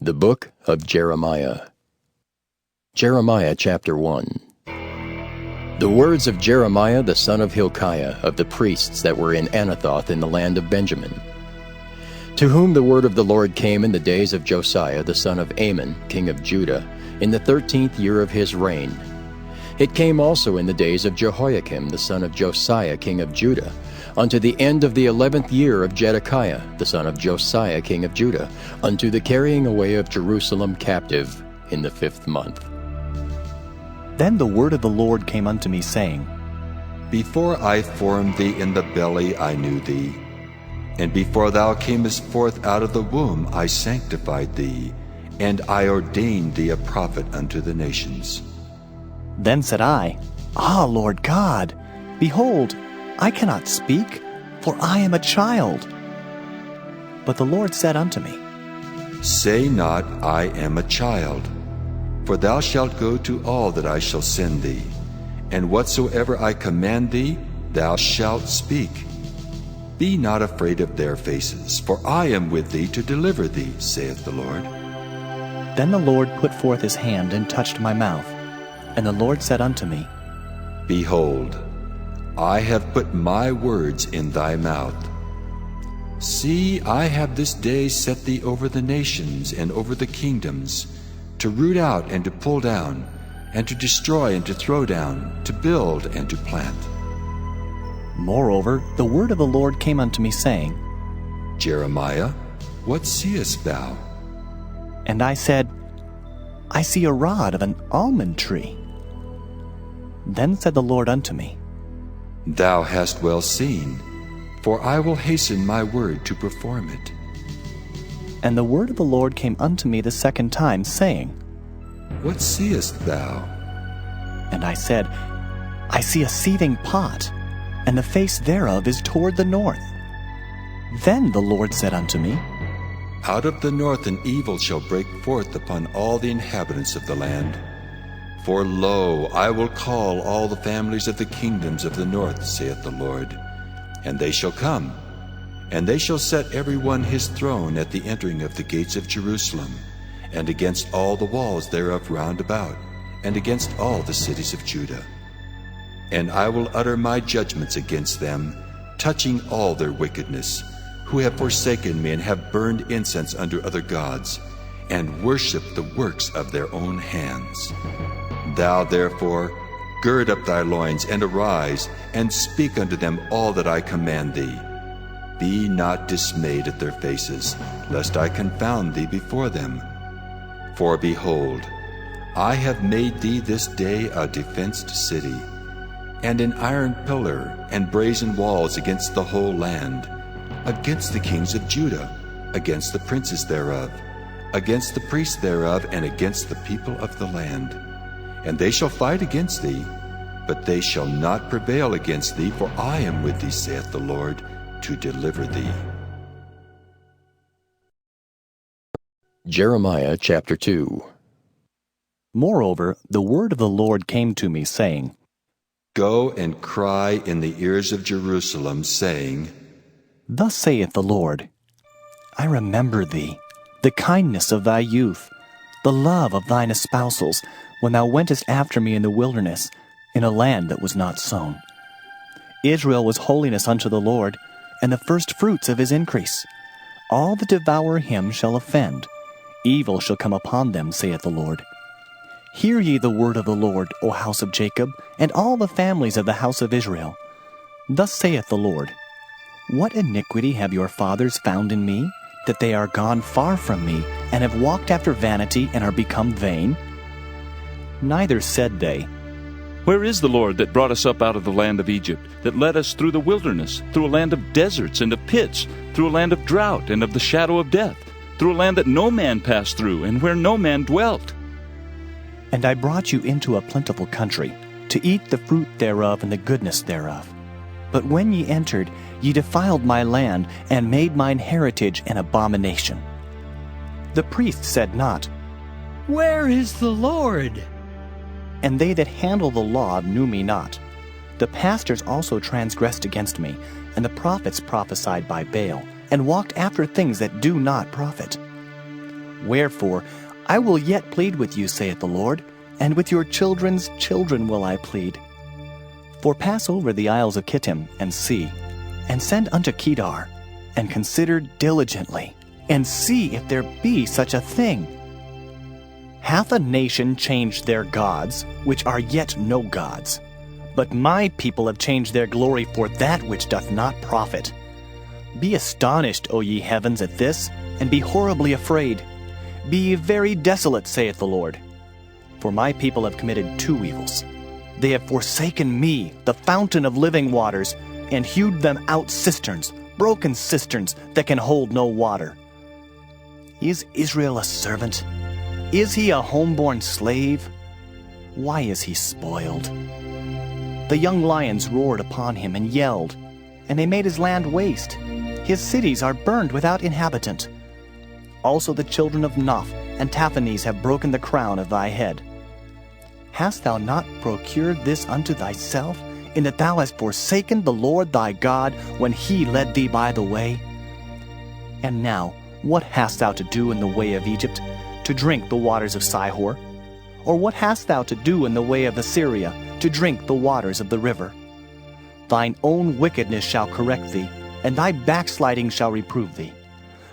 The Book of Jeremiah. Jeremiah chapter 1. The words of Jeremiah the son of Hilkiah, of the priests that were in Anathoth in the land of Benjamin, to whom the word of the Lord came in the days of Josiah the son of Amon, king of Judah, in the 13th year of his reign. It came also in the days of Jehoiakim the son of Josiah king of Judah, unto the end of the 11th year of Zedekiah the son of Josiah king of Judah, unto the carrying away of Jerusalem captive in the 5th month. Then the word of the Lord came unto me, saying, Before I formed thee in the belly I knew thee, and before thou camest forth out of the womb I sanctified thee, and I ordained thee a prophet unto the nations. Then said I, Ah, Lord God, behold, I cannot speak, for I am a child. But the Lord said unto me, Say not, I am a child, for thou shalt go to all that I shall send thee, and whatsoever I command thee, thou shalt speak. Be not afraid of their faces, for I am with thee to deliver thee, saith the Lord. Then the Lord put forth his hand and touched my mouth. And the Lord said unto me, Behold, I have put my words in thy mouth. See, I have this day set thee over the nations and over the kingdoms, to root out and to pull down, and to destroy and to throw down, to build and to plant. Moreover, the word of the Lord came unto me, saying, Jeremiah, what seest thou? And I said, I see a rod of an almond tree. Then said the Lord unto me, Thou hast well seen, for I will hasten my word to perform it. And the word of the Lord came unto me the second time, saying, What seest thou? And I said, I see a seething pot, and the face thereof is toward the north. Then the Lord said unto me, Out of the north an evil shall break forth upon all the inhabitants of the land. For lo, I will call all the families of the kingdoms of the north, saith the Lord, and they shall come, and they shall set every one his throne at the entering of the gates of Jerusalem, and against all the walls thereof round about, and against all the cities of Judah. And I will utter my judgments against them, touching all their wickedness, who have forsaken me and have burned incense unto other gods, and worshipped the works of their own hands. Thou therefore gird up thy loins, and arise, and speak unto them all that I command thee. Be not dismayed at their faces, lest I confound thee before them. For behold, I have made thee this day a defenced city, and an iron pillar and brazen walls against the whole land, against the kings of Judah, against the princes thereof, against the priests thereof, and against the people of the land. And they shall fight against thee, but they shall not prevail against thee, for I am with thee, saith the Lord, to deliver thee. Jeremiah chapter 2. Moreover, the word of the Lord came to me, saying, Go and cry in the ears of Jerusalem, saying, Thus saith the Lord, I remember thee, the kindness of thy youth, the love of thine espousals, when thou wentest after me in the wilderness, in a land that was not sown. Israel was holiness unto the Lord, and the firstfruits of his increase. All that devour him shall offend. Evil shall come upon them, saith the Lord. Hear ye the word of the Lord, O house of Jacob, and all the families of the house of Israel. Thus saith the Lord, What iniquity have your fathers found in me, that they are gone far from me, and have walked after vanity, and are become vain? Neither said they, Where is the Lord that brought us up out of the land of Egypt, that led us through the wilderness, through a land of deserts and of pits, through a land of drought and of the shadow of death, through a land that no man passed through, and where no man dwelt? And I brought you into a plentiful country, to eat the fruit thereof and the goodness thereof. But when ye entered, ye defiled my land, and made mine heritage an abomination. The priest said not, Where is the Lord? And they that handle the law knew me not. The pastors also transgressed against me, and the prophets prophesied by Baal, and walked after things that do not profit. Wherefore, I will yet plead with you, saith the Lord, and with your children's children will I plead. For pass over the isles of Kittim, and see, and send unto Kedar, and consider diligently, and see if there be such a thing. Hath a nation changed their gods, which are yet no gods? But my people have changed their glory for that which doth not profit. Be astonished, O ye heavens, at this, and be horribly afraid. Be ye very desolate, saith the Lord. For my people have committed two evils. They have forsaken me, the fountain of living waters, and hewed them out cisterns, broken cisterns that can hold no water. Is Israel a servant? Is he a homeborn slave? Why is he spoiled? The young lions roared upon him and yelled, and they made his land waste. His cities are burned without inhabitant. Also the children of Noph and Taphanes have broken the crown of thy head. Hast thou not procured this unto thyself, in that thou hast forsaken the Lord thy God when he led thee by the way? And now, what hast thou to do in the way of Egypt, to drink the waters of Sihor? Or what hast thou to do in the way of Assyria, to drink the waters of the river? Thine own wickedness shall correct thee, and thy backsliding shall reprove thee.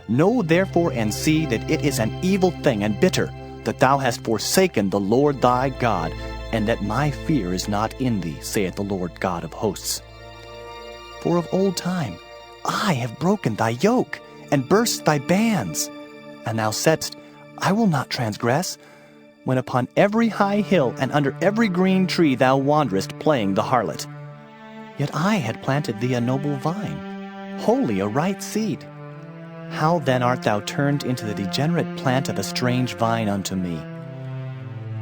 Know therefore and see that it is an evil thing and bitter, that thou hast forsaken the Lord thy God, and that my fear is not in thee, saith the Lord God of hosts. For of old time I have broken thy yoke, and burst thy bands. And thou saidst, I will not transgress, when upon every high hill and under every green tree thou wanderest playing the harlot. Yet I had planted thee a noble vine, wholly a right seed. How then art thou turned into the degenerate plant of a strange vine unto me?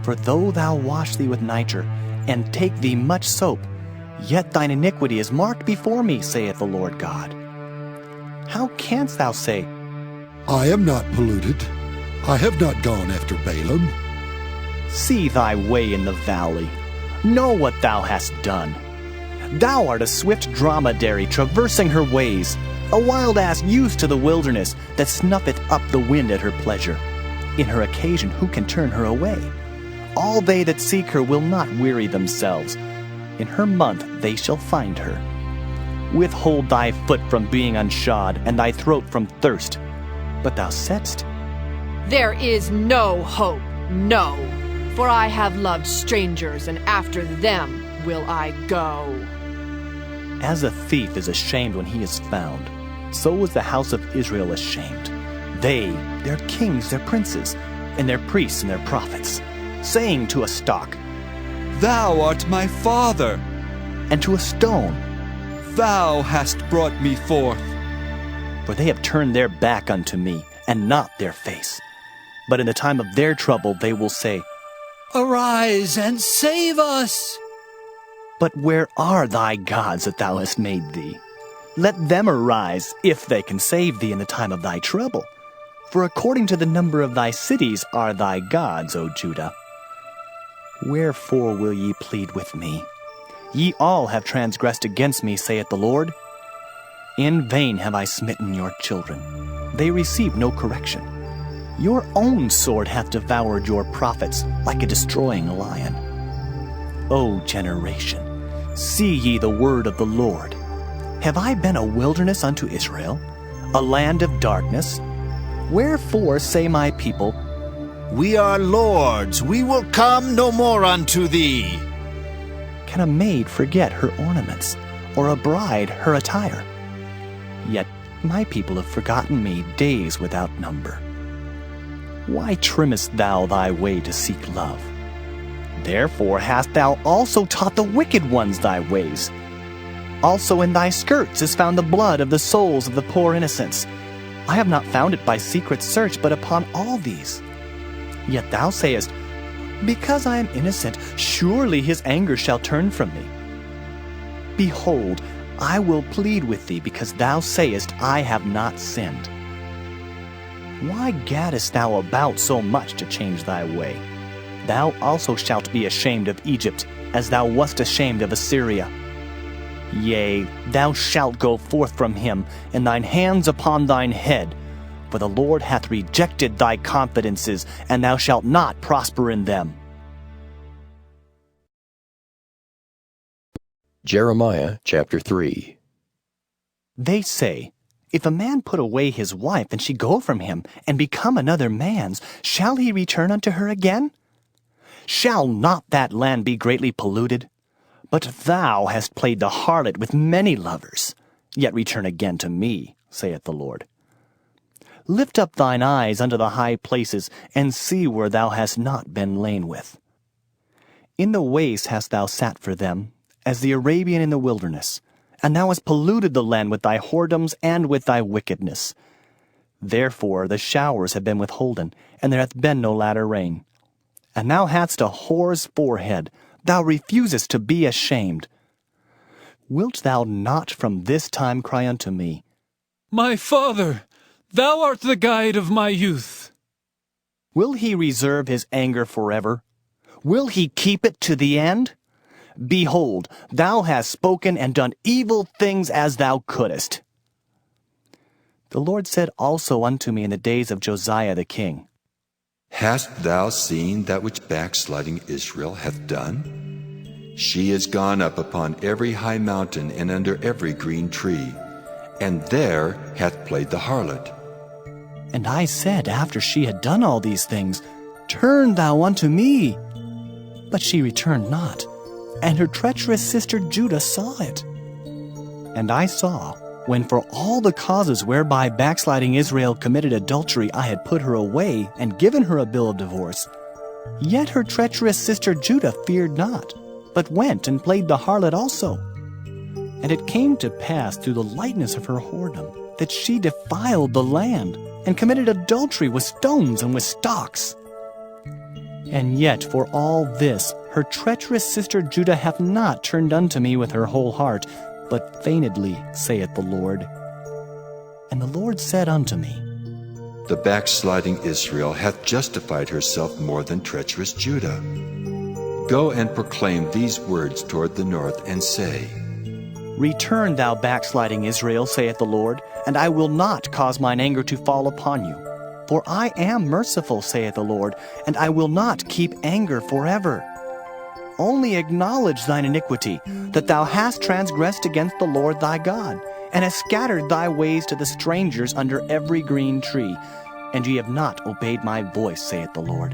For though thou wash thee with nitre, and take thee much soap, yet thine iniquity is marked before me, saith the Lord God. How canst thou say, I am not polluted, I have not gone after Balaam? See thy way in the valley, know what thou hast done. Thou art a swift dromedary traversing her ways, a wild ass used to the wilderness, that snuffeth up the wind at her pleasure. In her occasion who can turn her away? All they that seek her will not weary themselves. In her month they shall find her. Withhold thy foot from being unshod, and thy throat from thirst. But thou saidst, There is no hope, no, for I have loved strangers, and after them will I go. As a thief is ashamed when he is found, so was the house of Israel ashamed. They, their kings, their princes, and their priests and their prophets, saying to a stock, Thou art my father, and to a stone, Thou hast brought me forth. For they have turned their back unto me, and not their face. But in the time of their trouble they will say, Arise and save us! But where are thy gods that thou hast made thee? Let them arise, if they can save thee in the time of thy trouble. For according to the number of thy cities are thy gods, O Judah. Wherefore will ye plead with me? Ye all have transgressed against me, saith the Lord. In vain have I smitten your children. They receive no correction. Your own sword hath devoured your prophets like a destroying lion. O generation, see ye the word of the Lord. Have I been a wilderness unto Israel, a land of darkness? Wherefore say my people, We are lords, we will come no more unto thee. Can a maid forget her ornaments, or a bride her attire? Yet my people have forgotten me days without number. Why trimmest thou thy way to seek love? Therefore hast thou also taught the wicked ones thy ways. Also in thy skirts is found the blood of the souls of the poor innocents. I have not found it by secret search, but upon all these. Yet thou sayest, Because I am innocent, surely his anger shall turn from me. Behold, I will plead with thee, because thou sayest, I have not sinned. Why gaddest thou about so much to change thy way? Thou also shalt be ashamed of Egypt, as thou wast ashamed of Assyria. Yea, thou shalt go forth from him, and thine hands upon thine head. For the Lord hath rejected thy confidences, and thou shalt not prosper in them. Jeremiah chapter 3. They say, If a man put away his wife, and she go from him, and become another man's, shall he return unto her again? Shall not that land be greatly polluted? But thou hast played the harlot with many lovers. Yet return again to me, saith the Lord. Lift up thine eyes unto the high places, and see where thou hast not been lain with. In the waste hast thou sat for them, as the Arabian in the wilderness, and thou hast polluted the land with thy whoredoms and with thy wickedness. Therefore the showers have been withholden, and there hath been no latter rain. And thou hadst a whore's forehead, thou refusest to be ashamed. Wilt thou not from this time cry unto me, My father, thou art the guide of my youth. Will he reserve his anger forever? Will he keep it to the end? Behold, thou hast spoken and done evil things as thou couldest. The Lord said also unto me in the days of Josiah the king, Hast thou seen that which backsliding Israel hath done? She is gone up upon every high mountain and under every green tree, and there hath played the harlot. And I said, after she had done all these things, Turn thou unto me. But she returned not, and her treacherous sister Judah saw it. And I saw, when for all the causes whereby backsliding Israel committed adultery I had put her away and given her a bill of divorce, yet her treacherous sister Judah feared not, but went and played the harlot also. And it came to pass through the lightness of her whoredom that she defiled the land, and committed adultery with stones and with stocks. And yet for all this her treacherous sister Judah hath not turned unto me with her whole heart, but feignedly, saith the Lord. And the Lord said unto me, The backsliding Israel hath justified herself more than treacherous Judah. Go and proclaim these words toward the north, and say, Return, thou backsliding Israel, saith the Lord, and I will not cause mine anger to fall upon you. For I am merciful, saith the Lord, and I will not keep anger forever. Only acknowledge thine iniquity, that thou hast transgressed against the Lord thy God, and hast scattered thy ways to the strangers under every green tree, and ye have not obeyed my voice, saith the Lord.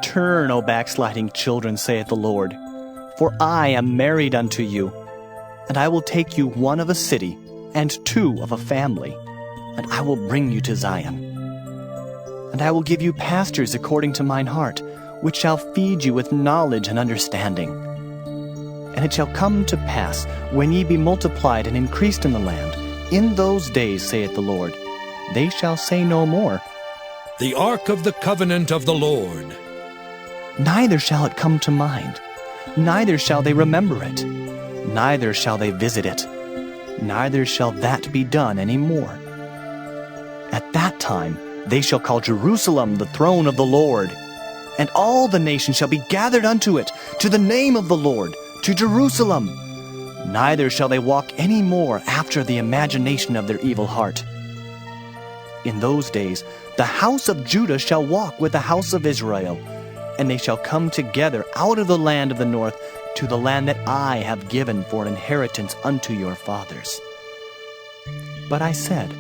Turn, O backsliding children, saith the Lord, for I am married unto you, and I will take you one of a city, and two of a family, and I will bring you to Zion. And I will give you pastors according to mine heart, which shall feed you with knowledge and understanding. And it shall come to pass, when ye be multiplied and increased in the land, in those days, saith the Lord, they shall say no more, The ark of the covenant of the Lord. Neither shall it come to mind, neither shall they remember it, neither shall they visit it, neither shall that be done any more. At that time they shall call Jerusalem the throne of the Lord, and all the nations shall be gathered unto it, to the name of the Lord, to Jerusalem. Neither shall they walk any more after the imagination of their evil heart. In those days the house of Judah shall walk with the house of Israel, and they shall come together out of the land of the north to the land that I have given for an inheritance unto your fathers. But I said,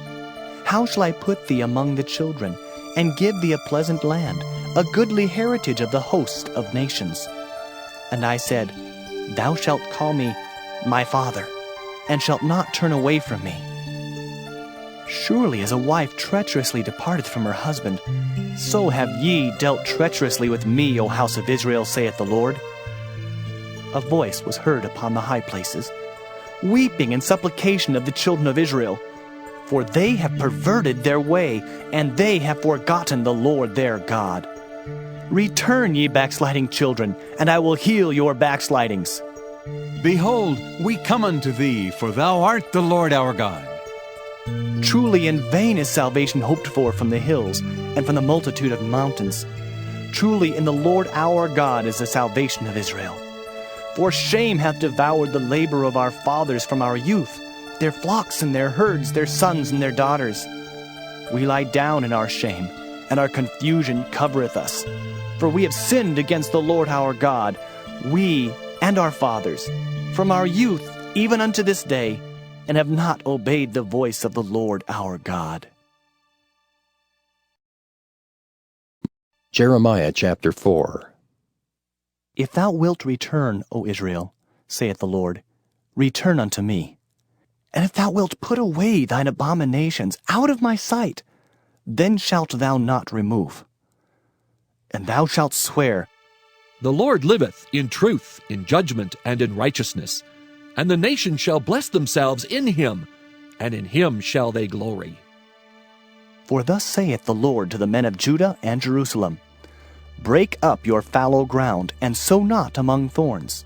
How shall I put thee among the children, and give thee a pleasant land, a goodly heritage of the host of nations? And I said, Thou shalt call me my father, and shalt not turn away from me. Surely as a wife treacherously departeth from her husband, so have ye dealt treacherously with me, O house of Israel, saith the Lord. A voice was heard upon the high places, weeping and supplication of the children of Israel, for they have perverted their way, and they have forgotten the Lord their God. Return, ye backsliding children, and I will heal your backslidings. Behold, we come unto thee, for thou art the Lord our God. Truly in vain is salvation hoped for from the hills, and from the multitude of mountains. Truly in the Lord our God is the salvation of Israel. For shame hath devoured the labor of our fathers from our youth, their flocks and their herds, their sons and their daughters. We lie down in our shame, and our confusion covereth us. For we have sinned against the Lord our God, we and our fathers, from our youth even unto this day, and have not obeyed the voice of the Lord our God. Jeremiah chapter 4. If thou wilt return, O Israel, saith the Lord, return unto me. And if thou wilt put away thine abominations out of my sight, then shalt thou not remove. And thou shalt swear, The Lord liveth in truth, in judgment, and in righteousness. And the nations shall bless themselves in him, and in him shall they glory. For thus saith the Lord to the men of Judah and Jerusalem, Break up your fallow ground, and sow not among thorns.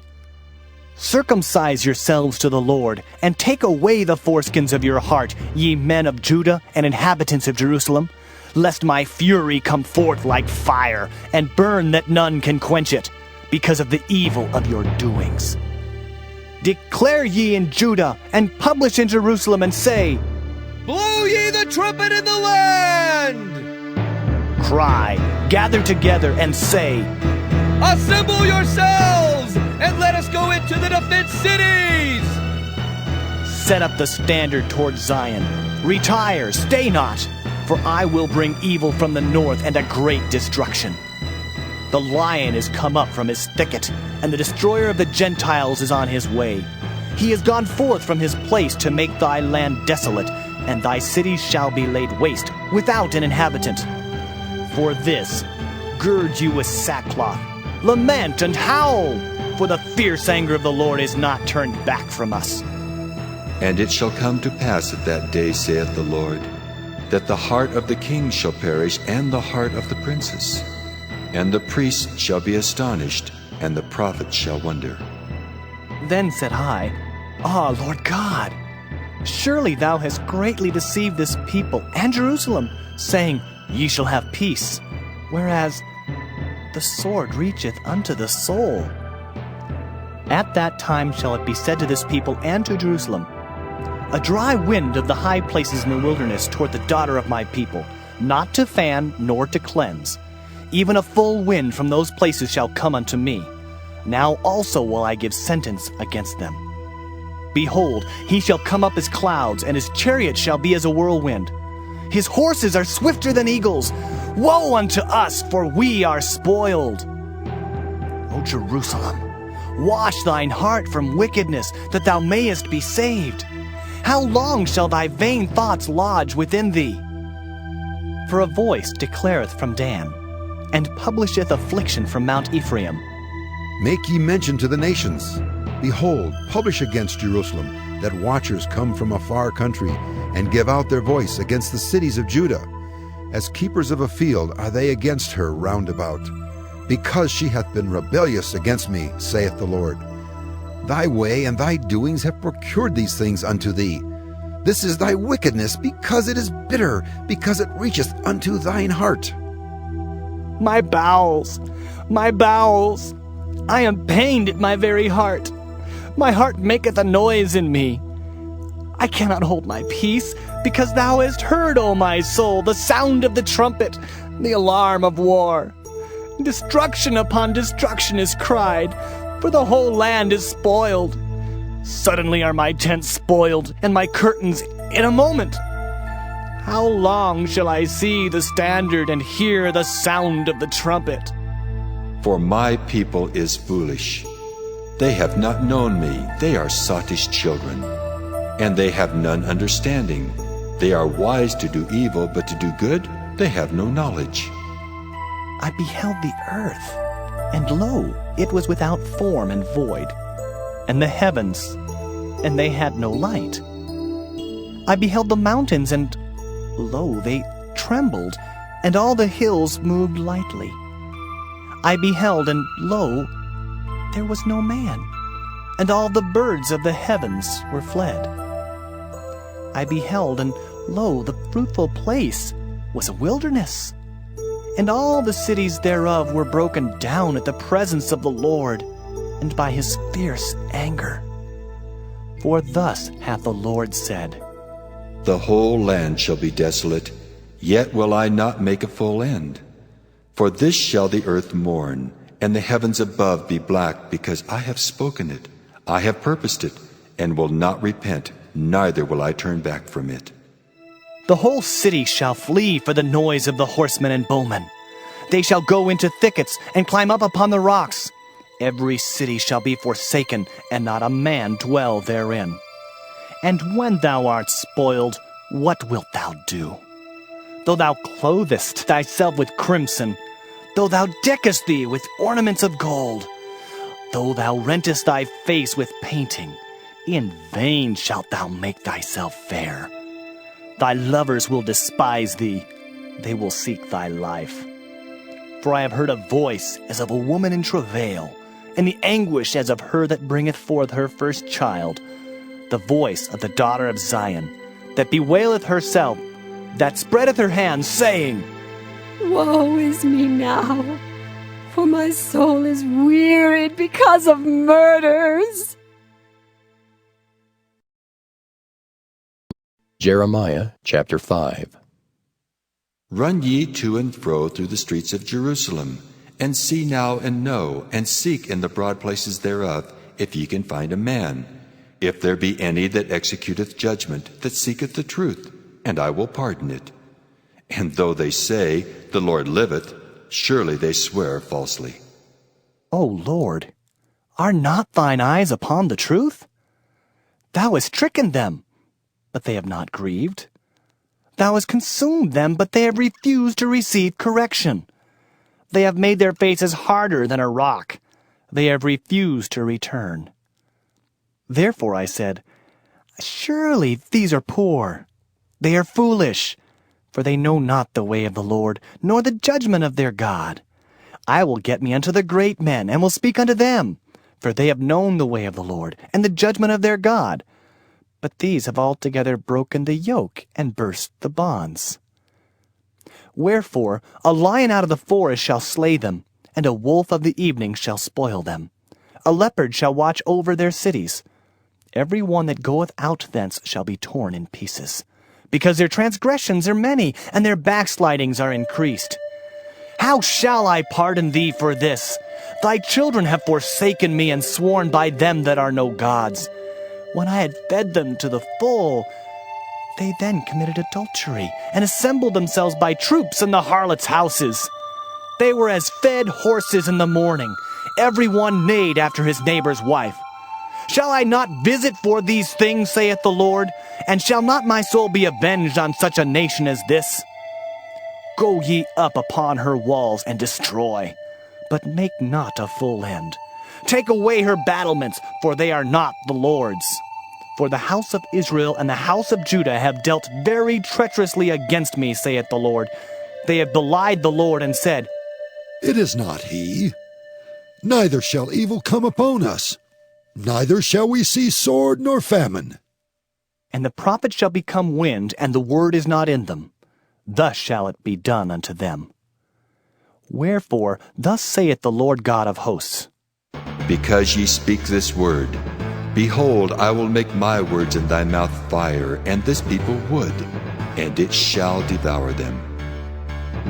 Circumcise yourselves to the Lord, and take away the foreskins of your heart, ye men of Judah and inhabitants of Jerusalem, lest my fury come forth like fire, and burn that none can quench it, because of the evil of your doings. Declare ye in Judah, and publish in Jerusalem, and say, Blow ye the trumpet in the land! Cry, gather together, and say, Assemble yourselves, and let us go into the defense cities! Set up the standard toward Zion. Retire, stay not, for I will bring evil from the north and a great destruction. The lion is come up from his thicket, and the destroyer of the Gentiles is on his way. He is gone forth from his place to make thy land desolate, and thy cities shall be laid waste, without an inhabitant. For this, gird you with sackcloth, lament and howl, for the fierce anger of the Lord is not turned back from us. And it shall come to pass at that day, saith the Lord, that the heart of the king shall perish, and the heart of the princes. And the priests shall be astonished, and the prophets shall wonder. Then said I, Ah, Lord God, surely thou hast greatly deceived this people and Jerusalem, saying, Ye shall have peace, whereas the sword reacheth unto the soul. At that time shall it be said to this people and to Jerusalem, A dry wind of the high places in the wilderness toward the daughter of my people, not to fan nor to cleanse. Even a full wind from those places shall come unto me. Now also will I give sentence against them. Behold, he shall come up as clouds, and his chariot shall be as a whirlwind. His horses are swifter than eagles. Woe unto us, for we are spoiled. O Jerusalem, wash thine heart from wickedness, that thou mayest be saved. How long shall thy vain thoughts lodge within thee? For a voice declareth from Dan, and publisheth affliction from Mount Ephraim. Make ye mention to the nations. Behold, publish against Jerusalem, that watchers come from a far country, and give out their voice against the cities of Judah. As keepers of a field are they against her round about, because she hath been rebellious against me, saith the Lord. Thy way and thy doings have procured these things unto thee. This is thy wickedness, because it is bitter, because it reacheth unto thine heart. My bowels, I am pained at my very heart. My heart maketh a noise in me. I cannot hold my peace, because thou hast heard, O my soul, the sound of the trumpet, the alarm of war. Destruction upon destruction is cried, for the whole land is spoiled. Suddenly are my tents spoiled, and my curtains in a moment. How long shall I see the standard and hear the sound of the trumpet? For my people is foolish. They have not known me, they are sottish children. And they have none understanding. They are wise to do evil, but to do good they have no knowledge. I beheld the earth, and lo, it was without form and void, and the heavens, and they had no light. I beheld the mountains, and lo, they trembled, and all the hills moved lightly. I beheld, and lo, there was no man, and all the birds of the heavens were fled. I beheld, and lo, the fruitful place was a wilderness, and all the cities thereof were broken down at the presence of the Lord, and by his fierce anger. For thus hath the Lord said, The whole land shall be desolate, Yet will I not make a full end. For this shall the earth mourn, and the heavens above be black, because I have spoken it, I have purposed it, and will not repent, neither will I turn back from it. The whole city shall flee for the noise of the horsemen and bowmen. They shall go into thickets and climb up upon the rocks. Every city shall be forsaken, and not a man dwell therein. And when thou art spoiled, what wilt thou do? Though thou clothest thyself with crimson, though thou deckest thee with ornaments of gold, though thou rentest thy face with painting, in vain shalt thou make thyself fair. Thy lovers will despise thee, they will seek thy life. For I have heard a voice as of a woman in travail, and the anguish as of her that bringeth forth her first child, the voice of the daughter of Zion, that bewaileth herself, that spreadeth her hands, saying, Woe is me now, for my soul is wearied because of murders. Jeremiah chapter 5. Run ye to and fro through the streets of Jerusalem, and see now and know, and seek in the broad places thereof, if ye can find a man, if there be any that executeth judgment, that seeketh the truth, and I will pardon it. And though they say, The Lord liveth, surely they swear falsely. O Lord, are not thine eyes upon the truth? Thou hast stricken them, but they have not grieved. Thou hast consumed them, but they have refused to receive correction. They have made their faces harder than a rock. They have refused to return. Therefore I said, Surely these are poor. They are foolish, for they know not the way of the Lord, nor the judgment of their God. I will get me unto the great men, and will speak unto them, for they have known the way of the Lord, and the judgment of their God. But these have altogether broken the yoke, and burst the bonds. Wherefore a lion out of the forest shall slay them, and a wolf of the evening shall spoil them. A leopard shall watch over their cities. Every one that goeth out thence shall be torn in pieces, because their transgressions are many, and their backslidings are increased. How shall I pardon thee for this? Thy children have forsaken me, and sworn by them that are no gods. When I had fed them to the full, they then committed adultery, and assembled themselves by troops in the harlots' houses. They were as fed horses in the morning, every one neighed after his neighbor's wife. Shall I not visit for these things, saith the Lord? And shall not my soul be avenged on such a nation as this? Go ye up upon her walls and destroy, but make not a full end. Take away her battlements, for they are not the Lord's. For the house of Israel and the house of Judah have dealt very treacherously against me, saith the Lord. They have belied the Lord and said, It is not he. Neither shall evil come upon us. Neither shall we see sword nor famine. And the prophets shall become wind, and the word is not in them. Thus shall it be done unto them. Wherefore, thus saith the Lord God of hosts, Because ye speak this word, behold, I will make my words in thy mouth fire, and this people wood, and it shall devour them.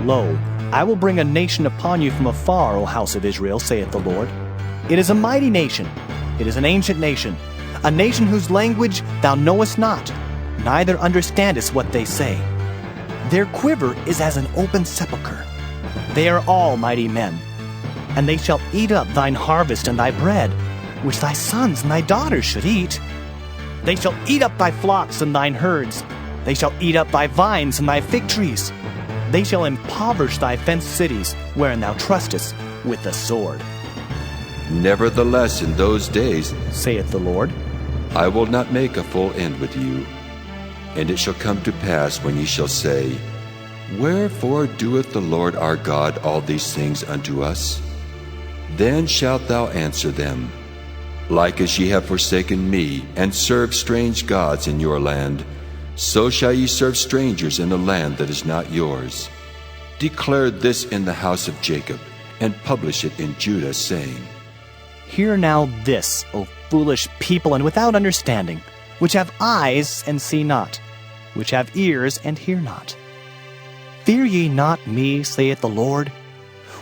Lo, I will bring a nation upon you from afar, O house of Israel, saith the Lord. It is a mighty nation, it is an ancient nation, a nation whose language thou knowest not, neither understandest what they say. Their quiver is as an open sepulchre. They are all mighty men. And they shall eat up thine harvest and thy bread, which thy sons and thy daughters should eat. They shall eat up thy flocks and thine herds. They shall eat up thy vines and thy fig trees. They shall impoverish thy fenced cities, wherein thou trustest, with the sword. Nevertheless, in those days, saith the Lord, I will not make a full end with you. And it shall come to pass when ye shall say, Wherefore doeth the Lord our God all these things unto us? Then shalt thou answer them, Like as ye have forsaken me, and served strange gods in your land, so shall ye serve strangers in a land that is not yours. Declare this in the house of Jacob, and publish it in Judah, saying, Hear now this, O foolish people and without understanding, which have eyes and see not, which have ears and hear not. Fear ye not me, saith the Lord?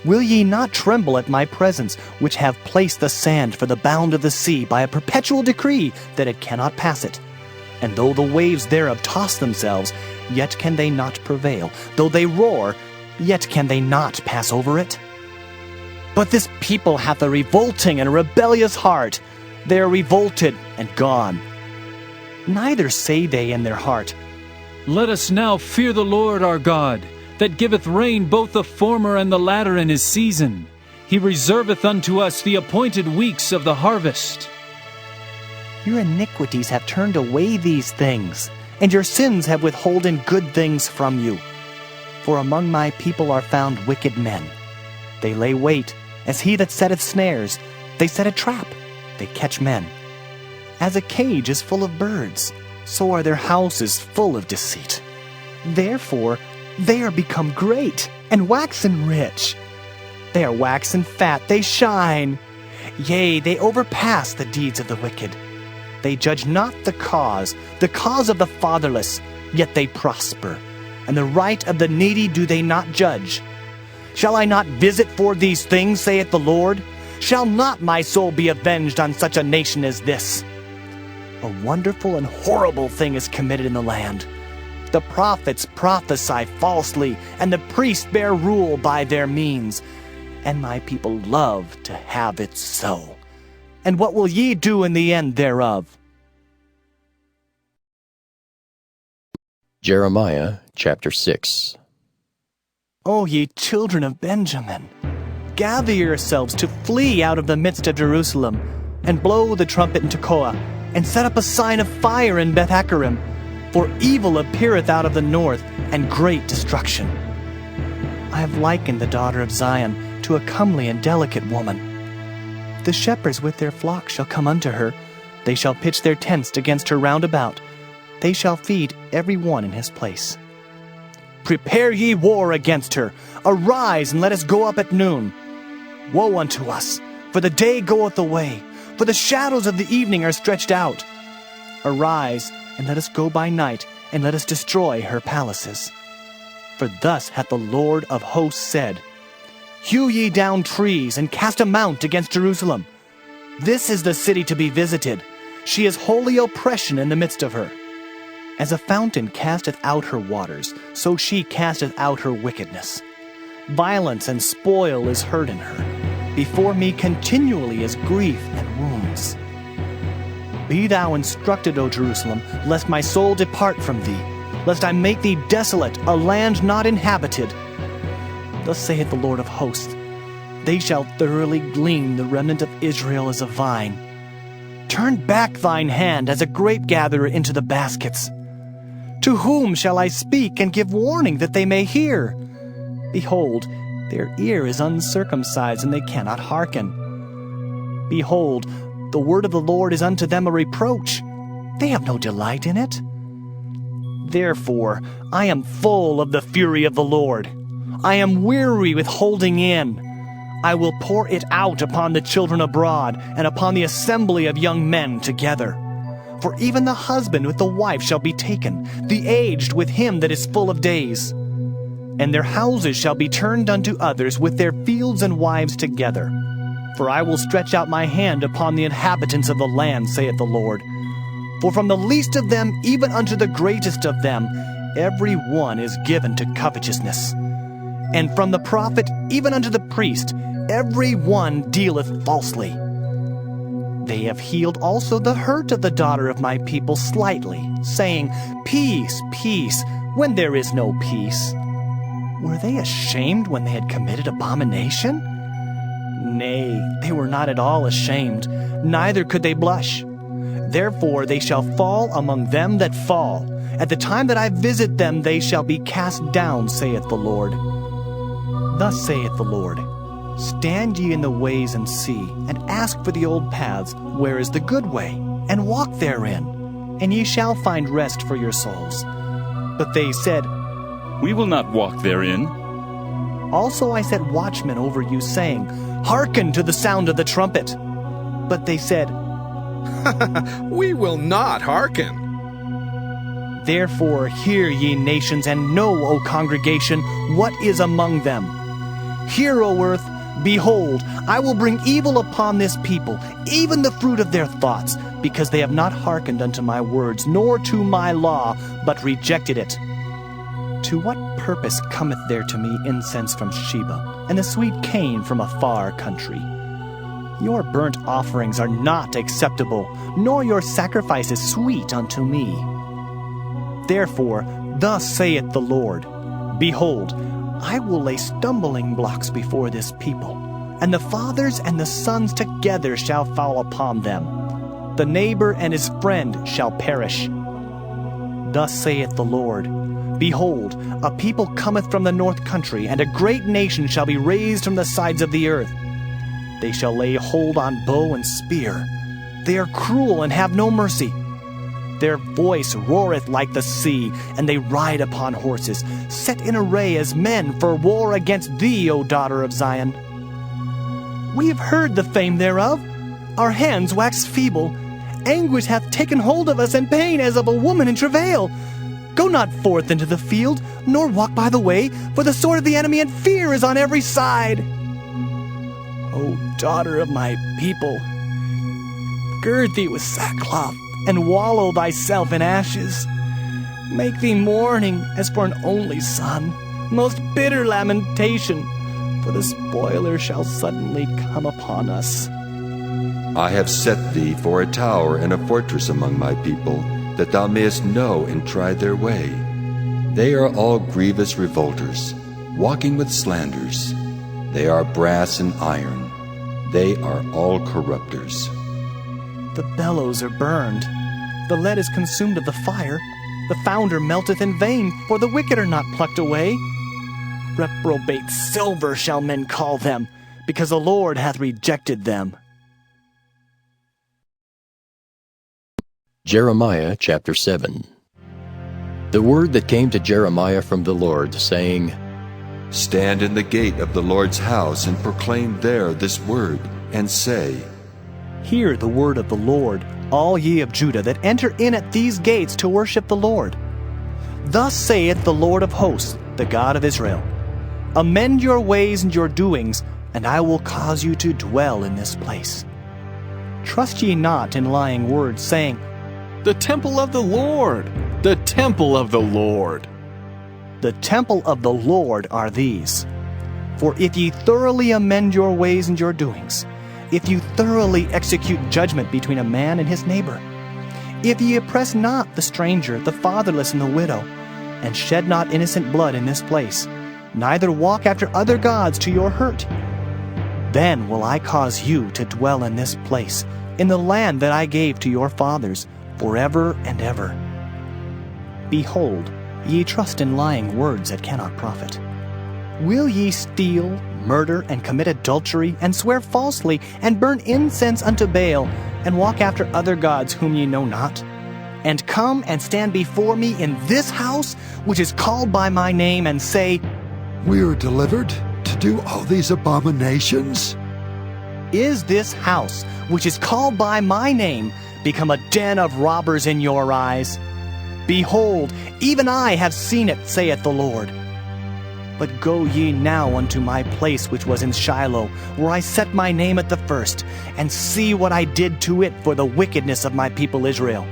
Will ye not tremble at my presence, which have placed the sand for the bound of the sea by a perpetual decree that it cannot pass it? And though the waves thereof toss themselves, yet can they not prevail. Though they roar, yet can they not pass over it. But this people hath a revolting and rebellious heart. They are revolted and gone. Neither say they in their heart, Let us now fear the Lord our God, that giveth rain both the former and the latter in his season. He reserveth unto us the appointed weeks of the harvest. Your iniquities have turned away these things, and your sins have withholden good things from you. For among my people are found wicked men. They lay wait, as he that setteth snares. They set a trap, they catch men. As a cage is full of birds, so are their houses full of deceit. Therefore they are become great, and waxen rich. They are waxen fat, they shine. Yea, they overpass the deeds of the wicked. They judge not the cause of the fatherless, yet they prosper. And the right of the needy do they not judge. Shall I not visit for these things, saith the Lord? Shall not my soul be avenged on such a nation as this? A wonderful and horrible thing is committed in the land. The prophets prophesy falsely, and the priests bear rule by their means. And my people love to have it so. And what will ye do in the end thereof? Jeremiah chapter 6. O ye children of Benjamin, gather yourselves to flee out of the midst of Jerusalem, and blow the trumpet in Tekoa, and set up a sign of fire in Beth-Hakerem, for evil appeareth out of the north, and great destruction. I have likened the daughter of Zion to a comely and delicate woman. The shepherds with their flocks shall come unto her. They shall pitch their tents against her round about. They shall feed every one in his place. Prepare ye war against her. Arise, and let us go up at noon. Woe unto us, for the day goeth away, for the shadows of the evening are stretched out. Arise, and let us go by night, and let us destroy her palaces. For thus hath the Lord of hosts said, Hew ye down trees, and cast a mount against Jerusalem. This is the city to be visited. She is holy oppression in the midst of her. As a fountain casteth out her waters, so she casteth out her wickedness. Violence and spoil is heard in her. Before me continually is grief and wounds. Be thou instructed, O Jerusalem, lest my soul depart from thee, lest I make thee desolate, a land not inhabited. Thus saith the Lord of hosts, They shall thoroughly glean the remnant of Israel as a vine. Turn back thine hand as a grape gatherer into the baskets. To whom shall I speak and give warning that they may hear? Behold, their ear is uncircumcised, and they cannot hearken. Behold, the word of the Lord is unto them a reproach. They have no delight in it. Therefore I am full of the fury of the Lord. I am weary with holding in. I will pour it out upon the children abroad, and upon the assembly of young men together. For even the husband with the wife shall be taken, the aged with him that is full of days. And their houses shall be turned unto others, with their fields and wives together. For I will stretch out my hand upon the inhabitants of the land, saith the Lord. For from the least of them even unto the greatest of them, every one is given to covetousness. And from the prophet even unto the priest, every one dealeth falsely. They have healed also the hurt of the daughter of my people slightly, saying, Peace, peace, when there is no peace. Were they ashamed when they had committed abomination? Nay, they were not at all ashamed, neither could they blush. Therefore they shall fall among them that fall. At the time that I visit them they shall be cast down, saith the Lord. Thus saith the Lord, Stand ye in the ways and see, and ask for the old paths, where is the good way, and walk therein, and ye shall find rest for your souls. But they said, We will not walk therein. Also I set watchmen over you, saying, Hearken to the sound of the trumpet. But they said, We will not hearken. Therefore hear, ye nations, and know, O congregation, what is among them. Hear, O earth, behold, I will bring evil upon this people, even the fruit of their thoughts, because they have not hearkened unto my words, nor to my law, but rejected it. To what purpose cometh there to me incense from Sheba, and the sweet cane from a far country? Your burnt offerings are not acceptable, nor your sacrifices sweet unto me. Therefore, thus saith the Lord, Behold, I will lay stumbling blocks before this people, and the fathers and the sons together shall fall upon them. The neighbor and his friend shall perish. Thus saith the Lord, Behold, a people cometh from the north country, and a great nation shall be raised from the sides of the earth. They shall lay hold on bow and spear. They are cruel and have no mercy. Their voice roareth like the sea, and they ride upon horses, set in array as men for war against thee, O daughter of Zion. We have heard the fame thereof. Our hands wax feeble. Anguish hath taken hold of us, and pain as of a woman in travail. Go not forth into the field, nor walk by the way, for the sword of the enemy and fear is on every side. O daughter of my people, gird thee with sackcloth, and wallow thyself in ashes. Make thee mourning as for an only son, most bitter lamentation, for the spoiler shall suddenly come upon us. I have set thee for a tower and a fortress among my people, that thou mayest know and try their way. They are all grievous revolters, walking with slanders. They are brass and iron. They are all corrupters. The bellows are burned. The lead is consumed of the fire. The founder melteth in vain, for the wicked are not plucked away. Reprobate silver shall men call them, because the Lord hath rejected them. Jeremiah chapter 7. The word that came to Jeremiah from the Lord, saying, Stand in the gate of the Lord's house, and proclaim there this word, and say, Hear the word of the Lord, all ye of Judah that enter in at these gates to worship the Lord. Thus saith the Lord of hosts, the God of Israel, Amend your ways and your doings, and I will cause you to dwell in this place. Trust ye not in lying words, saying, The temple of the Lord, the temple of the Lord. The temple of the Lord are these. For if ye thoroughly amend your ways and your doings, if you thoroughly execute judgment between a man and his neighbor, if ye oppress not the stranger, the fatherless, and the widow, and shed not innocent blood in this place, neither walk after other gods to your hurt, then will I cause you to dwell in this place, in the land that I gave to your fathers, forever and ever. Behold, ye trust in lying words that cannot profit. Will ye steal, murder, and commit adultery, and swear falsely, and burn incense unto Baal, and walk after other gods whom ye know not? And come and stand before me in this house, which is called by my name, and say, We are delivered to do all these abominations? Is this house, which is called by my name, become a den of robbers in your eyes? Behold, even I have seen it, saith the Lord. But go ye now unto my place which was in Shiloh, where I set my name at the first, and see what I did to it for the wickedness of my people Israel.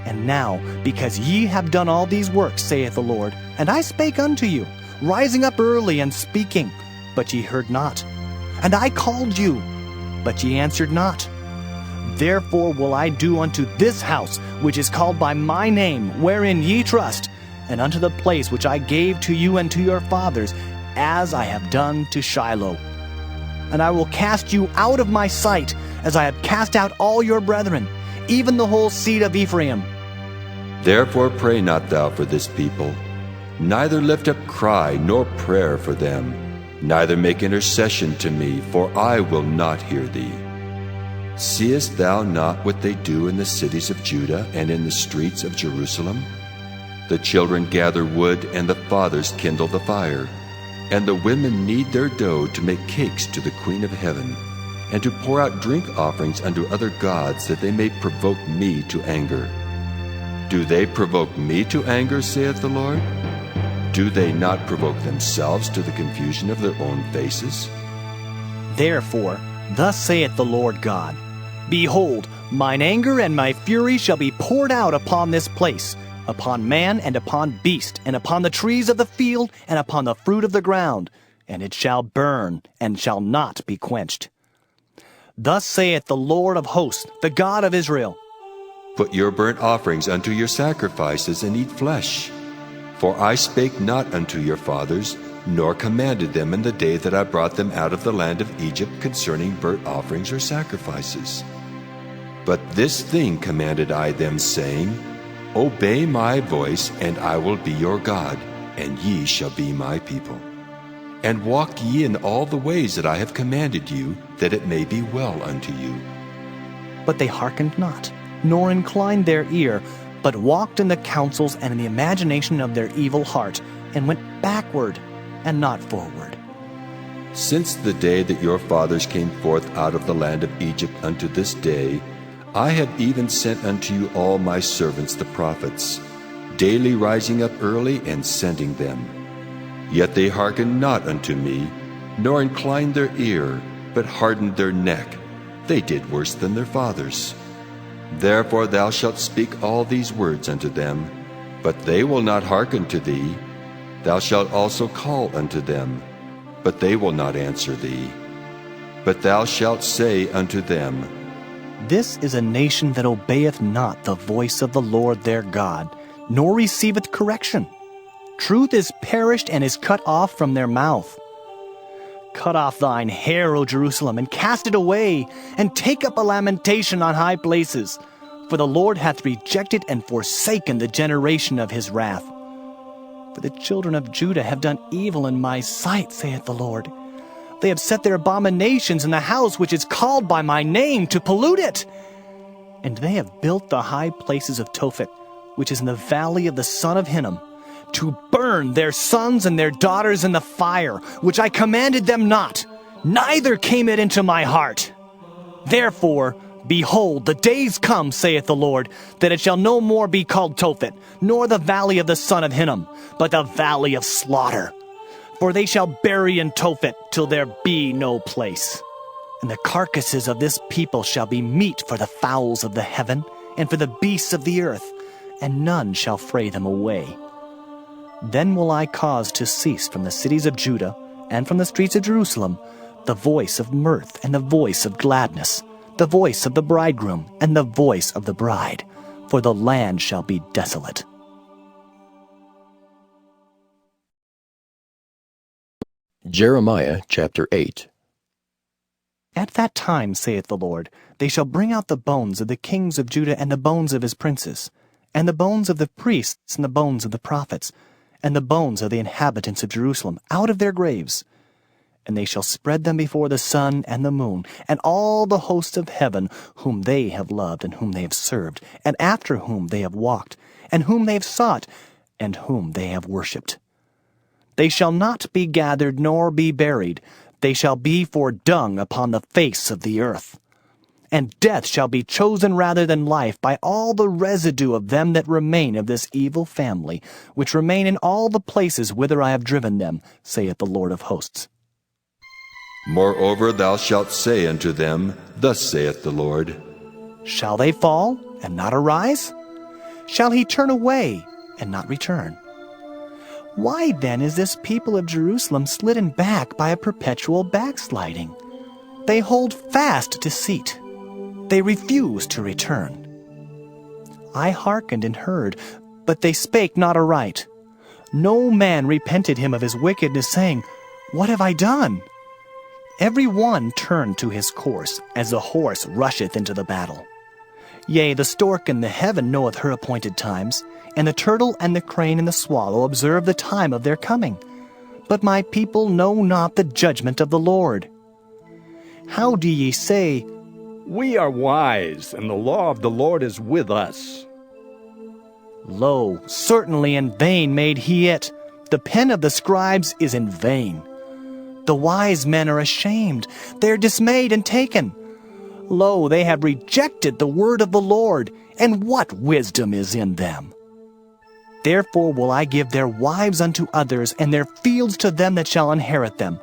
And now, because ye have done all these works, saith the Lord, and I spake unto you, rising up early and speaking, but ye heard not. And I called you, but ye answered not. Therefore will I do unto this house, which is called by my name, wherein ye trust, and unto the place which I gave to you and to your fathers, as I have done to Shiloh. And I will cast you out of my sight, as I have cast out all your brethren, even the whole seed of Ephraim. Therefore pray not thou for this people, neither lift up cry nor prayer for them, neither make intercession to me, for I will not hear thee. Seest thou not what they do in the cities of Judah and in the streets of Jerusalem? The children gather wood, and the fathers kindle the fire, and the women knead their dough to make cakes to the Queen of Heaven, and to pour out drink offerings unto other gods, that they may provoke me to anger. Do they provoke me to anger, saith the Lord? Do they not provoke themselves to the confusion of their own faces? Therefore, thus saith the Lord God, Behold, mine anger and my fury shall be poured out upon this place, upon man and upon beast, and upon the trees of the field, and upon the fruit of the ground, and it shall burn, and shall not be quenched. Thus saith the Lord of hosts, the God of Israel, Put your burnt offerings unto your sacrifices, and eat flesh. For I spake not unto your fathers, nor commanded them in the day that I brought them out of the land of Egypt concerning burnt offerings or sacrifices. But this thing commanded I them, saying, Obey my voice, and I will be your God, and ye shall be my people. And walk ye in all the ways that I have commanded you, that it may be well unto you. But they hearkened not, nor inclined their ear, but walked in the counsels and in the imagination of their evil heart, and went backward and not forward. Since the day that your fathers came forth out of the land of Egypt unto this day, I have even sent unto you all my servants the prophets, daily rising up early and sending them. Yet they hearkened not unto me, nor inclined their ear, but hardened their neck. They did worse than their fathers. Therefore thou shalt speak all these words unto them, but they will not hearken to thee. Thou shalt also call unto them, but they will not answer thee. But thou shalt say unto them, This is a nation that obeyeth not the voice of the Lord their God, nor receiveth correction. Truth is perished and is cut off from their mouth. Cut off thine hair, O Jerusalem, and cast it away, and take up a lamentation on high places. For the Lord hath rejected and forsaken the generation of his wrath. For the children of Judah have done evil in my sight, saith the Lord. They have set their abominations in the house which is called by my name, to pollute it. And they have built the high places of Tophet, which is in the valley of the son of Hinnom, to burn their sons and their daughters in the fire, which I commanded them not, neither came it into my heart. Therefore, behold, the days come, saith the Lord, that it shall no more be called Tophet, nor the valley of the son of Hinnom, but the valley of slaughter. For they shall bury in Tophet till there be no place. And the carcasses of this people shall be meat for the fowls of the heaven, and for the beasts of the earth, and none shall fray them away. Then will I cause to cease from the cities of Judah, and from the streets of Jerusalem, the voice of mirth and the voice of gladness, the voice of the bridegroom and the voice of the bride, for the land shall be desolate. Jeremiah chapter 8. At that time, saith the Lord, they shall bring out the bones of the kings of Judah and the bones of his princes, and the bones of the priests and the bones of the prophets, and the bones of the inhabitants of Jerusalem out of their graves. And they shall spread them before the sun and the moon, and all the hosts of heaven, whom they have loved and whom they have served, and after whom they have walked, and whom they have sought, and whom they have worshipped. They shall not be gathered nor be buried. They shall be for dung upon the face of the earth. And death shall be chosen rather than life by all the residue of them that remain of this evil family, which remain in all the places whither I have driven them, saith the Lord of hosts. Moreover thou shalt say unto them, Thus saith the Lord, Shall they fall and not arise? Shall he turn away and not return? Why then is this people of Jerusalem slidden back by a perpetual backsliding? They hold fast deceit. They refuse to return. I hearkened and heard, but they spake not aright. No man repented him of his wickedness, saying, What have I done? Every one turned to his course, as the horse rusheth into the battle. Yea, the stork in the heaven knoweth her appointed times, and the turtle and the crane and the swallow observe the time of their coming. But my people know not the judgment of the Lord. How do ye say, We are wise, and the law of the Lord is with us? Lo, certainly in vain made he it. The pen of the scribes is in vain. The wise men are ashamed. They are dismayed and taken. Lo, they have rejected the word of the Lord, and what wisdom is in them? Therefore will I give their wives unto others, and their fields to them that shall inherit them.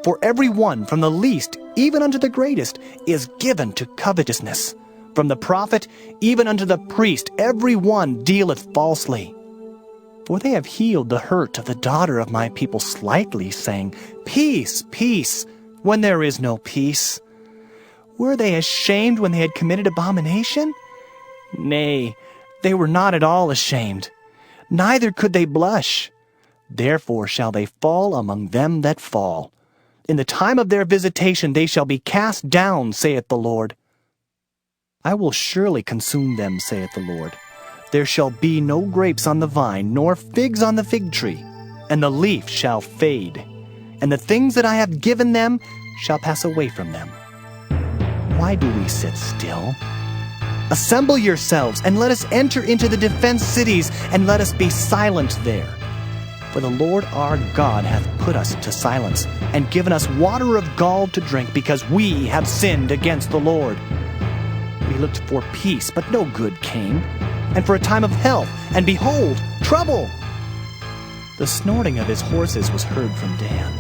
For every one, from the least even unto the greatest, is given to covetousness. From the prophet even unto the priest, every one dealeth falsely. For they have healed the hurt of the daughter of my people slightly, saying, Peace, peace, when there is no peace. Were they ashamed when they had committed abomination? Nay, they were not at all ashamed, neither could they blush. Therefore shall they fall among them that fall. In the time of their visitation they shall be cast down, saith the Lord. I will surely consume them, saith the Lord. There shall be no grapes on the vine, nor figs on the fig tree, and the leaf shall fade, and the things that I have given them shall pass away from them. Why do we sit still? Assemble yourselves, and let us enter into the defense cities, and let us be silent there. For the Lord our God hath put us to silence, and given us water of gall to drink, because we have sinned against the Lord. We looked for peace, but no good came, and for a time of health, and behold, trouble. The snorting of his horses was heard from Dan.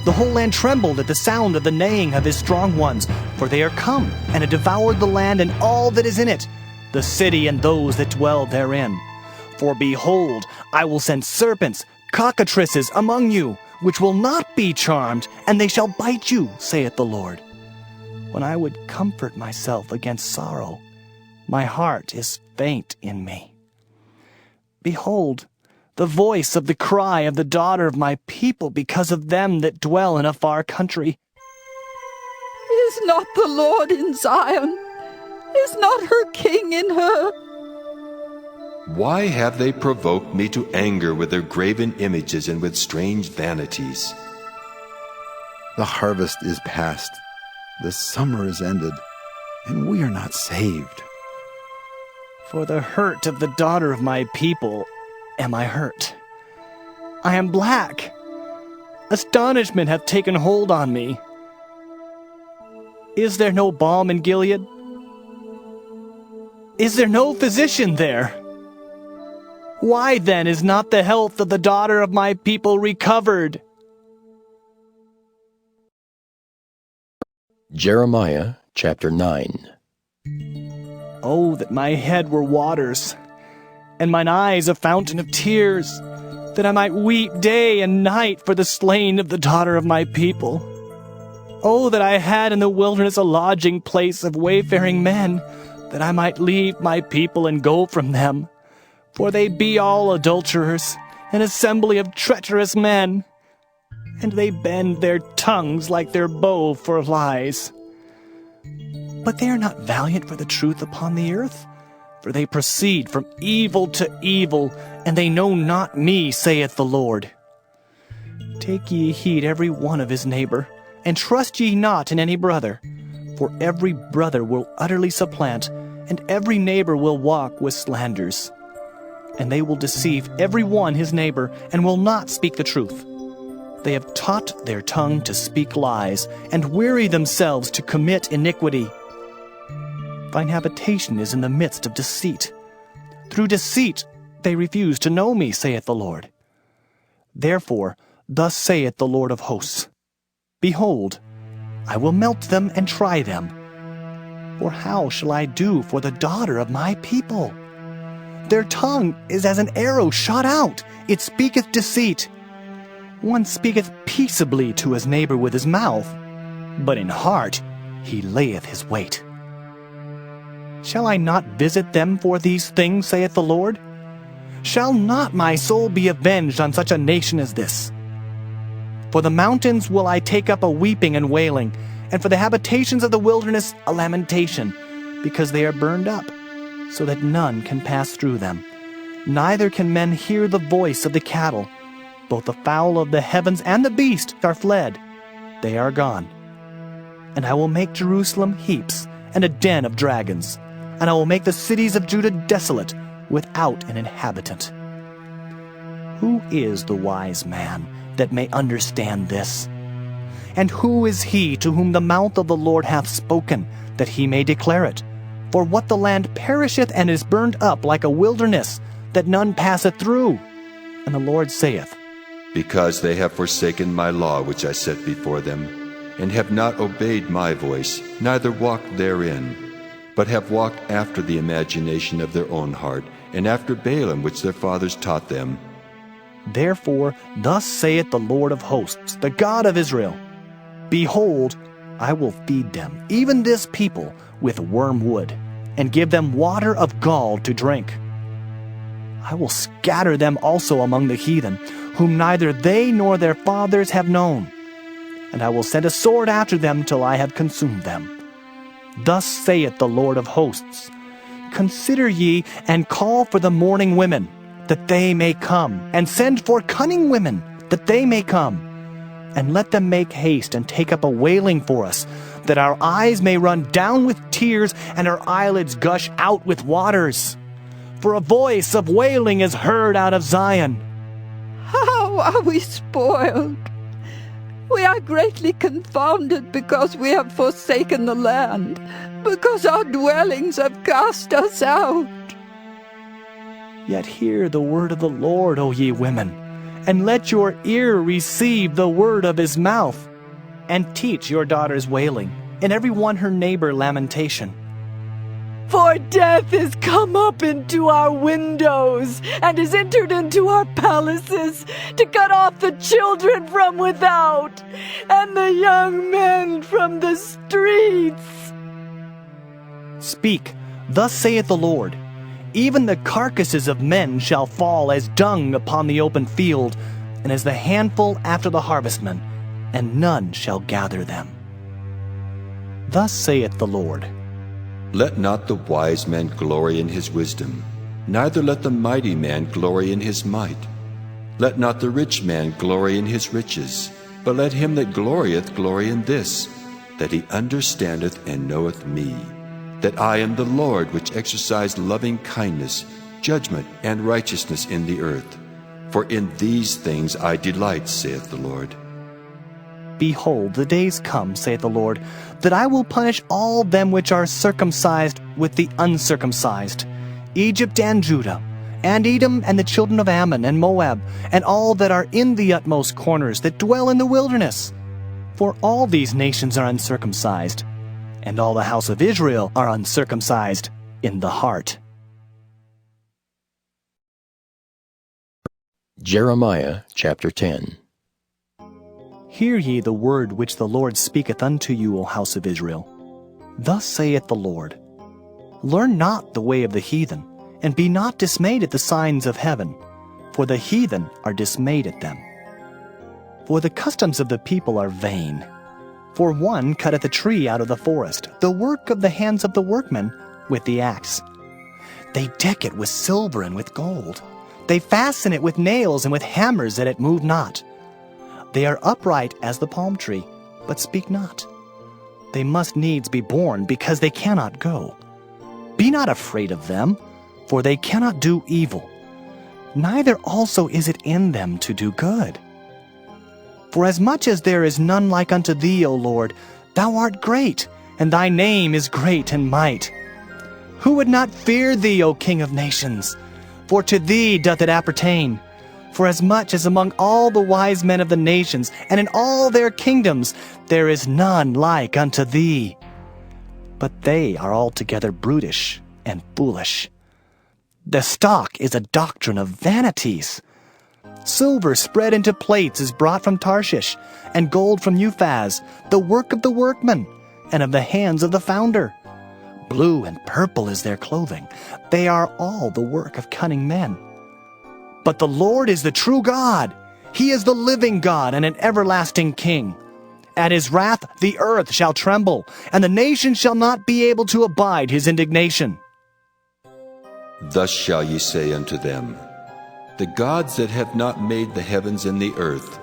The whole land trembled at the sound of the neighing of his strong ones, for they are come, and have devoured the land and all that is in it, the city and those that dwell therein. For behold, I will send serpents, cockatrices among you, which will not be charmed, and they shall bite you, saith the Lord. When I would comfort myself against sorrow, my heart is faint in me. Behold, the voice of the cry of the daughter of my people because of them that dwell in a far country. Is not the Lord in Zion? Is not her king in her? Why have they provoked me to anger with their graven images and with strange vanities? The harvest is past, the summer is ended, and we are not saved. For the hurt of the daughter of my people am I hurt. I am black. Astonishment hath taken hold on me. Is there no balm in Gilead? Is there no physician there? Why then is not the health of the daughter of my people recovered? Jeremiah chapter 9. Oh, that my head were waters, and mine eyes a fountain of tears, that I might weep day and night for the slain of the daughter of my people. Oh, that I had in the wilderness a lodging place of wayfaring men, that I might leave my people and go from them. For they be all adulterers, an assembly of treacherous men, and they bend their tongues like their bow for lies. But they are not valiant for the truth upon the earth, for they proceed from evil to evil, and they know not me, saith the Lord. Take ye heed every one of his neighbor, and trust ye not in any brother, for every brother will utterly supplant, and every neighbor will walk with slanders. And they will deceive every one his neighbor, and will not speak the truth. They have taught their tongue to speak lies, and weary themselves to commit iniquity. Thine habitation is in the midst of deceit. Through deceit they refuse to know me, saith the Lord. Therefore, thus saith the Lord of hosts, Behold, I will melt them and try them. For how shall I do for the daughter of my people? Their tongue is as an arrow shot out, it speaketh deceit. One speaketh peaceably to his neighbor with his mouth, but in heart he layeth his wait. Shall I not visit them for these things, saith the Lord? Shall not my soul be avenged on such a nation as this? For the mountains will I take up a weeping and wailing, and for the habitations of the wilderness a lamentation, because they are burned up, so that none can pass through them. Neither can men hear the voice of the cattle. Both the fowl of the heavens and the beast are fled. They are gone. And I will make Jerusalem heaps, and a den of dragons. And I will make the cities of Judah desolate, without an inhabitant. Who is the wise man that may understand this? And who is he to whom the mouth of the Lord hath spoken, that he may declare it? For what the land perisheth and is burned up like a wilderness, that none passeth through. And the Lord saith, Because they have forsaken my law which I set before them, and have not obeyed my voice, neither walked therein, but have walked after the imagination of their own heart, and after Balaam which their fathers taught them. Therefore thus saith the Lord of hosts, the God of Israel, Behold, I will feed them, even this people, with wormwood, and give them water of gall to drink. I will scatter them also among the heathen, whom neither they nor their fathers have known. And I will send a sword after them till I have consumed them. Thus saith the Lord of hosts, Consider ye, and call for the mourning women, that they may come, and send for cunning women, that they may come. And let them make haste and take up a wailing for us, that our eyes may run down with tears, and our eyelids gush out with waters. For a voice of wailing is heard out of Zion. How are we spoiled! We are greatly confounded because we have forsaken the land, because our dwellings have cast us out. Yet hear the word of the Lord, O ye women, and let your ear receive the word of his mouth. And teach your daughters wailing, and every one her neighbor lamentation. For death is come up into our windows, and is entered into our palaces, to cut off the children from without, and the young men from the streets. Speak, thus saith the Lord, Even the carcasses of men shall fall as dung upon the open field, and as the handful after the harvestman, and none shall gather them. Thus saith the Lord, Let not the wise man glory in his wisdom, neither let the mighty man glory in his might. Let not the rich man glory in his riches, but let him that glorieth glory in this, that he understandeth and knoweth me, that I am the Lord which exercise loving kindness, judgment, and righteousness in the earth. For in these things I delight, saith the Lord. Behold, the days come, saith the Lord, that I will punish all them which are circumcised with the uncircumcised, Egypt and Judah, and Edom and the children of Ammon and Moab, and all that are in the utmost corners that dwell in the wilderness. For all these nations are uncircumcised, and all the house of Israel are uncircumcised in the heart. Jeremiah chapter 10. Hear ye the word which the Lord speaketh unto you, O house of Israel. Thus saith the Lord, Learn not the way of the heathen, and be not dismayed at the signs of heaven, for the heathen are dismayed at them. For the customs of the people are vain. For one cutteth a tree out of the forest, the work of the hands of the workmen, with the axe. They deck it with silver and with gold. They fasten it with nails and with hammers that it move not. They are upright as the palm tree, but speak not. They must needs be born, because they cannot go. Be not afraid of them, for they cannot do evil. Neither also is it in them to do good. For as much as there is none like unto thee, O Lord, thou art great, and thy name is great in might. Who would not fear thee, O King of nations? For to thee doth it appertain. For as much as among all the wise men of the nations, and in all their kingdoms, there is none like unto thee. But they are altogether brutish and foolish. The stock is a doctrine of vanities. Silver spread into plates is brought from Tarshish, and gold from Uphaz, the work of the workman, and of the hands of the founder. Blue and purple is their clothing. They are all the work of cunning men. But the Lord is the true God. He is the living God and an everlasting King. At his wrath the earth shall tremble, and the nation shall not be able to abide his indignation. Thus shall ye say unto them, The gods that have not made the heavens and the earth,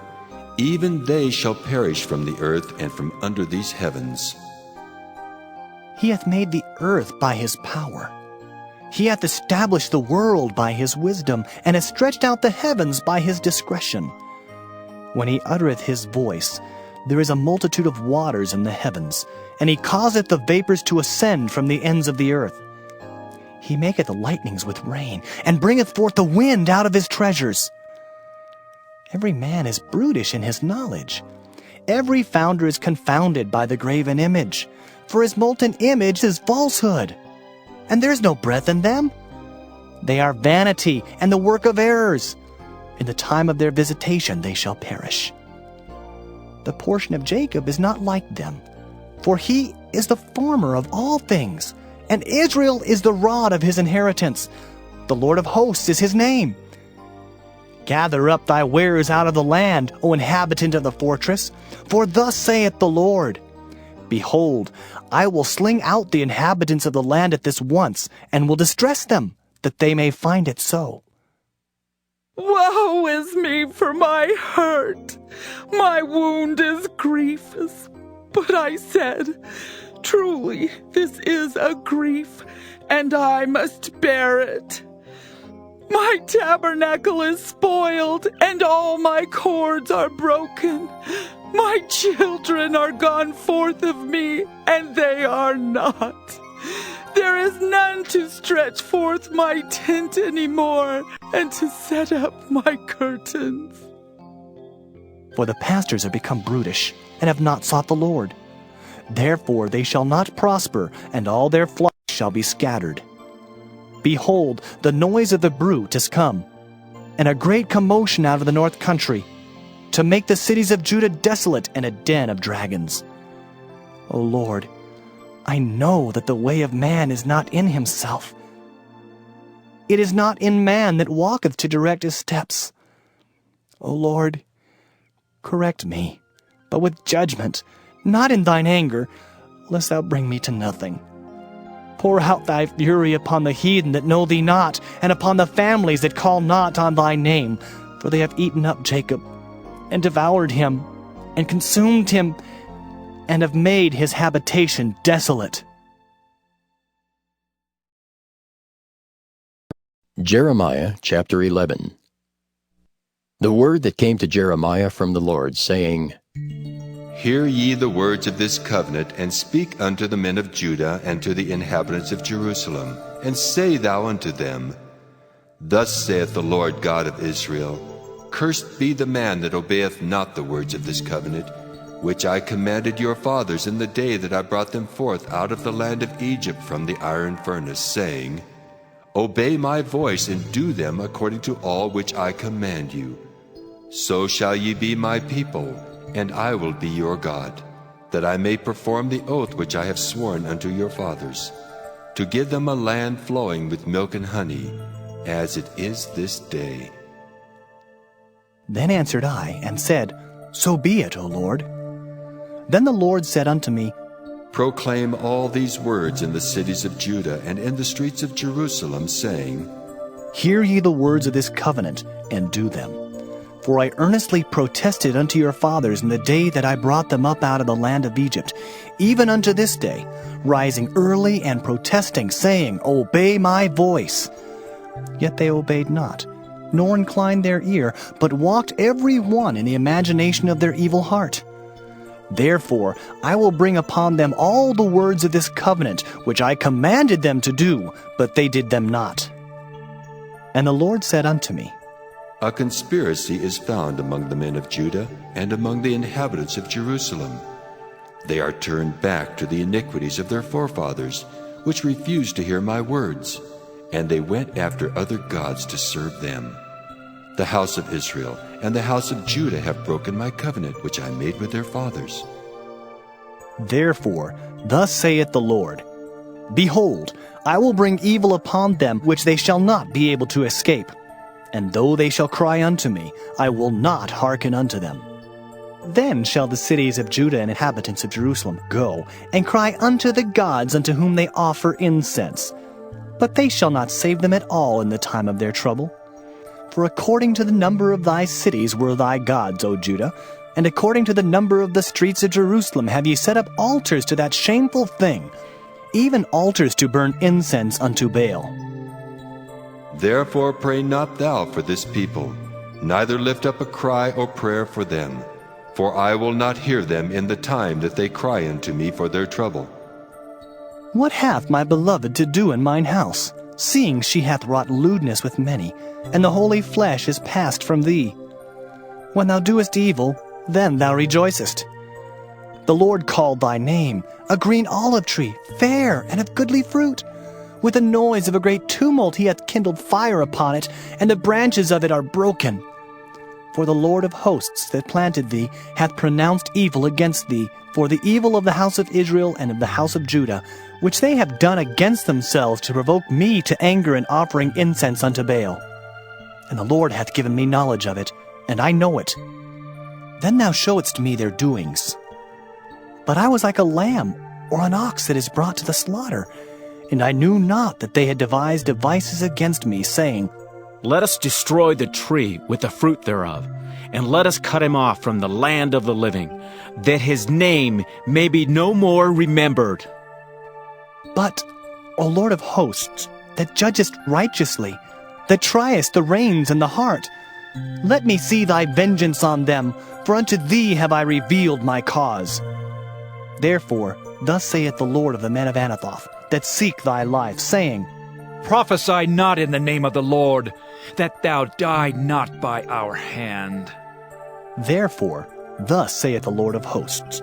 even they shall perish from the earth and from under these heavens. He hath made the earth by his power. He hath established the world by his wisdom, and hath stretched out the heavens by his discretion. When he uttereth his voice, There is a multitude of waters in the heavens, and he causeth the vapors to ascend from the ends of the earth. He maketh the lightnings with rain, and bringeth forth the wind out of his treasures. Every man is brutish in his knowledge. Every founder is confounded by the graven image, for his molten image is falsehood, and there is no breath in them. They are vanity and the work of errors. In the time of their visitation they shall perish. The portion of Jacob is not like them, for he is the former of all things, and Israel is the rod of his inheritance. The Lord of hosts is his name. Gather up thy wares out of the land, O inhabitant of the fortress, for thus saith the Lord, Behold, I will sling out the inhabitants of the land at this once, and will distress them, that they may find it so. Woe is me for my hurt! My wound is grievous. But I said, Truly, this is a grief, and I must bear it. My tabernacle is spoiled, and all my cords are broken. My children are gone forth of me, and they are not. There is none to stretch forth my tent any more, and to set up my curtains. For the pastors are become brutish, and have not sought the Lord. Therefore they shall not prosper, and all their flocks shall be scattered. Behold, the noise of the brute is come, and a great commotion out of the north country, to make the cities of Judah desolate and a den of dragons. O Lord, I know that the way of man is not in himself. It is not in man that walketh to direct his steps. O Lord, correct me, but with judgment, not in thine anger, lest thou bring me to nothing. Pour out thy fury upon the heathen that know thee not, and upon the families that call not on thy name, for they have eaten up Jacob, and devoured him, and consumed him, and have made his habitation desolate. Jeremiah chapter 11. The word that came to Jeremiah from the Lord, saying, Hear ye the words of this covenant, and speak unto the men of Judah and to the inhabitants of Jerusalem, and say thou unto them, Thus saith the Lord God of Israel, Cursed be the man that obeyeth not the words of this covenant, which I commanded your fathers in the day that I brought them forth out of the land of Egypt from the iron furnace, saying, Obey my voice, and do them according to all which I command you. So shall ye be my people, and I will be your God, that I may perform the oath which I have sworn unto your fathers, to give them a land flowing with milk and honey, as it is this day. Then answered I, and said, So be it, O Lord. Then the Lord said unto me, Proclaim all these words in the cities of Judah and in the streets of Jerusalem, saying, Hear ye the words of this covenant, and do them. For I earnestly protested unto your fathers in the day that I brought them up out of the land of Egypt, even unto this day, rising early and protesting, saying, Obey my voice. Yet they obeyed not, nor inclined their ear, but walked every one in the imagination of their evil heart. Therefore I will bring upon them all the words of this covenant, which I commanded them to do, but they did them not. And the Lord said unto me, A conspiracy is found among the men of Judah and among the inhabitants of Jerusalem. They are turned back to the iniquities of their forefathers, which refused to hear my words, and they went after other gods to serve them. The house of Israel and the house of Judah have broken my covenant which I made with their fathers. Therefore, thus saith the Lord, Behold, I will bring evil upon them which they shall not be able to escape. And though they shall cry unto me, I will not hearken unto them. Then shall the cities of Judah and inhabitants of Jerusalem go and cry unto the gods unto whom they offer incense. But they shall not save them at all in the time of their trouble. For according to the number of thy cities were thy gods, O Judah, and according to the number of the streets of Jerusalem have ye set up altars to that shameful thing, even altars to burn incense unto Baal. Therefore pray not thou for this people, neither lift up a cry or prayer for them. for I will not hear them in the time that they cry unto me for their trouble. What hath my beloved to do in mine house, seeing she hath wrought lewdness with many, and the holy flesh is passed from thee? When thou doest evil, then thou rejoicest. The Lord called thy name, a green olive tree, fair and of goodly fruit. With the noise of a great tumult he hath kindled fire upon it, and the branches of it are broken. For the Lord of hosts that planted thee hath pronounced evil against thee, for the evil of the house of Israel and of the house of Judah, which they have done against themselves to provoke me to anger in offering incense unto Baal. And the Lord hath given me knowledge of it, and I know it. Then thou showedst me their doings. But I was like a lamb or an ox that is brought to the slaughter, and I knew not that they had devised devices against me, saying, Let us destroy the tree with the fruit thereof, and let us cut him off from the land of the living, that his name may be no more remembered. But, O Lord of hosts, that judgest righteously, that triest the reins and the heart, let me see thy vengeance on them, for unto thee have I revealed my cause. Therefore, thus saith the Lord of the men of Anathoth, that seek thy life, saying, Prophesy not in the name of the Lord, that thou die not by our hand. Therefore, thus saith the Lord of hosts,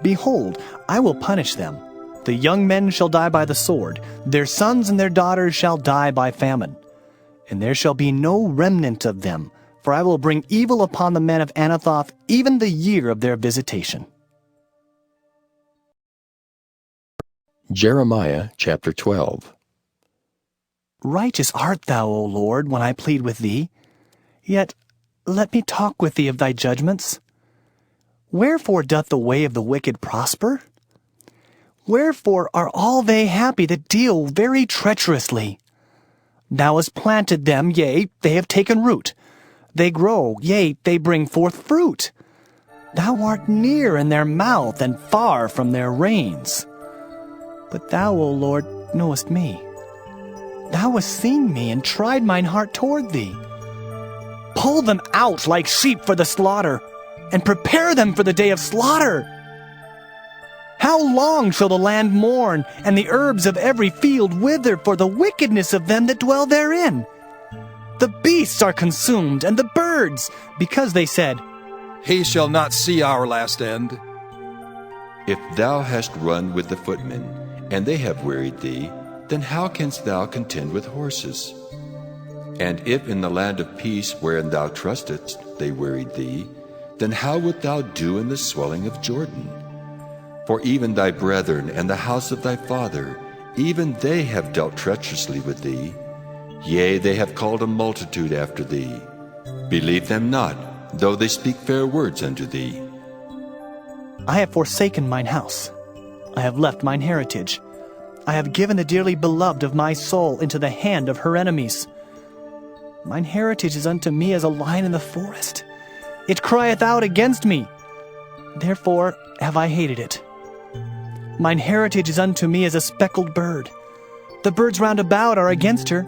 Behold, I will punish them. The young men shall die by the sword, their sons and their daughters shall die by famine. And there shall be no remnant of them, for I will bring evil upon the men of Anathoth even the year of their visitation. Jeremiah chapter 12. Righteous art thou, O Lord, when I plead with thee. Yet let me talk with thee of thy judgments. Wherefore doth the way of the wicked prosper? Wherefore are all they happy that deal very treacherously? Thou hast planted them, yea, they have taken root. They grow, yea, they bring forth fruit. Thou art near in their mouth and far from their reins. But thou, O Lord, knowest me. Thou hast seen me and tried mine heart toward thee. Pull them out like sheep for the slaughter, and prepare them for the day of slaughter. How long shall the land mourn, and the herbs of every field wither for the wickedness of them that dwell therein? The beasts are consumed, and the birds, because they said, He shall not see our last end. If thou hast run with the footmen, and they have wearied thee, then how canst thou contend with horses? And if in the land of peace wherein thou trustedst they wearied thee, then how wilt thou do in the swelling of Jordan? For even thy brethren and the house of thy father, even they have dealt treacherously with thee. Yea, they have called a multitude after thee. Believe them not, though they speak fair words unto thee. I have forsaken mine house. I have left mine heritage. I have given the dearly beloved of my soul into the hand of her enemies. Mine heritage is unto me as a lion in the forest. It crieth out against me. Therefore have I hated it. Mine heritage is unto me as a speckled bird. The birds round about are against her.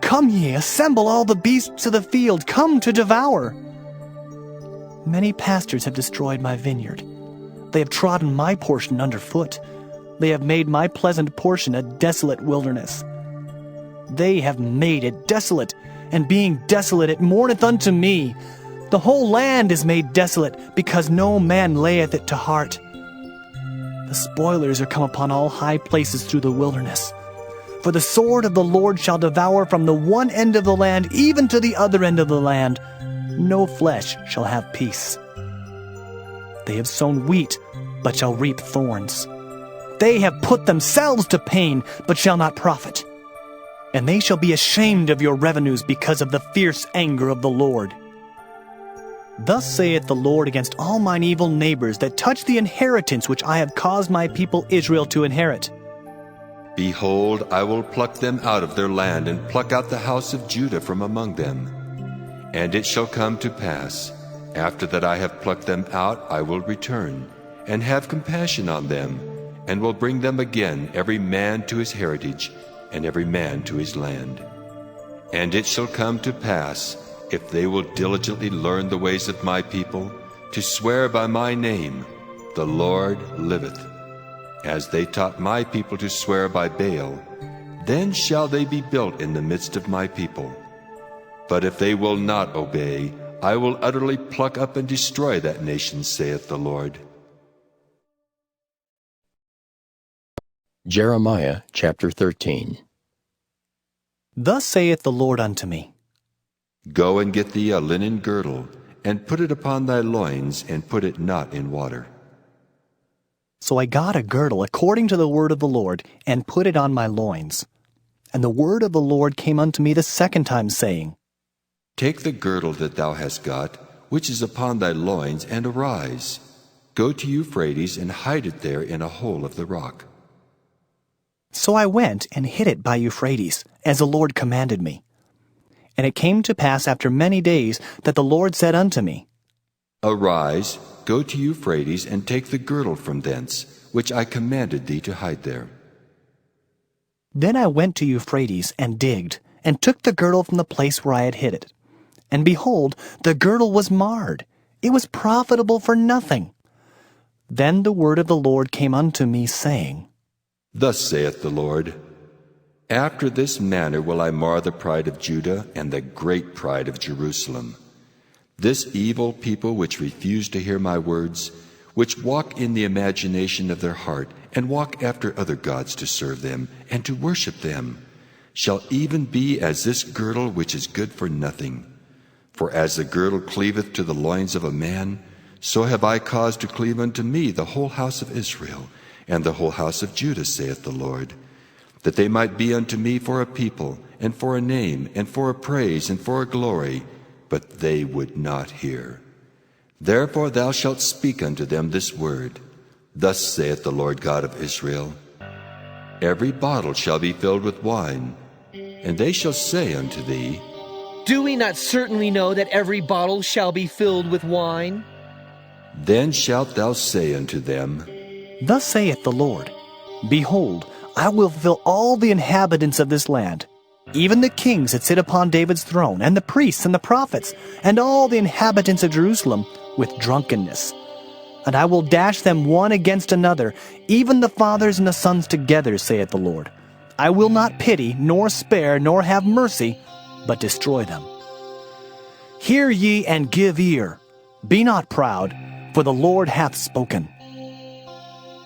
Come ye, assemble all the beasts of the field, come to devour. Many pastors have destroyed my vineyard. They have trodden my portion underfoot. They have made my pleasant portion a desolate wilderness. They have made it desolate, and being desolate it mourneth unto me. The whole land is made desolate, because no man layeth it to heart. The spoilers are come upon all high places through the wilderness. For the sword of the Lord shall devour from the one end of the land even to the other end of the land. No flesh shall have peace. They have sown wheat, but shall reap thorns. They have put themselves to pain, but shall not profit. And they shall be ashamed of your revenues because of the fierce anger of the Lord. Thus saith the Lord against all mine evil neighbors that touch the inheritance which I have caused my people Israel to inherit. Behold, I will pluck them out of their land, and pluck out the house of Judah from among them. And it shall come to pass, after that I have plucked them out, I will return, and have compassion on them, and will bring them again, every man to his heritage, and every man to his land. And it shall come to pass, if they will diligently learn the ways of my people, to swear by my name, the Lord liveth, as they taught my people to swear by Baal, then shall they be built in the midst of my people. But if they will not obey, I will utterly pluck up and destroy that nation, saith the Lord. Jeremiah chapter 13. Thus saith the Lord unto me, Go and get thee a linen girdle, and put it upon thy loins, and put it not in water. So I got a girdle according to the word of the Lord, and put it on my loins. And the word of the Lord came unto me the second time, saying, Take the girdle that thou hast got, which is upon thy loins, and arise. Go to Euphrates, and hide it there in a hole of the rock. So I went and hid it by Euphrates, as the Lord commanded me. And it came to pass after many days that the Lord said unto me, Arise, go to Euphrates, and take the girdle from thence, which I commanded thee to hide there. Then I went to Euphrates, and digged, and took the girdle from the place where I had hid it. And behold, the girdle was marred. It was profitable for nothing. Then the word of the Lord came unto me, saying, Thus saith the Lord, After this manner will I mar the pride of Judah and the great pride of Jerusalem. This evil people which refuse to hear my words, which walk in the imagination of their heart, and walk after other gods to serve them, and to worship them, shall even be as this girdle which is good for nothing. For as the girdle cleaveth to the loins of a man, so have I caused to cleave unto me the whole house of Israel, and the whole house of Judah, saith the Lord, that they might be unto me for a people, and for a name, and for a praise, and for a glory, but they would not hear. Therefore thou shalt speak unto them this word, Thus saith the Lord God of Israel, Every bottle shall be filled with wine, and they shall say unto thee, Do we not certainly know that every bottle shall be filled with wine? Then shalt thou say unto them, Thus saith the Lord, Behold, I will fill all the inhabitants of this land, even the kings that sit upon David's throne, and the priests and the prophets, and all the inhabitants of Jerusalem, with drunkenness. And I will dash them one against another, even the fathers and the sons together, saith the Lord. I will not pity, nor spare, nor have mercy, but destroy them. Hear ye and give ear. Be not proud, for the Lord hath spoken.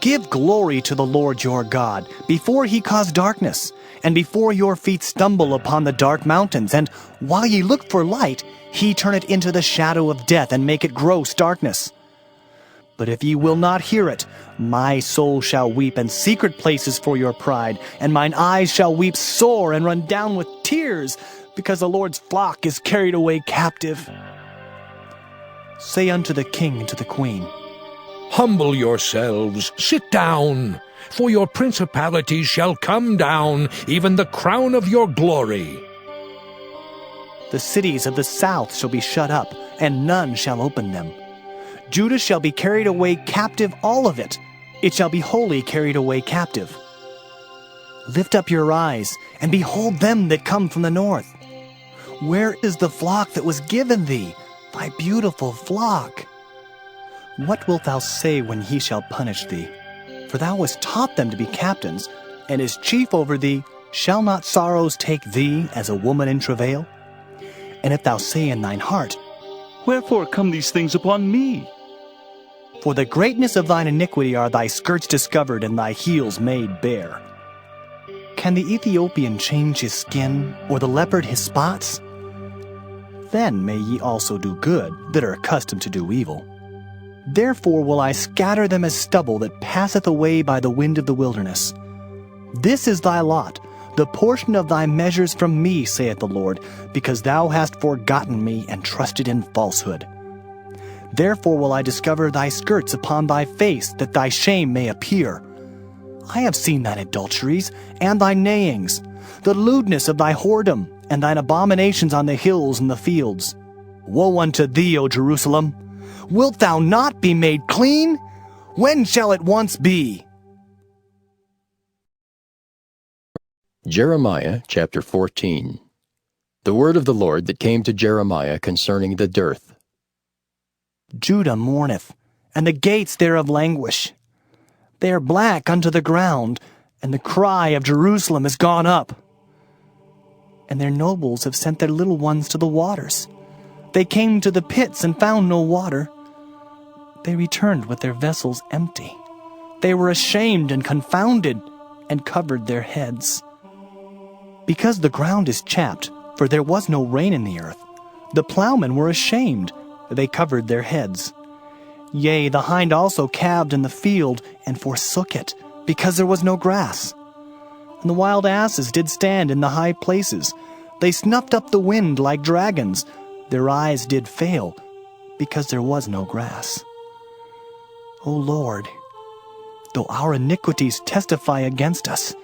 Give glory to the Lord your God, before he cause darkness, and before your feet stumble upon the dark mountains, and while ye look for light, he turn it into the shadow of death, and make it gross darkness. But if ye will not hear it, my soul shall weep in secret places for your pride, and mine eyes shall weep sore and run down with tears, because the Lord's flock is carried away captive. Say unto the king and to the queen, Humble yourselves, sit down, for your principalities shall come down, even the crown of your glory. The cities of the south shall be shut up, and none shall open them. Judah shall be carried away captive, all of it. It shall be wholly carried away captive. Lift up your eyes, and behold them that come from the north. Where is the flock that was given thee, thy beautiful flock? What wilt thou say when he shall punish thee? For thou hast taught them to be captains, and as chief over thee, shall not sorrows take thee as a woman in travail? And if thou say in thine heart, Wherefore come these things upon me? For the greatness of thine iniquity are thy skirts discovered, and thy heels made bare. Can the Ethiopian change his skin, or the leopard his spots? Then may ye also do good, that are accustomed to do evil. Therefore will I scatter them as stubble that passeth away by the wind of the wilderness. This is thy lot, the portion of thy measures from me, saith the Lord, because thou hast forgotten me and trusted in falsehood. Therefore will I discover thy skirts upon thy face, that thy shame may appear. I have seen thine adulteries, and thy neighings, the lewdness of thy whoredom, and thine abominations on the hills and the fields. Woe unto thee, O Jerusalem! Wilt thou not be made clean? When shall it once be? Jeremiah chapter 14. The word of the Lord that came to Jeremiah concerning the dearth. Judah mourneth, and the gates thereof languish. They are black unto the ground, and the cry of Jerusalem is gone up. And their nobles have sent their little ones to the waters. They came to the pits and found no water. They returned with their vessels empty. They were ashamed and confounded, and covered their heads. Because the ground is chapped, for there was no rain in the earth, the plowmen were ashamed, they covered their heads. Yea, the hind also calved in the field, and forsook it, because there was no grass. And the wild asses did stand in the high places. They snuffed up the wind like dragons. Their eyes did fail, because there was no grass. O Lord, though our iniquities testify against us,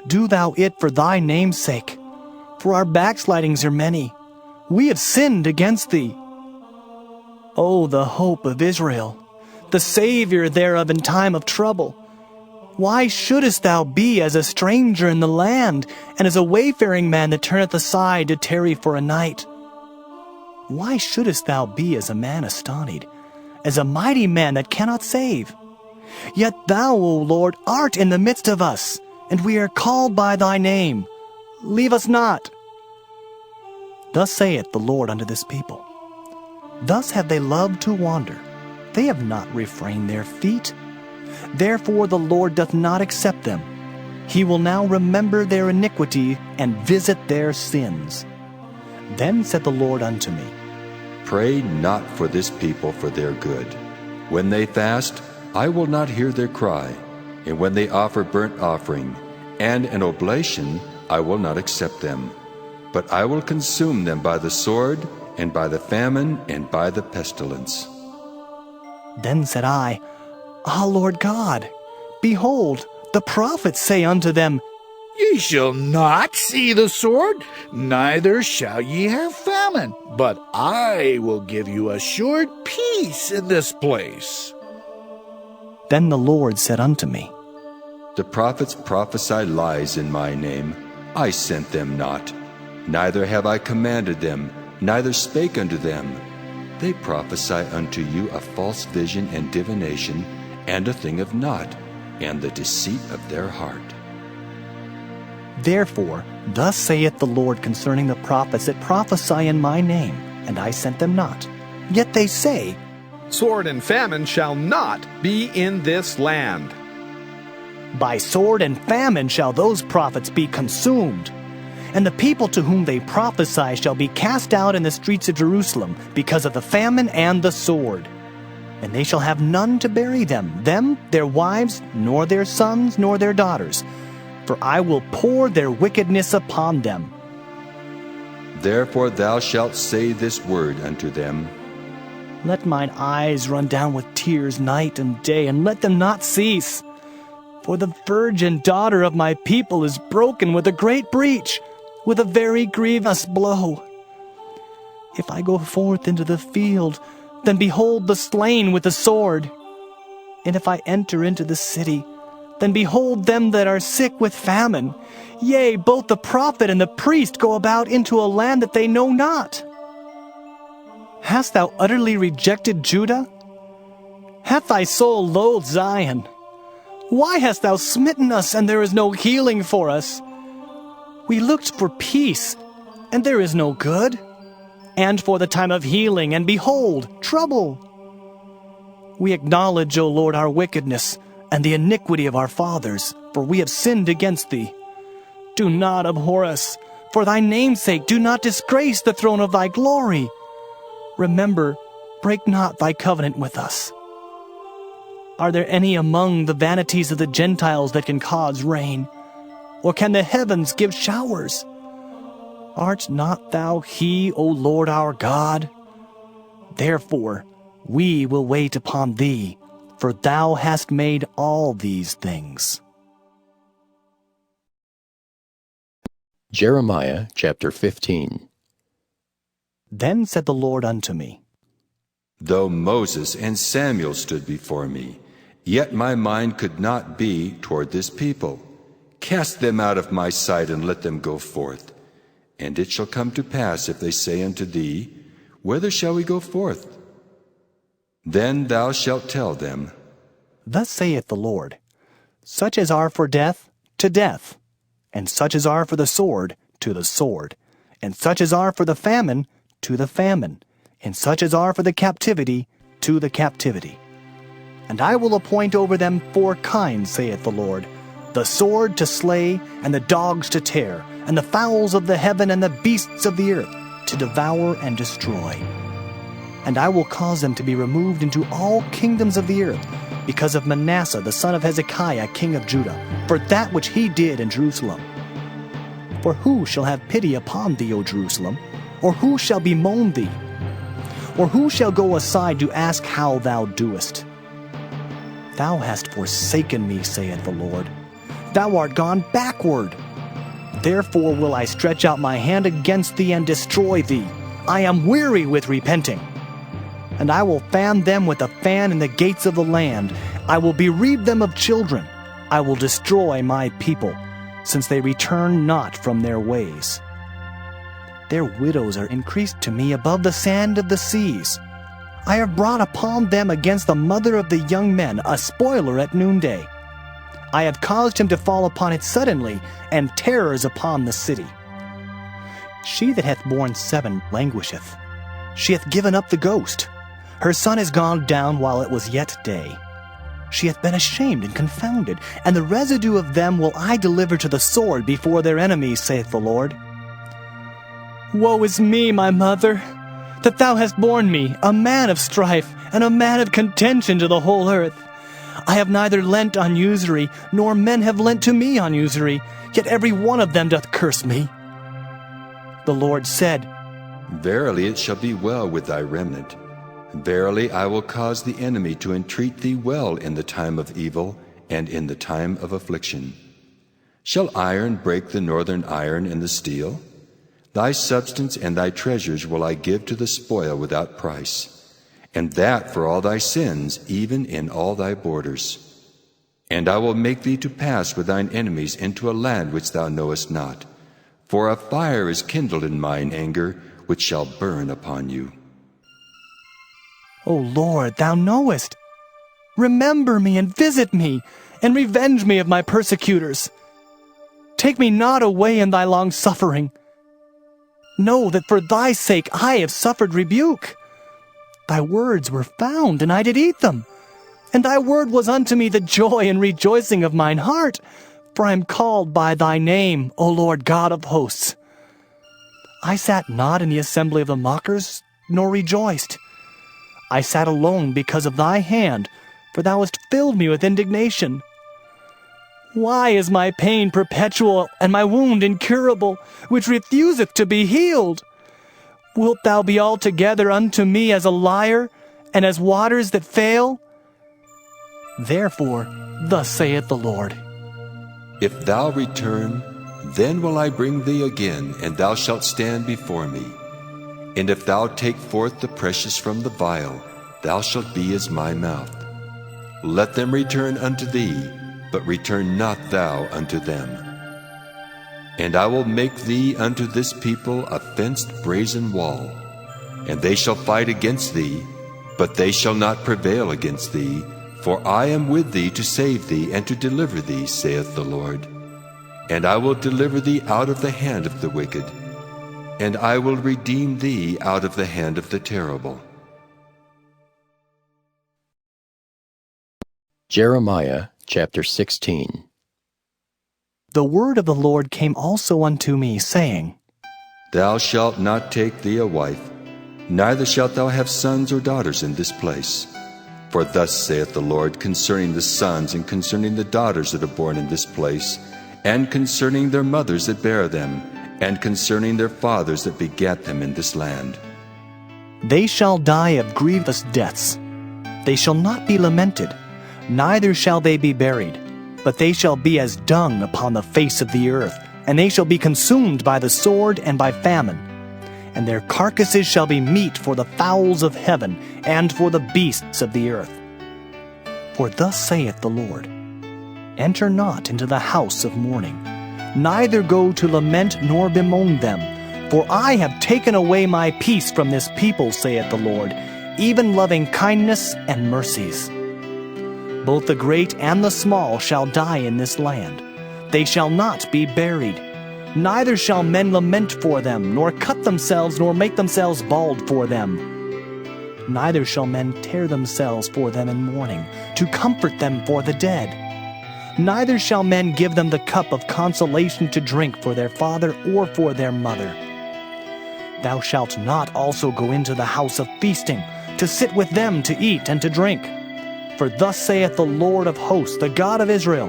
do thou it for thy name's sake, for our backslidings are many. We have sinned against thee. O the hope of Israel, the Savior thereof in time of trouble, why shouldest thou be as a stranger in the land, and as a wayfaring man that turneth aside to tarry for a night? Why shouldest thou be as a man astonied, as a mighty man that cannot save? Yet thou, O Lord, art in the midst of us, and we are called by thy name. Leave us not. Thus saith the Lord unto this people, thus have they loved to wander. They have not refrained their feet. Therefore the Lord doth not accept them. He will now remember their iniquity and visit their sins. Then said the Lord unto me, Pray not for this people for their good. When they fast, I will not hear their cry, and when they offer burnt offering and an oblation, I will not accept them. But I will consume them by the sword, and by the famine, and by the pestilence. Then said I, Ah, Lord God, behold, the prophets say unto them, Ye shall not see the sword, neither shall ye have famine, but I will give you assured peace in this place. Then the Lord said unto me, The prophets prophesy lies in my name. I sent them not, neither have I commanded them, neither spake unto them. They prophesy unto you a false vision and divination, and a thing of naught, and the deceit of their heart. Therefore, thus saith the Lord concerning the prophets that prophesy in my name, and I sent them not. Yet they say, Sword and famine shall not be in this land. By sword and famine shall those prophets be consumed. And the people to whom they prophesy shall be cast out in the streets of Jerusalem because of the famine and the sword. And they shall have none to bury them, their wives, nor their sons, nor their daughters. For I will pour their wickedness upon them. Therefore thou shalt say this word unto them, Let mine eyes run down with tears night and day, and let them not cease. For the virgin daughter of my people is broken with a great breach, with a very grievous blow. If I go forth into the field, then behold the slain with the sword. And if I enter into the city, then behold them that are sick with famine. Yea, both the prophet and the priest go about into a land that they know not. Hast thou utterly rejected Judah? Hath thy soul loathed Zion? Why hast thou smitten us, and there is no healing for us? We looked for peace, and there is no good, and for the time of healing, and behold, trouble. We acknowledge, O Lord, our wickedness, and the iniquity of our fathers, for we have sinned against thee. Do not abhor us. For thy name's sake, do not disgrace the throne of thy glory. Remember, break not thy covenant with us. Are there any among the vanities of the Gentiles that can cause rain? Or can the heavens give showers? Art not thou he, O Lord our God? Therefore, we will wait upon thee, for thou hast made all these things. Jeremiah chapter 15. Then said the Lord unto me, Though Moses and Samuel stood before me, yet my mind could not be toward this people. Cast them out of my sight, and let them go forth. And it shall come to pass, if they say unto thee, Whither shall we go forth? Then thou shalt tell them, Thus saith the Lord, Such as are for death, to death, and such as are for the sword, to the sword, and such as are for the famine, to the famine, and such as are for the captivity, to the captivity. And I will appoint over them 4 kinds, saith the Lord, the sword to slay, and the dogs to tear, and the fowls of the heaven and the beasts of the earth to devour and destroy. And I will cause them to be removed into all kingdoms of the earth, because of Manasseh the son of Hezekiah king of Judah, for that which he did in Jerusalem. For who shall have pity upon thee, O Jerusalem? Or who shall bemoan thee? Or who shall go aside to ask how thou doest? Thou hast forsaken me, saith the Lord. Thou art gone backward. Therefore will I stretch out my hand against thee and destroy thee. I am weary with repenting. And I will fan them with a fan in the gates of the land. I will bereave them of children. I will destroy my people, since they return not from their ways. Their widows are increased to me above the sand of the seas. I have brought upon them against the mother of the young men a spoiler at noonday. I have caused him to fall upon it suddenly, and terrors upon the city. She that hath borne 7 languisheth. She hath given up the ghost. Her son is gone down while it was yet day. She hath been ashamed and confounded, and the residue of them will I deliver to the sword before their enemies, saith the Lord. Woe is me, my mother, that thou hast borne me, a man of strife, and a man of contention to the whole earth. I have neither lent on usury, nor men have lent to me on usury, yet every one of them doth curse me. The Lord said, Verily it shall be well with thy remnant. Verily I will cause the enemy to entreat thee well in the time of evil, and in the time of affliction. Shall iron break the northern iron and the steel? Thy substance and thy treasures will I give to the spoil without price, and that for all thy sins, even in all thy borders. And I will make thee to pass with thine enemies into a land which thou knowest not, for a fire is kindled in mine anger, which shall burn upon you. O Lord, thou knowest. Remember me and visit me, and revenge me of my persecutors. Take me not away in thy long suffering. Know that for thy sake I have suffered rebuke. Thy words were found, and I did eat them. And thy word was unto me the joy and rejoicing of mine heart, for I am called by thy name, O Lord God of hosts. I sat not in the assembly of the mockers, nor rejoiced. I sat alone because of thy hand, for thou hast filled me with indignation. Why is my pain perpetual, and my wound incurable, which refuseth to be healed? Wilt thou be altogether unto me as a liar, and as waters that fail? Therefore, thus saith the Lord, If thou return, then will I bring thee again, and thou shalt stand before me. And if thou take forth the precious from the vial, thou shalt be as my mouth. Let them return unto thee, but return not thou unto them. And I will make thee unto this people a fenced brazen wall, and they shall fight against thee, but they shall not prevail against thee, for I am with thee to save thee and to deliver thee, saith the Lord. And I will deliver thee out of the hand of the wicked, and I will redeem thee out of the hand of the terrible. Jeremiah chapter 16. The word of the Lord came also unto me, saying, Thou shalt not take thee a wife, neither shalt thou have sons or daughters in this place. For thus saith the Lord concerning the sons and concerning the daughters that are born in this place, and concerning their mothers that bear them, and concerning their fathers that begat them in this land. They shall die of grievous deaths. They shall not be lamented, neither shall they be buried, but they shall be as dung upon the face of the earth, and they shall be consumed by the sword and by famine. And their carcasses shall be meat for the fowls of heaven, and for the beasts of the earth. For thus saith the Lord, Enter not into the house of mourning, neither go to lament nor bemoan them. For I have taken away my peace from this people, saith the Lord, even loving kindness and mercies. Both the great and the small shall die in this land. They shall not be buried. Neither shall men lament for them, nor cut themselves, nor make themselves bald for them. Neither shall men tear themselves for them in mourning, to comfort them for the dead. Neither shall men give them the cup of consolation to drink for their father or for their mother. Thou shalt not also go into the house of feasting, to sit with them to eat and to drink. For thus saith the Lord of hosts, the God of Israel,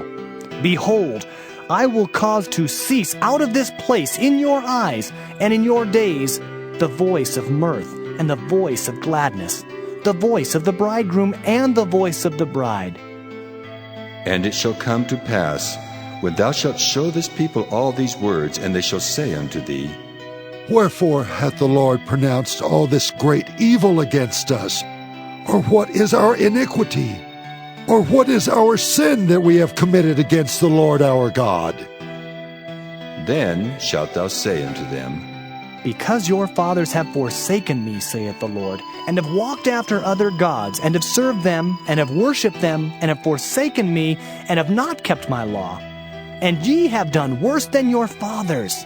Behold, I will cause to cease out of this place in your eyes and in your days the voice of mirth and the voice of gladness, the voice of the bridegroom and the voice of the bride. And it shall come to pass, when thou shalt show this people all these words, and they shall say unto thee, Wherefore hath the Lord pronounced all this great evil against us? Or what is our iniquity? Or what is our sin that we have committed against the Lord our God? Then shalt thou say unto them, Because your fathers have forsaken me, saith the Lord, and have walked after other gods, and have served them, and have worshipped them, and have forsaken me, and have not kept my law. And ye have done worse than your fathers.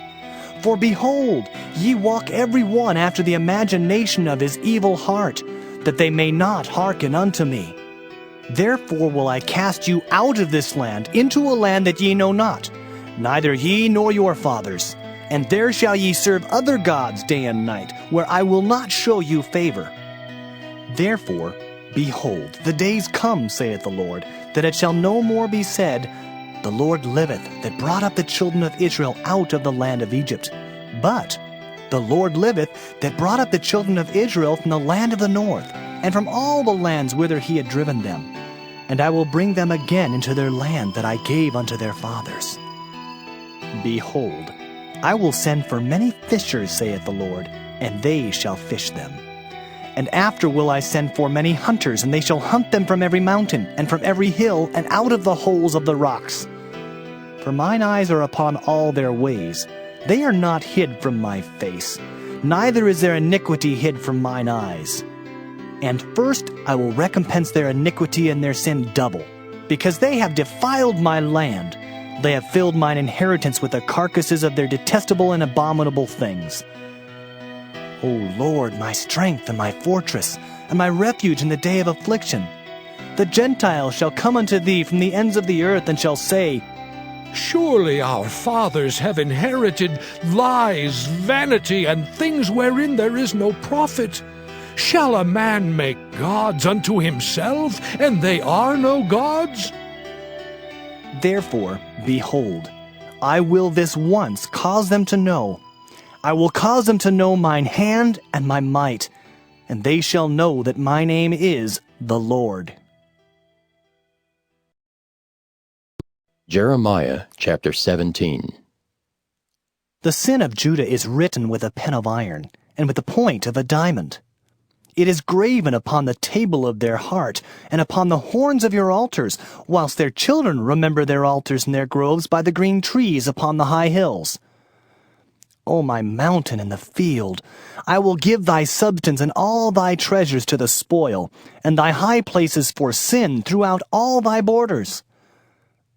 For behold, ye walk every one after the imagination of his evil heart, that they may not hearken unto me. Therefore will I cast you out of this land into a land that ye know not, neither ye nor your fathers. And there shall ye serve other gods day and night, where I will not show you favor. Therefore, behold, the days come, saith the Lord, that it shall no more be said, The Lord liveth, that brought up the children of Israel out of the land of Egypt. But the Lord liveth, that brought up the children of Israel from the land of the north, and from all the lands whither he had driven them. And I will bring them again into their land that I gave unto their fathers. Behold, I will send for many fishers, saith the Lord, and they shall fish them. And after will I send for many hunters, and they shall hunt them from every mountain, and from every hill, and out of the holes of the rocks. For mine eyes are upon all their ways. They are not hid from my face, neither is their iniquity hid from mine eyes. And first I will recompense their iniquity and their sin double, because they have defiled my land. They have filled mine inheritance with the carcasses of their detestable and abominable things. O Lord, my strength and my fortress, and my refuge in the day of affliction. The Gentiles shall come unto thee from the ends of the earth, and shall say, Surely our fathers have inherited lies, vanity, and things wherein there is no profit. Shall a man make gods unto himself, and they are no gods? Therefore, behold, I will this once cause them to know. I will cause them to know mine hand and my might, and they shall know that my name is the Lord. Jeremiah chapter 17. The sin of Judah is written with a pen of iron, and with the point of a diamond. It is graven upon the table of their heart, and upon the horns of your altars, whilst their children remember their altars and their groves by the green trees upon the high hills. O my mountain in the field, I will give thy substance and all thy treasures to the spoil, and thy high places for sin throughout all thy borders.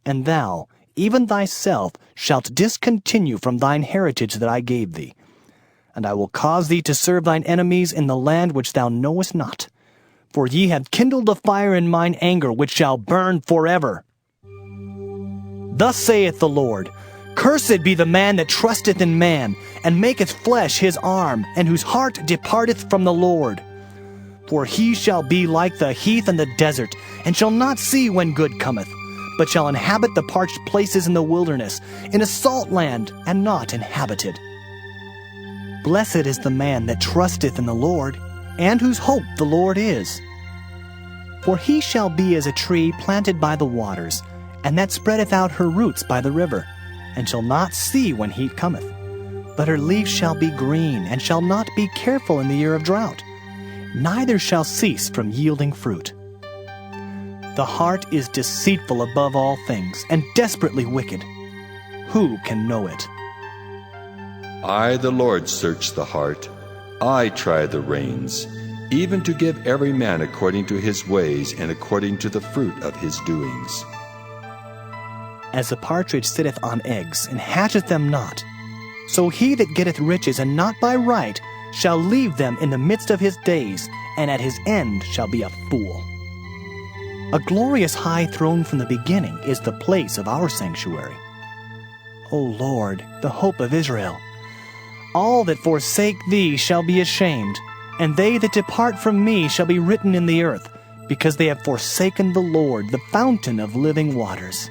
And thou, even thyself, shalt discontinue from thine heritage that I gave thee. And I will cause thee to serve thine enemies in the land which thou knowest not. For ye have kindled a fire in mine anger, which shall burn forever. Thus saith the Lord, Cursed be the man that trusteth in man, and maketh flesh his arm, and whose heart departeth from the Lord. For he shall be like the heath and the desert, and shall not see when good cometh, but shall inhabit the parched places in the wilderness, in a salt land, and not inhabited. Blessed is the man that trusteth in the Lord, and whose hope the Lord is. For he shall be as a tree planted by the waters, and that spreadeth out her roots by the river, and shall not see when heat cometh. But her leaf shall be green, and shall not be careful in the year of drought, neither shall cease from yielding fruit. The heart is deceitful above all things, and desperately wicked. Who can know it? I, the Lord, search the heart. I try the reins, even to give every man according to his ways and according to the fruit of his doings. As the partridge sitteth on eggs, and hatcheth them not, so he that getteth riches and not by right shall leave them in the midst of his days, and at his end shall be a fool. A glorious high throne from the beginning is the place of our sanctuary. O Lord, the hope of Israel, all that forsake thee shall be ashamed, and they that depart from me shall be written in the earth, because they have forsaken the Lord, the fountain of living waters.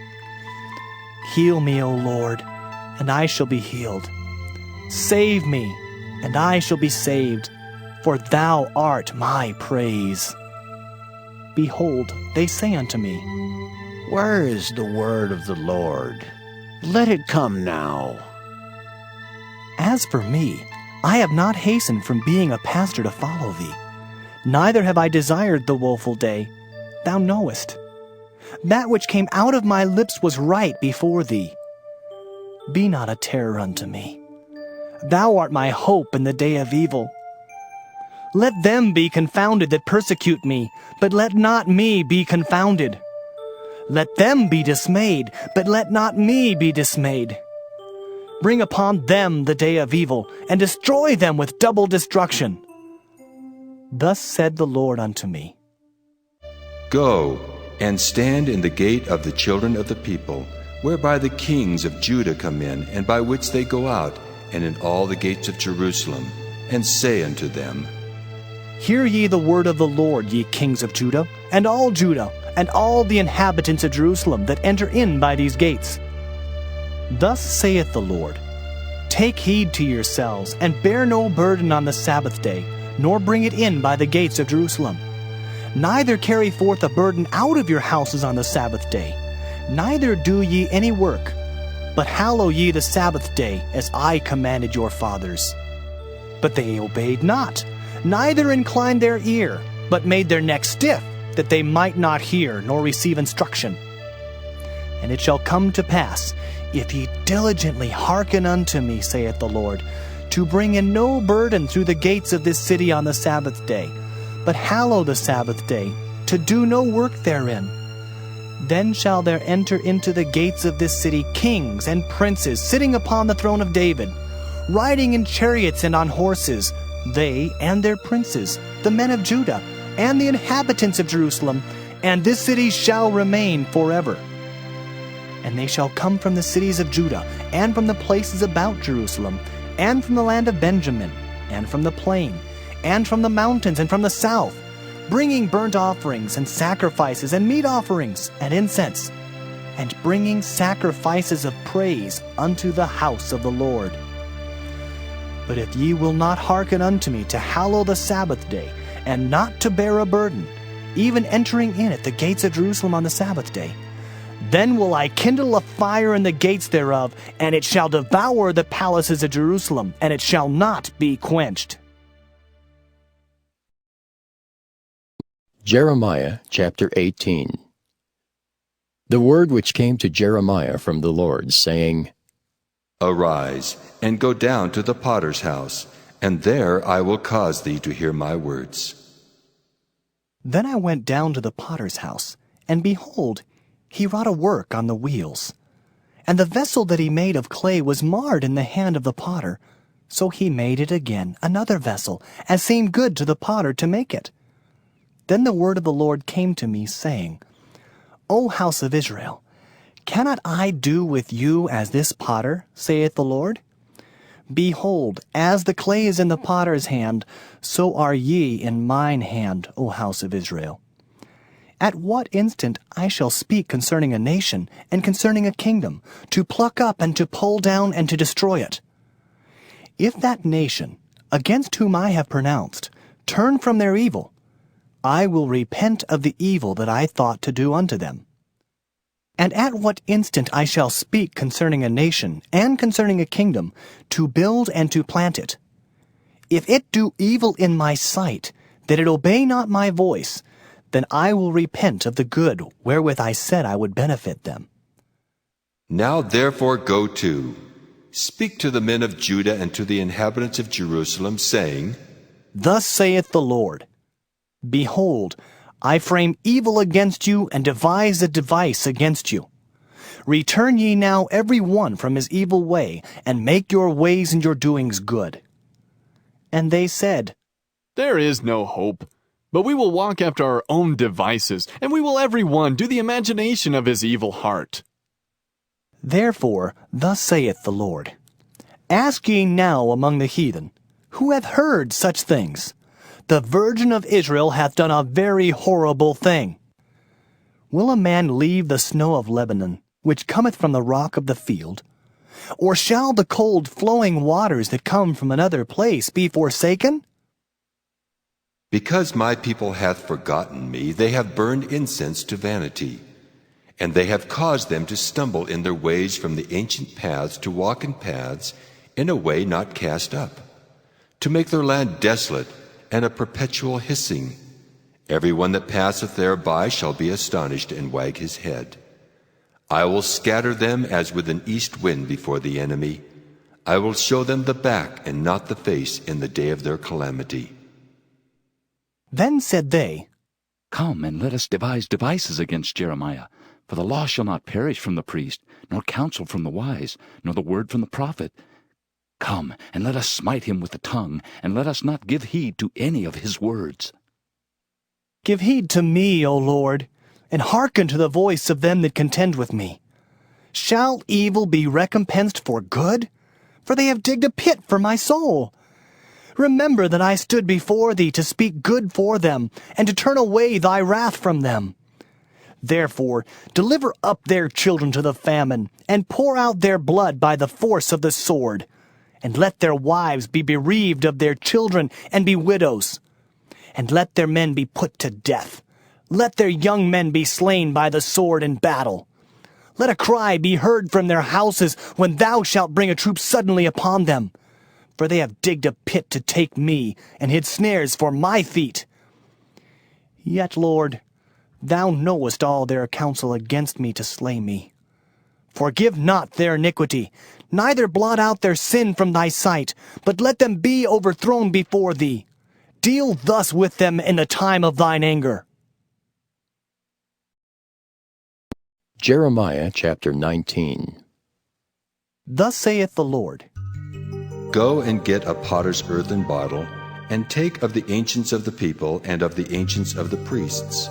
Heal me, O Lord, and I shall be healed. Save me, and I shall be saved, for thou art my praise. Behold, they say unto me, Where is the word of the Lord? Let it come now. As for me, I have not hastened from being a pastor to follow thee, neither have I desired the woeful day. Thou knowest. That which came out of my lips was right before thee. Be not a terror unto me. Thou art my hope in the day of evil. Let them be confounded that persecute me, but let not me be confounded. Let them be dismayed, but let not me be dismayed. Bring upon them the day of evil, and destroy them with double destruction. Thus said the Lord unto me, Go, and stand in the gate of the children of the people, whereby the kings of Judah come in, and by which they go out, and in all the gates of Jerusalem, and say unto them, Hear ye the word of the Lord, ye kings of Judah, and all the inhabitants of Jerusalem that enter in by these gates. Thus saith the Lord, Take heed to yourselves, and bear no burden on the Sabbath day, nor bring it in by the gates of Jerusalem. Neither carry forth a burden out of your houses on the Sabbath day, neither do ye any work, but hallow ye the Sabbath day, as I commanded your fathers. But they obeyed not, neither inclined their ear, but made their neck stiff, that they might not hear nor receive instruction. And it shall come to pass, if ye diligently hearken unto me, saith the Lord, to bring in no burden through the gates of this city on the Sabbath day, but hallow the Sabbath day, to do no work therein. Then shall there enter into the gates of this city kings and princes sitting upon the throne of David, riding in chariots and on horses, they and their princes, the men of Judah, and the inhabitants of Jerusalem, and this city shall remain forever. And they shall come from the cities of Judah, and from the places about Jerusalem, and from the land of Benjamin, and from the plain, and from the mountains, and from the south, bringing burnt offerings, and sacrifices, and meat offerings, and incense, and bringing sacrifices of praise unto the house of the Lord. But if ye will not hearken unto me to hallow the Sabbath day, and not to bear a burden, even entering in at the gates of Jerusalem on the Sabbath day, then will I kindle a fire in the gates thereof, and it shall devour the palaces of Jerusalem, and it shall not be quenched. Jeremiah chapter 18. The word which came to Jeremiah from the Lord, saying, Arise, and go down to the potter's house, and there I will cause thee to hear my words. Then I went down to the potter's house, and behold, he wrought a work on the wheels. And the vessel that he made of clay was marred in the hand of the potter. So he made it again, another vessel, as seemed good to the potter to make it. Then the word of the Lord came to me, saying, O house of Israel, cannot I do with you as this potter, saith the Lord? Behold, as the clay is in the potter's hand, so are ye in mine hand, O house of Israel. At what instant I shall speak concerning a nation, and concerning a kingdom, to pluck up and to pull down and to destroy it. If that nation, against whom I have pronounced, turn from their evil, I will repent of the evil that I thought to do unto them. And at what instant I shall speak concerning a nation, and concerning a kingdom, to build and to plant it. If it do evil in my sight, that it obey not my voice, then I will repent of the good wherewith I said I would benefit them. Now therefore go to, speak to the men of Judah and to the inhabitants of Jerusalem, saying, Thus saith the Lord, Behold, I frame evil against you and devise a device against you. Return ye now every one from his evil way, and make your ways and your doings good. And they said, There is no hope, but we will walk after our own devices, and we will every one do the imagination of his evil heart. Therefore, thus saith the Lord, Ask ye now among the heathen, who hath heard such things? The Virgin of Israel hath done a very horrible thing. Will a man leave the snow of Lebanon, which cometh from the rock of the field? Or shall the cold flowing waters that come from another place be forsaken? Because my people hath forgotten me, they have burned incense to vanity, and they have caused them to stumble in their ways from the ancient paths to walk in paths in a way not cast up, to make their land desolate and a perpetual hissing. Every one that passeth thereby shall be astonished and wag his head. I will scatter them as with an east wind before the enemy. I will show them the back and not the face in the day of their calamity. Then said they, Come, and let us devise devices against Jeremiah. For the law shall not perish from the priest, nor counsel from the wise, nor the word from the prophet. Come, and let us smite him with the tongue, and let us not give heed to any of his words. Give heed to me, O Lord, and hearken to the voice of them that contend with me. Shall evil be recompensed for good? For they have digged a pit for my soul. Remember that I stood before thee to speak good for them, and to turn away thy wrath from them. Therefore, deliver up their children to the famine, and pour out their blood by the force of the sword. And let their wives be bereaved of their children, and be widows. And let their men be put to death. Let their young men be slain by the sword in battle. Let a cry be heard from their houses when thou shalt bring a troop suddenly upon them. For they have digged a pit to take me, and hid snares for my feet. Yet, Lord, thou knowest all their counsel against me to slay me. Forgive not their iniquity, neither blot out their sin from thy sight, but let them be overthrown before thee. Deal thus with them in the time of thine anger. Jeremiah chapter 19. Thus saith the Lord, Go and get a potter's earthen bottle, and take of the ancients of the people and of the ancients of the priests,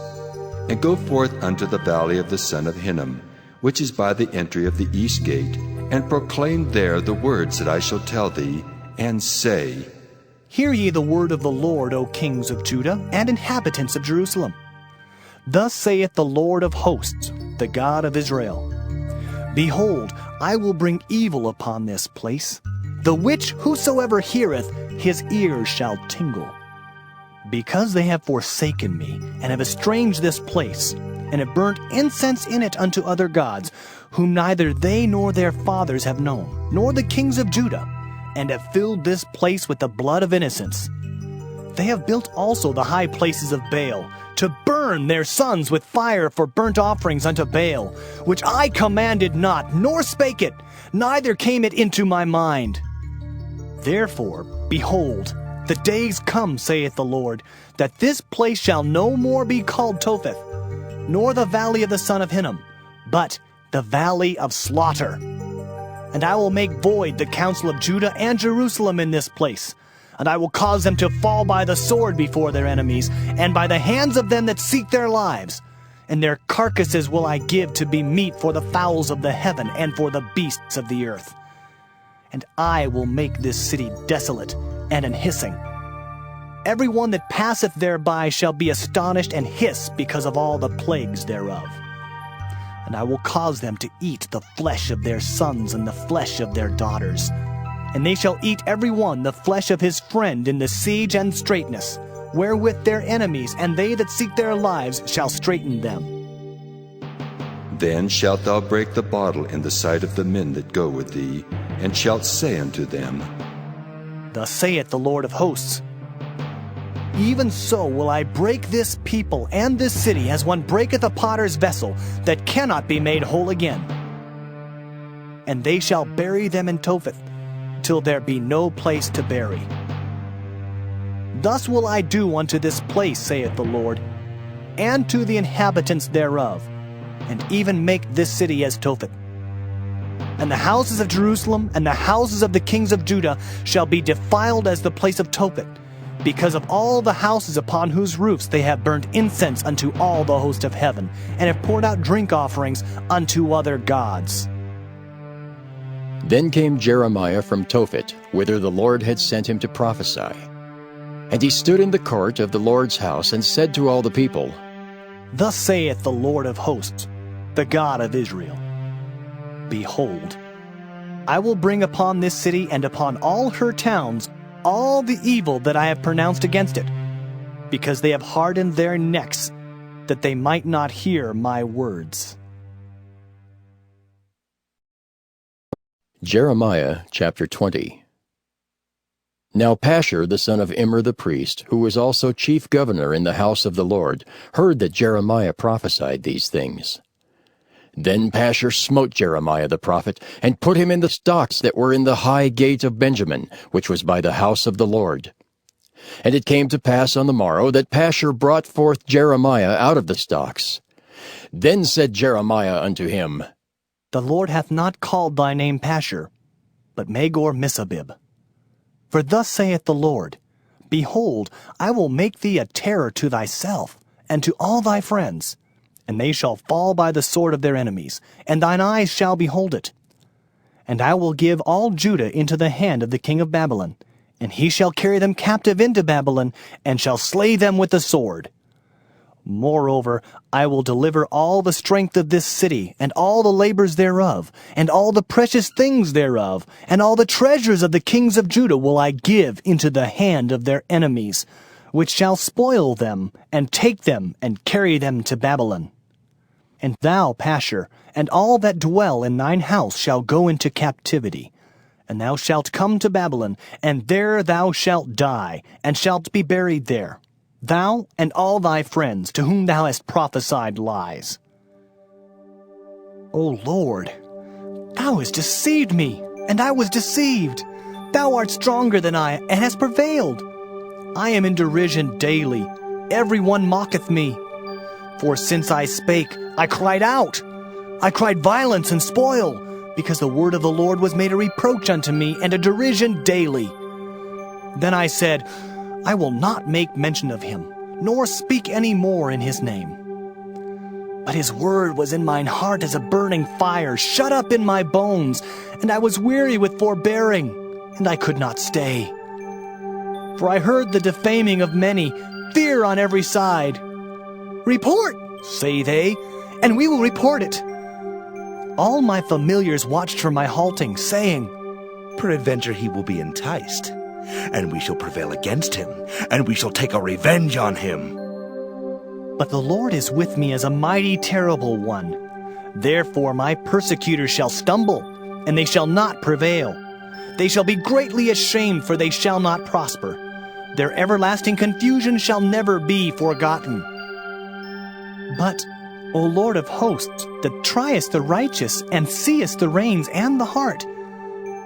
and go forth unto the valley of the son of Hinnom, which is by the entry of the east gate, and proclaim there the words that I shall tell thee, and say, Hear ye the word of the Lord, O kings of Judah, and inhabitants of Jerusalem. Thus saith the Lord of hosts, the God of Israel, Behold, I will bring evil upon this place, the which whosoever heareth, his ears shall tingle. Because they have forsaken me, and have estranged this place, and have burnt incense in it unto other gods, whom neither they nor their fathers have known, nor the kings of Judah, and have filled this place with the blood of innocents. They have built also the high places of Baal, to burn their sons with fire for burnt offerings unto Baal, which I commanded not, nor spake it, neither came it into my mind. Therefore, behold, the days come, saith the Lord, that this place shall no more be called Topheth, nor the valley of the son of Hinnom, but the valley of slaughter. And I will make void the counsel of Judah and Jerusalem in this place, and I will cause them to fall by the sword before their enemies, and by the hands of them that seek their lives. And their carcasses will I give to be meat for the fowls of the heaven and for the beasts of the earth. And I will make this city desolate and an hissing. Every one that passeth thereby shall be astonished and hiss because of all the plagues thereof. And I will cause them to eat the flesh of their sons and the flesh of their daughters. And they shall eat every one the flesh of his friend in the siege and straitness, wherewith their enemies and they that seek their lives shall straiten them. Then shalt thou break the bottle in the sight of the men that go with thee, and shalt say unto them, Thus saith the Lord of hosts, Even so will I break this people and this city as one breaketh a potter's vessel that cannot be made whole again. And they shall bury them in Topheth, till there be no place to bury. Thus will I do unto this place, saith the Lord, and to the inhabitants thereof, and even make this city as Tophet. And the houses of Jerusalem and the houses of the kings of Judah shall be defiled as the place of Tophet, because of all the houses upon whose roofs they have burnt incense unto all the host of heaven, and have poured out drink offerings unto other gods. Then came Jeremiah from Tophet, whither the Lord had sent him to prophesy. And he stood in the court of the Lord's house, and said to all the people, Thus saith the Lord of hosts, the God of Israel, Behold, I will bring upon this city and upon all her towns all the evil that I have pronounced against it, because they have hardened their necks, that they might not hear my words. Jeremiah chapter 20. Now Pashur the son of Immer the priest, who was also chief governor in the house of the Lord, heard that Jeremiah prophesied these things. Then Pashur smote Jeremiah the prophet, and put him in the stocks that were in the high gate of Benjamin, which was by the house of the Lord. And it came to pass on the morrow that Pashur brought forth Jeremiah out of the stocks. Then said Jeremiah unto him, The Lord hath not called thy name Pashur, but Magor-Missabib. For thus saith the Lord, Behold, I will make thee a terror to thyself, and to all thy friends, and they shall fall by the sword of their enemies, and thine eyes shall behold it. And I will give all Judah into the hand of the king of Babylon, and he shall carry them captive into Babylon, and shall slay them with the sword. Moreover, I will deliver all the strength of this city, and all the labors thereof, and all the precious things thereof, and all the treasures of the kings of Judah will I give into the hand of their enemies, which shall spoil them, and take them, and carry them to Babylon. And thou, Pashur, and all that dwell in thine house shall go into captivity. And thou shalt come to Babylon, and there thou shalt die, and shalt be buried there, thou and all thy friends to whom thou hast prophesied lies. O Lord, thou hast deceived me, and I was deceived. Thou art stronger than I, and hast prevailed. I am in derision daily. Every one mocketh me. For since I spake, I cried out. I cried violence and spoil, because the word of the Lord was made a reproach unto me, and a derision daily. Then I said, I will not make mention of him, nor speak any more in his name. But his word was in mine heart as a burning fire, shut up in my bones, and I was weary with forbearing, and I could not stay. For I heard the defaming of many, fear on every side. Report, say they, and we will report it. All my familiars watched for my halting, saying, Peradventure he will be enticed, and we shall prevail against him, and we shall take our revenge on him. But the Lord is with me as a mighty terrible one. Therefore my persecutors shall stumble, and they shall not prevail. They shall be greatly ashamed, for they shall not prosper. Their everlasting confusion shall never be forgotten. But, O Lord of hosts, that triest the righteous, and seest the reins and the heart,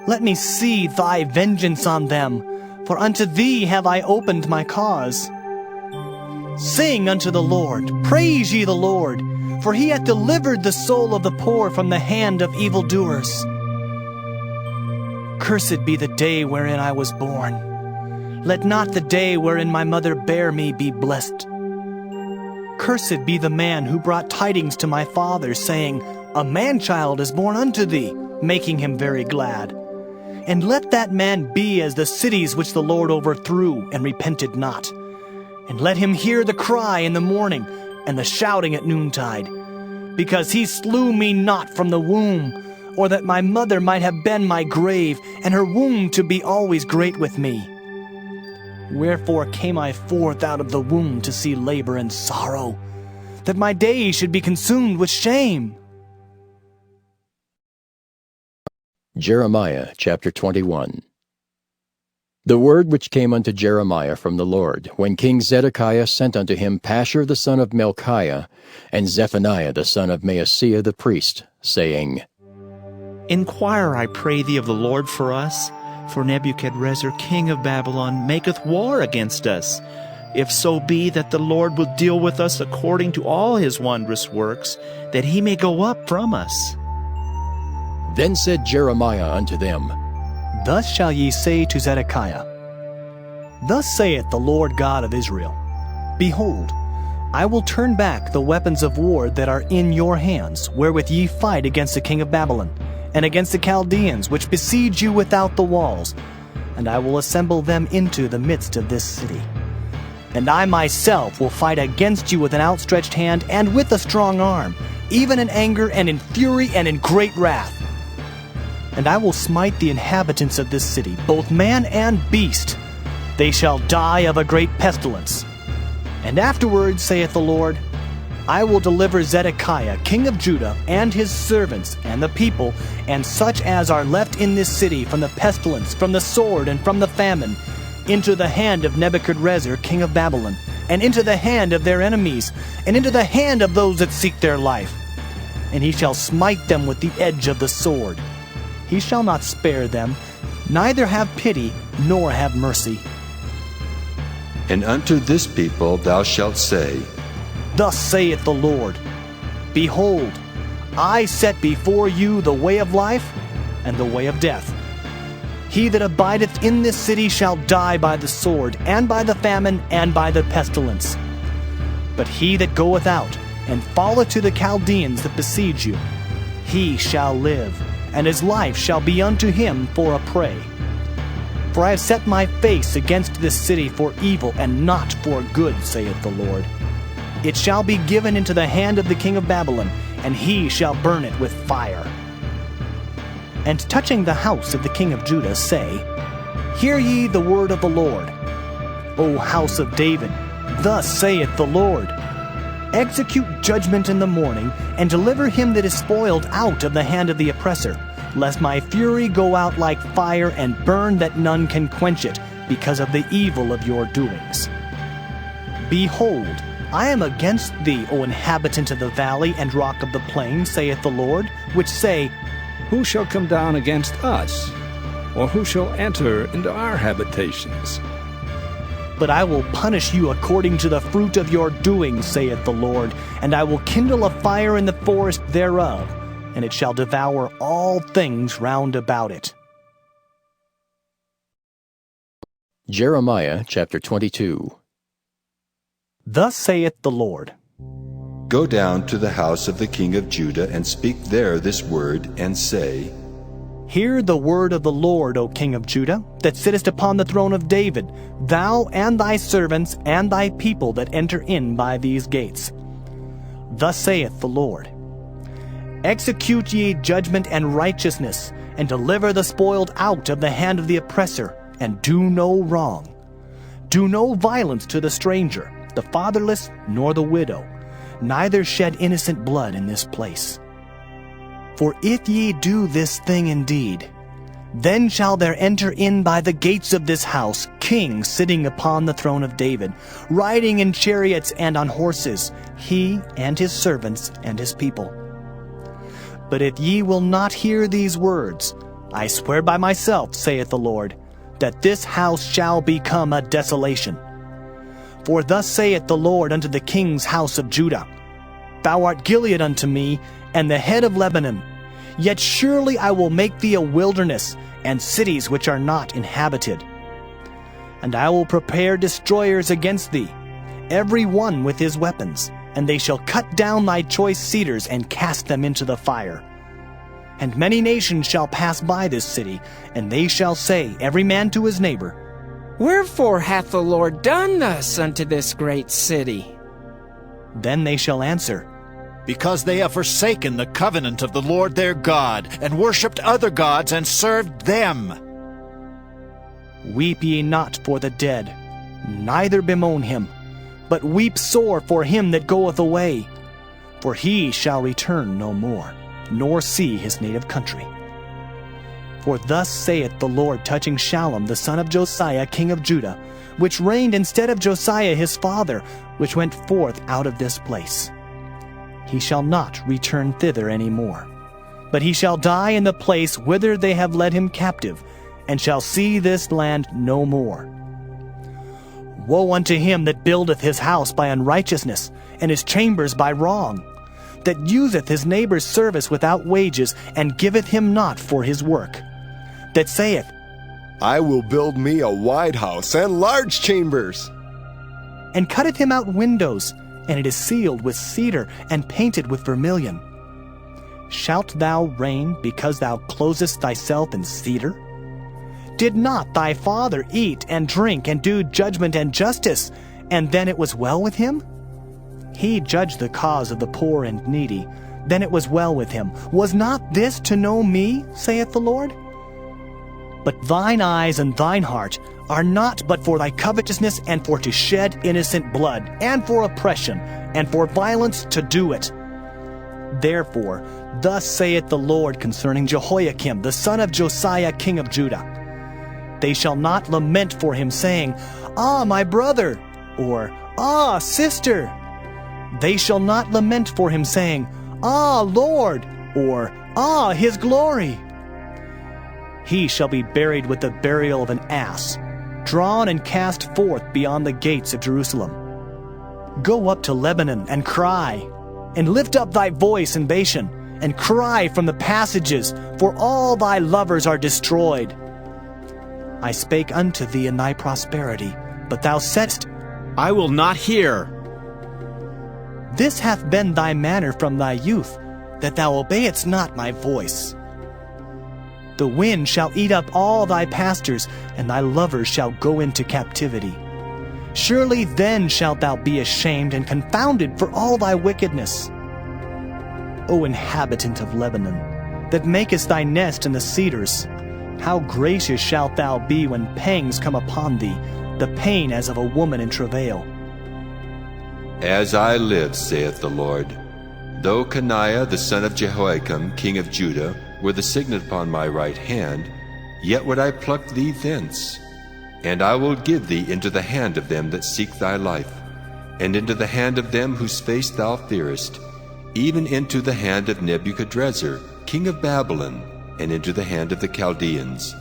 let me see thy vengeance on them, for unto thee have I opened my cause. Sing unto the Lord, praise ye the Lord, for he hath delivered the soul of the poor from the hand of evildoers. Cursed be the day wherein I was born. Let not the day wherein my mother bare me be blessed. Cursed be the man who brought tidings to my father, saying, A man-child is born unto thee, making him very glad. And let that man be as the cities which the Lord overthrew, and repented not. And let him hear the cry in the morning, and the shouting at noontide. Because he slew me not from the womb, or that my mother might have been my grave, and her womb to be always great with me. Wherefore came I forth out of the womb to see labor and sorrow, that my days should be consumed with shame. Jeremiah chapter 21. The word which came unto Jeremiah from the Lord, when King Zedekiah sent unto him Pashur the son of Melchiah, and Zephaniah the son of Maaseiah the priest, saying, Inquire, I pray thee, of the Lord for us, For Nebuchadrezzar king of Babylon maketh war against us. If so be that the Lord will deal with us according to all his wondrous works, that he may go up from us. Then said Jeremiah unto them, Thus shall ye say to Zedekiah, Thus saith the Lord God of Israel, Behold, I will turn back the weapons of war that are in your hands, wherewith ye fight against the king of Babylon, and against the Chaldeans, which besiege you without the walls, and I will assemble them into the midst of this city. And I myself will fight against you with an outstretched hand and with a strong arm, even in anger and in fury and in great wrath. And I will smite the inhabitants of this city, both man and beast. They shall die of a great pestilence. And afterward, saith the Lord, I will deliver Zedekiah, king of Judah, and his servants, and the people, and such as are left in this city, from the pestilence, from the sword, and from the famine, into the hand of Nebuchadrezzar, king of Babylon, and into the hand of their enemies, and into the hand of those that seek their life. And he shall smite them with the edge of the sword. He shall not spare them, neither have pity, nor have mercy. And unto this people thou shalt say, Thus saith the Lord, Behold, I set before you the way of life and the way of death. He that abideth in this city shall die by the sword, and by the famine, and by the pestilence. But he that goeth out, and falleth to the Chaldeans that besiege you, he shall live, and his life shall be unto him for a prey. For I have set my face against this city for evil, and not for good, saith the Lord. It shall be given into the hand of the king of Babylon, and he shall burn it with fire. And touching the house of the king of Judah, say, Hear ye the word of the Lord. O house of David, thus saith the Lord, Execute judgment in the morning, and deliver him that is spoiled out of the hand of the oppressor, lest my fury go out like fire, and burn that none can quench it, because of the evil of your doings. Behold, I am against thee, O inhabitant of the valley and rock of the plain, saith the Lord, which say, Who shall come down against us? Or who shall enter into our habitations? But I will punish you according to the fruit of your doings, saith the Lord, and I will kindle a fire in the forest thereof, and it shall devour all things round about it. Jeremiah chapter 22. Thus saith the Lord, Go down to the house of the king of Judah, and speak there this word, and say, Hear the word of the Lord, O king of Judah, that sittest upon the throne of David, thou and thy servants and thy people that enter in by these gates. Thus saith the Lord, Execute ye judgment and righteousness, and deliver the spoiled out of the hand of the oppressor, and do no wrong. Do no violence to the stranger, the fatherless, nor the widow, neither shed innocent blood in this place. For if ye do this thing indeed, then shall there enter in by the gates of this house kings sitting upon the throne of David, riding in chariots and on horses, he and his servants and his people. But if ye will not hear these words, I swear by myself, saith the Lord, that this house shall become a desolation. For thus saith the Lord unto the king's house of Judah, Thou art Gilead unto me, and the head of Lebanon. Yet surely I will make thee a wilderness, and cities which are not inhabited. And I will prepare destroyers against thee, every one with his weapons, and they shall cut down thy choice cedars, and cast them into the fire. And many nations shall pass by this city, and they shall say, every man to his neighbor, Wherefore hath the Lord done thus unto this great city? Then they shall answer, Because they have forsaken the covenant of the Lord their God, and worshipped other gods, and served them. Weep ye not for the dead, neither bemoan him, but weep sore for him that goeth away, for he shall return no more, nor see his native country. For thus saith the Lord touching Shallum the son of Josiah king of Judah, which reigned instead of Josiah his father, which went forth out of this place. He shall not return thither any more, but he shall die in the place whither they have led him captive, and shall see this land no more. Woe unto him that buildeth his house by unrighteousness, and his chambers by wrong, that useth his neighbor's service without wages, and giveth him not for his work, that saith, I will build me a wide house and large chambers, and cutteth him out windows, and it is sealed with cedar, and painted with vermilion. Shalt thou reign because thou closest thyself in cedar? Did not thy father eat and drink and do judgment and justice, and then it was well with him? He judged the cause of the poor and needy, then it was well with him. Was not this to know me, saith the Lord? But thine eyes and thine heart are not but for thy covetousness, and for to shed innocent blood, and for oppression, and for violence to do it. Therefore, thus saith the Lord concerning Jehoiakim, the son of Josiah, king of Judah. They shall not lament for him, saying, Ah, my brother, or Ah, sister. They shall not lament for him, saying, Ah, Lord, or Ah, his glory. He shall be buried with the burial of an ass, drawn and cast forth beyond the gates of Jerusalem. Go up to Lebanon and cry, and lift up thy voice in Bashan, and cry from the passages, for all thy lovers are destroyed. I spake unto thee in thy prosperity, but thou saidst, I will not hear. This hath been thy manner from thy youth, that thou obeyedst not my voice. The wind shall eat up all thy pastors, and thy lovers shall go into captivity. Surely then shalt thou be ashamed and confounded for all thy wickedness. O inhabitant of Lebanon, that makest thy nest in the cedars, how gracious shalt thou be when pangs come upon thee, the pain as of a woman in travail. As I live, saith the Lord, though Coniah the son of Jehoiakim, king of Judah, were the signet upon my right hand, yet would I pluck thee thence. And I will give thee into the hand of them that seek thy life, and into the hand of them whose face thou fearest, even into the hand of Nebuchadrezzar, king of Babylon, and into the hand of the Chaldeans.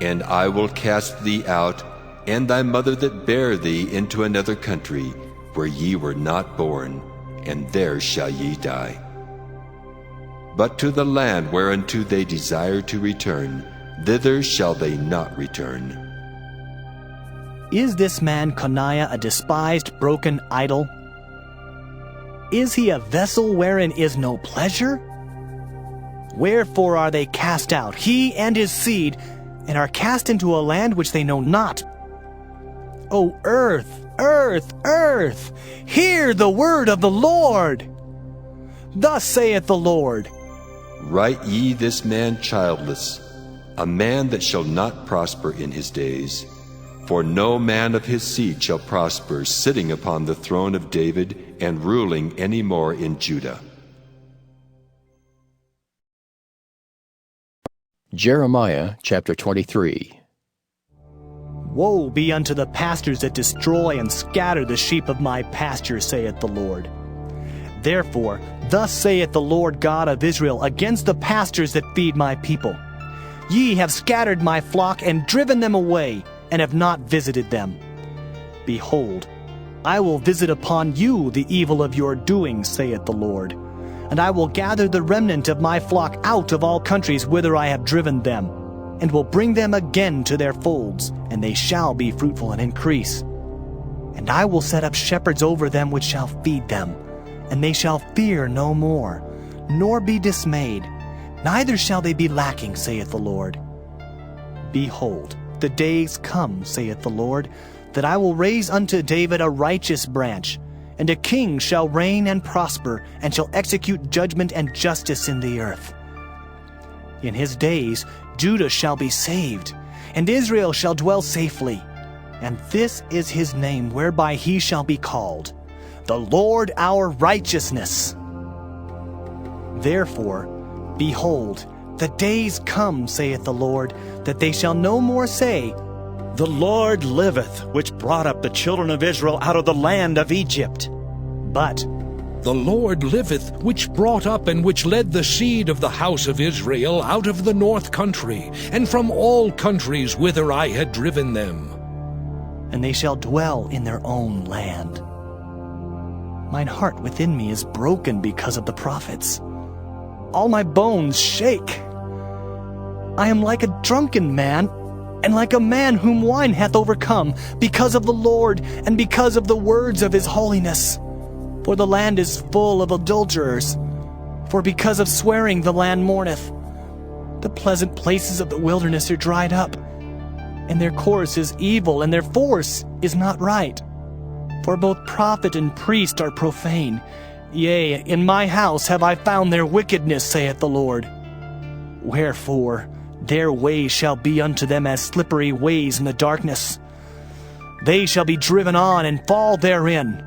And I will cast thee out, and thy mother that bare thee, into another country, where ye were not born, and there shall ye die. But to the land whereunto they desire to return, thither shall they not return. Is this man Coniah a despised, broken idol? Is he a vessel wherein is no pleasure? Wherefore are they cast out, he and his seed, and are cast into a land which they know not? O earth, earth, earth, hear the word of the Lord. Thus saith the Lord, Write ye this man childless, a man that shall not prosper in his days. For no man of his seed shall prosper, sitting upon the throne of David, and ruling any more in Judah. Jeremiah chapter 23. Woe be unto the pastors that destroy and scatter the sheep of my pasture, saith the Lord. Therefore, thus saith the Lord God of Israel against the pastors that feed my people. Ye have scattered my flock and driven them away, and have not visited them. Behold, I will visit upon you the evil of your doings, saith the Lord. And I will gather the remnant of my flock out of all countries whither I have driven them, and will bring them again to their folds, and they shall be fruitful and increase. And I will set up shepherds over them which shall feed them, and they shall fear no more, nor be dismayed, neither shall they be lacking, saith the Lord. Behold, the days come, saith the Lord, that I will raise unto David a righteous branch, and a king shall reign and prosper, and shall execute judgment and justice in the earth. In his days Judah shall be saved, and Israel shall dwell safely. And this is his name whereby he shall be called, the Lord our righteousness. Therefore, behold, the days come, saith the Lord, that they shall no more say, The Lord liveth, which brought up the children of Israel out of the land of Egypt. But, The Lord liveth, which brought up and which led the seed of the house of Israel out of the north country, and from all countries whither I had driven them. And they shall dwell in their own land. Mine heart within me is broken because of the prophets. All my bones shake. I am like a drunken man, and like a man whom wine hath overcome, because of the Lord, and because of the words of his holiness. For the land is full of adulterers, for because of swearing the land mourneth. The pleasant places of the wilderness are dried up, and their course is evil, and their force is not right. For both prophet and priest are profane. Yea, in my house have I found their wickedness, saith the Lord. Wherefore, their ways shall be unto them as slippery ways in the darkness. They shall be driven on and fall therein.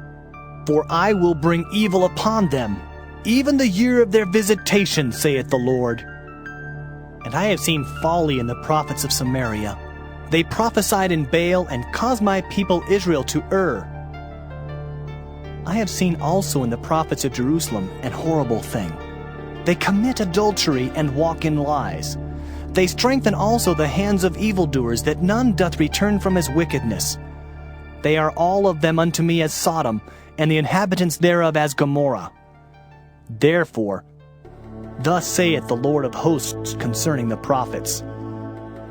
For I will bring evil upon them, even the year of their visitation, saith the Lord. And I have seen folly in the prophets of Samaria. They prophesied in Baal and caused my people Israel to err. I have seen also in the prophets of Jerusalem an horrible thing. They commit adultery and walk in lies. They strengthen also the hands of evildoers, that none doth return from his wickedness. They are all of them unto me as Sodom, and the inhabitants thereof as Gomorrah. Therefore, thus saith the Lord of hosts concerning the prophets.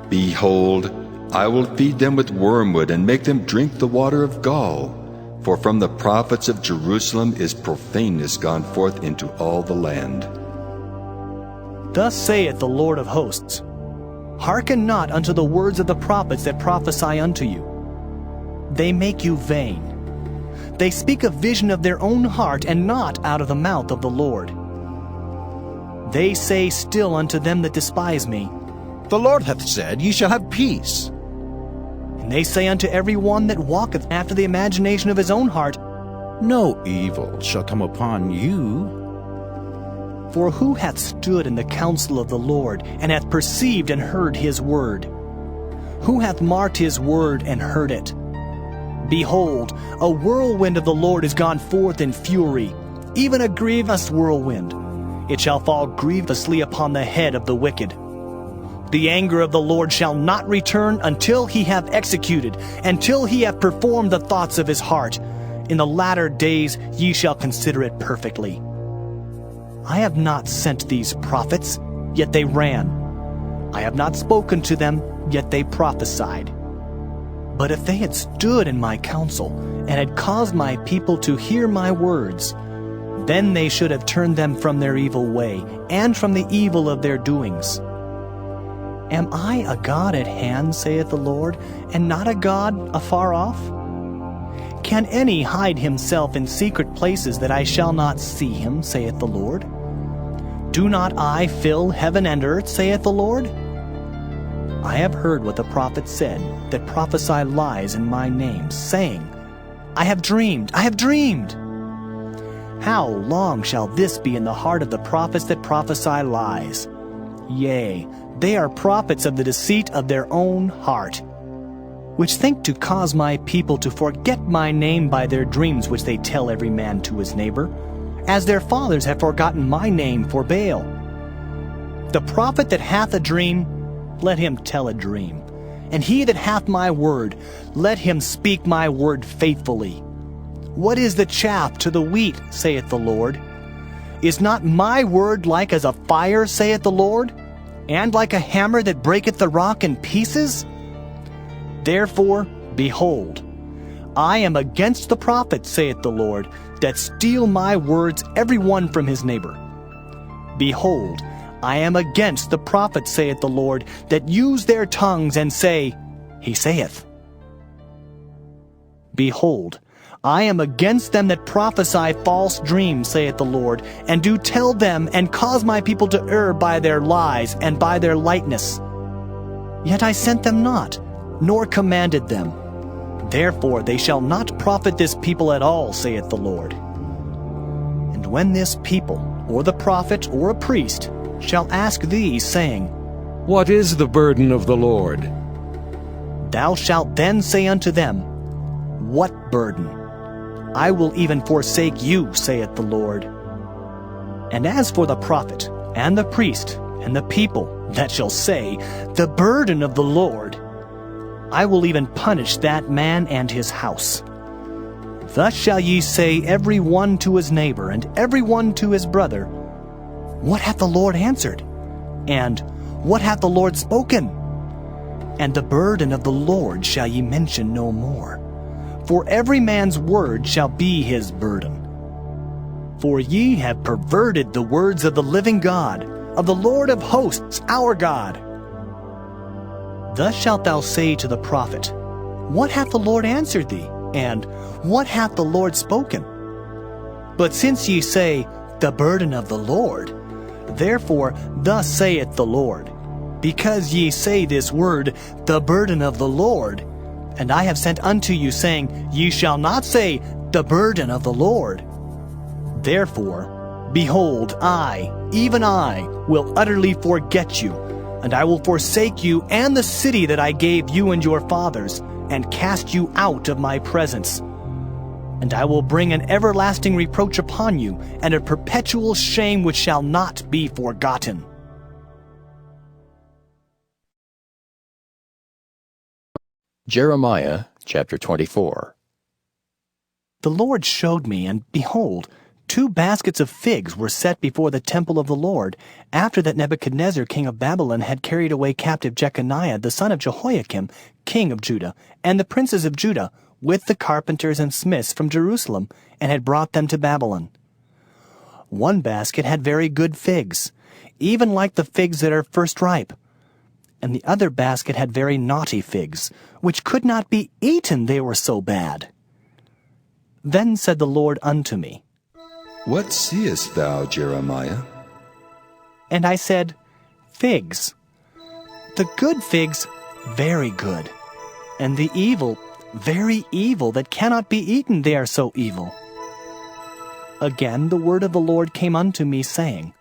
Behold, I will feed them with wormwood, and make them drink the water of gall. For from the prophets of Jerusalem is profaneness gone forth into all the land. Thus saith the Lord of hosts, Hearken not unto the words of the prophets that prophesy unto you. They make you vain. They speak a vision of their own heart, and not out of the mouth of the Lord. They say still unto them that despise me, The Lord hath said, Ye shall have peace. And they say unto every one that walketh after the imagination of his own heart, No evil shall come upon you. For who hath stood in the counsel of the Lord, and hath perceived and heard his word? Who hath marked his word and heard it? Behold, a whirlwind of the Lord is gone forth in fury, even a grievous whirlwind. It shall fall grievously upon the head of the wicked. The anger of the Lord shall not return until he have executed, until he have performed the thoughts of his heart. In the latter days ye shall consider it perfectly. I have not sent these prophets, yet they ran. I have not spoken to them, yet they prophesied. But if they had stood in my counsel, and had caused my people to hear my words, then they should have turned them from their evil way, and from the evil of their doings. Am I a God at hand, saith the Lord, and not a God afar off? Can any hide himself in secret places that I shall not see him, saith the Lord? Do not I fill heaven and earth, saith the Lord? I have heard what the prophets said, that prophesy lies in my name, saying, I have dreamed, I have dreamed. How long shall this be in the heart of the prophets that prophesy lies? Yea, they are prophets of the deceit of their own heart, which think to cause my people to forget my name by their dreams which they tell every man to his neighbor, as their fathers have forgotten my name for Baal. The prophet that hath a dream, let him tell a dream. And he that hath my word, let him speak my word faithfully. What is the chaff to the wheat, saith the Lord? Is not my word like as a fire, saith the Lord, and like a hammer that breaketh the rock in pieces? Therefore, behold, I am against the prophets, saith the Lord, that steal my words every one from his neighbor. Behold, I am against the prophets, saith the Lord, that use their tongues and say, He saith. Behold, I am against them that prophesy false dreams, saith the Lord, and do tell them, and cause my people to err by their lies and by their lightness. Yet I sent them not, nor commanded them. Therefore they shall not profit this people at all, saith the Lord. And when this people, or the prophet, or a priest, shall ask thee, saying, What is the burden of the Lord? Thou shalt then say unto them, What burden? I will even forsake you, saith the Lord. And as for the prophet, and the priest, and the people that shall say, the burden of the Lord, I will even punish that man and his house. Thus shall ye say every one to his neighbor, and every one to his brother, What hath the Lord answered? And what hath the Lord spoken? And the burden of the Lord shall ye mention no more. For every man's word shall be his burden. For ye have perverted the words of the living God, of the Lord of hosts, our God. Thus shalt thou say to the prophet, What hath the Lord answered thee? And what hath the Lord spoken? But since ye say, The burden of the Lord, therefore thus saith the Lord, because ye say this word, The burden of the Lord, and I have sent unto you, saying, Ye shall not say, The burden of the Lord. Therefore, behold, I, even I, will utterly forget you, and I will forsake you and the city that I gave you and your fathers, and cast you out of my presence. And I will bring an everlasting reproach upon you, and a perpetual shame which shall not be forgotten. Jeremiah chapter 24. The Lord showed me, and behold, 2 baskets of figs were set before the temple of the Lord, after that Nebuchadnezzar king of Babylon had carried away captive Jeconiah the son of Jehoiakim, king of Judah, and the princes of Judah, with the carpenters and smiths from Jerusalem, and had brought them to Babylon. 1 basket had very good figs, even like the figs that are first ripe, and the other basket had very naughty figs, which could not be eaten, they were so bad. Then said the Lord unto me, What seest thou, Jeremiah? And I said, Figs. The good figs, very good, and the evil, very evil, that cannot be eaten, they are so evil. Again the word of the Lord came unto me, saying,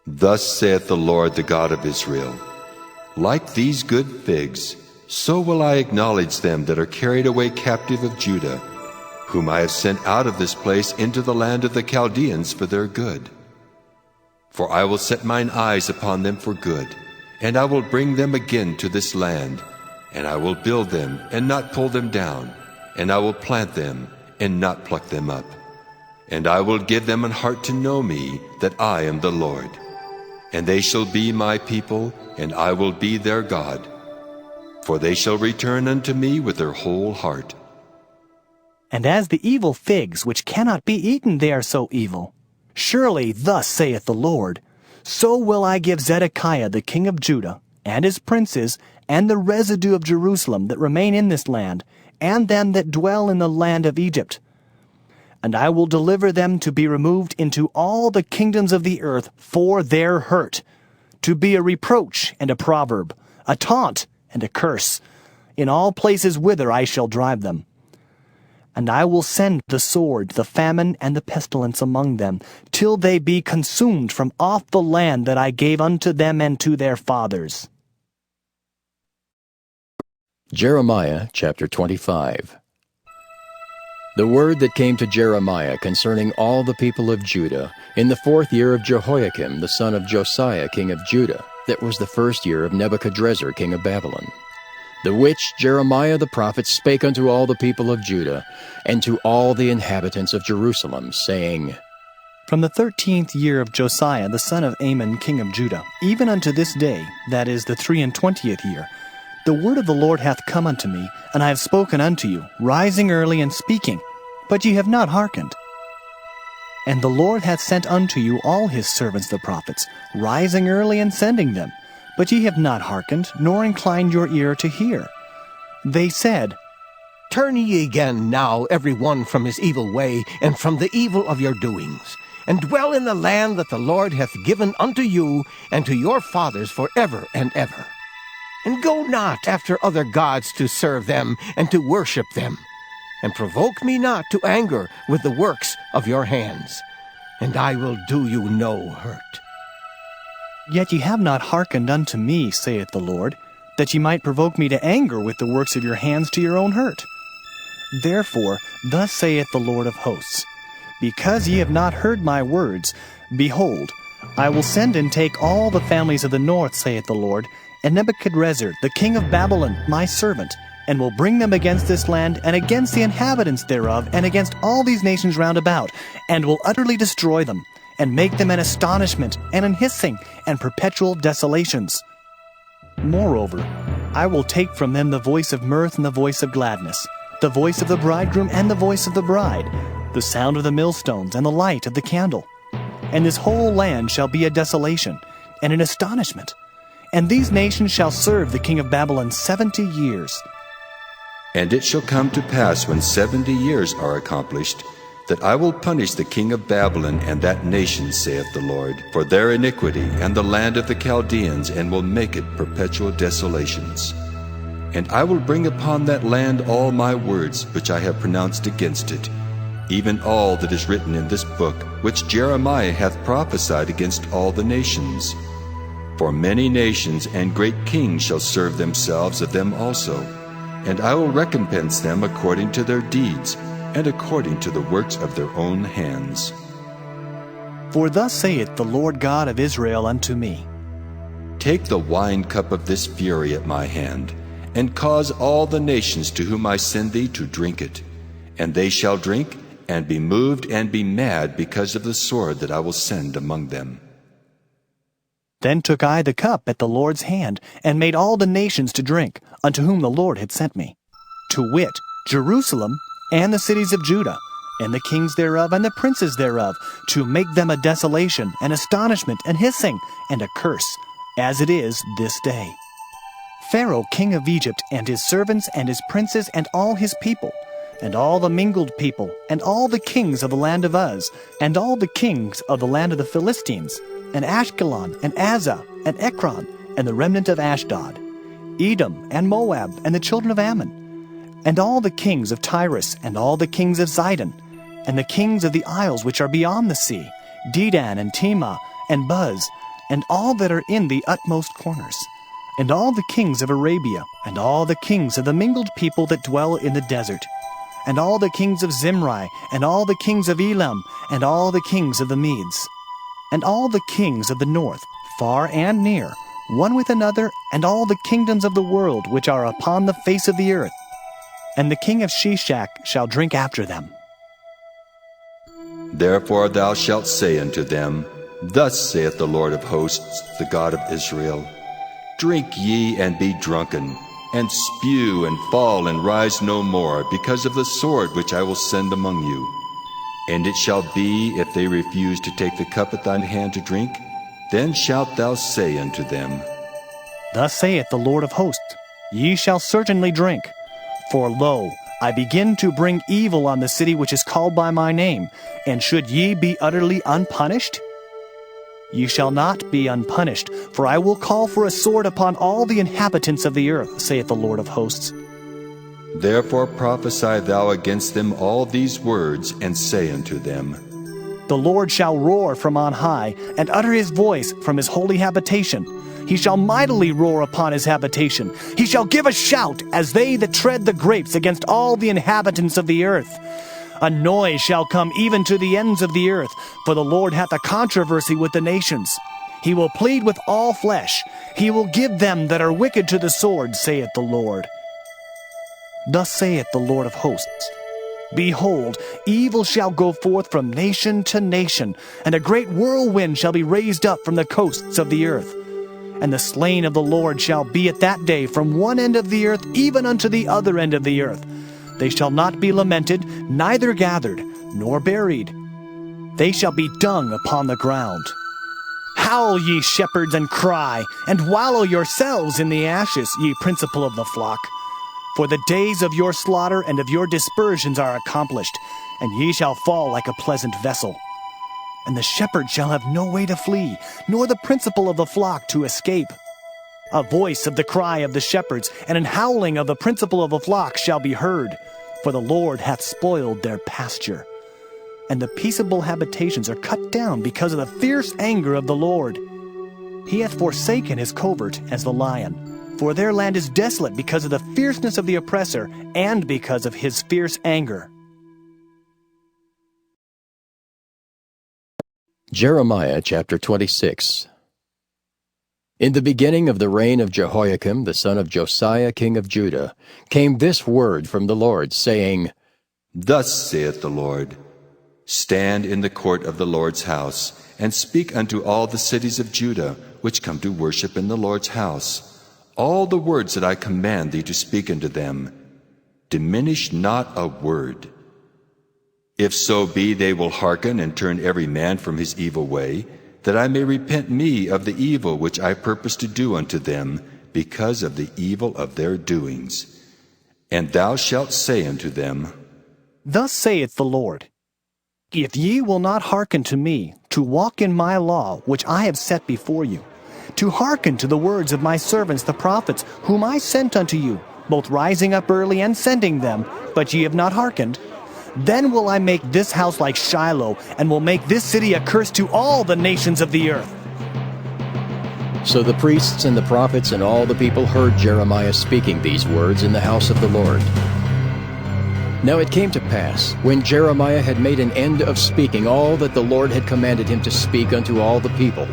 Thus saith the Lord, the God of Israel, Like these good figs, so will I acknowledge them that are carried away captive of Judah, whom I have sent out of this place into the land of the Chaldeans for their good. For I will set mine eyes upon them for good, and I will bring them again to this land, and I will build them and not pull them down, and I will plant them and not pluck them up. And I will give them an heart to know me, that I am the Lord. And they shall be my people, and I will be their God. For they shall return unto me with their whole heart. And as the evil figs, which cannot be eaten, they are so evil. Surely thus saith the Lord, so will I give Zedekiah the king of Judah, and his princes, and the residue of Jerusalem that remain in this land, and them that dwell in the land of Egypt. And I will deliver them to be removed into all the kingdoms of the earth for their hurt, to be a reproach and a proverb, a taunt and a curse, in all places whither I shall drive them. And I will send the sword, the famine, and the pestilence among them, till they be consumed from off the land that I gave unto them and to their fathers. Jeremiah chapter 25. The word that came to Jeremiah concerning all the people of Judah in the 4th year of Jehoiakim the son of Josiah king of Judah, that was the 1st year of Nebuchadnezzar king of Babylon, the which Jeremiah the prophet spake unto all the people of Judah, and to all the inhabitants of Jerusalem, saying, From the 13th year of Josiah the son of Amon king of Judah, even unto this day, that is the 23rd year, the word of the Lord hath come unto me, and I have spoken unto you, rising early and speaking, but ye have not hearkened. And the Lord hath sent unto you all his servants the prophets, rising early and sending them, but ye have not hearkened, nor inclined your ear to hear. They said, Turn ye again now every one from his evil way, and from the evil of your doings, and dwell in the land that the Lord hath given unto you and to your fathers forever and ever. And go not after other gods to serve them and to worship them, and provoke me not to anger with the works of your hands, and I will do you no hurt. Yet ye have not hearkened unto me, saith the Lord, that ye might provoke me to anger with the works of your hands to your own hurt. Therefore, thus saith the Lord of hosts, because ye have not heard my words, behold, I will send and take all the families of the north, saith the Lord, and Nebuchadrezzar, the king of Babylon, my servant, and will bring them against this land, and against the inhabitants thereof, and against all these nations round about, and will utterly destroy them, and make them an astonishment, and an hissing, and perpetual desolations. Moreover, I will take from them the voice of mirth and the voice of gladness, the voice of the bridegroom and the voice of the bride, the sound of the millstones and the light of the candle. And this whole land shall be a desolation, and an astonishment. And these nations shall serve the king of Babylon 70 years. And it shall come to pass when 70 years are accomplished, that I will punish the king of Babylon and that nation, saith the Lord, for their iniquity, and the land of the Chaldeans, and will make it perpetual desolations. And I will bring upon that land all my words which I have pronounced against it, even all that is written in this book, which Jeremiah hath prophesied against all the nations. For many nations and great kings shall serve themselves of them also, and I will recompense them according to their deeds, and according to the works of their own hands. For thus saith the Lord God of Israel unto me, Take the wine cup of this fury at my hand, and cause all the nations to whom I send thee to drink it, and they shall drink, and be moved and be mad because of the sword that I will send among them. Then took I the cup at the Lord's hand, and made all the nations to drink, unto whom the Lord had sent me, to wit, Jerusalem, and the cities of Judah, and the kings thereof, and the princes thereof, to make them a desolation, an astonishment, and hissing, and a curse, as it is this day. Pharaoh king of Egypt, and his servants, and his princes, and all his people, and all the mingled people, and all the kings of the land of Uz, and all the kings of the land of the Philistines, and Ashkelon, and Azah, and Ekron, and the remnant of Ashdod, Edom, and Moab, and the children of Ammon, and all the kings of Tyrus, and all the kings of Zidon, and the kings of the isles which are beyond the sea, Dedan, and Tema, and Buz, and all that are in the utmost corners, and all the kings of Arabia, and all the kings of the mingled people that dwell in the desert, and all the kings of Zimri, and all the kings of Elam, and all the kings of the Medes, and all the kings of the north, far and near, one with another, and all the kingdoms of the world which are upon the face of the earth. And the king of Shishak shall drink after them. Therefore thou shalt say unto them, Thus saith the Lord of hosts, the God of Israel, Drink ye and be drunken, and spew and fall and rise no more, because of the sword which I will send among you. And it shall be, if they refuse to take the cup at thine hand to drink, then shalt thou say unto them, Thus saith the Lord of hosts, Ye shall certainly drink. For lo, I begin to bring evil on the city which is called by my name, and should ye be utterly unpunished? Ye shall not be unpunished, for I will call for a sword upon all the inhabitants of the earth, saith the Lord of hosts. Therefore prophesy thou against them all these words, and say unto them, The Lord shall roar from on high, and utter his voice from his holy habitation. He shall mightily roar upon his habitation. He shall give a shout, as they that tread the grapes, against all the inhabitants of the earth. A noise shall come even to the ends of the earth, for the Lord hath a controversy with the nations. He will plead with all flesh. He will give them that are wicked to the sword, saith the Lord. Thus saith the Lord of hosts, Behold, evil shall go forth from nation to nation, and a great whirlwind shall be raised up from the coasts of the earth. And the slain of the Lord shall be at that day from one end of the earth even unto the other end of the earth. They shall not be lamented, neither gathered, nor buried. They shall be dung upon the ground. Howl, ye shepherds, and cry, and wallow yourselves in the ashes, ye principal of the flock. For the days of your slaughter and of your dispersions are accomplished, and ye shall fall like a pleasant vessel. And the shepherd shall have no way to flee, nor the principal of the flock to escape. A voice of the cry of the shepherds, and an howling of the principal of the flock shall be heard, for the Lord hath spoiled their pasture. And the peaceable habitations are cut down because of the fierce anger of the Lord. He hath forsaken his covert as the lion, for their land is desolate because of the fierceness of the oppressor and because of his fierce anger. Jeremiah chapter 26. In the beginning of the reign of Jehoiakim, the son of Josiah, king of Judah, came this word from the Lord, saying, Thus saith the Lord, Stand in the court of the Lord's house, and speak unto all the cities of Judah, which come to worship in the Lord's house, all the words that I command thee to speak unto them. Diminish not a word. If so be they will hearken and turn every man from his evil way, that I may repent me of the evil which I purpose to do unto them, because of the evil of their doings. And thou shalt say unto them, Thus saith the Lord, If ye will not hearken to me, to walk in my law which I have set before you, to hearken to the words of my servants the prophets, whom I sent unto you, both rising up early and sending them, but ye have not hearkened, then will I make this house like Shiloh, and will make this city a curse to all the nations of the earth. So the priests and the prophets and all the people heard Jeremiah speaking these words in the house of the Lord. Now it came to pass, when Jeremiah had made an end of speaking all that the Lord had commanded him to speak unto all the people,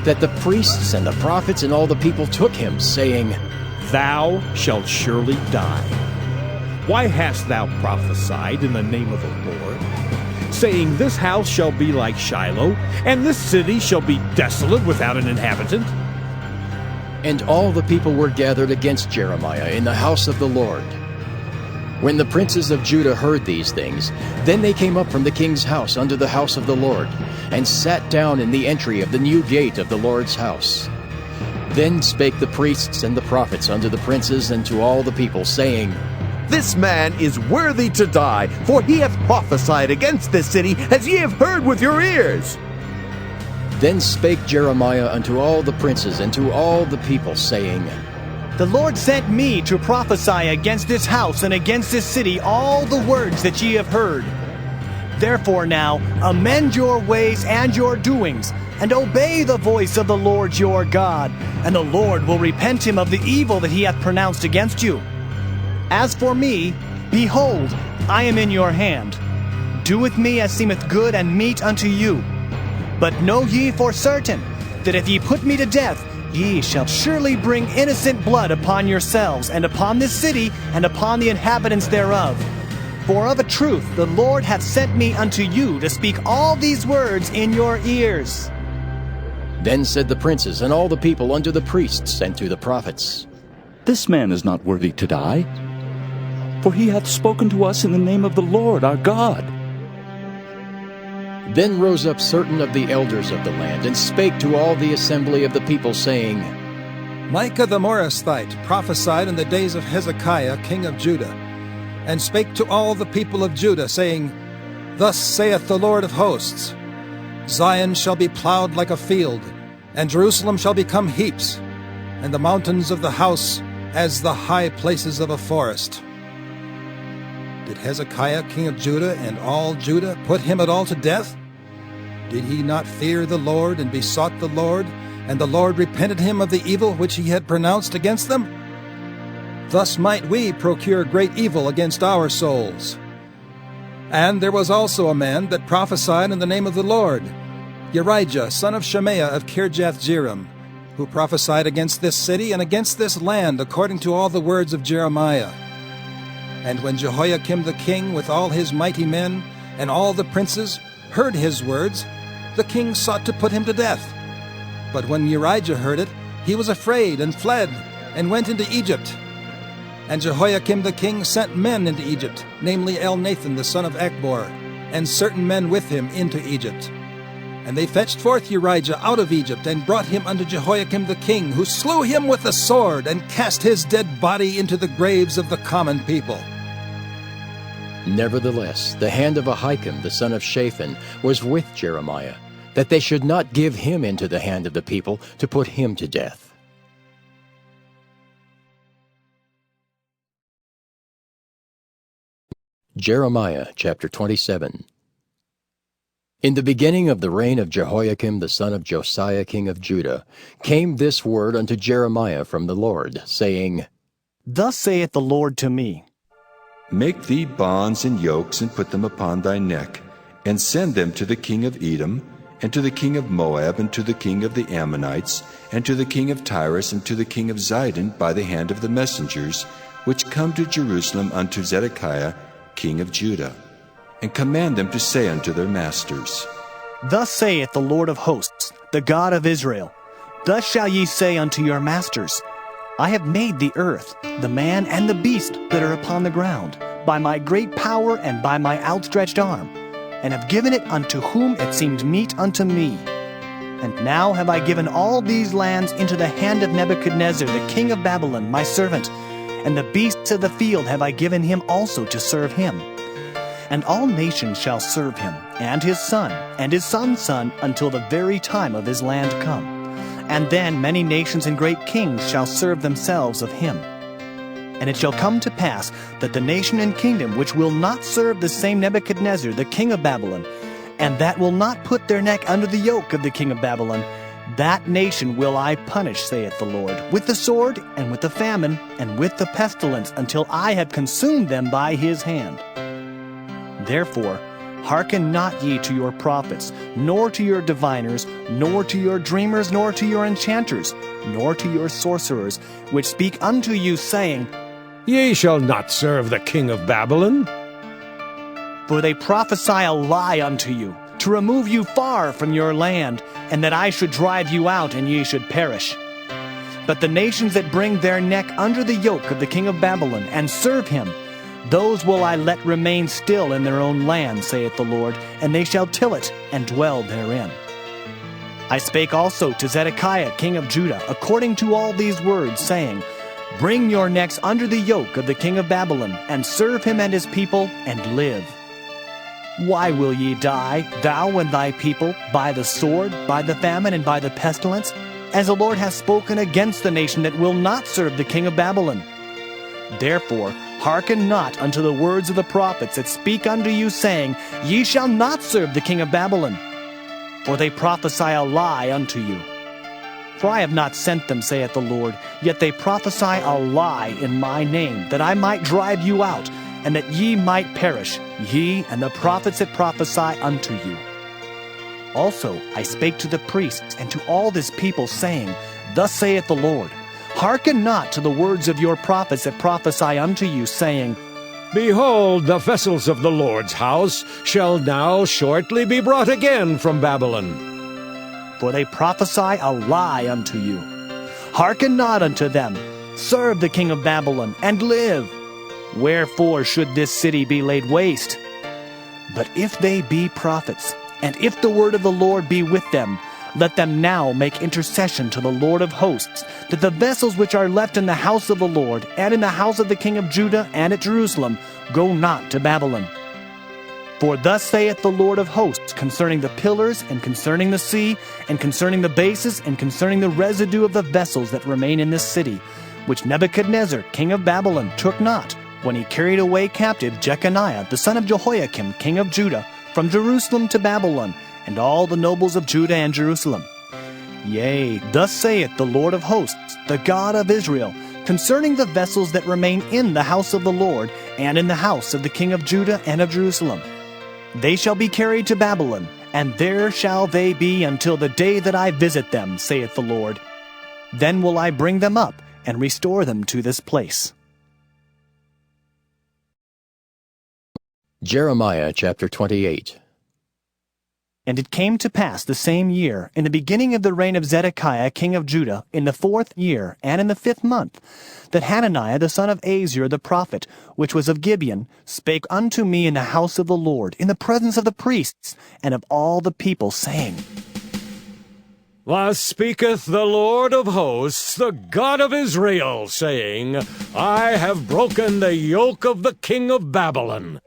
that the priests and the prophets and all the people took him, saying, Thou shalt surely die. Why hast thou prophesied in the name of the Lord, saying, This house shall be like Shiloh, and this city shall be desolate without an inhabitant? And all the people were gathered against Jeremiah in the house of the Lord. When the princes of Judah heard these things, then they came up from the king's house unto the house of the Lord, and sat down in the entry of the new gate of the Lord's house. Then spake the priests and the prophets unto the princes and to all the people, saying, This man is worthy to die, for he hath prophesied against this city, as ye have heard with your ears. Then spake Jeremiah unto all the princes and to all the people, saying, The Lord sent me to prophesy against this house and against this city all the words that ye have heard. Therefore now, amend your ways and your doings, and obey the voice of the Lord your God, and the Lord will repent him of the evil that he hath pronounced against you. As for me, behold, I am in your hand. Do with me as seemeth good and meet unto you. But know ye for certain, that if ye put me to death, ye shall surely bring innocent blood upon yourselves, and upon this city, and upon the inhabitants thereof. For of a truth the Lord hath sent me unto you to speak all these words in your ears. Then said the princes and all the people unto the priests and to the prophets, This man is not worthy to die, for he hath spoken to us in the name of the Lord our God. Then rose up certain of the elders of the land, and spake to all the assembly of the people, saying, Micah the Morasthite prophesied in the days of Hezekiah king of Judah, and spake to all the people of Judah, saying, Thus saith the Lord of hosts, Zion shall be plowed like a field, and Jerusalem shall become heaps, and the mountains of the house as the high places of a forest. Did Hezekiah king of Judah and all Judah put him at all to death? Did he not fear the Lord and besought the Lord, and the Lord repented him of the evil which he had pronounced against them? Thus might we procure great evil against our souls. And there was also a man that prophesied in the name of the Lord, Urijah, son of Shemaiah of Kirjath-jearim, who prophesied against this city and against this land according to all the words of Jeremiah. And when Jehoiakim the king with all his mighty men and all the princes heard his words, the king sought to put him to death. But when Urijah heard it, he was afraid and fled and went into Egypt. And Jehoiakim the king sent men into Egypt, namely Elnathan the son of Achbor, and certain men with him into Egypt. And they fetched forth Urijah out of Egypt, and brought him unto Jehoiakim the king, who slew him with the sword, and cast his dead body into the graves of the common people. Nevertheless, the hand of Ahikam the son of Shaphan was with Jeremiah, that they should not give him into the hand of the people to put him to death. Jeremiah chapter 27. In the beginning of the reign of Jehoiakim the son of Josiah king of Judah came this word unto Jeremiah from the Lord, saying, Thus saith the Lord to me, Make thee bonds and yokes, and put them upon thy neck, and send them to the king of Edom, and to the king of Moab, and to the king of the Ammonites, and to the king of Tyrus, and to the king of Zidon, by the hand of the messengers, which come to Jerusalem unto Zedekiah king of Judah, and command them to say unto their masters, Thus saith the Lord of hosts, the God of Israel, Thus shall ye say unto your masters, I have made the earth, the man and the beast that are upon the ground, by my great power and by my outstretched arm, and have given it unto whom it seemed meet unto me. And now have I given all these lands into the hand of Nebuchadnezzar the king of Babylon, my servant, and the beasts of the field have I given him also to serve him. And all nations shall serve him, and his son's son, until the very time of his land come. And then many nations and great kings shall serve themselves of him. And it shall come to pass that the nation and kingdom which will not serve the same Nebuchadnezzar the king of Babylon, and that will not put their neck under the yoke of the king of Babylon, that nation will I punish, saith the Lord, with the sword, and with the famine, and with the pestilence, until I have consumed them by his hand. Therefore, hearken not ye to your prophets, nor to your diviners, nor to your dreamers, nor to your enchanters, nor to your sorcerers, which speak unto you, saying, Ye shall not serve the king of Babylon. For they prophesy a lie unto you, to remove you far from your land, and that I should drive you out, and ye should perish. But the nations that bring their neck under the yoke of the king of Babylon, and serve him, those will I let remain still in their own land, saith the Lord, and they shall till it, and dwell therein. I spake also to Zedekiah king of Judah, according to all these words, saying, Bring your necks under the yoke of the king of Babylon, and serve him and his people, and live. Why will ye die, thou and thy people, by the sword, by the famine, and by the pestilence, as the Lord hath spoken against the nation that will not serve the king of Babylon? Therefore, hearken not unto the words of the prophets that speak unto you, saying, Ye shall not serve the king of Babylon. For they prophesy a lie unto you. For I have not sent them, saith the Lord, yet they prophesy a lie in my name, that I might drive you out, and that ye might perish, ye and the prophets that prophesy unto you. Also I spake to the priests and to all this people, saying, Thus saith the Lord, Hearken not to the words of your prophets that prophesy unto you, saying, Behold, the vessels of the Lord's house shall now shortly be brought again from Babylon. For they prophesy a lie unto you. Hearken not unto them. Serve the king of Babylon, and live. Wherefore should this city be laid waste? But if they be prophets, and if the word of the Lord be with them, let them now make intercession to the Lord of hosts, that the vessels which are left in the house of the Lord, and in the house of the king of Judah, and at Jerusalem, go not to Babylon. For thus saith the Lord of hosts concerning the pillars, and concerning the sea, and concerning the bases, and concerning the residue of the vessels that remain in this city, which Nebuchadnezzar king of Babylon took not, when he carried away captive Jeconiah the son of Jehoiakim king of Judah, from Jerusalem to Babylon, and all the nobles of Judah and Jerusalem. Yea, thus saith the Lord of hosts, the God of Israel, concerning the vessels that remain in the house of the Lord, and in the house of the king of Judah and of Jerusalem. They shall be carried to Babylon, and there shall they be until the day that I visit them, saith the Lord. Then will I bring them up, and restore them to this place. Jeremiah chapter 28. And it came to pass the same year, in the beginning of the reign of Zedekiah king of Judah, in the 4th year, and in the 5th month, that Hananiah the son of Azur the prophet, which was of Gibeon, spake unto me in the house of the Lord, in the presence of the priests, and of all the people, saying, Thus speaketh the Lord of hosts, the God of Israel, saying, I have broken the yoke of the king of Babylon.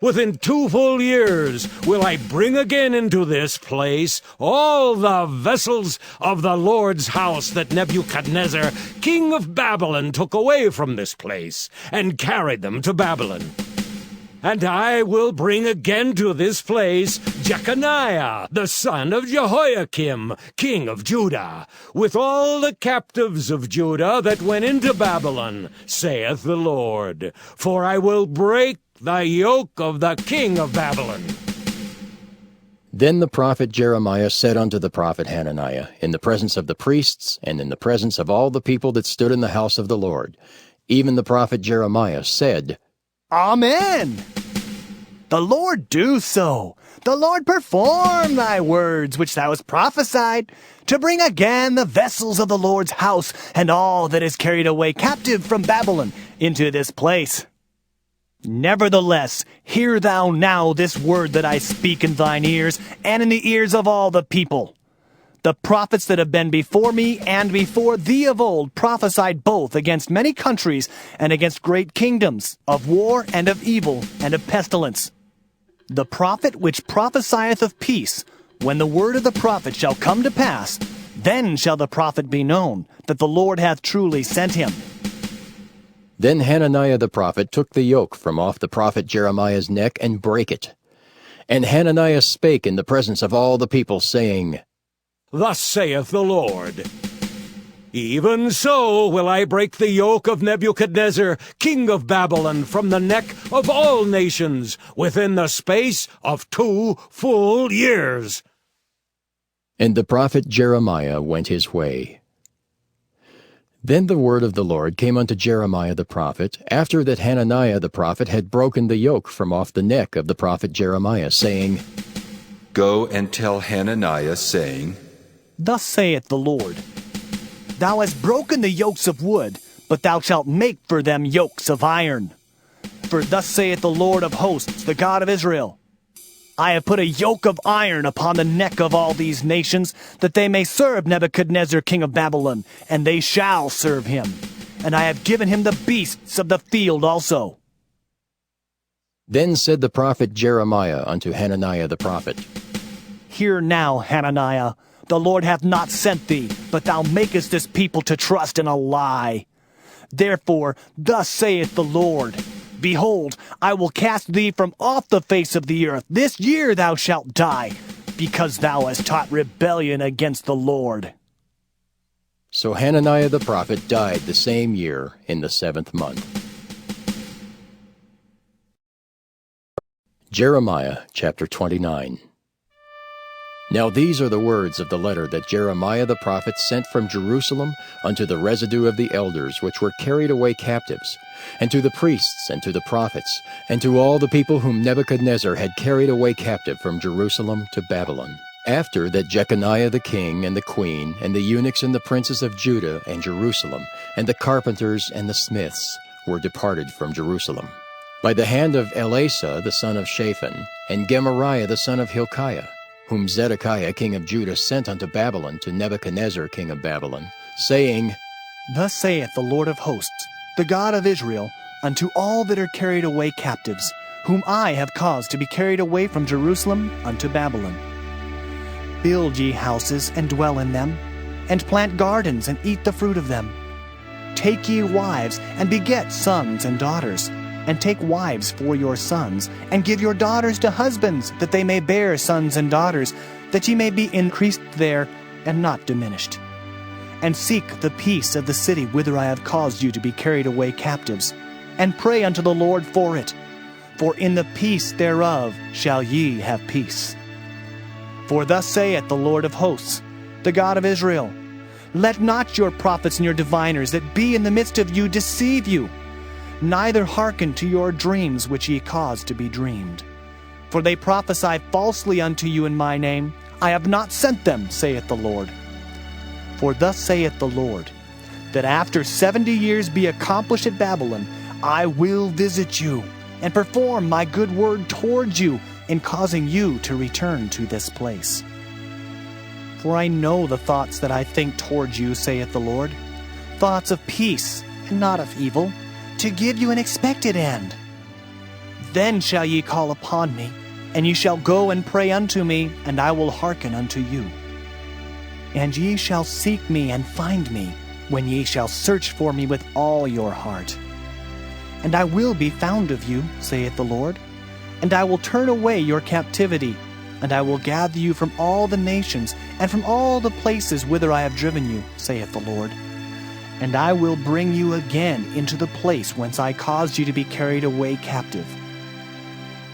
Within 2 full years will I bring again into this place all the vessels of the Lord's house that Nebuchadnezzar, king of Babylon, took away from this place, and carried them to Babylon. And I will bring again to this place Jeconiah, the son of Jehoiakim, king of Judah, with all the captives of Judah that went into Babylon, saith the Lord. For I will break the yoke of the king of Babylon. Then the prophet Jeremiah said unto the prophet Hananiah, in the presence of the priests, and in the presence of all the people that stood in the house of the Lord, even the prophet Jeremiah said, Amen. The Lord do so. The Lord perform thy words which thou hast prophesied, to bring again the vessels of the Lord's house, and all that is carried away captive from Babylon into this place. Nevertheless, hear thou now this word that I speak in thine ears, and in the ears of all the people. The prophets that have been before me and before thee of old prophesied both against many countries and against great kingdoms, of war and of evil and of pestilence. The prophet which prophesieth of peace, when the word of the prophet shall come to pass, then shall the prophet be known, that the Lord hath truly sent him. Then Hananiah the prophet took the yoke from off the prophet Jeremiah's neck and brake it. And Hananiah spake in the presence of all the people, saying, Thus saith the Lord, Even so will I break the yoke of Nebuchadnezzar, king of Babylon, from the neck of all nations, within the space of 2 full years. And the prophet Jeremiah went his way. Then the word of the Lord came unto Jeremiah the prophet, after that Hananiah the prophet had broken the yoke from off the neck of the prophet Jeremiah, saying, Go and tell Hananiah, saying, Thus saith the Lord, Thou hast broken the yokes of wood, but thou shalt make for them yokes of iron. For thus saith the Lord of hosts, the God of Israel, I have put a yoke of iron upon the neck of all these nations, that they may serve Nebuchadnezzar king of Babylon, and they shall serve him. And I have given him the beasts of the field also. Then said the prophet Jeremiah unto Hananiah the prophet, Hear now, Hananiah, the Lord hath not sent thee, but thou makest this people to trust in a lie. Therefore, thus saith the Lord, Behold, I will cast thee from off the face of the earth. This year thou shalt die, because thou hast taught rebellion against the Lord. So Hananiah the prophet died the same year in the 7th month. Jeremiah chapter 29. Now these are the words of the letter that Jeremiah the prophet sent from Jerusalem unto the residue of the elders which were carried away captives, and to the priests, and to the prophets, and to all the people whom Nebuchadnezzar had carried away captive from Jerusalem to Babylon. After that Jeconiah the king, and the queen, and the eunuchs and the princes of Judah and Jerusalem, and the carpenters and the smiths were departed from Jerusalem, by the hand of Elasah the son of Shaphan, and Gemariah the son of Hilkiah, whom Zedekiah king of Judah sent unto Babylon to Nebuchadnezzar king of Babylon, saying, Thus saith the Lord of hosts, the God of Israel, unto all that are carried away captives, whom I have caused to be carried away from Jerusalem unto Babylon. Build ye houses, and dwell in them, and plant gardens, and eat the fruit of them. Take ye wives, and beget sons and daughters, and take wives for your sons, and give your daughters to husbands, that they may bear sons and daughters, that ye may be increased there, and not diminished. And seek the peace of the city whither I have caused you to be carried away captives, and pray unto the Lord for it, for in the peace thereof shall ye have peace. For thus saith the Lord of hosts, the God of Israel, Let not your prophets and your diviners that be in the midst of you deceive you, neither hearken to your dreams which ye cause to be dreamed. For they prophesy falsely unto you in my name. I have not sent them, saith the Lord. For thus saith the Lord, that after 70 years be accomplished at Babylon, I will visit you, and perform my good word towards you, in causing you to return to this place. For I know the thoughts that I think towards you, saith the Lord, thoughts of peace, and not of evil, to give you an expected end. Then shall ye call upon me, and ye shall go and pray unto me, and I will hearken unto you. And ye shall seek me and find me, when ye shall search for me with all your heart. And I will be found of you, saith the Lord, And I will turn away your captivity, and I will gather you from all the nations, and from all the places whither I have driven you, saith the Lord. And I will bring you again into the place whence I caused you to be carried away captive.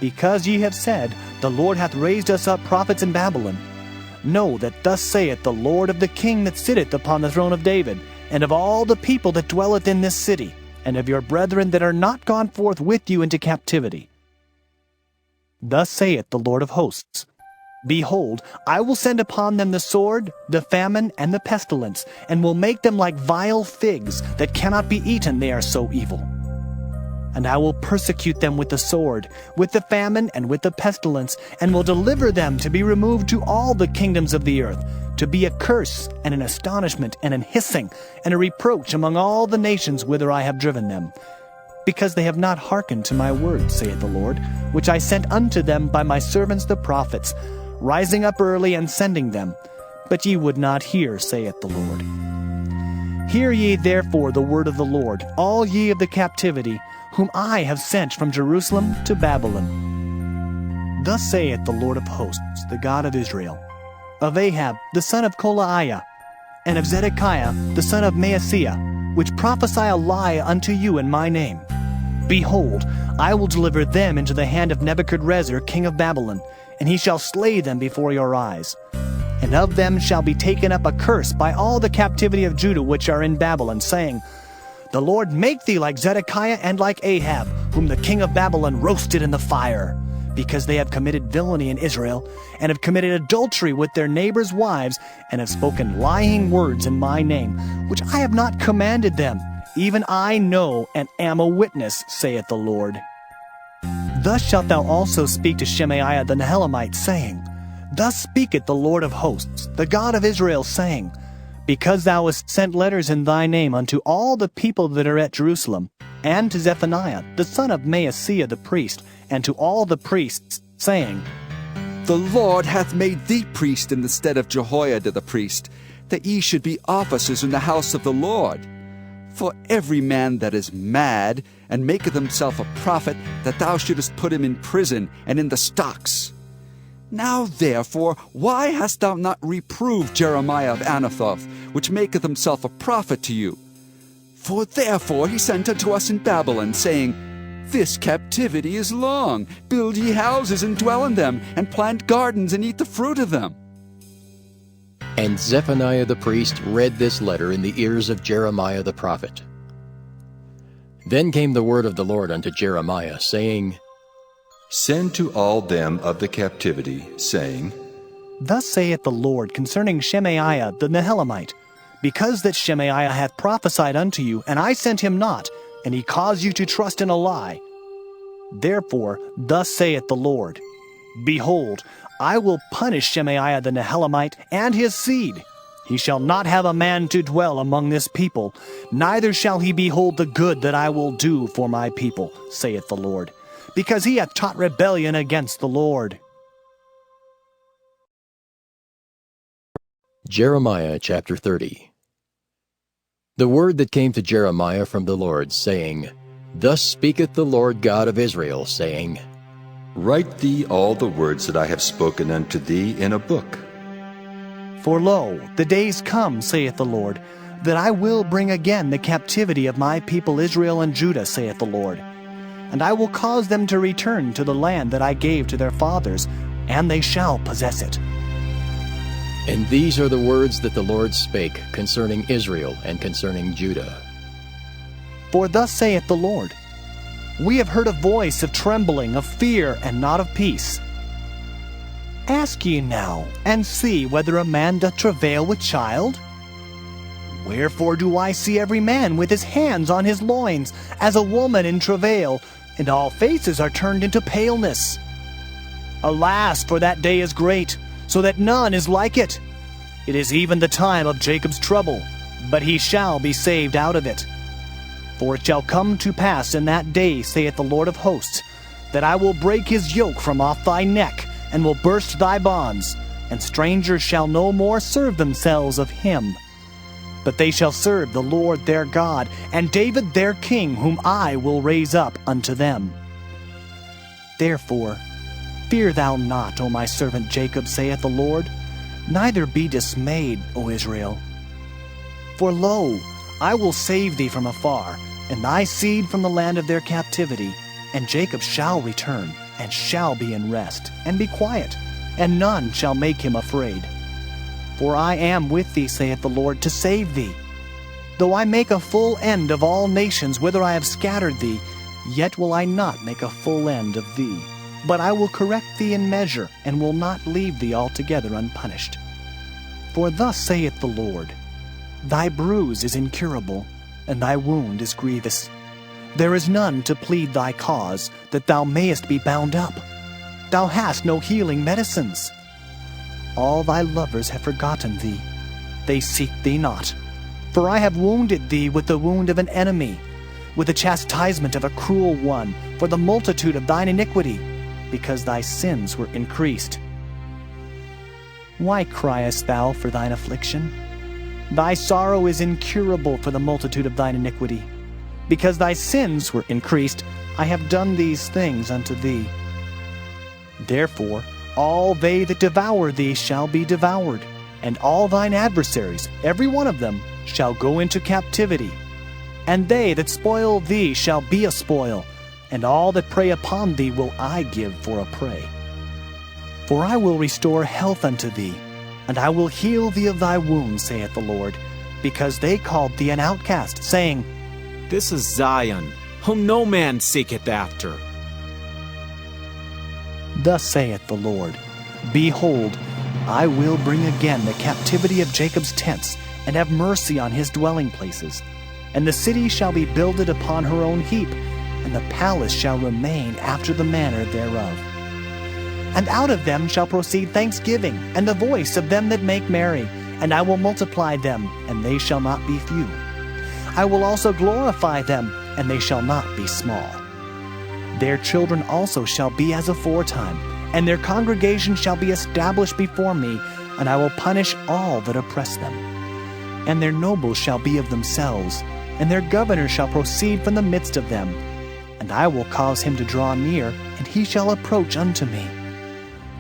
Because ye have said, The Lord hath raised us up prophets in Babylon, know that thus saith the Lord of the king that sitteth upon the throne of David, and of all the people that dwelleth in this city, and of your brethren that are not gone forth with you into captivity. Thus saith the Lord of hosts, Behold, I will send upon them the sword, the famine, and the pestilence, and will make them like vile figs that cannot be eaten, they are so evil. And I will persecute them with the sword, with the famine, and with the pestilence, and will deliver them to be removed to all the kingdoms of the earth, to be a curse, and an astonishment, and an hissing, and a reproach among all the nations whither I have driven them, because they have not hearkened to my word, saith the Lord, which I sent unto them by my servants the prophets, rising up early and sending them. But ye would not hear, saith the Lord. Hear ye therefore the word of the Lord, all ye of the captivity, whom I have sent from Jerusalem to Babylon. Thus saith the Lord of hosts, the God of Israel, of Ahab the son of Kolaiah, and of Zedekiah the son of Maaseiah, which prophesy a lie unto you in my name. Behold, I will deliver them into the hand of Nebuchadrezzar king of Babylon, and he shall slay them before your eyes. And of them shall be taken up a curse by all the captivity of Judah which are in Babylon, saying, The Lord make thee like Zedekiah and like Ahab, whom the king of Babylon roasted in the fire, because they have committed villainy in Israel, and have committed adultery with their neighbors' wives, and have spoken lying words in my name, which I have not commanded them. Even I know and am a witness, saith the Lord. Thus shalt thou also speak to Shemaiah the Nehelamite, saying, Thus speaketh the Lord of hosts, the God of Israel, saying, Because thou hast sent letters in thy name unto all the people that are at Jerusalem, and to Zephaniah the son of Maaseiah the priest, and to all the priests, saying, The Lord hath made thee priest in the stead of Jehoiada the priest, that ye should be officers in the house of the Lord. For every man that is mad, and maketh himself a prophet, that thou shouldest put him in prison and in the stocks. Now therefore, why hast thou not reproved Jeremiah of Anathoth, which maketh himself a prophet to you? For therefore he sent unto us in Babylon, saying, This captivity is long. Build ye houses and dwell in them, and plant gardens and eat the fruit of them. And Zephaniah the priest read this letter in the ears of Jeremiah the prophet. Then came the word of the Lord unto Jeremiah, saying, Send to all them of the captivity, saying, Thus saith the Lord concerning Shemaiah the Nehelamite, Because that Shemaiah hath prophesied unto you, and I sent him not, and he caused you to trust in a lie. Therefore thus saith the Lord, Behold, I will punish Shemaiah the Nehelamite and his seed. He shall not have a man to dwell among this people, neither shall he behold the good that I will do for my people, saith the Lord, because he hath taught rebellion against the Lord. Jeremiah chapter 30. The word that came to Jeremiah from the Lord, saying, Thus speaketh the Lord God of Israel, saying, Write thee all the words that I have spoken unto thee in a book. For lo, the days come, saith the Lord, that I will bring again the captivity of my people Israel and Judah, saith the Lord. And I will cause them to return to the land that I gave to their fathers, and they shall possess it. And these are the words that the Lord spake concerning Israel and concerning Judah. For thus saith the Lord, We have heard a voice of trembling, of fear, and not of peace. Ask ye now, and see whether a man doth travail with child? Wherefore do I see every man with his hands on his loins, as a woman in travail, and all faces are turned into paleness? Alas, for that day is great, so that none is like it. It is even the time of Jacob's trouble, but he shall be saved out of it. For it shall come to pass in that day, saith the Lord of hosts, that I will break his yoke from off thy neck, and will burst thy bonds, and strangers shall no more serve themselves of him. But they shall serve the Lord their God, and David their king, whom I will raise up unto them. Therefore, fear thou not, O my servant Jacob, saith the Lord, neither be dismayed, O Israel. For lo, I will save thee from afar, and thy seed from the land of their captivity, and Jacob shall return, and shall be in rest, and be quiet, and none shall make him afraid. For I am with thee, saith the Lord, to save thee. Though I make a full end of all nations whither I have scattered thee, yet will I not make a full end of thee. But I will correct thee in measure, and will not leave thee altogether unpunished. For thus saith the Lord, thy bruise is incurable, and thy wound is grievous. There is none to plead thy cause, that thou mayest be bound up. Thou hast no healing medicines. All thy lovers have forgotten thee. They seek thee not. For I have wounded thee with the wound of an enemy, with the chastisement of a cruel one, for the multitude of thine iniquity, because thy sins were increased. Why criest thou for thine affliction? Thy sorrow is incurable for the multitude of thine iniquity. Because thy sins were increased, I have done these things unto thee. Therefore, all they that devour thee shall be devoured, and all thine adversaries, every one of them, shall go into captivity. And they that spoil thee shall be a spoil, and all that prey upon thee will I give for a prey. For I will restore health unto thee, and I will heal thee of thy wounds, saith the Lord, because they called thee an outcast, saying, This is Zion, whom no man seeketh after. Thus saith the Lord, Behold, I will bring again the captivity of Jacob's tents, and have mercy on his dwelling places. And the city shall be builded upon her own heap, and the palace shall remain after the manner thereof. And out of them shall proceed thanksgiving, and the voice of them that make merry, and I will multiply them, and they shall not be few. I will also glorify them, and they shall not be small. Their children also shall be as aforetime, and their congregation shall be established before me, and I will punish all that oppress them. And their nobles shall be of themselves, and their governor shall proceed from the midst of them. And I will cause him to draw near, and he shall approach unto me.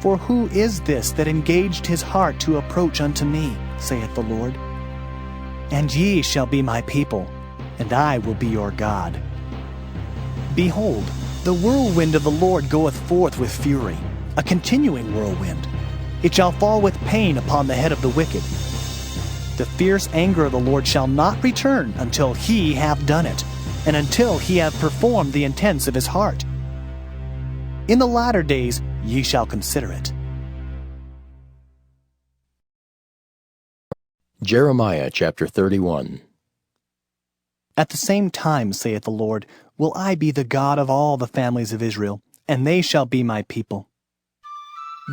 For who is this that engaged his heart to approach unto me, saith the Lord? And ye shall be my people, and I will be your God. Behold, the whirlwind of the Lord goeth forth with fury, a continuing whirlwind. It shall fall with pain upon the head of the wicked. The fierce anger of the Lord shall not return until he have done it, and until he have performed the intents of his heart. In the latter days ye shall consider it. Jeremiah chapter 31. At the same time, saith the Lord, will I be the God of all the families of Israel, and they shall be my people.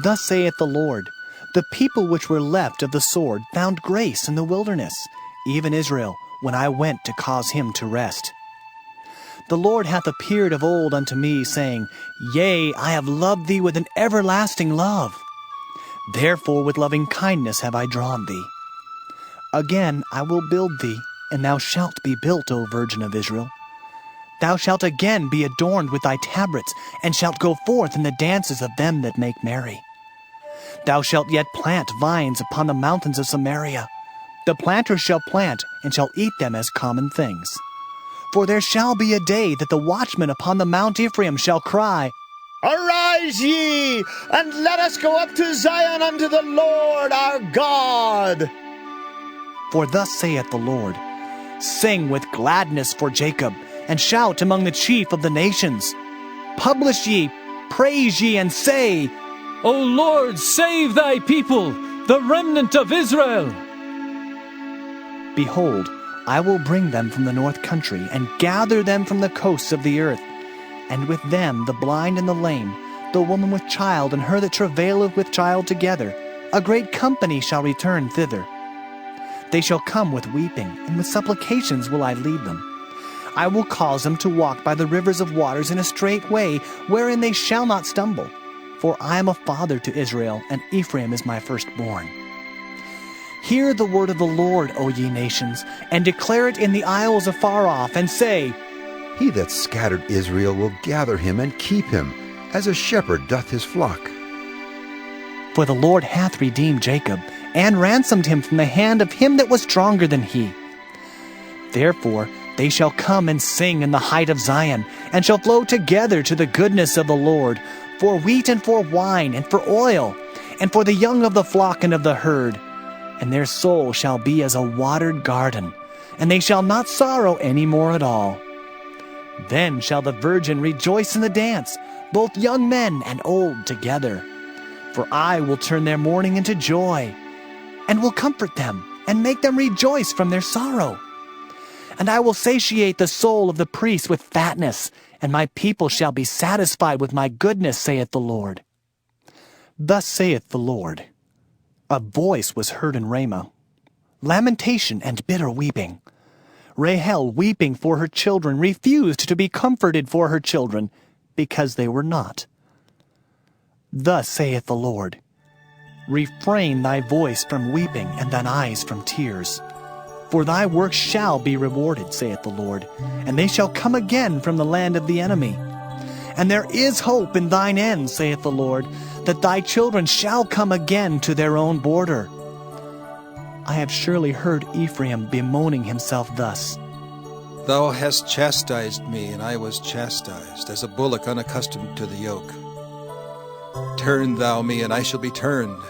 Thus saith the Lord, the people which were left of the sword found grace in the wilderness, even Israel, when I went to cause him to rest. The Lord hath appeared of old unto me, saying, Yea, I have loved thee with an everlasting love. Therefore with loving kindness have I drawn thee. Again I will build thee, and thou shalt be built, O Virgin of Israel. Thou shalt again be adorned with thy tabrets, and shalt go forth in the dances of them that make merry. Thou shalt yet plant vines upon the mountains of Samaria. The planters shall plant, and shall eat them as common things. For there shall be a day that the watchmen upon the Mount Ephraim shall cry, Arise ye, and let us go up to Zion unto the Lord our God. For thus saith the Lord, Sing with gladness for Jacob, and shout among the chief of the nations. Publish ye, praise ye, and say, O Lord, save thy people, the remnant of Israel. Behold, I will bring them from the north country, and gather them from the coasts of the earth. And with them the blind and the lame, the woman with child, and her that travaileth with child together, a great company shall return thither. They shall come with weeping, and with supplications will I lead them. I will cause them to walk by the rivers of waters in a straight way, wherein they shall not stumble. For I am a father to Israel, and Ephraim is my firstborn. Hear the word of the Lord, O ye nations, and declare it in the isles afar off, and say, He that scattered Israel will gather him and keep him, as a shepherd doth his flock. For the Lord hath redeemed Jacob, and ransomed him from the hand of him that was stronger than he. Therefore they shall come and sing in the height of Zion, and shall flow together to the goodness of the Lord, for wheat and for wine and for oil, and for the young of the flock and of the herd. And their soul shall be as a watered garden, and they shall not sorrow any more at all. Then shall the virgin rejoice in the dance, both young men and old together. For I will turn their mourning into joy, and will comfort them, and make them rejoice from their sorrow. And I will satiate the soul of the priest with fatness, and my people shall be satisfied with my goodness, saith the Lord. Thus saith the Lord, a voice was heard in Ramah, lamentation and bitter weeping. Rahel, weeping for her children, refused to be comforted for her children, because they were not. Thus saith the Lord, refrain thy voice from weeping, and thine eyes from tears. For thy work shall be rewarded, saith the Lord, and they shall come again from the land of the enemy. And there is hope in thine end, saith the Lord, that thy children shall come again to their own border. I have surely heard Ephraim bemoaning himself thus. Thou hast chastised me, and I was chastised, as a bullock unaccustomed to the yoke. Turn thou me, and I shall be turned,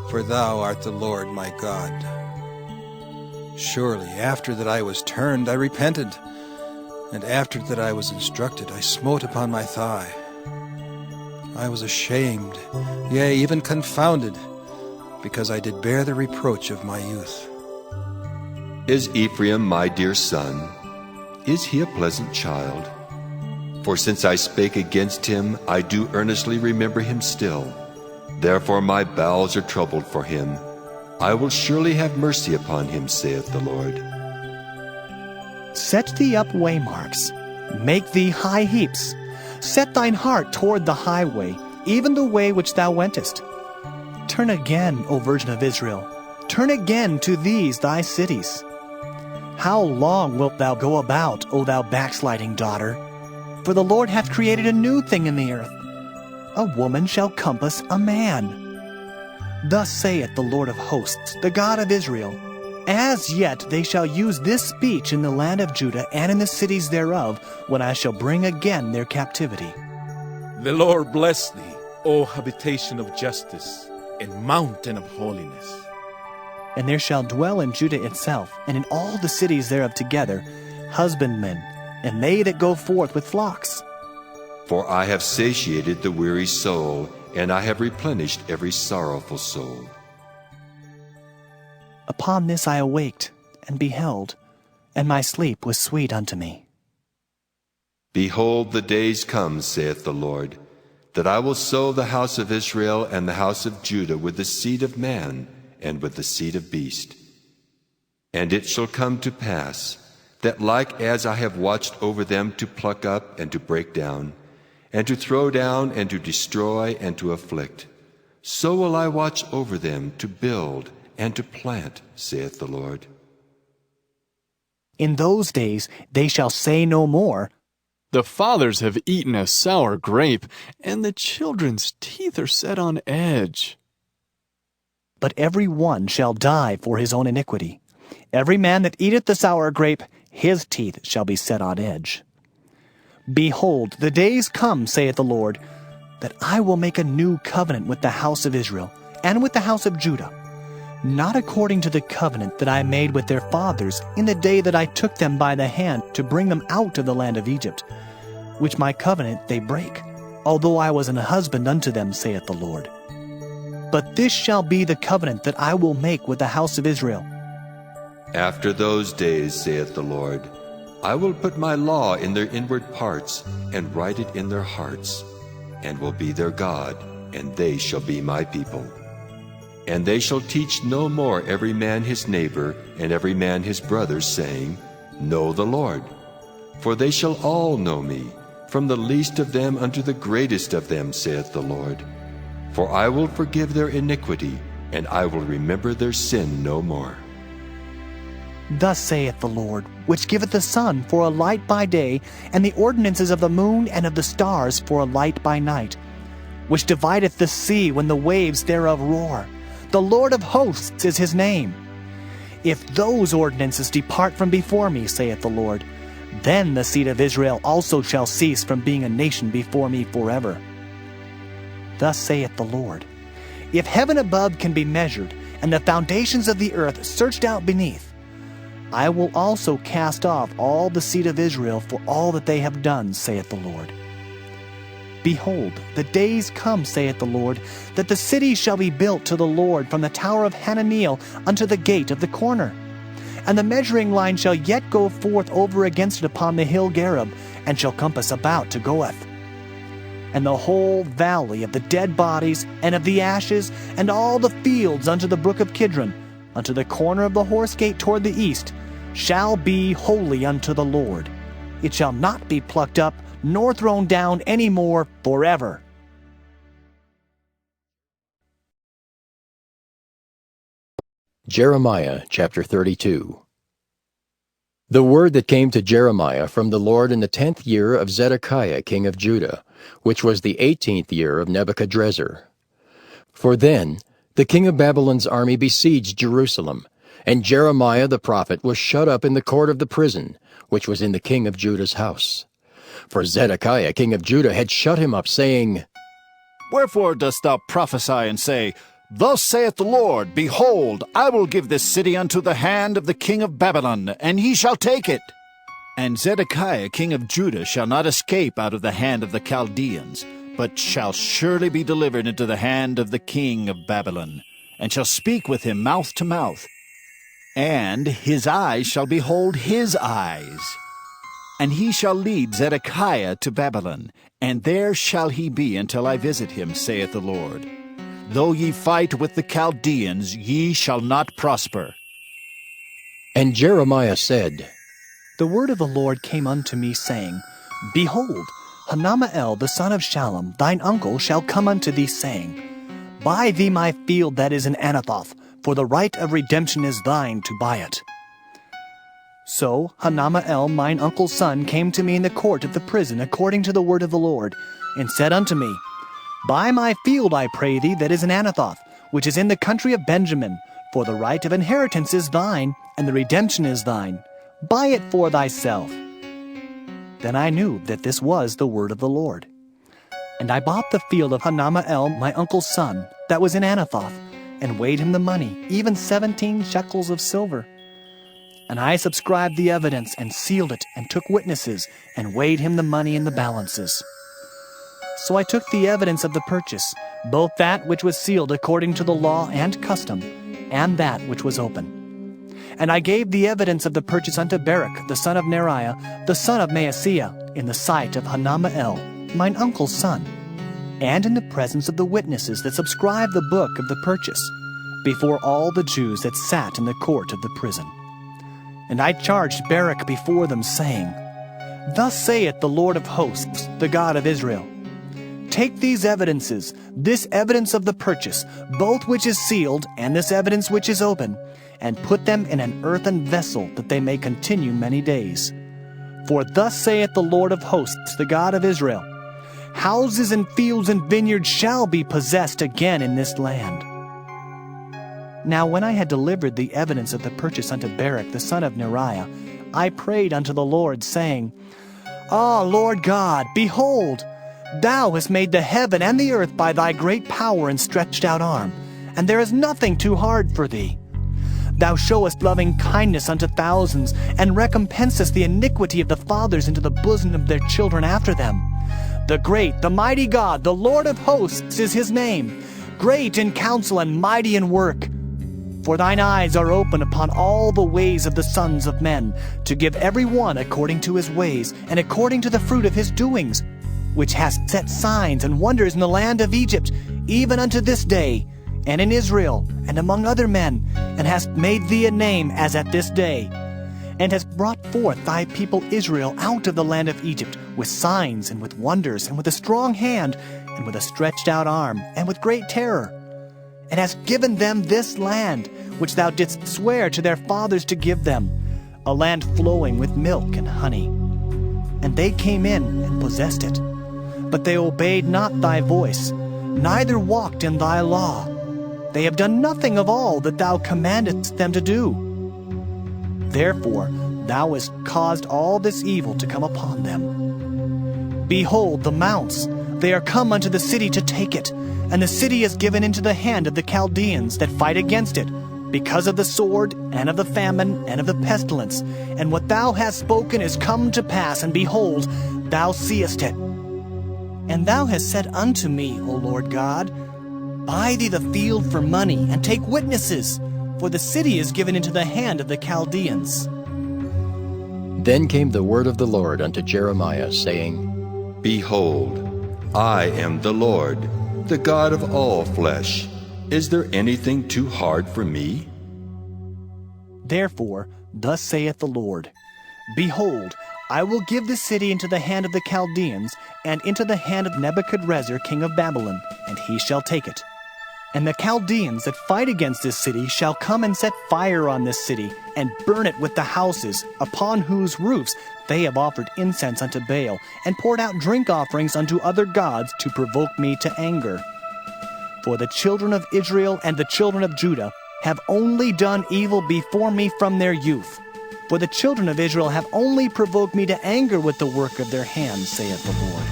for thou art the Lord my God. Surely after that I was turned, I repented, and after that I was instructed, I smote upon my thigh. I was ashamed, yea, even confounded, because I did bear the reproach of my youth. Is Ephraim my dear son? Is he a pleasant child? For since I spake against him, I do earnestly remember him still. Therefore my bowels are troubled for him. I will surely have mercy upon him, saith the Lord. Set thee up waymarks, make thee high heaps. Set thine heart toward the highway, even the way which thou wentest. Turn again, O Virgin of Israel, turn again to these thy cities. How long wilt thou go about, O thou backsliding daughter? For the Lord hath created a new thing in the earth. A woman shall compass a man. Thus saith the Lord of hosts, the God of Israel, as yet they shall use this speech in the land of Judah and in the cities thereof, when I shall bring again their captivity. The Lord bless thee, O habitation of justice, and mountain of holiness. And there shall dwell in Judah itself, and in all the cities thereof together, husbandmen, and they that go forth with flocks. For I have satiated the weary soul, and I have replenished every sorrowful soul. Upon this I awaked, and beheld, and my sleep was sweet unto me. Behold, the days come, saith the Lord, that I will sow the house of Israel and the house of Judah with the seed of man and with the seed of beast. And it shall come to pass, that like as I have watched over them to pluck up and to break down, and to throw down and to destroy and to afflict, so will I watch over them to build and to plant, saith the Lord. In those days they shall say no more, the fathers have eaten a sour grape, and the children's teeth are set on edge. But every one shall die for his own iniquity. Every man that eateth the sour grape, his teeth shall be set on edge. Behold, the days come, saith the Lord, that I will make a new covenant with the house of Israel and with the house of Judah, not according to the covenant that I made with their fathers in the day that I took them by the hand to bring them out of the land of Egypt, which my covenant they break, although I was an husband unto them, saith the Lord. But this shall be the covenant that I will make with the house of Israel. After those days, saith the Lord, I will put my law in their inward parts, and write it in their hearts, and will be their God, and they shall be my people. And they shall teach no more every man his neighbor, and every man his brother, saying, Know the Lord. For they shall all know me, from the least of them unto the greatest of them, saith the Lord. For I will forgive their iniquity, and I will remember their sin no more. Thus saith the Lord, which giveth the sun for a light by day, and the ordinances of the moon and of the stars for a light by night, which divideth the sea when the waves thereof roar. The Lord of hosts is his name. If those ordinances depart from before me, saith the Lord, then the seed of Israel also shall cease from being a nation before me forever. Thus saith the Lord, if heaven above can be measured, and the foundations of the earth searched out beneath, I will also cast off all the seed of Israel for all that they have done, saith the Lord. Behold, the days come, saith the Lord, that the city shall be built to the Lord from the tower of Hananeel unto the gate of the corner. And the measuring line shall yet go forth over against it upon the hill Gareb, and shall compass about to Goeth. And the whole valley of the dead bodies, and of the ashes, and all the fields unto the brook of Kidron, unto the corner of the horse gate toward the east, shall be holy unto the Lord. It shall not be plucked up, nor thrown down any more forever. Jeremiah chapter 32. The word that came to Jeremiah from the Lord in the 10th year of Zedekiah king of Judah, which was the 18th year of Nebuchadrezzar. For then the king of Babylon's army besieged Jerusalem, and Jeremiah the prophet was shut up in the court of the prison, which was in the king of Judah's house. For Zedekiah king of Judah had shut him up, saying, Wherefore dost thou prophesy and say, Thus saith the Lord, Behold, I will give this city unto the hand of the king of Babylon, and he shall take it. And Zedekiah king of Judah shall not escape out of the hand of the Chaldeans, but shall surely be delivered into the hand of the king of Babylon, and shall speak with him mouth to mouth. And his eyes shall behold his eyes. And he shall lead Zedekiah to Babylon, and there shall he be until I visit him, saith the Lord. Though ye fight with the Chaldeans, ye shall not prosper. And Jeremiah said, The word of the Lord came unto me, saying, Behold, Hanamael the son of Shallum, thine uncle, shall come unto thee, saying, Buy thee my field that is in Anathoth, for the right of redemption is thine to buy it. So Hanamael mine uncle's son came to me in the court of the prison according to the word of the Lord, and said unto me, Buy my field, I pray thee, that is in Anathoth, which is in the country of Benjamin, for the right of inheritance is thine, and the redemption is thine. Buy it for thyself. Then I knew that this was the word of the Lord. And I bought the field of Hanamael my uncle's son, that was in Anathoth, and weighed him the money, even 17 shekels of silver. And I subscribed the evidence, and sealed it, and took witnesses, and weighed him the money in the balances. So I took the evidence of the purchase, both that which was sealed according to the law and custom, and that which was open. And I gave the evidence of the purchase unto Baruch the son of Neriah, the son of Maaseiah, in the sight of Hanamael, mine uncle's son, and in the presence of the witnesses that subscribed the book of the purchase, before all the Jews that sat in the court of the prison. And I charged Baruch before them, saying, Thus saith the Lord of hosts, the God of Israel, Take these evidences, this evidence of the purchase, both which is sealed, and this evidence which is open, and put them in an earthen vessel, that they may continue many days. For thus saith the Lord of hosts, the God of Israel, Houses and fields and vineyards shall be possessed again in this land. Now when I had delivered the evidence of the purchase unto Baruch the son of Neriah, I prayed unto the Lord, saying, Ah, Lord God, behold, thou hast made the heaven and the earth by thy great power and stretched out arm, and there is nothing too hard for thee. Thou showest loving kindness unto thousands, and recompensest the iniquity of the fathers into the bosom of their children after them. The great, the mighty God, the Lord of hosts is his name, great in counsel and mighty in work. For thine eyes are open upon all the ways of the sons of men, to give every one according to his ways, and according to the fruit of his doings, which hast set signs and wonders in the land of Egypt, even unto this day, and in Israel, and among other men, and hast made thee a name as at this day, and hast brought forth thy people Israel out of the land of Egypt, with signs and with wonders, and with a strong hand, and with a stretched out arm, and with great terror, and hast given them this land, which thou didst swear to their fathers to give them, a land flowing with milk and honey. And they came in and possessed it. But they obeyed not thy voice, neither walked in thy law. They have done nothing of all that thou commandest them to do. Therefore thou hast caused all this evil to come upon them. Behold the mounts, they are come unto the city to take it, and the city is given into the hand of the Chaldeans that fight against it, because of the sword, and of the famine, and of the pestilence. And what thou hast spoken is come to pass, and behold, thou seest it. And thou hast said unto me, O Lord God, buy thee the field for money, and take witnesses, for the city is given into the hand of the Chaldeans. Then came the word of the Lord unto Jeremiah, saying, Behold, I am the Lord, the God of all flesh. Is there anything too hard for me? Therefore, thus saith the Lord, Behold, I will give the city into the hand of the Chaldeans, and into the hand of Nebuchadrezzar king of Babylon, and he shall take it. And the Chaldeans that fight against this city shall come and set fire on this city, and burn it with the houses, upon whose roofs they have offered incense unto Baal, and poured out drink offerings unto other gods to provoke me to anger. For the children of Israel and the children of Judah have only done evil before me from their youth. For the children of Israel have only provoked me to anger with the work of their hands, saith the Lord.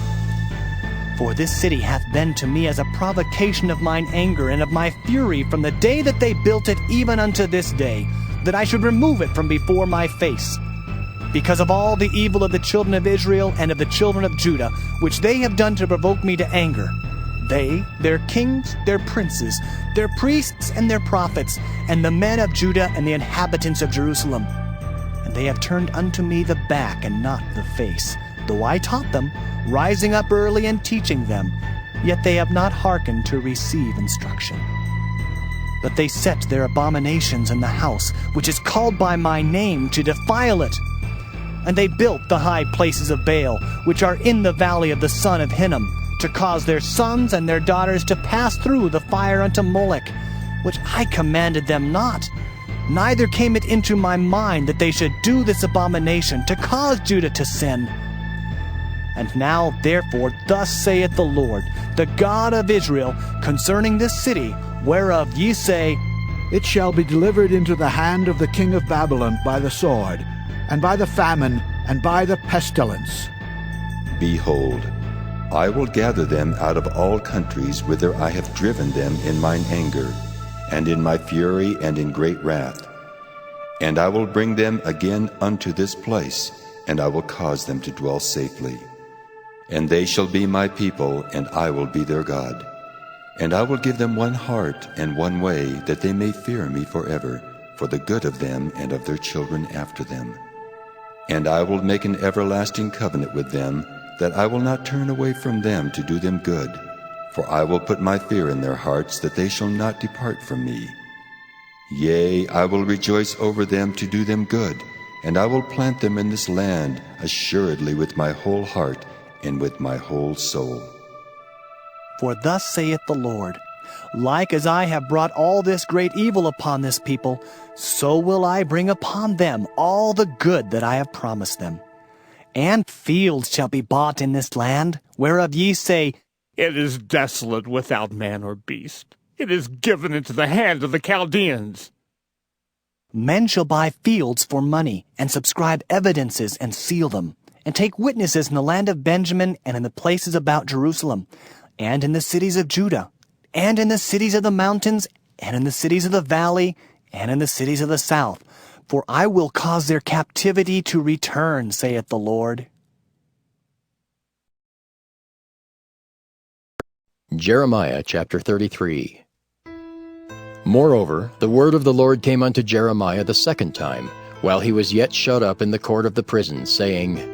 For this city hath been to me as a provocation of mine anger and of my fury from the day that they built it even unto this day, that I should remove it from before my face. Because of all the evil of the children of Israel and of the children of Judah, which they have done to provoke me to anger, they, their kings, their princes, their priests and their prophets, and the men of Judah and the inhabitants of Jerusalem. And they have turned unto me the back and not the face, though I taught them, rising up early and teaching them, yet they have not hearkened to receive instruction. But they set their abominations in the house, which is called by my name, to defile it. And they built the high places of Baal, which are in the valley of the son of Hinnom, to cause their sons and their daughters to pass through the fire unto Molech, which I commanded them not. Neither came it into my mind that they should do this abomination, to cause Judah to sin. And now, therefore, thus saith the Lord, the God of Israel, concerning this city, whereof ye say, It shall be delivered into the hand of the king of Babylon by the sword, and by the famine, and by the pestilence. Behold, I will gather them out of all countries whither I have driven them in mine anger, and in my fury, and in great wrath. And I will bring them again unto this place, and I will cause them to dwell safely. And they shall be my people, and I will be their God. And I will give them one heart and one way, that they may fear me forever, for the good of them and of their children after them. And I will make an everlasting covenant with them, that I will not turn away from them to do them good. For I will put my fear in their hearts, that they shall not depart from me. Yea, I will rejoice over them to do them good, and I will plant them in this land assuredly with my whole heart and with my whole soul. For thus saith the Lord, like as I have brought all this great evil upon this people, so will I bring upon them all the good that I have promised them. And fields shall be bought in this land, whereof ye say, It is desolate without man or beast. It is given into the hand of the Chaldeans. Men shall buy fields for money, and subscribe evidences, and seal them, and take witnesses in the land of Benjamin, and in the places about Jerusalem, and in the cities of Judah, and in the cities of the mountains, and in the cities of the valley, and in the cities of the south. For I will cause their captivity to return, saith the Lord. Jeremiah chapter 33. Moreover, the word of the Lord came unto Jeremiah the second time, while he was yet shut up in the court of the prison, saying,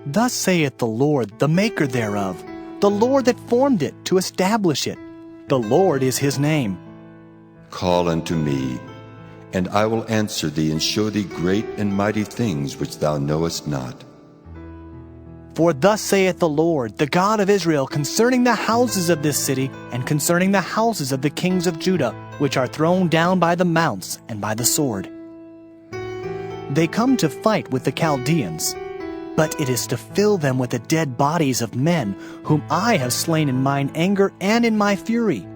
Thus saith the Lord, the maker thereof, the Lord that formed it, to establish it. The Lord is his name. Call unto me, and I will answer thee, and show thee great and mighty things which thou knowest not. For thus saith the Lord, the God of Israel, concerning the houses of this city, and concerning the houses of the kings of Judah, which are thrown down by the mounts and by the sword. They come to fight with the Chaldeans, but it is to fill them with the dead bodies of men, whom I have slain in mine anger and in my fury,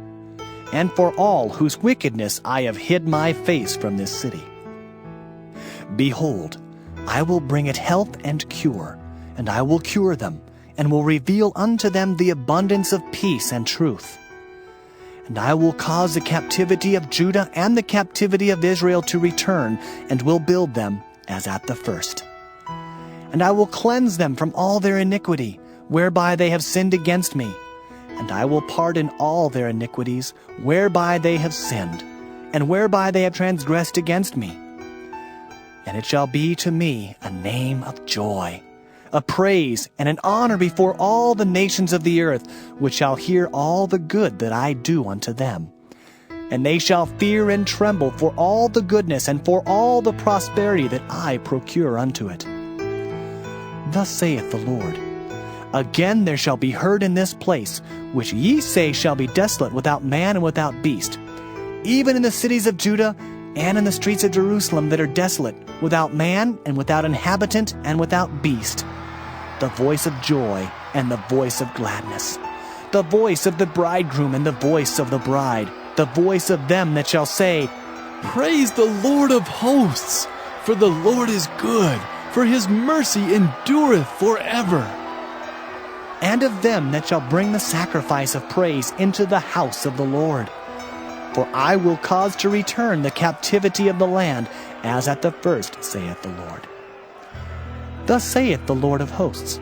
and for all whose wickedness I have hid my face from this city. Behold, I will bring it health and cure, and I will cure them, and will reveal unto them the abundance of peace and truth. And I will cause the captivity of Judah and the captivity of Israel to return, and will build them as at the first. And I will cleanse them from all their iniquity, whereby they have sinned against me. And I will pardon all their iniquities, whereby they have sinned, and whereby they have transgressed against me. And it shall be to me a name of joy, a praise and an honor before all the nations of the earth, which shall hear all the good that I do unto them. And they shall fear and tremble for all the goodness and for all the prosperity that I procure unto it. Thus saith the Lord, Again there shall be heard in this place, which ye say shall be desolate without man and without beast, even in the cities of Judah and in the streets of Jerusalem that are desolate, without man and without inhabitant and without beast, the voice of joy and the voice of gladness, the voice of the bridegroom and the voice of the bride, the voice of them that shall say, Praise the Lord of hosts, for the Lord is good, for his mercy endureth forever. And of them that shall bring the sacrifice of praise into the house of the Lord. For I will cause to return the captivity of the land, as at the first, saith the Lord. Thus saith the Lord of hosts,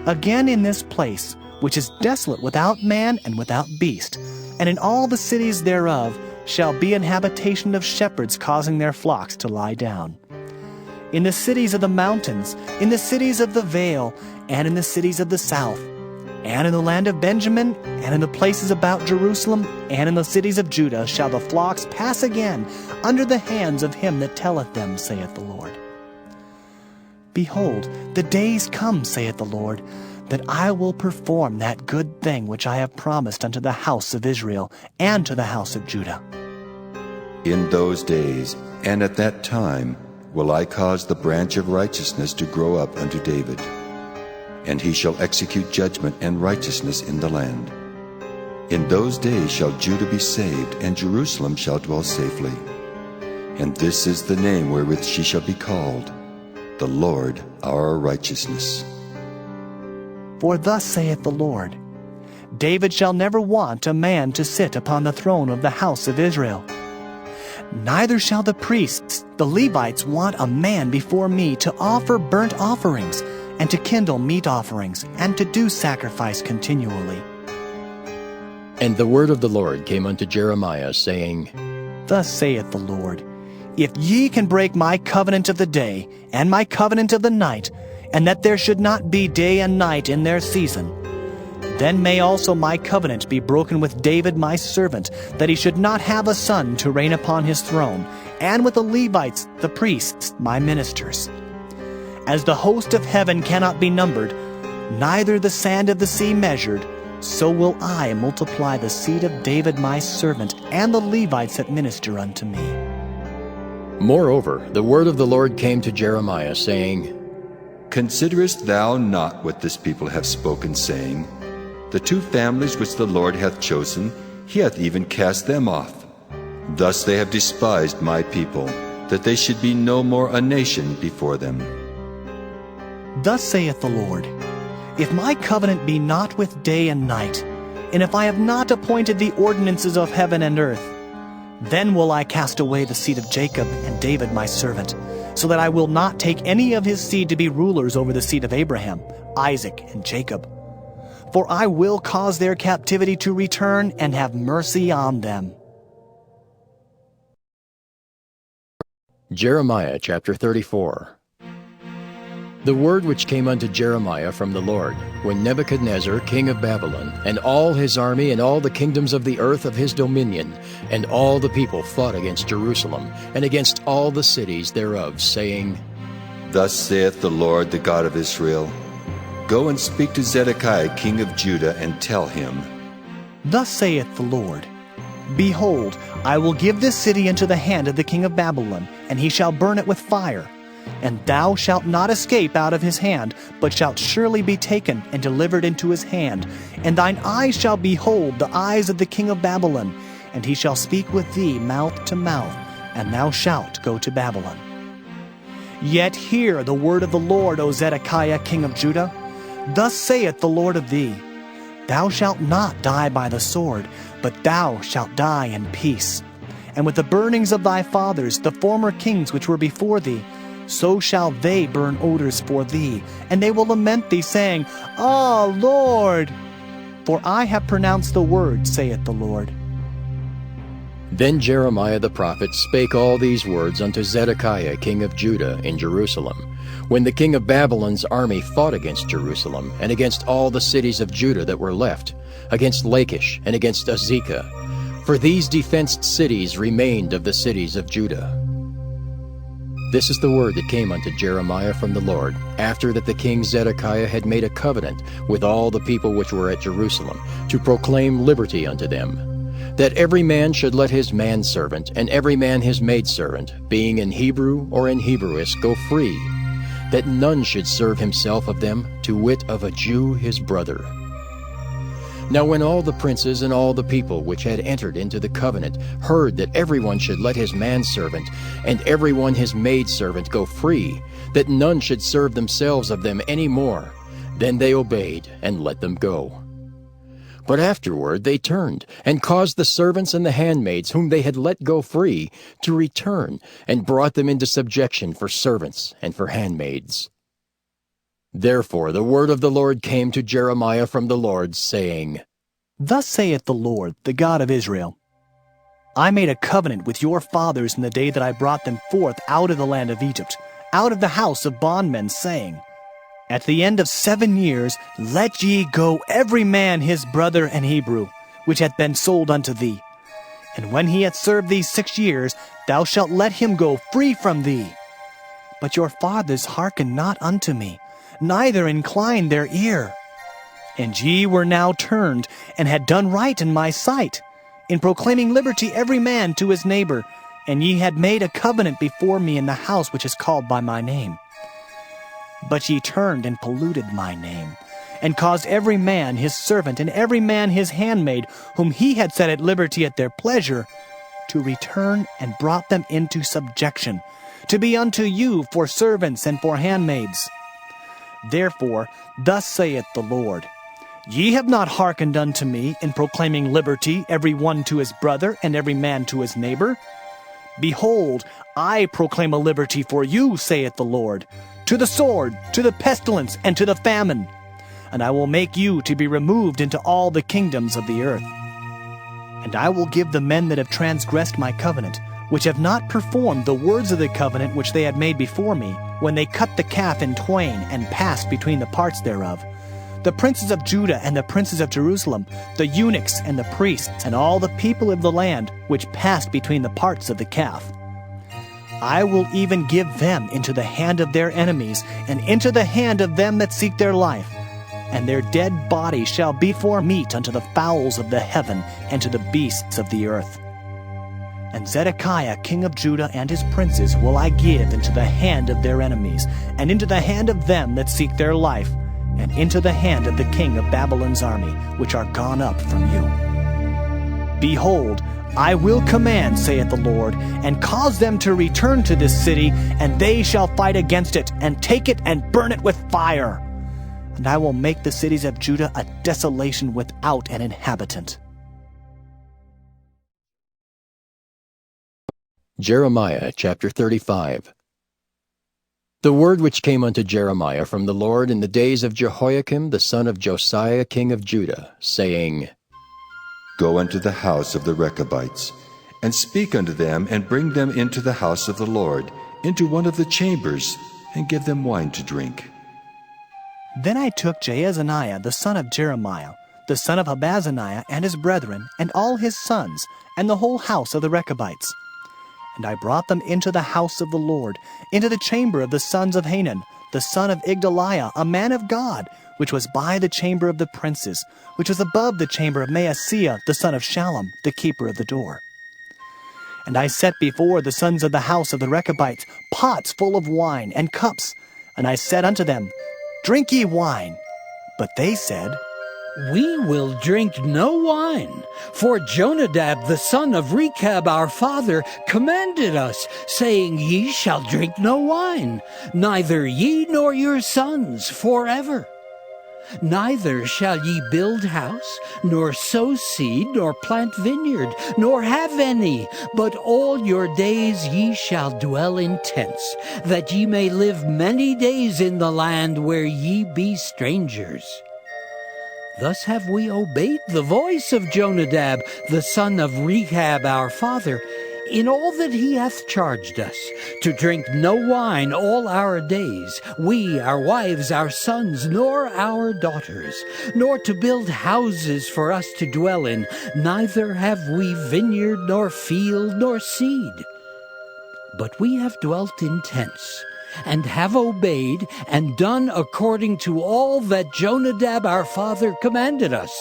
Again in this place, which is desolate without man and without beast, and in all the cities thereof, shall be an habitation of shepherds causing their flocks to lie down. In the cities of the mountains, in the cities of the vale, and in the cities of the south, and in the land of Benjamin, and in the places about Jerusalem, and in the cities of Judah shall the flocks pass again under the hands of him that telleth them, saith the Lord. Behold, the days come, saith the Lord, that I will perform that good thing which I have promised unto the house of Israel and to the house of Judah. In those days and at that time will I cause the branch of righteousness to grow up unto David, and he shall execute judgment and righteousness in the land. In those days shall Judah be saved, and Jerusalem shall dwell safely. And this is the name wherewith she shall be called, the Lord our righteousness. For thus saith the Lord, David shall never want a man to sit upon the throne of the house of Israel. Neither shall the priests, the Levites, want a man before me to offer burnt offerings, and to kindle meat offerings, and to do sacrifice continually. And the word of the Lord came unto Jeremiah, saying, Thus saith the Lord, If ye can break my covenant of the day, and my covenant of the night, and that there should not be day and night in their season, then may also my covenant be broken with David my servant, that he should not have a son to reign upon his throne, and with the Levites, the priests, my ministers. As the host of heaven cannot be numbered, neither the sand of the sea measured, so will I multiply the seed of David my servant, and the Levites that minister unto me. Moreover, the word of the Lord came to Jeremiah, saying, Considerest thou not what this people have spoken, saying, The two families which the Lord hath chosen, he hath even cast them off. Thus they have despised my people, that they should be no more a nation before them. Thus saith the Lord, If my covenant be not with day and night, and if I have not appointed the ordinances of heaven and earth, then will I cast away the seed of Jacob and David my servant, so that I will not take any of his seed to be rulers over the seed of Abraham, Isaac, and Jacob. For I will cause their captivity to return and have mercy on them. Jeremiah chapter 34. The word which came unto Jeremiah from the Lord, when Nebuchadnezzar king of Babylon, and all his army, and all the kingdoms of the earth of his dominion, and all the people fought against Jerusalem, and against all the cities thereof, saying, Thus saith the Lord, the God of Israel, Go and speak to Zedekiah king of Judah, and tell him, Thus saith the Lord, Behold, I will give this city into the hand of the king of Babylon, and he shall burn it with fire. And thou shalt not escape out of his hand, but shalt surely be taken and delivered into his hand. And thine eyes shall behold the eyes of the king of Babylon, and he shall speak with thee mouth to mouth, and thou shalt go to Babylon. Yet hear the word of the Lord, O Zedekiah king of Judah. Thus saith the Lord of thee, Thou shalt not die by the sword, but thou shalt die in peace. And with the burnings of thy fathers, the former kings which were before thee, so shall they burn odors for thee, and they will lament thee, saying, Ah, Lord! For I have pronounced the word, saith the Lord. Then Jeremiah the prophet spake all these words unto Zedekiah king of Judah in Jerusalem, when the king of Babylon's army fought against Jerusalem, and against all the cities of Judah that were left, against Lachish, and against Azekah. For these defenced cities remained of the cities of Judah. This is the word that came unto Jeremiah from the Lord, after that the king Zedekiah had made a covenant with all the people which were at Jerusalem, to proclaim liberty unto them, that every man should let his manservant, and every man his maidservant, being in Hebrew or in Hebrewish, go free, that none should serve himself of them, to wit of a Jew his brother. Now when all the princes and all the people which had entered into the covenant heard that everyone should let his manservant and everyone his maidservant go free, that none should serve themselves of them any more, then they obeyed and let them go. But afterward they turned, and caused the servants and the handmaids whom they had let go free to return, and brought them into subjection for servants and for handmaids. Therefore the word of the Lord came to Jeremiah from the Lord, saying, Thus saith the Lord, the God of Israel, I made a covenant with your fathers in the day that I brought them forth out of the land of Egypt, out of the house of bondmen, saying, At the end of 7 years let ye go every man his brother and Hebrew, which hath been sold unto thee. And when he hath served thee 6 years, thou shalt let him go free from thee. But your fathers hearkened not unto me, neither inclined their ear. And ye were now turned, and had done right in my sight, in proclaiming liberty every man to his neighbor, and ye had made a covenant before me in the house which is called by my name. But ye turned and polluted my name, and caused every man his servant and every man his handmaid, whom he had set at liberty at their pleasure, to return, and brought them into subjection, to be unto you for servants and for handmaids. Therefore, thus saith the Lord, Ye have not hearkened unto me in proclaiming liberty every one to his brother and every man to his neighbor. Behold, I proclaim a liberty for you, saith the Lord, to the sword, to the pestilence, and to the famine. And I will make you to be removed into all the kingdoms of the earth. And I will give the men that have transgressed my covenant, which have not performed the words of the covenant which they had made before me, when they cut the calf in twain and passed between the parts thereof, the princes of Judah and the princes of Jerusalem, the eunuchs and the priests, and all the people of the land which passed between the parts of the calf. I will even give them into the hand of their enemies, and into the hand of them that seek their life. And their dead bodies shall be for meat unto the fowls of the heaven, and to the beasts of the earth. And Zedekiah king of Judah and his princes will I give into the hand of their enemies, and into the hand of them that seek their life, and into the hand of the king of Babylon's army, which are gone up from you. Behold, I will command, saith the Lord, and cause them to return to this city, and they shall fight against it, and take it, and burn it with fire. And I will make the cities of Judah a desolation without an inhabitant. Jeremiah chapter 35. The word which came unto Jeremiah from the Lord in the days of Jehoiakim the son of Josiah king of Judah, saying, Go unto the house of the Rechabites, and speak unto them, and bring them into the house of the Lord, into one of the chambers, and give them wine to drink. Then I took Jaazaniah the son of Jeremiah, the son of Habazaniah, and his brethren, and all his sons, and the whole house of the Rechabites. And I brought them into the house of the Lord, into the chamber of the sons of Hanan, the son of Igdaliah, a man of God, which was by the chamber of the princes, which was above the chamber of Maaseiah the son of Shallum, the keeper of the door. And I set before the sons of the house of the Rechabites pots full of wine and cups, and I said unto them, Drink ye wine. But they said, We will drink no wine, for Jonadab the son of Rechab our father commanded us, saying, Ye shall drink no wine, neither ye nor your sons forever. Neither shall ye build house, nor sow seed, nor plant vineyard, nor have any, but all your days ye shall dwell in tents, that ye may live many days in the land where ye be strangers. Thus have we obeyed the voice of Jonadab, the son of Rechab our father, in all that he hath charged us, to drink no wine all our days, we, our wives, our sons, nor our daughters, nor to build houses for us to dwell in, neither have we vineyard, nor field, nor seed. But we have dwelt in tents, and have obeyed and done according to all that Jonadab our father commanded us.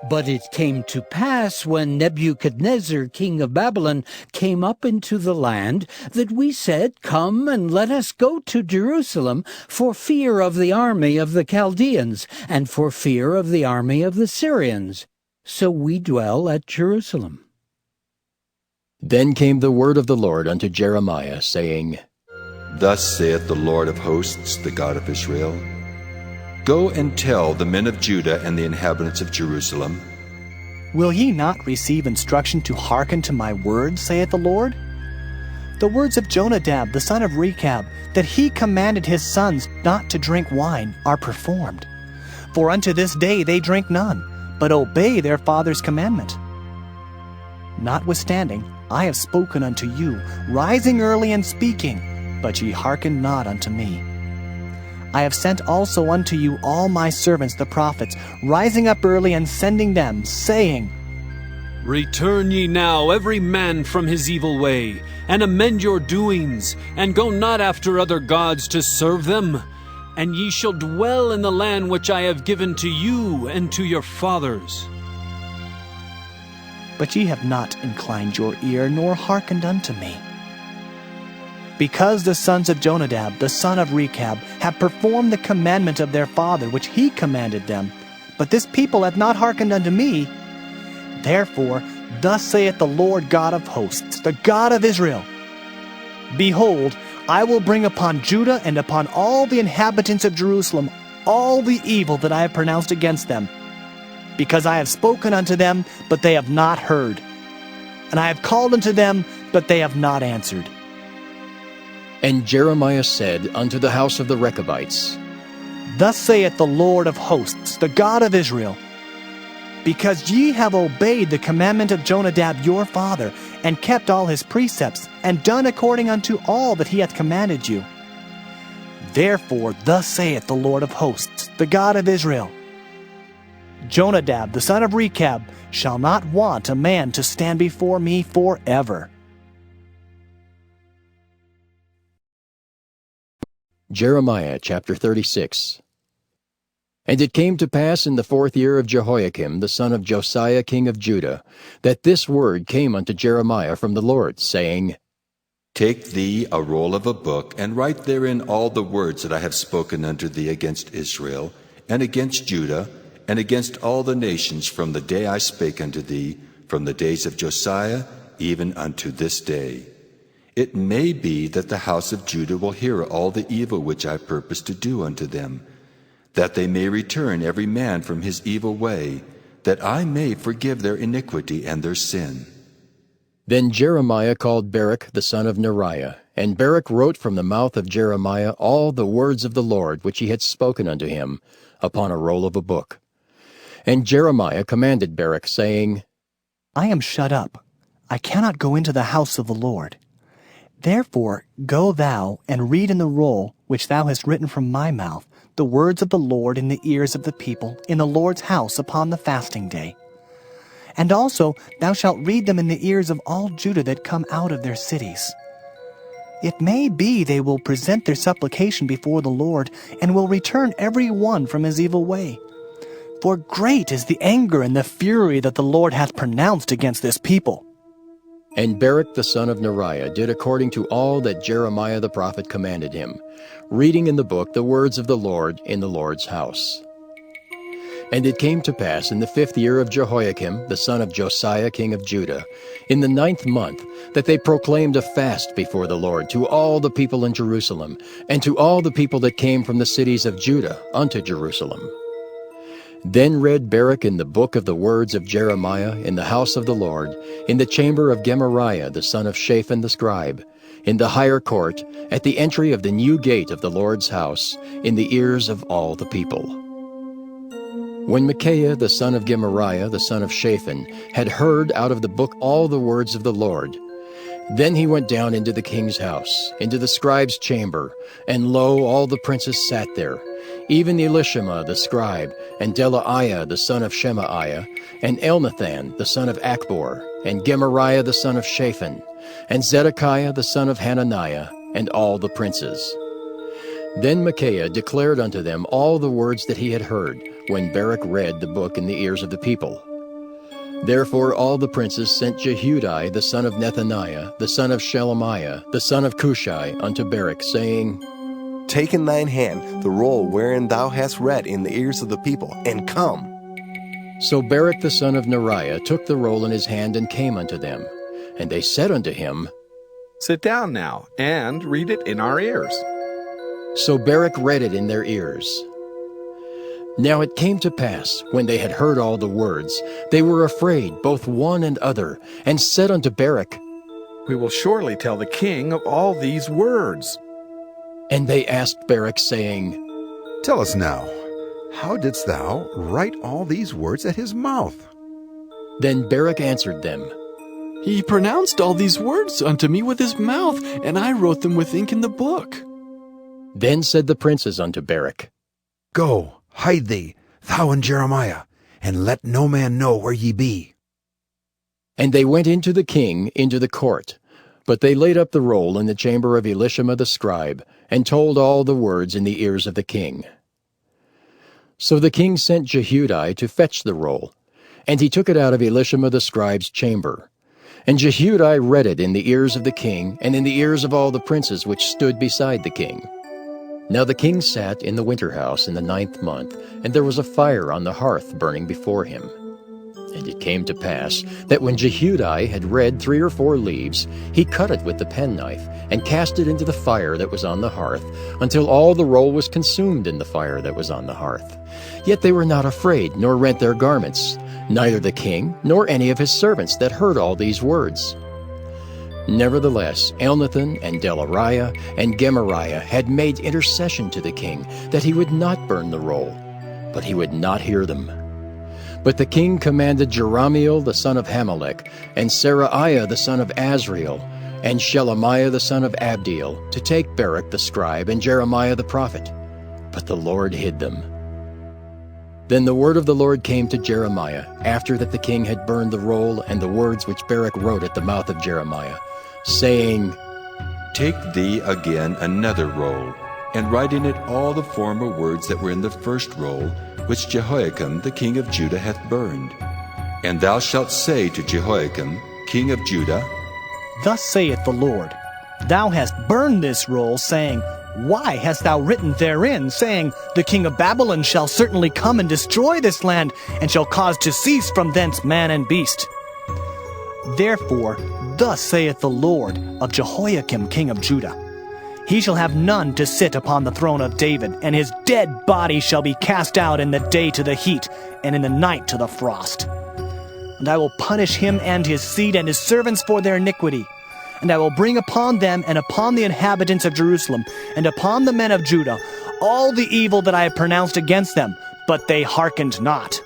But it came to pass, when Nebuchadnezzar king of Babylon came up into the land, that we said, Come and let us go to Jerusalem, for fear of the army of the Chaldeans, and for fear of the army of the Syrians. So we dwell at Jerusalem. Then came the word of the Lord unto Jeremiah, saying, Thus saith the Lord of hosts, the God of Israel, Go and tell the men of Judah and the inhabitants of Jerusalem, Will ye not receive instruction to hearken to my words, saith the Lord? The words of Jonadab the son of Rechab, that he commanded his sons not to drink wine, are performed. For unto this day they drink none, but obey their father's commandment. Notwithstanding, I have spoken unto you, rising early and speaking, but ye hearken not unto me. I have sent also unto you all my servants the prophets, rising up early and sending them, saying, Return ye now every man from his evil way, and amend your doings, and go not after other gods to serve them. And ye shall dwell in the land which I have given to you and to your fathers. But ye have not inclined your ear, nor hearkened unto me. Because the sons of Jonadab, the son of Rechab, have performed the commandment of their father, which he commanded them, but this people hath not hearkened unto me, therefore thus saith the Lord God of hosts, the God of Israel, Behold, I will bring upon Judah and upon all the inhabitants of Jerusalem all the evil that I have pronounced against them, because I have spoken unto them, but they have not heard, and I have called unto them, but they have not answered. And Jeremiah said unto the house of the Rechabites, Thus saith the Lord of hosts, the God of Israel, Because ye have obeyed the commandment of Jonadab your father, and kept all his precepts, and done according unto all that he hath commanded you. Therefore thus saith the Lord of hosts, the God of Israel, Jonadab the son of Rechab shall not want a man to stand before me forever. Jeremiah chapter 36. And it came to pass in the 4th year of Jehoiakim the son of Josiah king of Judah, that this word came unto Jeremiah from the Lord, saying, Take thee a roll of a book, and write therein all the words that I have spoken unto thee against Israel, and against Judah, and against all the nations from the day I spake unto thee, from the days of Josiah, even unto this day. It may be that the house of Judah will hear all the evil which I purpose to do unto them, that they may return every man from his evil way, that I may forgive their iniquity and their sin. Then Jeremiah called Baruch the son of Neriah, and Baruch wrote from the mouth of Jeremiah all the words of the Lord which he had spoken unto him, upon a roll of a book. And Jeremiah commanded Baruch, saying, I am shut up, I cannot go into the house of the Lord. Therefore go thou and read in the roll which thou hast written from my mouth the words of the Lord in the ears of the people in the Lord's house upon the fasting day. And also thou shalt read them in the ears of all Judah that come out of their cities. It may be they will present their supplication before the Lord, and will return every one from his evil way. For great is the anger and the fury that the Lord hath pronounced against this people. And Baruch the son of Neriah did according to all that Jeremiah the prophet commanded him, reading in the book the words of the Lord in the Lord's house. And it came to pass in the 5th year of Jehoiakim, the son of Josiah king of Judah, in the 9th month, that they proclaimed a fast before the Lord to all the people in Jerusalem, and to all the people that came from the cities of Judah unto Jerusalem. Then read Baruch in the book of the words of Jeremiah in the house of the Lord, in the chamber of Gemariah the son of Shaphan the scribe, in the higher court, at the entry of the new gate of the Lord's house, in the ears of all the people. When Micaiah the son of Gemariah the son of Shaphan had heard out of the book all the words of the Lord, then he went down into the king's house, into the scribe's chamber, and lo, all the princes sat there, even Elishama the scribe, and Delaiah the son of Shemaiah, and Elnathan the son of Achbor, and Gemariah the son of Shaphan, and Zedekiah the son of Hananiah, and all the princes. Then Micaiah declared unto them all the words that he had heard, when Baruch read the book in the ears of the people. Therefore all the princes sent Jehudi the son of Nethaniah, the son of Shelemiah, the son of Cushai, unto Baruch, saying, Take in thine hand the roll wherein thou hast read in the ears of the people, and come. So Baruch the son of Neriah took the roll in his hand and came unto them. And they said unto him, Sit down now, and read it in our ears. So Baruch read it in their ears. Now it came to pass, when they had heard all the words, they were afraid, both one and other, and said unto Baruch, We will surely tell the king of all these words. And they asked Baruch, saying, Tell us now, how didst thou write all these words at his mouth? Then Baruch answered them, He pronounced all these words unto me with his mouth, and I wrote them with ink in the book. Then said the princes unto Baruch, Go, hide thee, thou and Jeremiah, and let no man know where ye be. And they went into the king, into the court. But they laid up the roll in the chamber of Elishama the scribe, and told all the words in the ears of the king. So the king sent Jehudi to fetch the roll, and he took it out of Elishama the scribe's chamber. And Jehudi read it in the ears of the king, and in the ears of all the princes which stood beside the king. Now the king sat in the winter house in the 9th month, and there was a fire on the hearth burning before him. And it came to pass that when Jehudi had read 3 or 4 leaves, he cut it with the penknife, and cast it into the fire that was on the hearth, until all the roll was consumed in the fire that was on the hearth. Yet they were not afraid, nor rent their garments, neither the king, nor any of his servants that heard all these words. Nevertheless, Elnathan and Delaiah and Gemariah had made intercession to the king, that he would not burn the roll, but he would not hear them. But the king commanded Jerahmeel the son of Hamelech, and Seraiah the son of Azriel, and Shelemiah the son of Abdiel, to take Baruch the scribe and Jeremiah the prophet. But the Lord hid them. Then the word of the Lord came to Jeremiah, after that the king had burned the roll and the words which Baruch wrote at the mouth of Jeremiah, saying, Take thee again another roll, and write in it all the former words that were in the first roll, which Jehoiakim the king of Judah hath burned. And thou shalt say to Jehoiakim, king of Judah, Thus saith the Lord, Thou hast burned this roll, saying, Why hast thou written therein, saying, The king of Babylon shall certainly come and destroy this land, and shall cause to cease from thence man and beast? Therefore, thus saith the Lord of Jehoiakim king of Judah, He shall have none to sit upon the throne of David, and his dead body shall be cast out in the day to the heat, and in the night to the frost. And I will punish him and his seed and his servants for their iniquity. And I will bring upon them and upon the inhabitants of Jerusalem and upon the men of Judah all the evil that I have pronounced against them, but they hearkened not.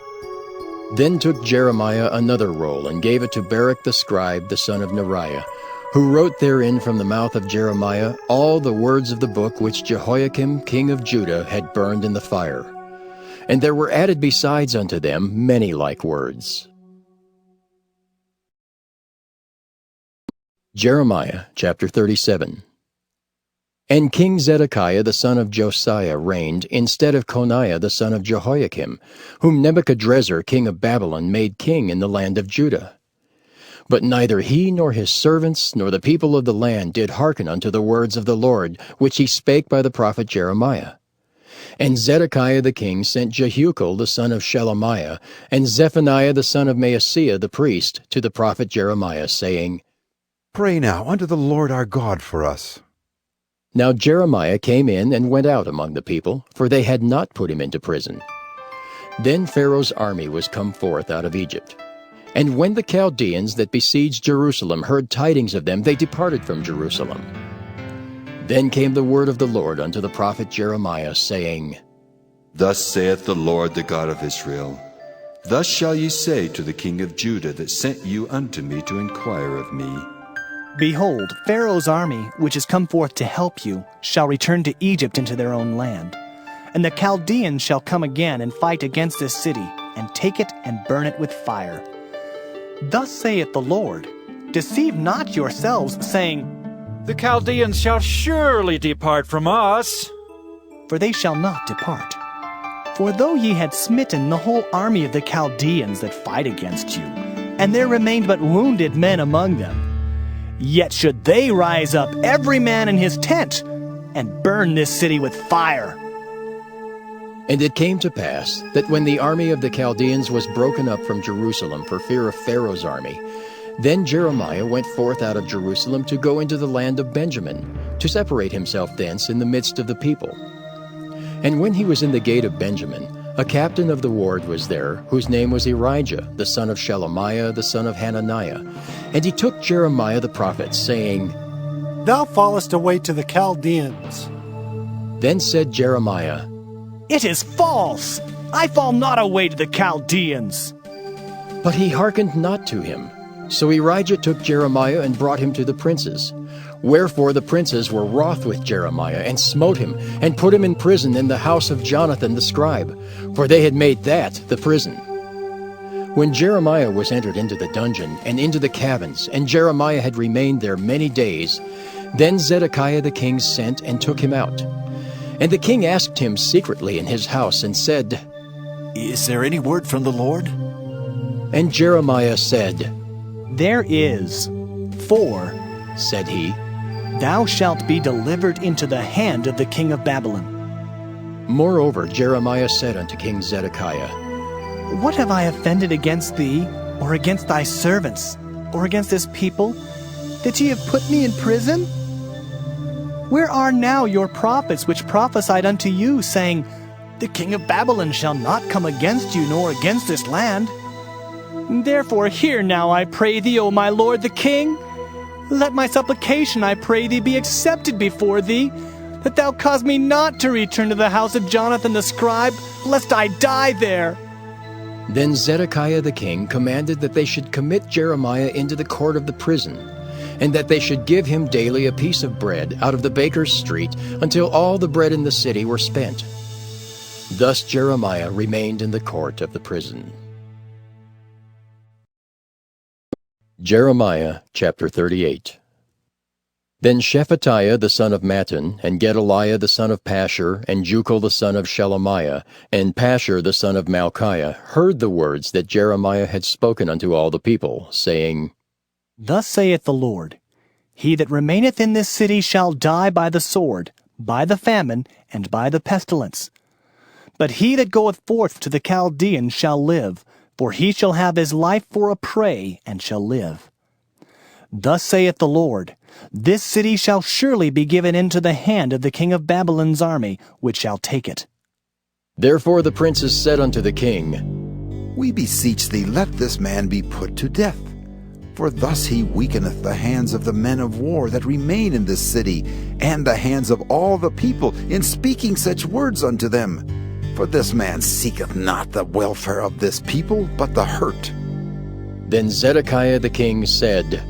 Then took Jeremiah another roll, and gave it to Baruch the scribe, the son of Neriah, who wrote therein from the mouth of Jeremiah all the words of the book which Jehoiakim king of Judah had burned in the fire. And there were added besides unto them many like words. Jeremiah chapter 37. And King Zedekiah the son of Josiah reigned instead of Coniah the son of Jehoiakim, whom Nebuchadrezzar king of Babylon made king in the land of Judah. But neither he nor his servants nor the people of the land did hearken unto the words of the Lord, which he spake by the prophet Jeremiah. And Zedekiah the king sent Jehucal the son of Shelemiah, and Zephaniah the son of Maaseiah the priest, to the prophet Jeremiah, saying, Pray now unto the Lord our God for us. Now Jeremiah came in and went out among the people, for they had not put him into prison. Then Pharaoh's army was come forth out of Egypt. And when the Chaldeans that besieged Jerusalem heard tidings of them, they departed from Jerusalem. Then came the word of the Lord unto the prophet Jeremiah, saying, Thus saith the Lord, the God of Israel, Thus shall ye say to the king of Judah that sent you unto me to inquire of me, Behold, Pharaoh's army, which is come forth to help you, shall return to Egypt into their own land. And the Chaldeans shall come again and fight against this city, and take it and burn it with fire. Thus saith the Lord, Deceive not yourselves, saying, The Chaldeans shall surely depart from us. For they shall not depart. For though ye had smitten the whole army of the Chaldeans that fight against you, and there remained but wounded men among them, yet should they rise up every man in his tent, and burn this city with fire. And it came to pass that when the army of the Chaldeans was broken up from Jerusalem for fear of Pharaoh's army, then Jeremiah went forth out of Jerusalem to go into the land of Benjamin, to separate himself thence in the midst of the people. And when he was in the gate of Benjamin, a captain of the ward was there, whose name was Erijah, the son of Shelemiah, the son of Hananiah. And he took Jeremiah the prophet, saying, Thou fallest away to the Chaldeans. Then said Jeremiah, It is false! I fall not away to the Chaldeans. But he hearkened not to him. So Erijah took Jeremiah and brought him to the princes. Wherefore the princes were wroth with Jeremiah, and smote him, and put him in prison in the house of Jonathan the scribe, for they had made that the prison. When Jeremiah was entered into the dungeon, and into the cabins, and Jeremiah had remained there many days, then Zedekiah the king sent and took him out. And the king asked him secretly in his house, and said, Is there any word from the Lord? And Jeremiah said, There is. For, said he, Thou shalt be delivered into the hand of the king of Babylon. Moreover, Jeremiah said unto King Zedekiah, What have I offended against thee, or against thy servants, or against this people, that ye have put me in prison? Where are now your prophets which prophesied unto you, saying, The king of Babylon shall not come against you, nor against this land? Therefore hear now, I pray thee, O my lord the king. Let my supplication, I pray thee, be accepted before thee, that thou cause me not to return to the house of Jonathan the scribe, lest I die there. Then Zedekiah the king commanded that they should commit Jeremiah into the court of the prison, and that they should give him daily a piece of bread out of the baker's street, until all the bread in the city were spent. Thus Jeremiah remained in the court of the prison. Jeremiah chapter 38. Then Shephatiah the son of Mattan, and Gedaliah the son of Pashur, and Jucal the son of Shelemiah, and Pashur the son of Malchiah heard the words that Jeremiah had spoken unto all the people, saying, Thus saith the Lord, He that remaineth in this city shall die by the sword, by the famine, and by the pestilence. But he that goeth forth to the Chaldeans shall live, for he shall have his life for a prey, and shall live. Thus saith the Lord, This city shall surely be given into the hand of the king of Babylon's army, which shall take it. Therefore the princes said unto the king, We beseech thee, let this man be put to death. For thus he weakeneth the hands of the men of war that remain in this city, and the hands of all the people, in speaking such words unto them. For this man seeketh not the welfare of this people, but the hurt. Then Zedekiah the king said,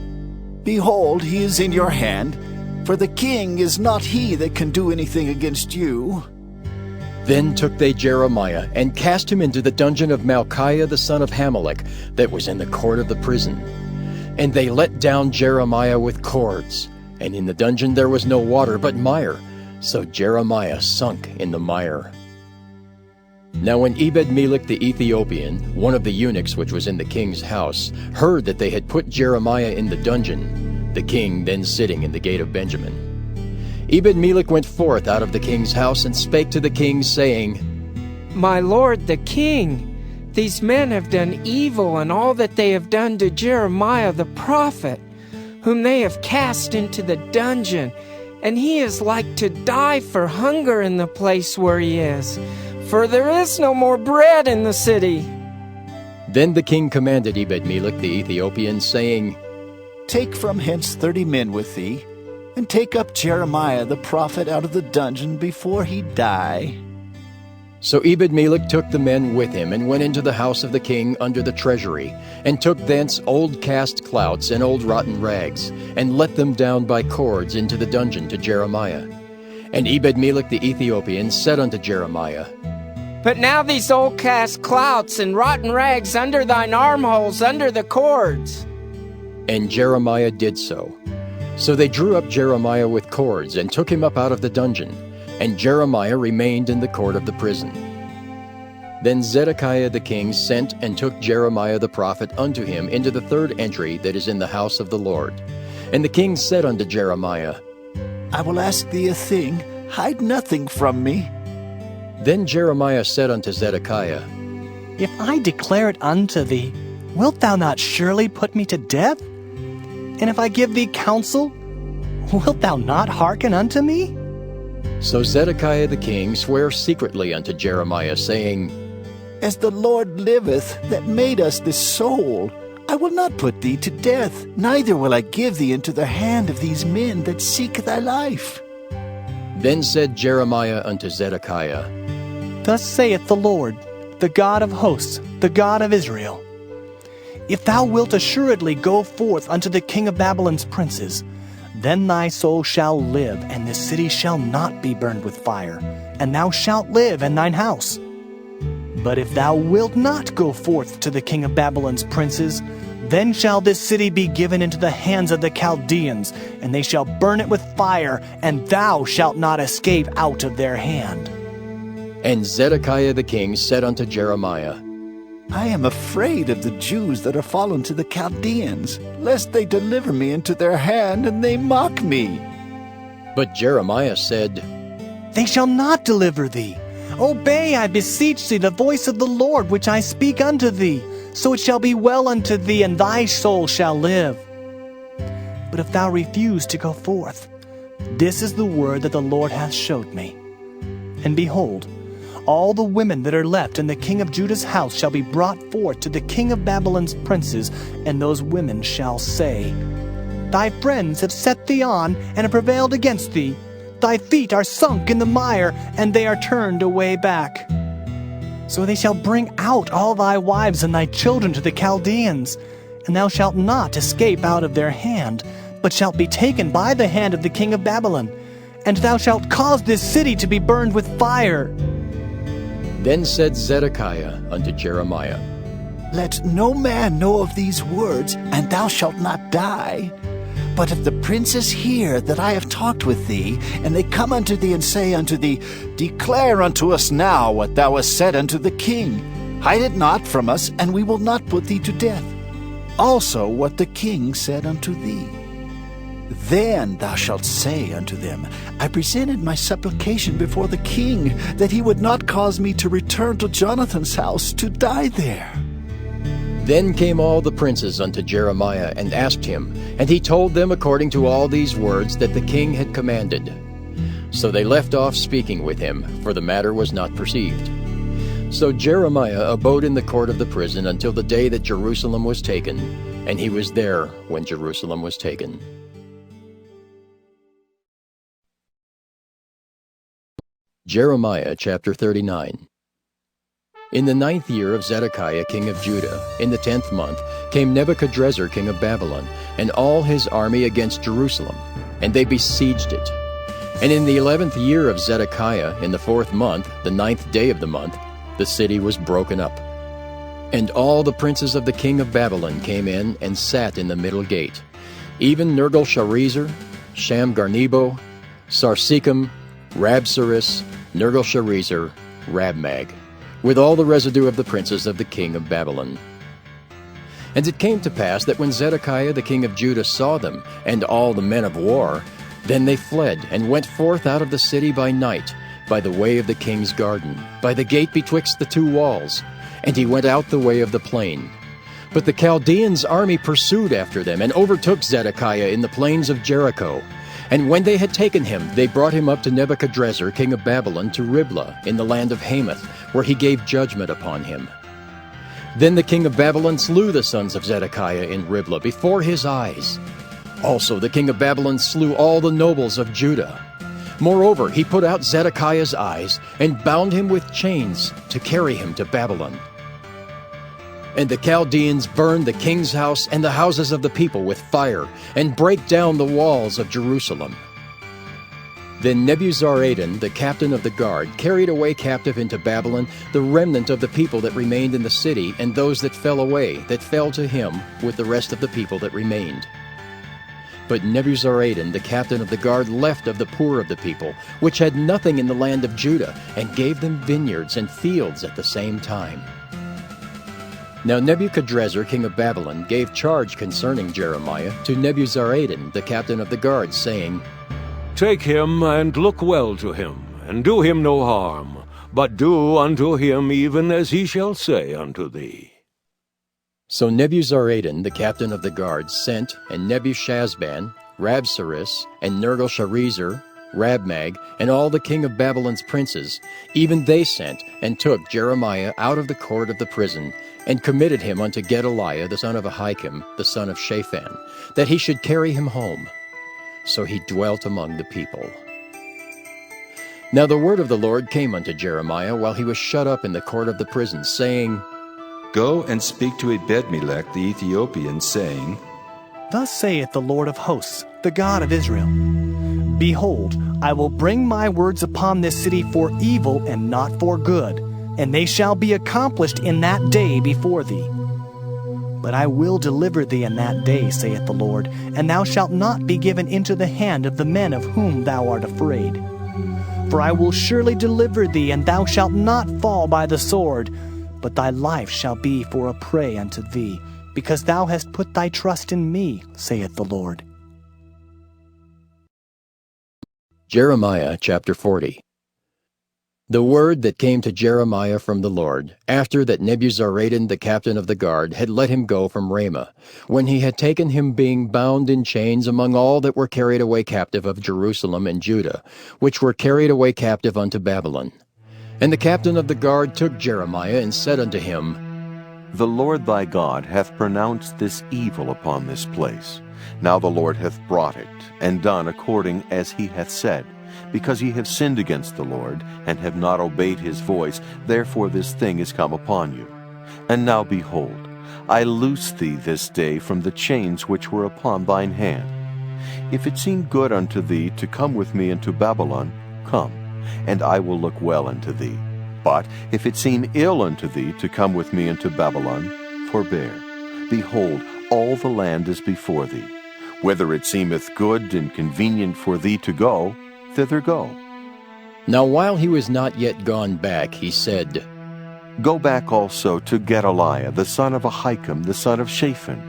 Behold, he is in your hand, for the king is not he that can do anything against you. Then took they Jeremiah, and cast him into the dungeon of Malchiah the son of Hamelech, that was in the court of the prison. And they let down Jeremiah with cords. And in the dungeon there was no water, but mire, So Jeremiah sunk in the mire. Now when Ebed-Melech the Ethiopian, one of the eunuchs which was in the king's house, heard that they had put Jeremiah in the dungeon, the king then sitting in the gate of Benjamin, Ebed-Melech went forth out of the king's house and spake to the king, saying, My lord the king, these men have done evil in all that they have done to Jeremiah the prophet, whom they have cast into the dungeon, and he is like to die for hunger in the place where he is, for there is no more bread in the city. Then the king commanded Ebed-Melech the Ethiopian, saying, Take from hence 30 men with thee, and take up Jeremiah the prophet out of the dungeon before he die. So Ebed-Melech took the men with him, and went into the house of the king under the treasury, and took thence old cast clouts and old rotten rags, and let them down by cords into the dungeon to Jeremiah. And Ebed-Melech the Ethiopian said unto Jeremiah, But now these old cast clouts and rotten rags under thine armholes, under the cords. And Jeremiah did so. So they drew up Jeremiah with cords, and took him up out of the dungeon, and Jeremiah remained in the court of the prison. Then Zedekiah the king sent and took Jeremiah the prophet unto him into the third entry that is in the house of the Lord. And the king said unto Jeremiah, I will ask thee a thing, hide nothing from me. Then Jeremiah said unto Zedekiah, If I declare it unto thee, wilt thou not surely put me to death? And if I give thee counsel, wilt thou not hearken unto me? So Zedekiah the king sware secretly unto Jeremiah, saying, As the Lord liveth, that made us this soul, I will not put thee to death, neither will I give thee into the hand of these men that seek thy life. Then said Jeremiah unto Zedekiah, Thus saith the Lord, the God of hosts, the God of Israel, If thou wilt assuredly go forth unto the king of Babylon's princes, then thy soul shall live, and this city shall not be burned with fire, and thou shalt live in thine house. But if thou wilt not go forth to the king of Babylon's princes, then shall this city be given into the hands of the Chaldeans, and they shall burn it with fire, and thou shalt not escape out of their hand. And Zedekiah the king said unto Jeremiah, I am afraid of the Jews that are fallen to the Chaldeans, lest they deliver me into their hand, and they mock me. But Jeremiah said, They shall not deliver thee. Obey, I beseech thee, the voice of the Lord, which I speak unto thee. So it shall be well unto thee, and thy soul shall live. But if thou refuse to go forth, this is the word that the Lord hath showed me. And behold, all the women that are left in the king of Judah's house shall be brought forth to the king of Babylon's princes, and those women shall say, Thy friends have set thee on, and have prevailed against thee. Thy feet are sunk in the mire, and they are turned away back. So they shall bring out all thy wives and thy children to the Chaldeans, and thou shalt not escape out of their hand, but shalt be taken by the hand of the king of Babylon, and thou shalt cause this city to be burned with fire. Then said Zedekiah unto Jeremiah, Let no man know of these words, and thou shalt not die. But if the princes hear that I have talked with thee, and they come unto thee and say unto thee, Declare unto us now what thou hast said unto the king. Hide it not from us, and we will not put thee to death. Also what the king said unto thee. Then thou shalt say unto them, I presented my supplication before the king, that he would not cause me to return to Jonathan's house to die there. Then came all the princes unto Jeremiah, and asked him, and he told them according to all these words that the king had commanded. So they left off speaking with him, for the matter was not perceived. So Jeremiah abode in the court of the prison until the day that Jerusalem was taken, and he was there when Jerusalem was taken. Jeremiah chapter 39. In the 9th year of Zedekiah king of Judah, in the 10th month, came Nebuchadrezzar king of Babylon, and all his army against Jerusalem, and they besieged it. And in the 11th year of Zedekiah, in the 4th month, the 9th day of the month, the city was broken up. And all the princes of the king of Babylon came in and sat in the middle gate, even Nergal-Sharezer, Shamgar-Nebo, Sarsekim, Rabsaris, Nergal-Sharezer, Rabmag, with all the residue of the princes of the king of Babylon. And it came to pass that when Zedekiah the king of Judah saw them, and all the men of war, then they fled, and went forth out of the city by night, by the way of the king's garden, by the gate betwixt the two walls, and he went out the way of the plain. But the Chaldeans' army pursued after them, and overtook Zedekiah in the plains of Jericho. And when they had taken him, they brought him up to Nebuchadrezzar king of Babylon to Riblah in the land of Hamath, where he gave judgment upon him. Then the king of Babylon slew the sons of Zedekiah in Riblah before his eyes. Also the king of Babylon slew all the nobles of Judah. Moreover, he put out Zedekiah's eyes, and bound him with chains to carry him to Babylon. And the Chaldeans burned the king's house and the houses of the people with fire, and brake down the walls of Jerusalem. Then Nebuzaradan, the captain of the guard, carried away captive into Babylon the remnant of the people that remained in the city, and those that fell away, that fell to him with the rest of the people that remained. But Nebuzaradan, the captain of the guard, left of the poor of the people, which had nothing in the land of Judah, and gave them vineyards and fields at the same time. Now Nebuchadrezzar king of Babylon gave charge concerning Jeremiah to Nebuzaradan, the captain of the guard, saying, Take him, and look well to him, and do him no harm, but do unto him even as he shall say unto thee. So Nebuzaradan, the captain of the guard, sent, and Nebushazban, Rabsaris, and Nergal-Sharezer, Rabmag, and all the king of Babylon's princes, even they sent, and took Jeremiah out of the court of the prison, and committed him unto Gedaliah the son of Ahikam, the son of Shaphan, that he should carry him home. So he dwelt among the people. Now the word of the Lord came unto Jeremiah while he was shut up in the court of the prison, saying, Go and speak to Ebed-melech the Ethiopian, saying, Thus saith the Lord of hosts, the God of Israel, Behold, I will bring my words upon this city for evil and not for good, and they shall be accomplished in that day before thee. But I will deliver thee in that day, saith the Lord, and thou shalt not be given into the hand of the men of whom thou art afraid. For I will surely deliver thee, and thou shalt not fall by the sword, but thy life shall be for a prey unto thee, because thou hast put thy trust in me, saith the Lord. Jeremiah chapter 40. The word that came to Jeremiah from the Lord, after that Nebuzaradan the captain of the guard had let him go from Ramah, when he had taken him being bound in chains among all that were carried away captive of Jerusalem and Judah, which were carried away captive unto Babylon. And the captain of the guard took Jeremiah, and said unto him, The Lord thy God hath pronounced this evil upon this place. Now the Lord hath brought it, and done according as he hath said. Because ye have sinned against the Lord, and have not obeyed his voice, therefore this thing is come upon you. And now behold, I loose thee this day from the chains which were upon thine hand. If it seem good unto thee to come with me into Babylon, come, and I will look well unto thee. But if it seem ill unto thee to come with me into Babylon, forbear. Behold, all the land is before thee. Whether it seemeth good and convenient for thee to go, thither go. Now while he was not yet gone back, he said, Go back also to Gedaliah the son of Ahikam the son of Shaphan,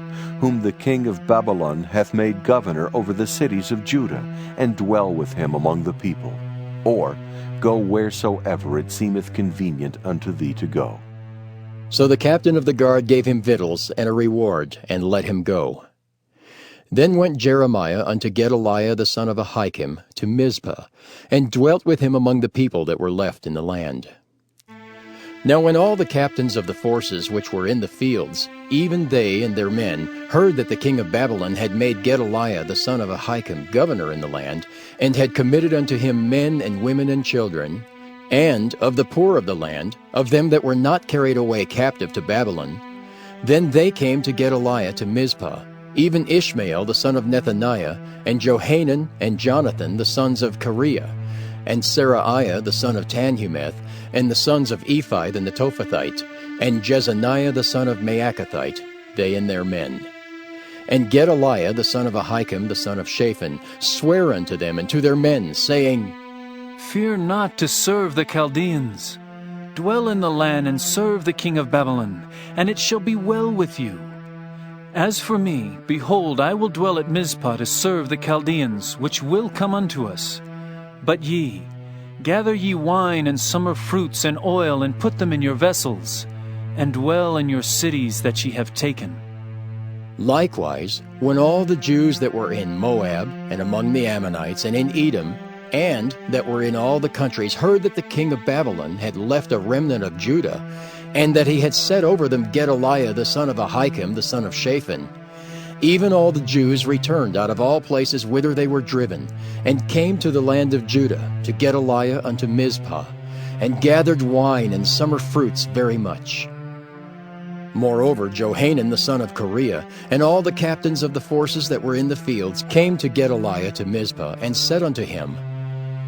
whom the king of Babylon hath made governor over the cities of Judah, and dwell with him among the people. Or go wheresoever it seemeth convenient unto thee to go. So the captain of the guard gave him victuals and a reward, and let him go. Then went Jeremiah unto Gedaliah the son of Ahikam to Mizpah, and dwelt with him among the people that were left in the land. Now when all the captains of the forces which were in the fields, even they and their men, heard that the king of Babylon had made Gedaliah the son of Ahikam governor in the land, and had committed unto him men and women and children, and of the poor of the land, of them that were not carried away captive to Babylon, then they came to Gedaliah to Mizpah, even Ishmael the son of Nethaniah, and Johanan and Jonathan the sons of Kareah, and Seraiah the son of Tanhumeth, and the sons of Ephi the Netophathite, and Jezaniah the son of Maacathite, they and their men. And Gedaliah the son of Ahikam the son of Shaphan sware unto them and to their men, saying, Fear not to serve the Chaldeans. Dwell in the land and serve the king of Babylon, and it shall be well with you. As for me, behold, I will dwell at Mizpah to serve the Chaldeans, which will come unto us. But ye, gather ye wine and summer fruits and oil, and put them in your vessels, and dwell in your cities that ye have taken. Likewise, when all the Jews that were in Moab, and among the Ammonites, and in Edom, and that were in all the countries, heard that the king of Babylon had left a remnant of Judah, and that he had set over them Gedaliah the son of Ahikam, the son of Shaphan, even all the Jews returned out of all places whither they were driven, and came to the land of Judah, to Gedaliah unto Mizpah, and gathered wine and summer fruits very much. Moreover, Johanan the son of Kareah, and all the captains of the forces that were in the fields, came to Gedaliah to Mizpah, and said unto him,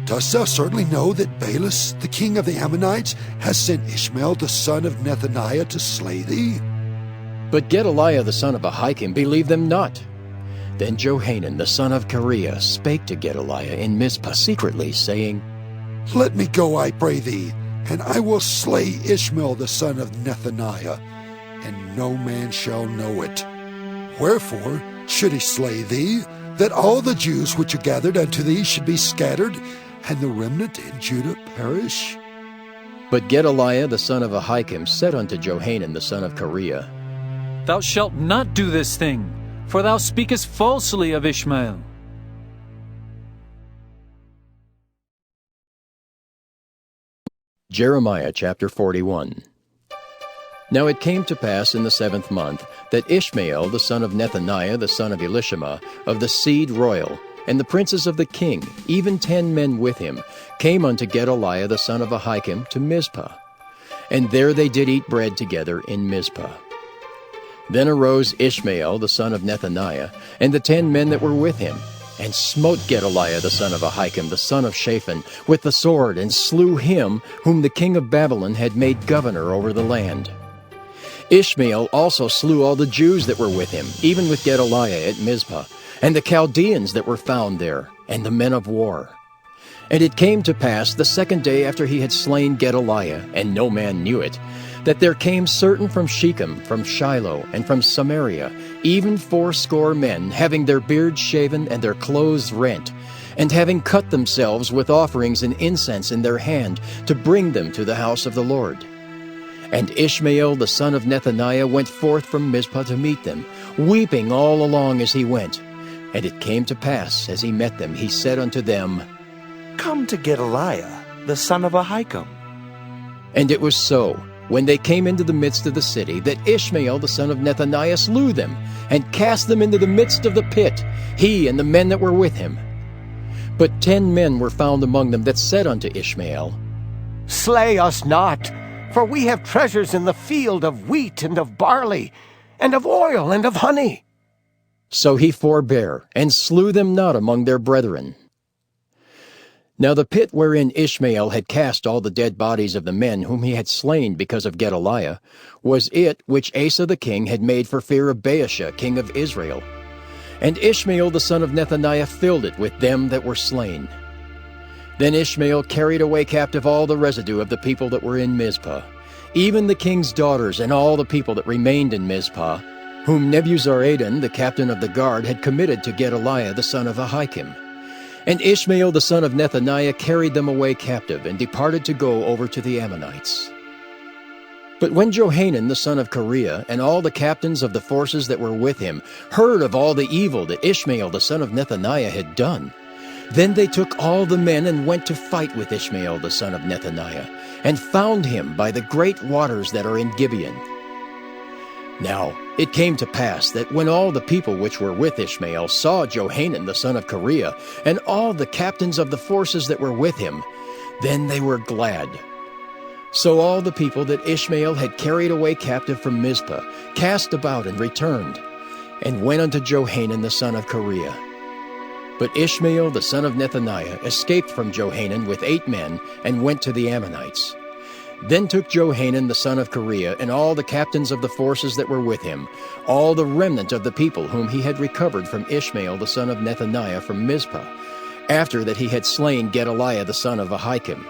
Dost thou certainly know that Baalis, the king of the Ammonites, has sent Ishmael the son of Nethaniah to slay thee? But Gedaliah the son of Ahikam believed them not. Then Johanan the son of Kareah spake to Gedaliah in Mizpah secretly, saying, Let me go, I pray thee, and I will slay Ishmael the son of Nethaniah, and no man shall know it. Wherefore should he slay thee, that all the Jews which are gathered unto thee should be scattered, and the remnant in Judah perish? But Gedaliah the son of Ahikam said unto Johanan the son of Kareah, Thou shalt not do this thing, for thou speakest falsely of Ishmael. Jeremiah chapter 41. Now it came to pass in the 7th month that Ishmael the son of Nethaniah the son of Elishama of the seed royal, and the princes of the king, even 10 men with him, came unto Gedaliah the son of Ahikam to Mizpah. And there they did eat bread together in Mizpah. Then arose Ishmael the son of Nethaniah, and the 10 men that were with him, and smote Gedaliah the son of Ahikam the son of Shaphan with the sword, and slew him whom the king of Babylon had made governor over the land. Ishmael also slew all the Jews that were with him, even with Gedaliah at Mizpah, and the Chaldeans that were found there, and the men of war. And it came to pass the 2nd day after he had slain Gedaliah, and no man knew it, that there came certain from Shechem, from Shiloh, and from Samaria, even 80 men, having their beards shaven and their clothes rent, and having cut themselves with offerings and incense in their hand, to bring them to the house of the Lord. And Ishmael the son of Nethaniah went forth from Mizpah to meet them, weeping all along as he went. And it came to pass, as he met them, he said unto them, Come to Gedaliah, the son of Ahikam. And it was so, when they came into the midst of the city, that Ishmael the son of Nethaniah slew them, and cast them into the midst of the pit, he and the men that were with him. But 10 men were found among them that said unto Ishmael, Slay us not, for we have treasures in the field of wheat and of barley, and of oil and of honey. So he forbare, and slew them not among their brethren. Now the pit wherein Ishmael had cast all the dead bodies of the men whom he had slain because of Gedaliah was it which Asa the king had made for fear of Baasha king of Israel. And Ishmael the son of Nethaniah filled it with them that were slain. Then Ishmael carried away captive all the residue of the people that were in Mizpah, even the king's daughters and all the people that remained in Mizpah, whom Nebuzaradan, the captain of the guard, had committed to Gedaliah the son of Ahikam. And Ishmael the son of Nethaniah carried them away captive, and departed to go over to the Ammonites. But when Johanan the son of Kareah and all the captains of the forces that were with him heard of all the evil that Ishmael the son of Nethaniah had done, then they took all the men and went to fight with Ishmael the son of Nethaniah, and found him by the great waters that are in Gibeon. Now it came to pass that when all the people which were with Ishmael saw Johanan the son of Kareah, and all the captains of the forces that were with him, then they were glad. So all the people that Ishmael had carried away captive from Mizpah cast about and returned, and went unto Johanan the son of Kareah. But Ishmael the son of Nethaniah escaped from Johanan with 8 men, and went to the Ammonites. Then took Johanan the son of Kareah and all the captains of the forces that were with him, all the remnant of the people whom he had recovered from Ishmael the son of Nethaniah from Mizpah, after that he had slain Gedaliah the son of Ahikam,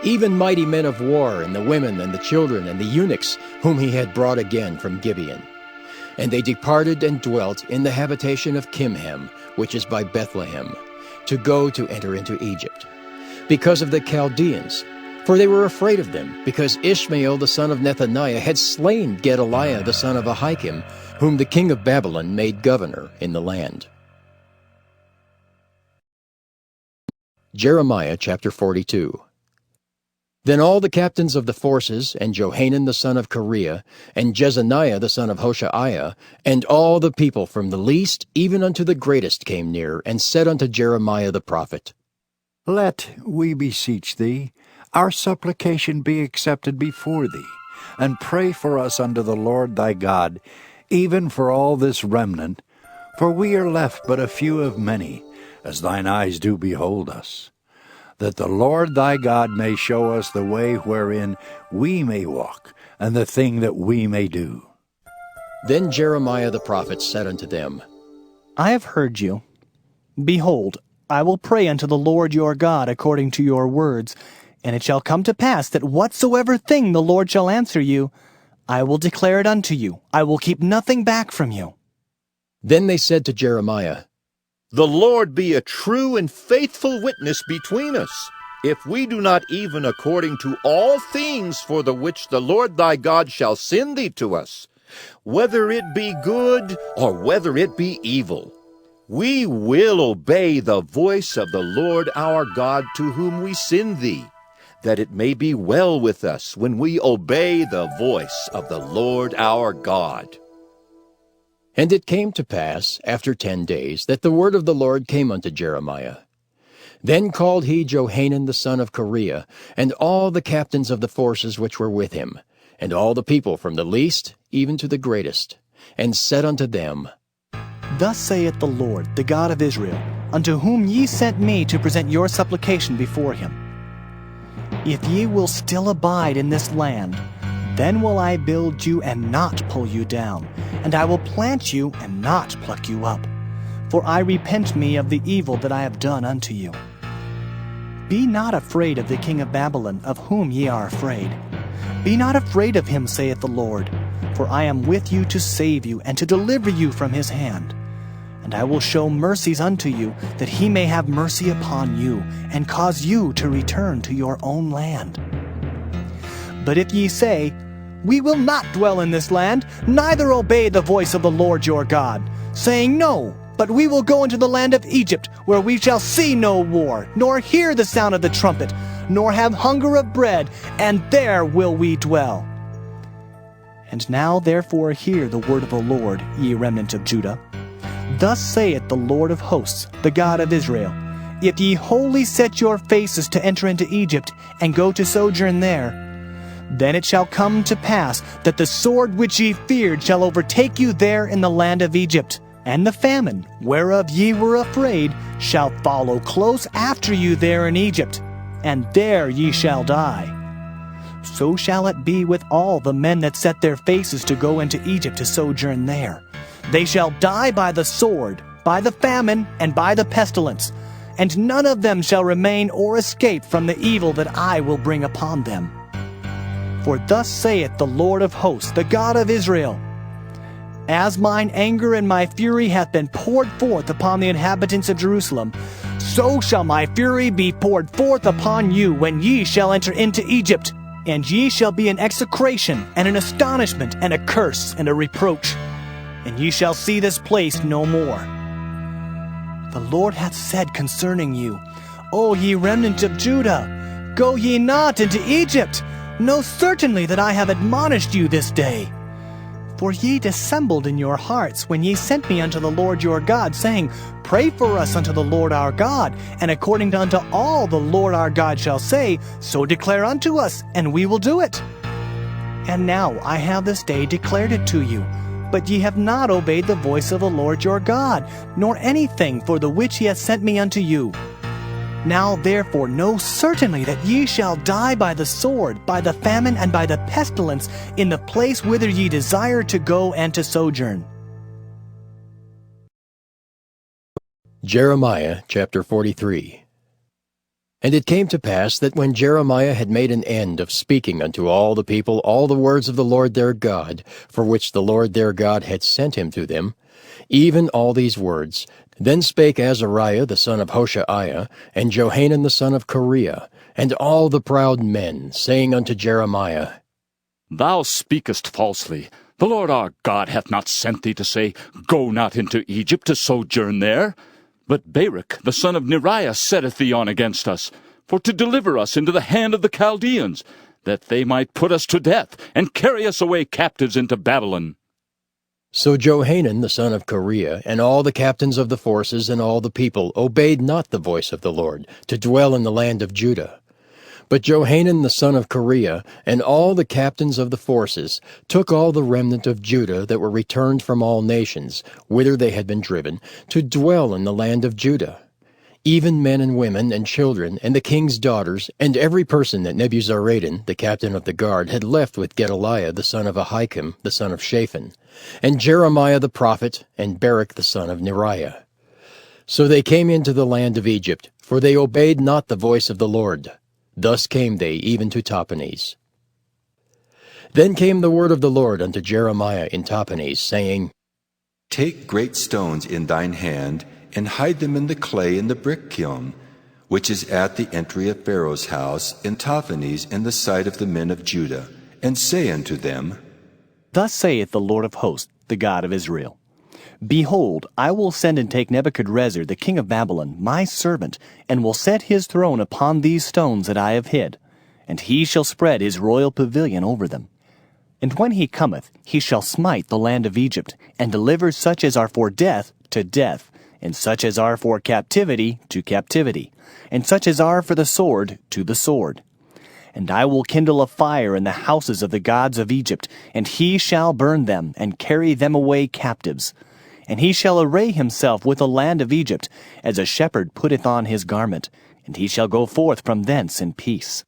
even mighty men of war, and the women and the children and the eunuchs, whom he had brought again from Gibeon. And they departed and dwelt in the habitation of Kimham, which is by Bethlehem, to go to enter into Egypt, because of the Chaldeans, for they were afraid of them, because Ishmael the son of Nethaniah had slain Gedaliah the son of Ahikam, whom the king of Babylon made governor in the land. Jeremiah chapter 42. Then all the captains of the forces, and Johanan the son of Kareah, and Jezaniah the son of Hoshaiah, and all the people from the least even unto the greatest came near, and said unto Jeremiah the prophet, Let, we beseech thee, our supplication be accepted before thee, and pray for us unto the Lord thy God, even for all this remnant, for we are left but a few of many, as thine eyes do behold us, that the Lord thy God may show us the way wherein we may walk, and the thing that we may do. Then Jeremiah the prophet said unto them, I have heard you. Behold, I will pray unto the Lord your God according to your words, and it shall come to pass that whatsoever thing the Lord shall answer you, I will declare it unto you. I will keep nothing back from you. Then they said to Jeremiah, The Lord be a true and faithful witness between us, if we do not even according to all things for the which the Lord thy God shall send thee to us, whether it be good or whether it be evil. We will obey the voice of the Lord our God to whom we send thee, that it may be well with us when we obey the voice of the Lord our God. And it came to pass, after 10 days, that the word of the Lord came unto Jeremiah. Then called he Johanan the son of Kareah, and all the captains of the forces which were with him, and all the people from the least even to the greatest, and said unto them, Thus saith the Lord, the God of Israel, unto whom ye sent me to present your supplication before him. If ye will still abide in this land, then will I build you and not pull you down, and I will plant you and not pluck you up. For I repent me of the evil that I have done unto you. Be not afraid of the king of Babylon, of whom ye are afraid. Be not afraid of him, saith the Lord, for I am with you to save you and to deliver you from his hand. And I will show mercies unto you, that he may have mercy upon you, and cause you to return to your own land. But if ye say, We will not dwell in this land, neither obey the voice of the Lord your God, saying, No, but we will go into the land of Egypt, where we shall see no war, nor hear the sound of the trumpet, nor have hunger of bread, and there will we dwell. And now therefore hear the word of the Lord, ye remnant of Judah. Thus saith the Lord of hosts, the God of Israel, If ye wholly set your faces to enter into Egypt, and go to sojourn there, then it shall come to pass that the sword which ye feared shall overtake you there in the land of Egypt, and the famine, whereof ye were afraid, shall follow close after you there in Egypt, and there ye shall die. So shall it be with all the men that set their faces to go into Egypt to sojourn there. They shall die by the sword, by the famine, and by the pestilence, and none of them shall remain or escape from the evil that I will bring upon them. For thus saith the Lord of hosts, the God of Israel, As mine anger and my fury hath been poured forth upon the inhabitants of Jerusalem, so shall my fury be poured forth upon you when ye shall enter into Egypt, and ye shall be an execration, and an astonishment, and a curse, and a reproach. And ye shall see this place no more. The Lord hath said concerning you, O ye remnant of Judah, go ye not into Egypt. Know certainly that I have admonished you this day. For ye dissembled in your hearts when ye sent me unto the Lord your God, saying, Pray for us unto the Lord our God, and according unto all the Lord our God shall say, so declare unto us, and we will do it. And now I have this day declared it to you, but ye have not obeyed the voice of the Lord your God, nor anything for the which he hath sent me unto you. Now therefore know certainly that ye shall die by the sword, by the famine, and by the pestilence, in the place whither ye desire to go and to sojourn. Jeremiah chapter 43. And it came to pass that when Jeremiah had made an end of speaking unto all the people all the words of the Lord their God, for which the Lord their God had sent him to them, even all these words, then spake Azariah the son of Hoshaiah, and Johanan the son of Kareah, and all the proud men, saying unto Jeremiah, Thou speakest falsely. The Lord our God hath not sent thee to say, Go not into Egypt to sojourn there. But Baruch the son of Neriah setteth thee on against us, for to deliver us into the hand of the Chaldeans, that they might put us to death, and carry us away captives into Babylon. So Johanan the son of Kareah, and all the captains of the forces, and all the people, obeyed not the voice of the Lord, to dwell in the land of Judah. But Johanan the son of Kareah, and all the captains of the forces, took all the remnant of Judah that were returned from all nations, whither they had been driven, to dwell in the land of Judah, even men and women and children, and the king's daughters, and every person that Nebuzaradan, the captain of the guard, had left with Gedaliah the son of Ahikam, the son of Shaphan, and Jeremiah the prophet, and Baruch the son of Neriah. So they came into the land of Egypt, for they obeyed not the voice of the Lord. Thus came they even to Tahpanhes. Then came the word of the Lord unto Jeremiah in Tahpanhes, saying, Take great stones in thine hand, and hide them in the clay in the brick kiln, which is at the entry of Pharaoh's house in Tahpanhes in the sight of the men of Judah, and say unto them, Thus saith the Lord of hosts, the God of Israel, Behold, I will send and take Nebuchadrezzar the king of Babylon, my servant, and will set his throne upon these stones that I have hid, and he shall spread his royal pavilion over them. And when he cometh, he shall smite the land of Egypt, and deliver such as are for death to death, and such as are for captivity to captivity, and such as are for the sword to the sword. And I will kindle a fire in the houses of the gods of Egypt, and he shall burn them, and carry them away captives. And he shall array himself with the land of Egypt, as a shepherd putteth on his garment, and he shall go forth from thence in peace.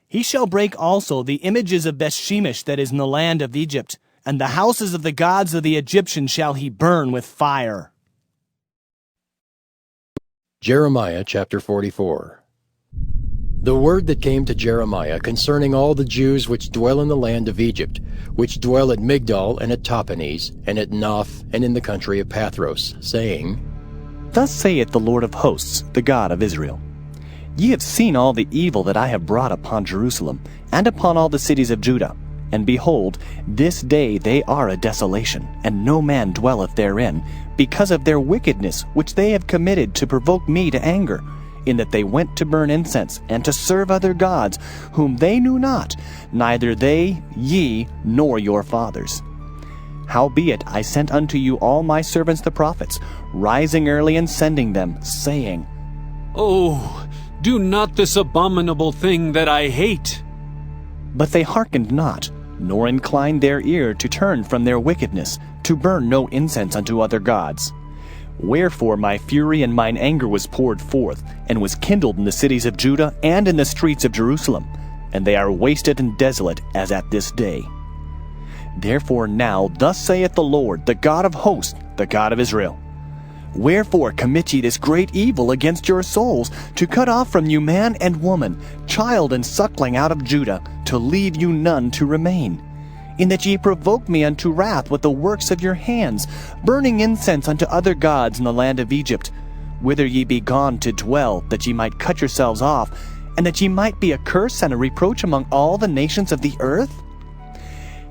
He shall break also the images of Bethshemesh that is in the land of Egypt, and the houses of the gods of the Egyptians shall he burn with fire. Jeremiah chapter 44. The word that came to Jeremiah concerning all the Jews which dwell in the land of Egypt, which dwell at Migdol and at Tahpanhes, and at Noph, and in the country of Pathros, saying, Thus saith the Lord of hosts, the God of Israel, Ye have seen all the evil that I have brought upon Jerusalem, and upon all the cities of Judah. And behold, this day they are a desolation, and no man dwelleth therein, because of their wickedness which they have committed to provoke me to anger, in that they went to burn incense, and to serve other gods, whom they knew not, neither they, ye, nor your fathers. Howbeit I sent unto you all my servants the prophets, rising early and sending them, saying, Oh, do not this abominable thing that I hate. But they hearkened not, nor inclined their ear to turn from their wickedness, to burn no incense unto other gods. Wherefore my fury and mine anger was poured forth, and was kindled in the cities of Judah and in the streets of Jerusalem, and they are wasted and desolate as at this day. Therefore now thus saith the Lord, the God of hosts, the God of Israel, Wherefore commit ye this great evil against your souls, to cut off from you man and woman, child and suckling out of Judah, to leave you none to remain? In that ye provoke me unto wrath with the works of your hands, burning incense unto other gods in the land of Egypt, whither ye be gone to dwell, that ye might cut yourselves off, and that ye might be a curse and a reproach among all the nations of the earth?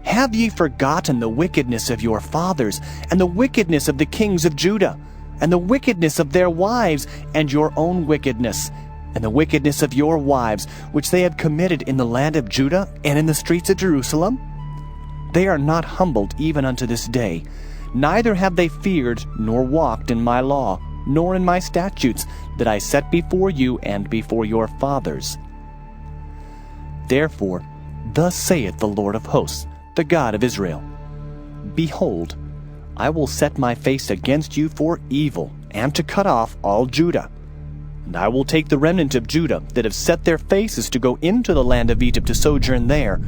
Have ye forgotten the wickedness of your fathers, and the wickedness of the kings of Judah, and the wickedness of their wives, and your own wickedness, and the wickedness of your wives, which they have committed in the land of Judah and in the streets of Jerusalem? They are not humbled even unto this day, neither have they feared nor walked in my law, nor in my statutes that I set before you and before your fathers. Therefore, thus saith the Lord of hosts, the God of Israel, Behold, I will set my face against you for evil, and to cut off all Judah. And I will take the remnant of Judah that have set their faces to go into the land of Egypt to sojourn there,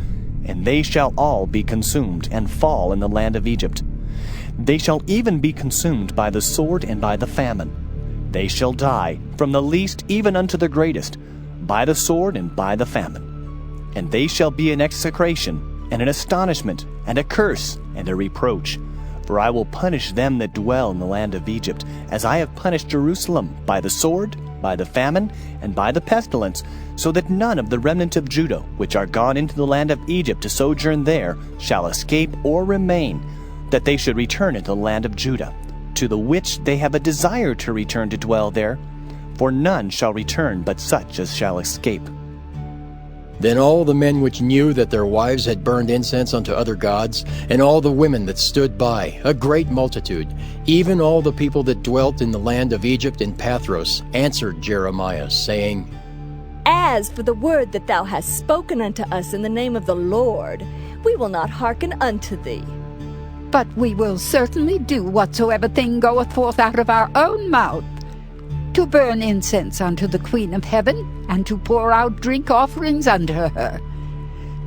and they shall all be consumed, and fall in the land of Egypt. They shall even be consumed by the sword and by the famine. They shall die, from the least even unto the greatest, by the sword and by the famine. And they shall be an execration, and an astonishment, and a curse, and a reproach. For I will punish them that dwell in the land of Egypt, as I have punished Jerusalem, by the sword, by the famine, and by the pestilence, so that none of the remnant of Judah, which are gone into the land of Egypt to sojourn there, shall escape or remain, that they should return into the land of Judah, to the which they have a desire to return to dwell there. For none shall return but such as shall escape. Then all the men which knew that their wives had burned incense unto other gods, and all the women that stood by, a great multitude, even all the people that dwelt in the land of Egypt in Pathros, answered Jeremiah, saying, As for the word that thou hast spoken unto us in the name of the Lord, we will not hearken unto thee. But we will certainly do whatsoever thing goeth forth out of our own mouth, to burn incense unto the Queen of Heaven, and to pour out drink offerings unto her.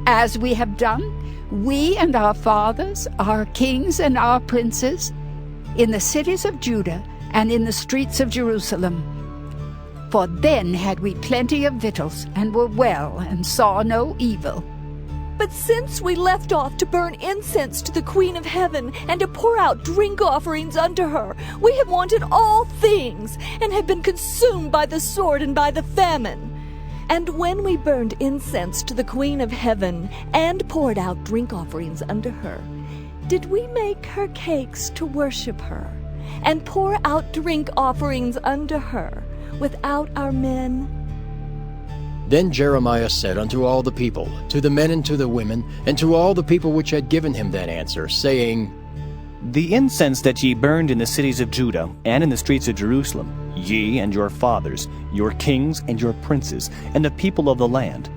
As we have done, we and our fathers, our kings and our princes, in the cities of Judah and in the streets of Jerusalem. For then had we plenty of victuals, and were well, and saw no evil. But since we left off to burn incense to the Queen of Heaven, and to pour out drink offerings unto her, we have wanted all things, and have been consumed by the sword and by the famine. And when we burned incense to the Queen of Heaven, and poured out drink offerings unto her, did we make her cakes to worship her, and pour out drink offerings unto her, without our men? Then Jeremiah said unto all the people, to the men and to the women, and to all the people which had given him that answer, saying, The incense that ye burned in the cities of Judah, and in the streets of Jerusalem, ye and your fathers, your kings and your princes, and the people of the land,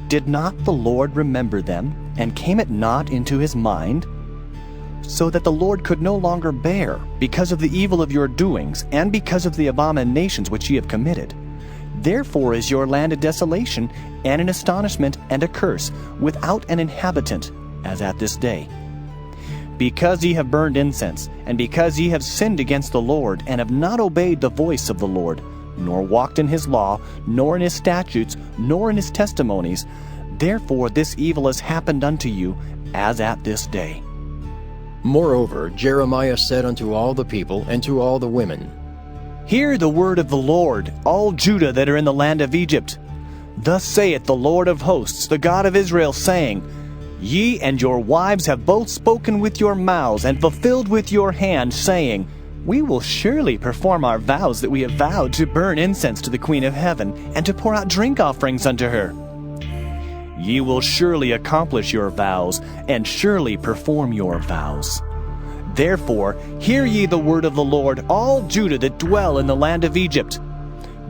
did not the Lord remember them, and came it not into his mind? So that the Lord could no longer bear, because of the evil of your doings, and because of the abominations which ye have committed. Therefore is your land a desolation, and an astonishment, and a curse, without an inhabitant, as at this day. Because ye have burned incense, and because ye have sinned against the Lord, and have not obeyed the voice of the Lord, nor walked in his law, nor in his statutes, nor in his testimonies, therefore this evil has happened unto you, as at this day. Moreover, Jeremiah said unto all the people and to all the women, Hear the word of the Lord, all Judah that are in the land of Egypt. Thus saith the Lord of hosts, the God of Israel, saying, Ye and your wives have both spoken with your mouths, and fulfilled with your hand, saying, We will surely perform our vows that we have vowed, to burn incense to the Queen of Heaven, and to pour out drink offerings unto her. Ye will surely accomplish your vows, and surely perform your vows. Therefore, hear ye the word of the Lord, all Judah that dwell in the land of Egypt.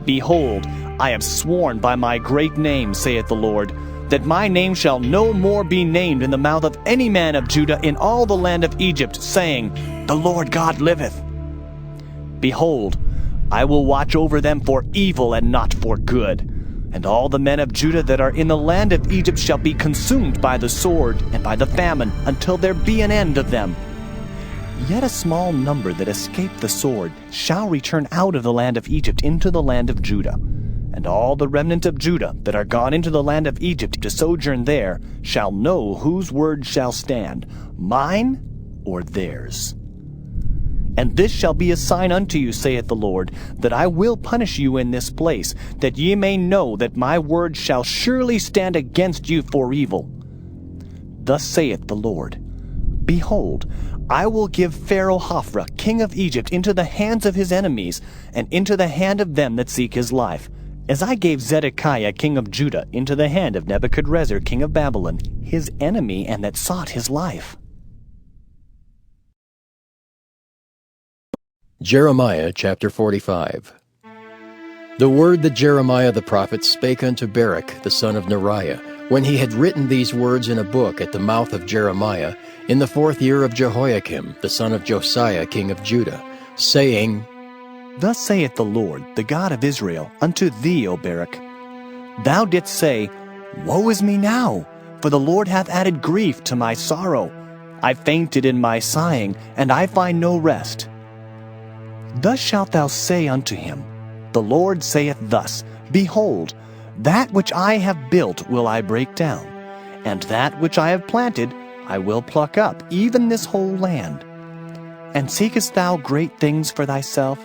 Behold, I have sworn by my great name, saith the Lord, that my name shall no more be named in the mouth of any man of Judah in all the land of Egypt, saying, The Lord God liveth. Behold, I will watch over them for evil and not for good. And all the men of Judah that are in the land of Egypt shall be consumed by the sword and by the famine, until there be an end of them. Yet a small number that escape the sword shall return out of the land of Egypt into the land of Judah. And all the remnant of Judah that are gone into the land of Egypt to sojourn there shall know whose word shall stand, mine or theirs. And this shall be a sign unto you, saith the Lord, that I will punish you in this place, that ye may know that my word shall surely stand against you for evil. Thus saith the Lord, Behold, I will give Pharaoh Hophra, king of Egypt, into the hands of his enemies, and into the hand of them that seek his life, as I gave Zedekiah, king of Judah, into the hand of Nebuchadrezzar, king of Babylon, his enemy, and that sought his life. Jeremiah chapter 45. The word that Jeremiah the prophet spake unto Baruch the son of Neriah, when he had written these words in a book at the mouth of Jeremiah, in the 4th year of Jehoiakim, the son of Josiah, king of Judah, saying, Thus saith the Lord, the God of Israel, unto thee, O Baruch, Thou didst say, Woe is me now, for the Lord hath added grief to my sorrow. I fainted in my sighing, and I find no rest. Thus shalt thou say unto him, The Lord saith thus, Behold, that which I have built will I break down, and that which I have planted I will pluck up, even this whole land. And seekest thou great things for thyself?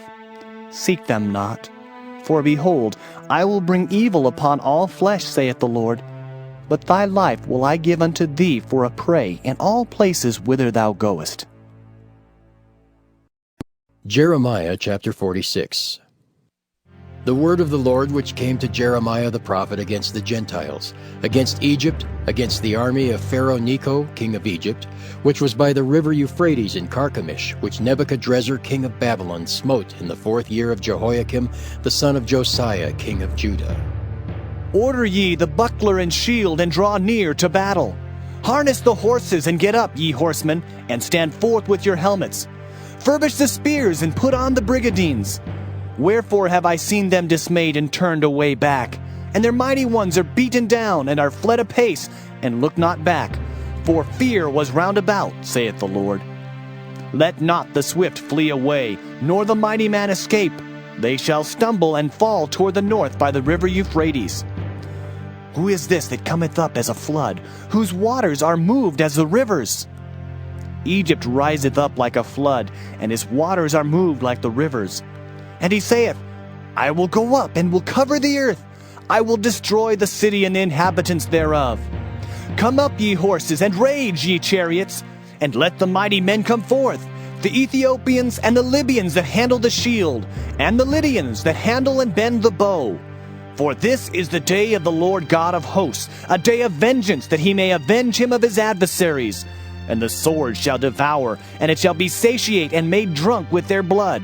Seek them not. For behold, I will bring evil upon all flesh, saith the Lord. But thy life will I give unto thee for a prey in all places whither thou goest. Jeremiah chapter 46. The word of the Lord which came to Jeremiah the prophet against the Gentiles, against Egypt, against the army of Pharaoh Necho, king of Egypt, which was by the river Euphrates in Carchemish, which Nebuchadrezzar king of Babylon smote in the 4th year of Jehoiakim, the son of Josiah, king of Judah. Order ye the buckler and shield, and draw near to battle. Harness the horses, and get up, ye horsemen, and stand forth with your helmets. Furbish the spears, and put on the brigadines. Wherefore have I seen them dismayed and turned away back? And their mighty ones are beaten down, and are fled apace, and look not back. For fear was round about, saith the Lord. Let not the swift flee away, nor the mighty man escape. They shall stumble and fall toward the north by the river Euphrates. Who is this that cometh up as a flood, whose waters are moved as the rivers? Egypt riseth up like a flood, and his waters are moved like the rivers. And he saith, I will go up and will cover the earth. I will destroy the city and the inhabitants thereof. Come up, ye horses, and rage, ye chariots, and let the mighty men come forth, the Ethiopians and the Libyans that handle the shield, and the Lydians that handle and bend the bow. For this is the day of the Lord God of hosts, a day of vengeance, that he may avenge him of his adversaries. And the sword shall devour, and it shall be satiate and made drunk with their blood.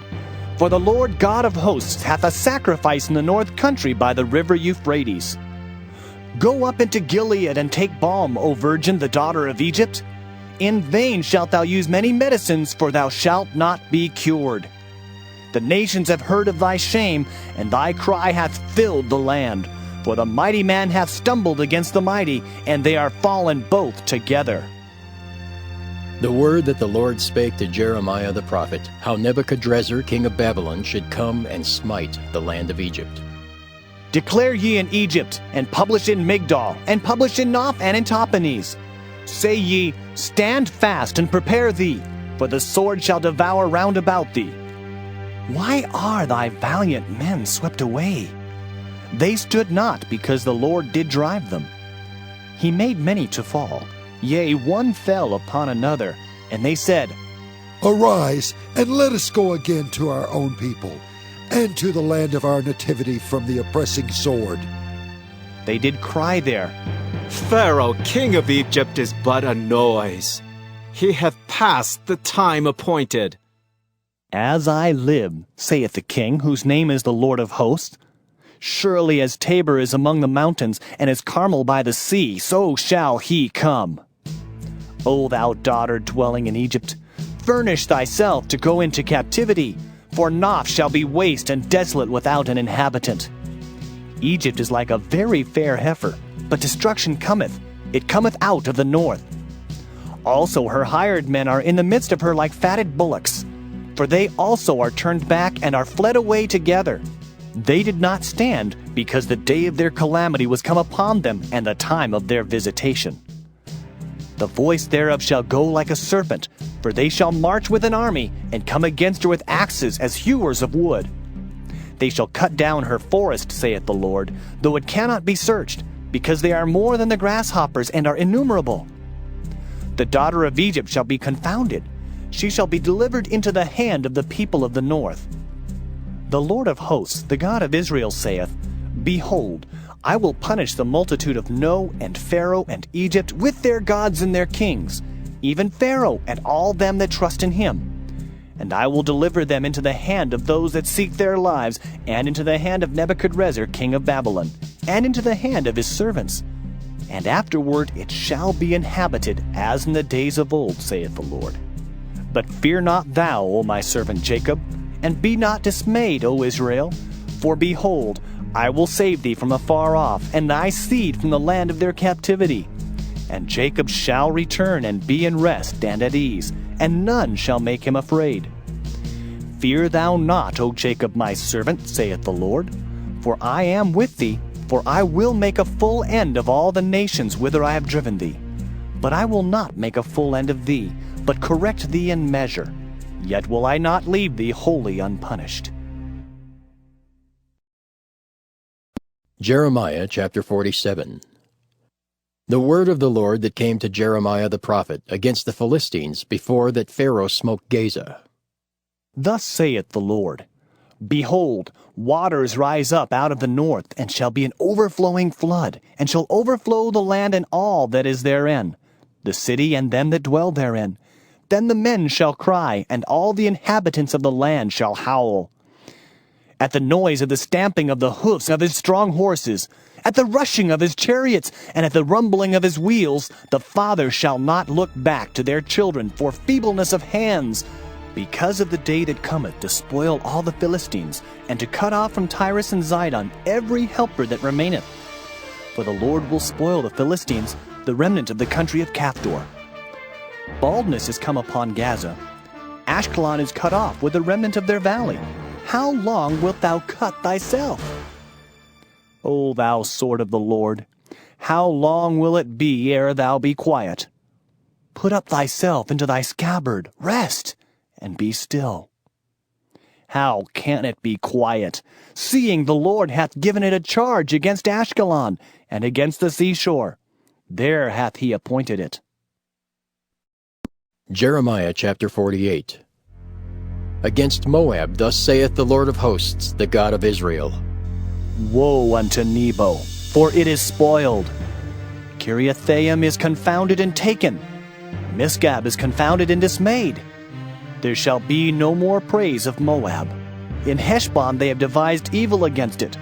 For the Lord God of hosts hath a sacrifice in the north country by the river Euphrates. Go up into Gilead and take balm, O virgin, the daughter of Egypt. In vain shalt thou use many medicines, for thou shalt not be cured. The nations have heard of thy shame, and thy cry hath filled the land. For the mighty man hath stumbled against the mighty, and they are fallen both together. The word that the Lord spake to Jeremiah the prophet, how Nebuchadrezzar king of Babylon should come and smite the land of Egypt. Declare ye in Egypt, and publish in Migdol, and publish in Noph and in Tahpanhes. Say ye, Stand fast and prepare thee, for the sword shall devour round about thee. Why are thy valiant men swept away? They stood not, because the Lord did drive them. He made many to fall. Yea, one fell upon another, and they said, Arise, and let us go again to our own people, and to the land of our nativity from the oppressing sword. They did cry there, Pharaoh, king of Egypt, is but a noise. He hath passed the time appointed. As I live, saith the king, whose name is the Lord of hosts, surely as Tabor is among the mountains, and as Carmel by the sea, so shall he come. O thou daughter dwelling in Egypt, furnish thyself to go into captivity, for Noph shall be waste and desolate without an inhabitant. Egypt is like a very fair heifer, but destruction cometh, it cometh out of the north. Also her hired men are in the midst of her like fatted bullocks, for they also are turned back and are fled away together. They did not stand, because the day of their calamity was come upon them, and the time of their visitation. The voice thereof shall go like a serpent, for they shall march with an army, and come against her with axes as hewers of wood. They shall cut down her forest, saith the Lord, though it cannot be searched, because they are more than the grasshoppers, and are innumerable. The daughter of Egypt shall be confounded. She shall be delivered into the hand of the people of the north. The Lord of hosts, the God of Israel, saith, Behold, I will punish the multitude of No, and Pharaoh, and Egypt, with their gods and their kings, even Pharaoh, and all them that trust in him. And I will deliver them into the hand of those that seek their lives, and into the hand of Nebuchadrezzar king of Babylon, and into the hand of his servants. And afterward it shall be inhabited, as in the days of old, saith the Lord. But fear not thou, O my servant Jacob, and be not dismayed, O Israel, for behold, I will save thee from afar off, and thy seed from the land of their captivity. And Jacob shall return and be in rest and at ease, and none shall make him afraid. Fear thou not, O Jacob my servant, saith the Lord, for I am with thee, for I will make a full end of all the nations whither I have driven thee. But I will not make a full end of thee, but correct thee in measure. Yet will I not leave thee wholly unpunished. Jeremiah chapter 47. The word of the Lord that came to Jeremiah the prophet against the Philistines before that Pharaoh smote Gaza. Thus saith the Lord, Behold, waters rise up out of the north, and shall be an overflowing flood, and shall overflow the land and all that is therein, the city and them that dwell therein. Then the men shall cry, and all the inhabitants of the land shall howl. At the noise of the stamping of the hoofs of his strong horses, at the rushing of his chariots, and at the rumbling of his wheels, the fathers shall not look back to their children for feebleness of hands, because of the day that cometh to spoil all the Philistines, and to cut off from Tyrus and Zidon every helper that remaineth. For the Lord will spoil the Philistines, the remnant of the country of Caphtor. Baldness is come upon Gaza. Ashkelon is cut off with the remnant of their valley. How long wilt thou cut thyself? O thou sword of the Lord, how long will it be ere thou be quiet? Put up thyself into thy scabbard, rest, and be still. How can it be quiet, seeing the Lord hath given it a charge against Ashkelon, and against the seashore? There hath he appointed it. Jeremiah chapter 48. Against Moab thus saith the Lord of hosts, the God of Israel. Woe unto Nebo, for it is spoiled. Kiriathaim is confounded and taken. Misgab is confounded and dismayed. There shall be no more praise of Moab. In Heshbon they have devised evil against it.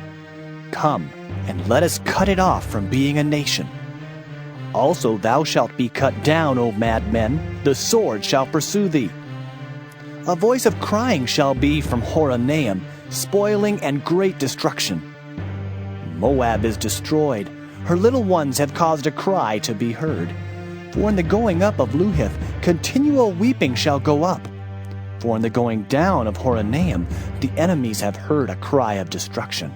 Come, and let us cut it off from being a nation. Also thou shalt be cut down, O madmen, the sword shall pursue thee. A voice of crying shall be from Horonaim, spoiling and great destruction. Moab is destroyed, her little ones have caused a cry to be heard. For in the going up of Luhith, continual weeping shall go up. For in the going down of Horonaim, the enemies have heard a cry of destruction.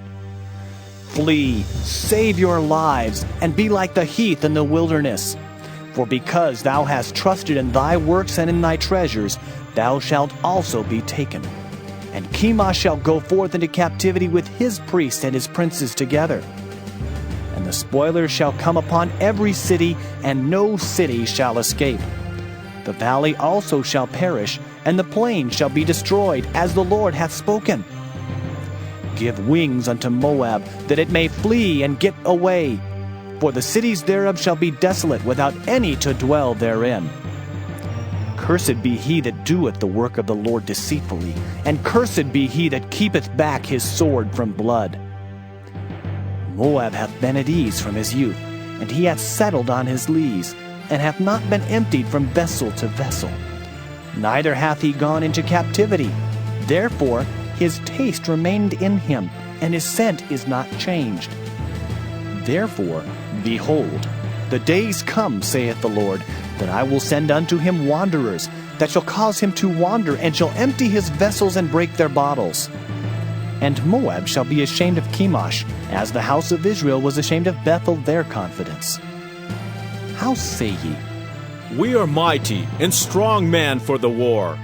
Flee, save your lives, and be like the heath in the wilderness. For because thou hast trusted in thy works and in thy treasures, thou shalt also be taken. And Chemosh shall go forth into captivity with his priests and his princes together. And the spoilers shall come upon every city, and no city shall escape. The valley also shall perish, and the plain shall be destroyed, as the Lord hath spoken. Give wings unto Moab, that it may flee and get away. For the cities thereof shall be desolate, without any to dwell therein. Cursed be he that doeth the work of the Lord deceitfully, and cursed be he that keepeth back his sword from blood. Moab hath been at ease from his youth, and he hath settled on his lees, and hath not been emptied from vessel to vessel. Neither hath he gone into captivity. Therefore his taste remained in him, and his scent is not changed. Therefore, behold, the days come, saith the Lord, that I will send unto him wanderers, that shall cause him to wander, and shall empty his vessels and break their bottles. And Moab shall be ashamed of Chemosh, as the house of Israel was ashamed of Bethel their confidence. How say ye? We are mighty and strong men for the war.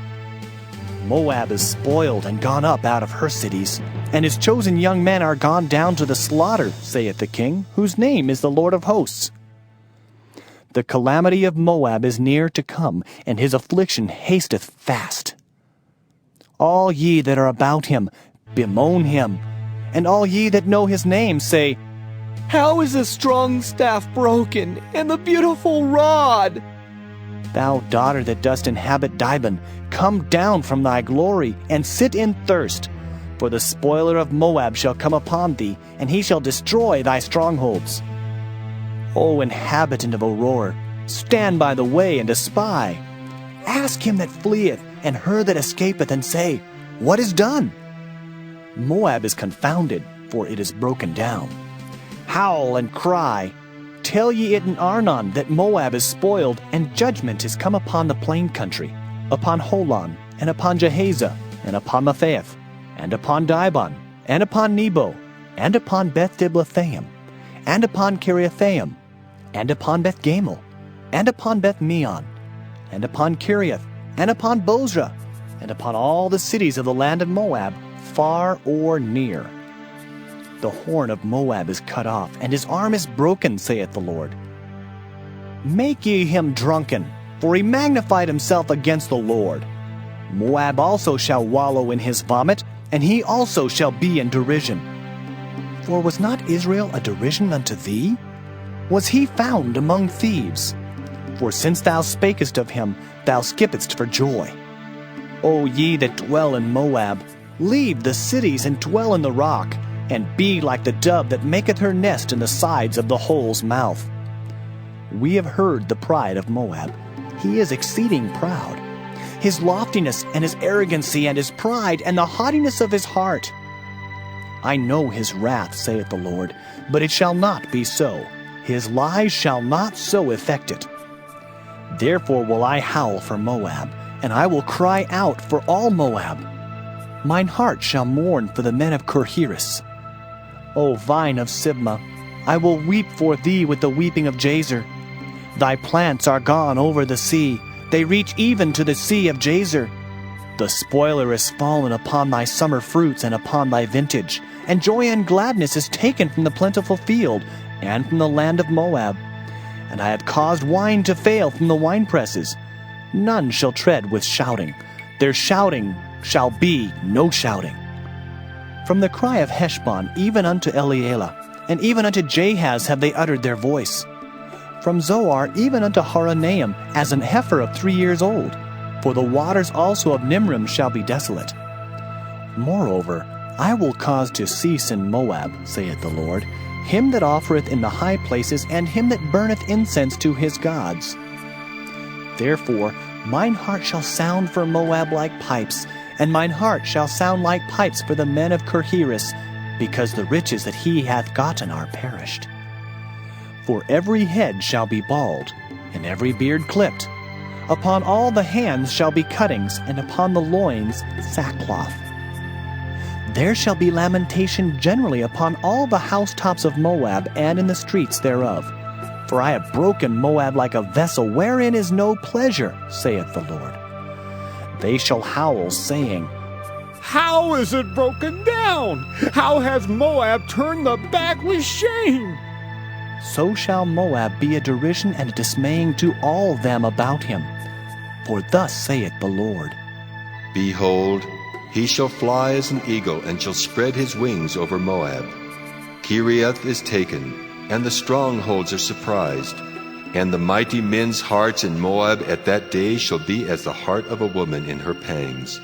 Moab is spoiled and gone up out of her cities, and his chosen young men are gone down to the slaughter, saith the king, whose name is the Lord of hosts. The calamity of Moab is near to come, and his affliction hasteth fast. All ye that are about him, bemoan him, and all ye that know his name say, How is the strong staff broken, and the beautiful rod? Thou daughter that dost inhabit Dibon, come down from thy glory, and sit in thirst. For the spoiler of Moab shall come upon thee, and he shall destroy thy strongholds. O inhabitant of Aurora, stand by the way and espy. Ask him that fleeth, and her that escapeth, and say, What is done? Moab is confounded, for it is broken down. Howl and cry. Tell ye it in Arnon that Moab is spoiled, and judgment is come upon the plain country, upon Holon, and upon Jahazah, and upon Maphaath, and upon Dibon, and upon Nebo, and upon Beth-Diblathaim, and upon Kiriathaim, and upon Beth-Gamel, and upon Beth-meon, and upon Kiriath, and upon Bozrah, and upon all the cities of the land of Moab, far or near. The horn of Moab is cut off, and his arm is broken, saith the Lord. Make ye him drunken, for he magnified himself against the Lord. Moab also shall wallow in his vomit, and he also shall be in derision. For was not Israel a derision unto thee? Was he found among thieves? For since thou spakest of him, thou skippedst for joy. O ye that dwell in Moab, leave the cities and dwell in the rock, and be like the dove that maketh her nest in the sides of the hole's mouth. We have heard the pride of Moab. He is exceeding proud. His loftiness and his arrogancy and his pride and the haughtiness of his heart. I know his wrath, saith the Lord, but it shall not be so. His lies shall not so effect it. Therefore will I howl for Moab, and I will cry out for all Moab. Mine heart shall mourn for the men of Kirheres. O vine of Sibmah, I will weep for thee with the weeping of Jazer. Thy plants are gone over the sea, they reach even to the sea of Jazer. The spoiler is fallen upon thy summer fruits and upon thy vintage, and joy and gladness is taken from the plentiful field, and from the land of Moab. And I have caused wine to fail from the winepresses. None shall tread with shouting. Their shouting shall be no shouting. From the cry of Heshbon even unto Elealeh, and even unto Jahaz have they uttered their voice. From Zoar even unto Horonaim, as an heifer of 3 years old. For the waters also of Nimrim shall be desolate. Moreover, I will cause to cease in Moab, saith the Lord, him that offereth in the high places, and him that burneth incense to his gods. Therefore mine heart shall sound for Moab like pipes, and mine heart shall sound like pipes for the men of Kirheres, because the riches that he hath gotten are perished. For every head shall be bald, and every beard clipped. Upon all the hands shall be cuttings, and upon the loins sackcloth. There shall be lamentation generally upon all the housetops of Moab, and in the streets thereof. For I have broken Moab like a vessel wherein is no pleasure, saith the Lord. They shall howl, saying, How is it broken down? How has Moab turned the back with shame? So shall Moab be a derision and a dismaying to all them about him. For thus saith the Lord. Behold, he shall fly as an eagle, and shall spread his wings over Moab. Kiriath is taken, and the strongholds are surprised. And the mighty men's hearts in Moab at that day shall be as the heart of a woman in her pangs.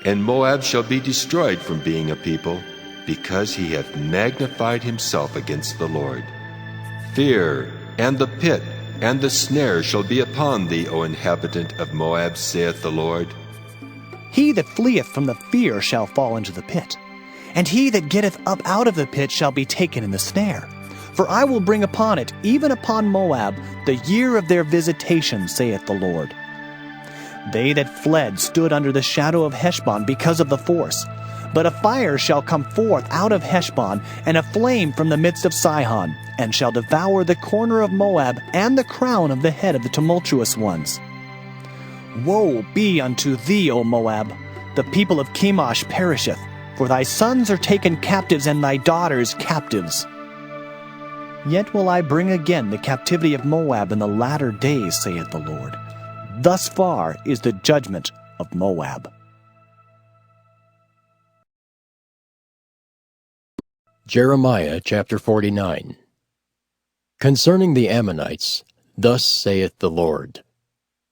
And Moab shall be destroyed from being a people, because he hath magnified himself against the Lord. Fear, and the pit, and the snare shall be upon thee, O inhabitant of Moab, saith the Lord. He that fleeth from the fear shall fall into the pit, and he that getteth up out of the pit shall be taken in the snare. For I will bring upon it, even upon Moab, the year of their visitation, saith the Lord. They that fled stood under the shadow of Heshbon because of the force. But a fire shall come forth out of Heshbon, and a flame from the midst of Sihon, and shall devour the corner of Moab, and the crown of the head of the tumultuous ones. Woe be unto thee, O Moab! The people of Chemosh perisheth, for thy sons are taken captives, and thy daughters captives. Yet will I bring again the captivity of Moab in the latter days, saith the Lord. Thus far is the judgment of Moab. Jeremiah chapter 49. Concerning the Ammonites, thus saith the Lord.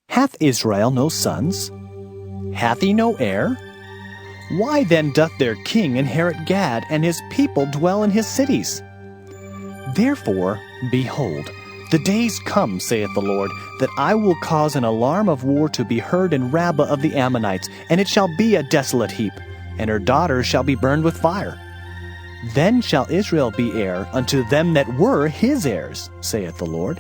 Hath Israel no sons? Hath he no heir? Why then doth their king inherit Gad, and his people dwell in his cities? Therefore, behold, the days come, saith the Lord, that I will cause an alarm of war to be heard in Rabbah of the Ammonites, and it shall be a desolate heap, and her daughters shall be burned with fire. Then shall Israel be heir unto them that were his heirs, saith the Lord.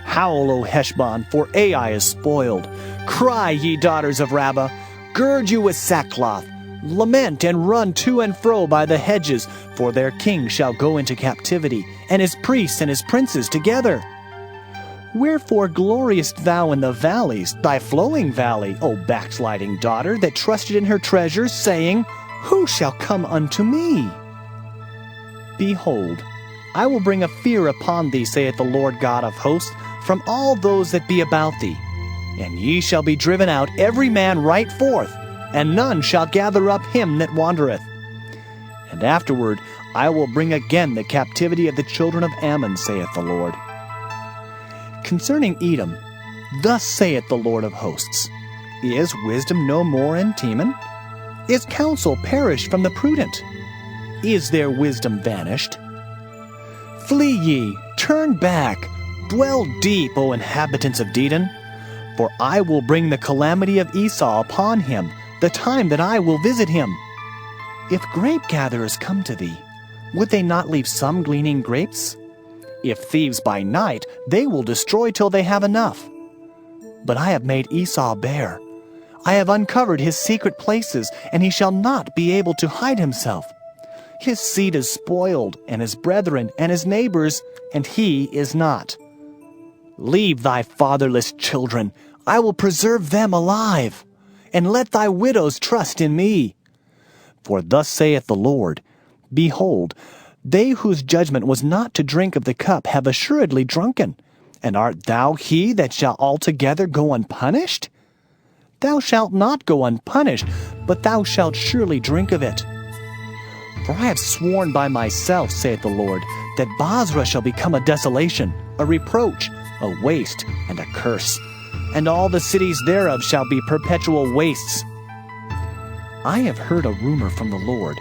Howl, O Heshbon, for Ai is spoiled. Cry, ye daughters of Rabbah. Gird you with sackcloth, lament and run to and fro by the hedges, for their king shall go into captivity, and his priests and his princes together. Wherefore gloriest thou in the valleys, thy flowing valley, O backsliding daughter, that trusted in her treasures, saying, Who shall come unto me? Behold, I will bring a fear upon thee, saith the Lord God of hosts, from all those that be about thee. And ye shall be driven out every man right forth, and none shall gather up him that wandereth. And afterward I will bring again the captivity of the children of Ammon, saith the Lord. Concerning Edom, thus saith the Lord of hosts, Is wisdom no more in Teman? Is counsel perished from the prudent? Is their wisdom vanished? Flee ye, turn back, dwell deep, O inhabitants of Dedan, for I will bring the calamity of Esau upon him, the time that I will visit him. If grape gatherers come to thee, would they not leave some gleaning grapes? If thieves by night, they will destroy till they have enough. But I have made Esau bare. I have uncovered his secret places, and he shall not be able to hide himself. His seed is spoiled, and his brethren, and his neighbors, and he is not. Leave thy fatherless children, I will preserve them alive, and let thy widows trust in me. For thus saith the Lord, Behold, they whose judgment was not to drink of the cup have assuredly drunken. And art thou he that shall altogether go unpunished? Thou shalt not go unpunished, but thou shalt surely drink of it. For I have sworn by myself, saith the Lord, that Basra shall become a desolation, a reproach, a waste, and a curse, and all the cities thereof shall be perpetual wastes. I have heard a rumor from the Lord,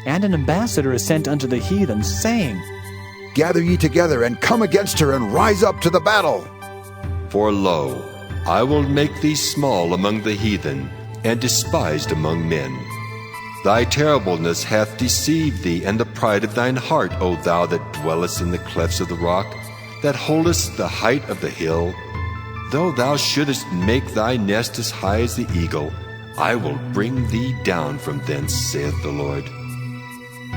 and an ambassador is sent unto the heathen, saying, Gather ye together, and come against her, and rise up to the battle. For lo, I will make thee small among the heathen, and despised among men. Thy terribleness hath deceived thee, and the pride of thine heart, O thou that dwellest in the clefts of the rock, that holdest the height of the hill. Though thou shouldest make thy nest as high as the eagle, I will bring thee down from thence, saith the Lord.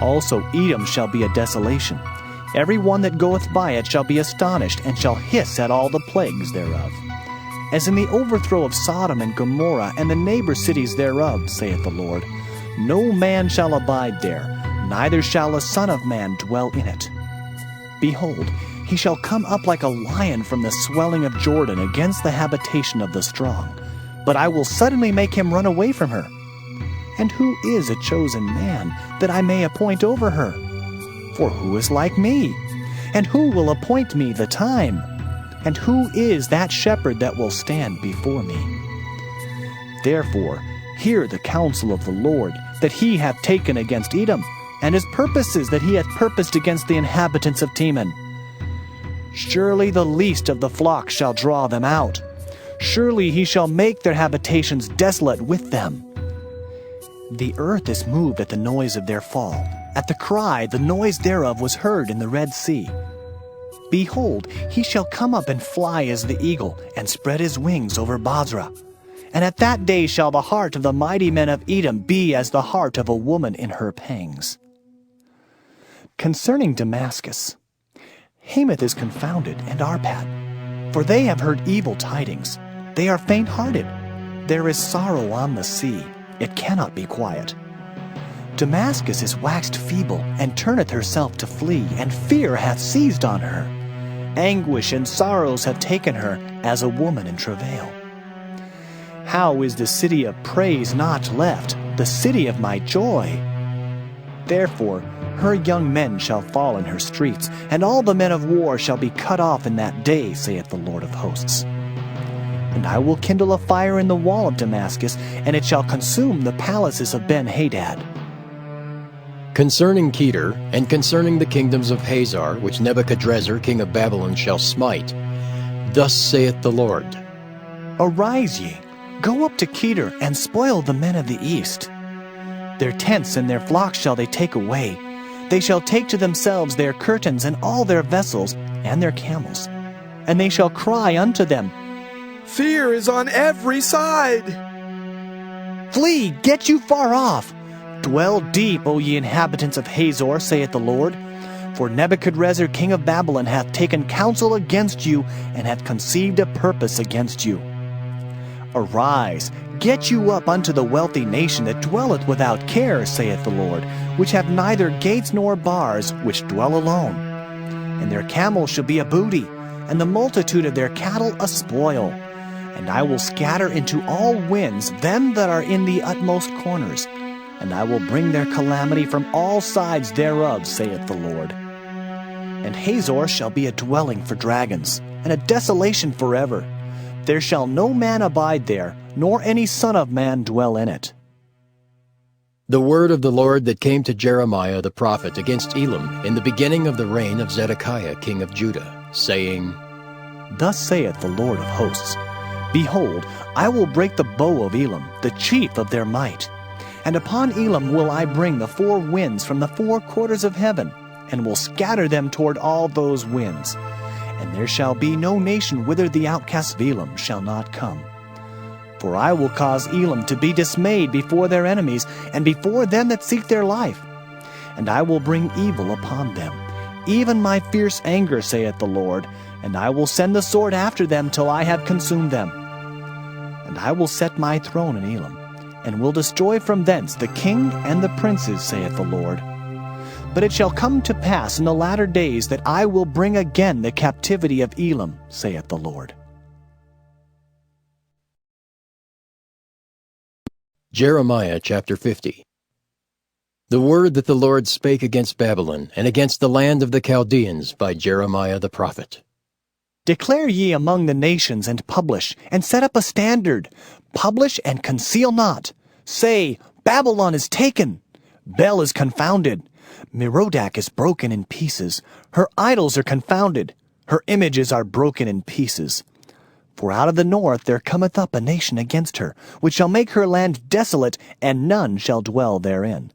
Also Edom shall be a desolation. Every one that goeth by it shall be astonished, and shall hiss at all the plagues thereof. As in the overthrow of Sodom and Gomorrah, and the neighbor cities thereof, saith the Lord, no man shall abide there, neither shall a son of man dwell in it. Behold, he shall come up like a lion from the swelling of Jordan against the habitation of the strong. But I will suddenly make him run away from her. And who is a chosen man, that I may appoint over her? For who is like me? And who will appoint me the time? And who is that shepherd that will stand before me? Therefore, hear the counsel of the Lord, that he hath taken against Edom, and his purposes that he hath purposed against the inhabitants of Teman. Surely the least of the flock shall draw them out. Surely he shall make their habitations desolate with them. The earth is moved at the noise of their fall. At the cry, the noise thereof was heard in the Red Sea. Behold, he shall come up and fly as the eagle, and spread his wings over Basra. And at that day shall the heart of the mighty men of Edom be as the heart of a woman in her pangs. Concerning Damascus, Hamath is confounded, and Arpad, for they have heard evil tidings. They are faint-hearted. There is sorrow on the sea. It cannot be quiet. Damascus is waxed feeble, and turneth herself to flee, and fear hath seized on her. Anguish and sorrows have taken her, as a woman in travail. How is the city of praise not left, the city of my joy? Therefore her young men shall fall in her streets, and all the men of war shall be cut off in that day, saith the Lord of hosts. And I will kindle a fire in the wall of Damascus, and it shall consume the palaces of Ben-Hadad. Concerning Kedar, and concerning the kingdoms of Hazar, which Nebuchadrezzar king of Babylon shall smite, thus saith the Lord, Arise ye, go up to Kedar, and spoil the men of the east. Their tents and their flocks shall they take away. They shall take to themselves their curtains and all their vessels and their camels. And they shall cry unto them, Fear is on every side. Flee, get you far off. Dwell deep, O ye inhabitants of Hazor, saith the Lord. For Nebuchadrezzar king of Babylon hath taken counsel against you, and hath conceived a purpose against you. Arise, get you up unto the wealthy nation that dwelleth without care, saith the Lord, which have neither gates nor bars, which dwell alone. And their camels shall be a booty, and the multitude of their cattle a spoil. And I will scatter into all winds them that are in the utmost corners, and I will bring their calamity from all sides thereof, saith the Lord. And Hazor shall be a dwelling for dragons, and a desolation forever. There shall no man abide there, nor any son of man dwell in it. The word of the Lord that came to Jeremiah the prophet against Elam in the beginning of the reign of Zedekiah king of Judah, saying, Thus saith the Lord of hosts, Behold, I will break the bow of Elam, the chief of their might. And upon Elam will I bring the four winds from the four quarters of heaven, and will scatter them toward all those winds. And there shall be no nation whither the outcasts of Elam shall not come. For I will cause Elam to be dismayed before their enemies, and before them that seek their life. And I will bring evil upon them, even my fierce anger, saith the Lord, and I will send the sword after them till I have consumed them. And I will set my throne in Elam, and will destroy from thence the king and the princes, saith the Lord. But it shall come to pass in the latter days that I will bring again the captivity of Elam, saith the Lord. Jeremiah chapter 50. The word that the Lord spake against Babylon, and against the land of the Chaldeans by Jeremiah the prophet. Declare ye among the nations, and publish, and set up a standard. Publish and conceal not. Say, Babylon is taken. Bel is confounded. Merodach is broken in pieces. Her idols are confounded. Her images are broken in pieces. For out of the north there cometh up a nation against her, which shall make her land desolate, and none shall dwell therein.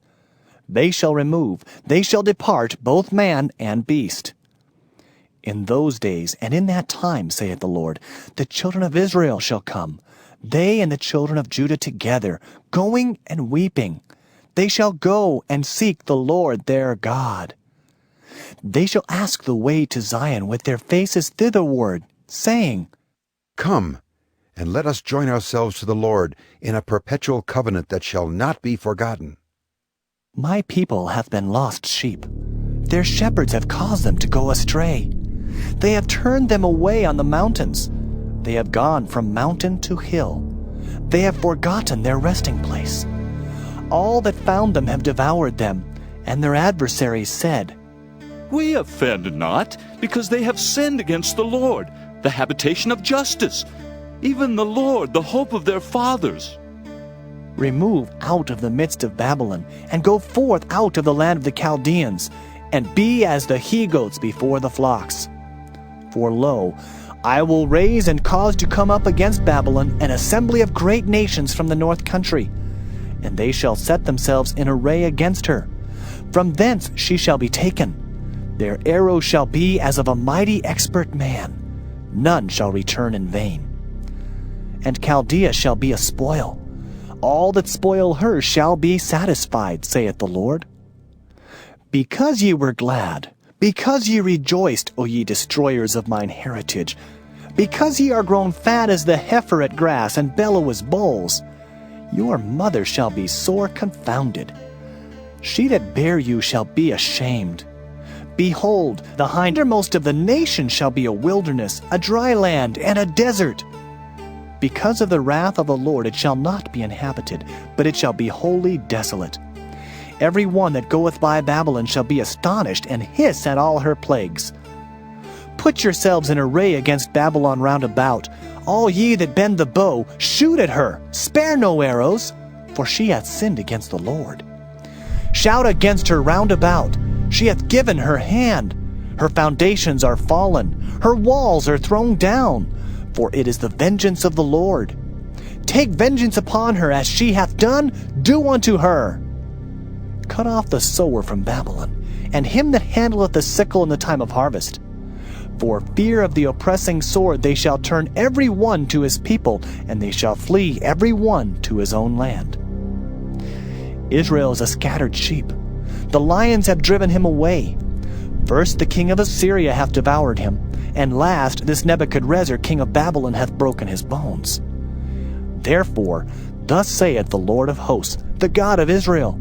They shall remove, they shall depart, both man and beast. In those days and in that time, saith the Lord, the children of Israel shall come, they and the children of Judah together, going and weeping. They shall go and seek the Lord their God. They shall ask the way to Zion with their faces thitherward, saying, Come, and let us join ourselves to the Lord in a perpetual covenant that shall not be forgotten. My people hath been lost sheep. Their shepherds have caused them to go astray. They have turned them away on the mountains. They have gone from mountain to hill. They have forgotten their resting place. All that found them have devoured them, and their adversaries said, We offend not, because they have sinned against the Lord, the habitation of justice, even the Lord, the hope of their fathers. Remove out of the midst of Babylon, and go forth out of the land of the Chaldeans, and be as the he-goats before the flocks. For lo, I will raise and cause to come up against Babylon an assembly of great nations from the north country, and they shall set themselves in array against her. From thence she shall be taken. Their arrows shall be as of a mighty expert man. None shall return in vain. And Chaldea shall be a spoil. All that spoil her shall be satisfied, saith the Lord. Because ye were glad, because ye rejoiced, O ye destroyers of mine heritage, because ye are grown fat as the heifer at grass, and bellow as bulls, your mother shall be sore confounded. She that bare you shall be ashamed. Behold, the hindermost of the nations shall be a wilderness, a dry land, and a desert. Because of the wrath of the Lord it shall not be inhabited, but it shall be wholly desolate. Every one that goeth by Babylon shall be astonished, and hiss at all her plagues. Put yourselves in array against Babylon round about. All ye that bend the bow, shoot at her, spare no arrows, for she hath sinned against the Lord. Shout against her round about. She hath given her hand. Her foundations are fallen. Her walls are thrown down. For it is the vengeance of the Lord. Take vengeance upon her, as she hath done, do unto her. Cut off the sower from Babylon, and him that handleth the sickle in the time of harvest. For fear of the oppressing sword they shall turn every one to his people, and they shall flee every one to his own land. Israel is a scattered sheep. The lions have driven him away. First the king of Assyria hath devoured him, and last this Nebuchadrezzar king of Babylon hath broken his bones. Therefore, thus saith the Lord of hosts, the God of Israel,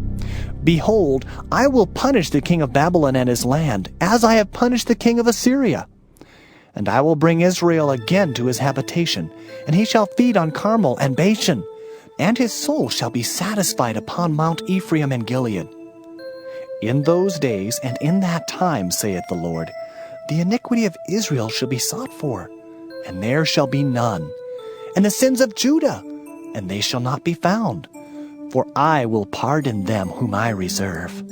Behold, I will punish the king of Babylon and his land, as I have punished the king of Assyria. And I will bring Israel again to his habitation, and he shall feed on Carmel and Bashan, and his soul shall be satisfied upon Mount Ephraim and Gilead. In those days and in that time, saith the Lord, the iniquity of Israel shall be sought for, and there shall be none, and the sins of Judah, and they shall not be found, for I will pardon them whom I reserve.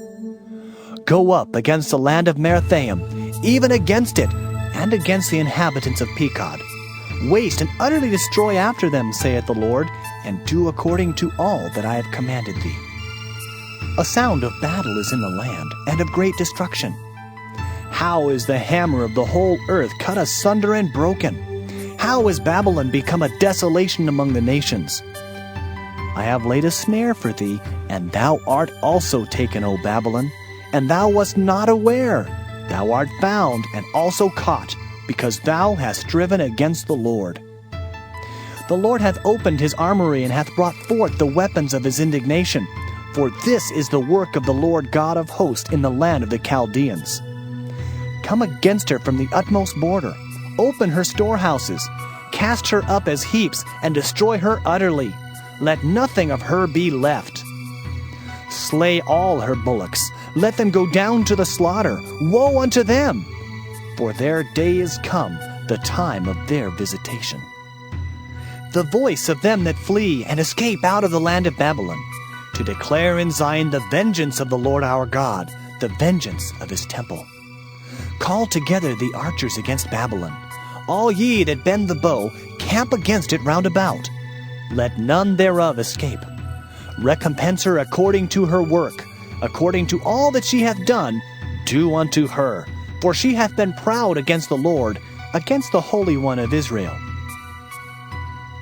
Go up against the land of Merathaim, even against it, and against the inhabitants of Pekod. Waste and utterly destroy after them, saith the Lord, and do according to all that I have commanded thee. A sound of battle is in the land, and of great destruction. How is the hammer of the whole earth cut asunder and broken? How is Babylon become a desolation among the nations? I have laid a snare for thee, and thou art also taken, O Babylon, and thou wast not aware. Thou art found and also caught, because thou hast striven against the Lord. The Lord hath opened his armory, and hath brought forth the weapons of his indignation. For this is the work of the Lord God of hosts in the land of the Chaldeans. Come against her from the utmost border. Open her storehouses. Cast her up as heaps, and destroy her utterly. Let nothing of her be left. Slay all her bullocks. Let them go down to the slaughter. Woe unto them! For their day is come, the time of their visitation. The voice of them that flee and escape out of the land of Babylon, to declare in Zion the vengeance of the Lord our God, the vengeance of his temple. Call together the archers against Babylon. All ye that bend the bow, camp against it round about. Let none thereof escape. Recompense her according to her work, according to all that she hath done, do unto her. For she hath been proud against the Lord, against the Holy One of Israel.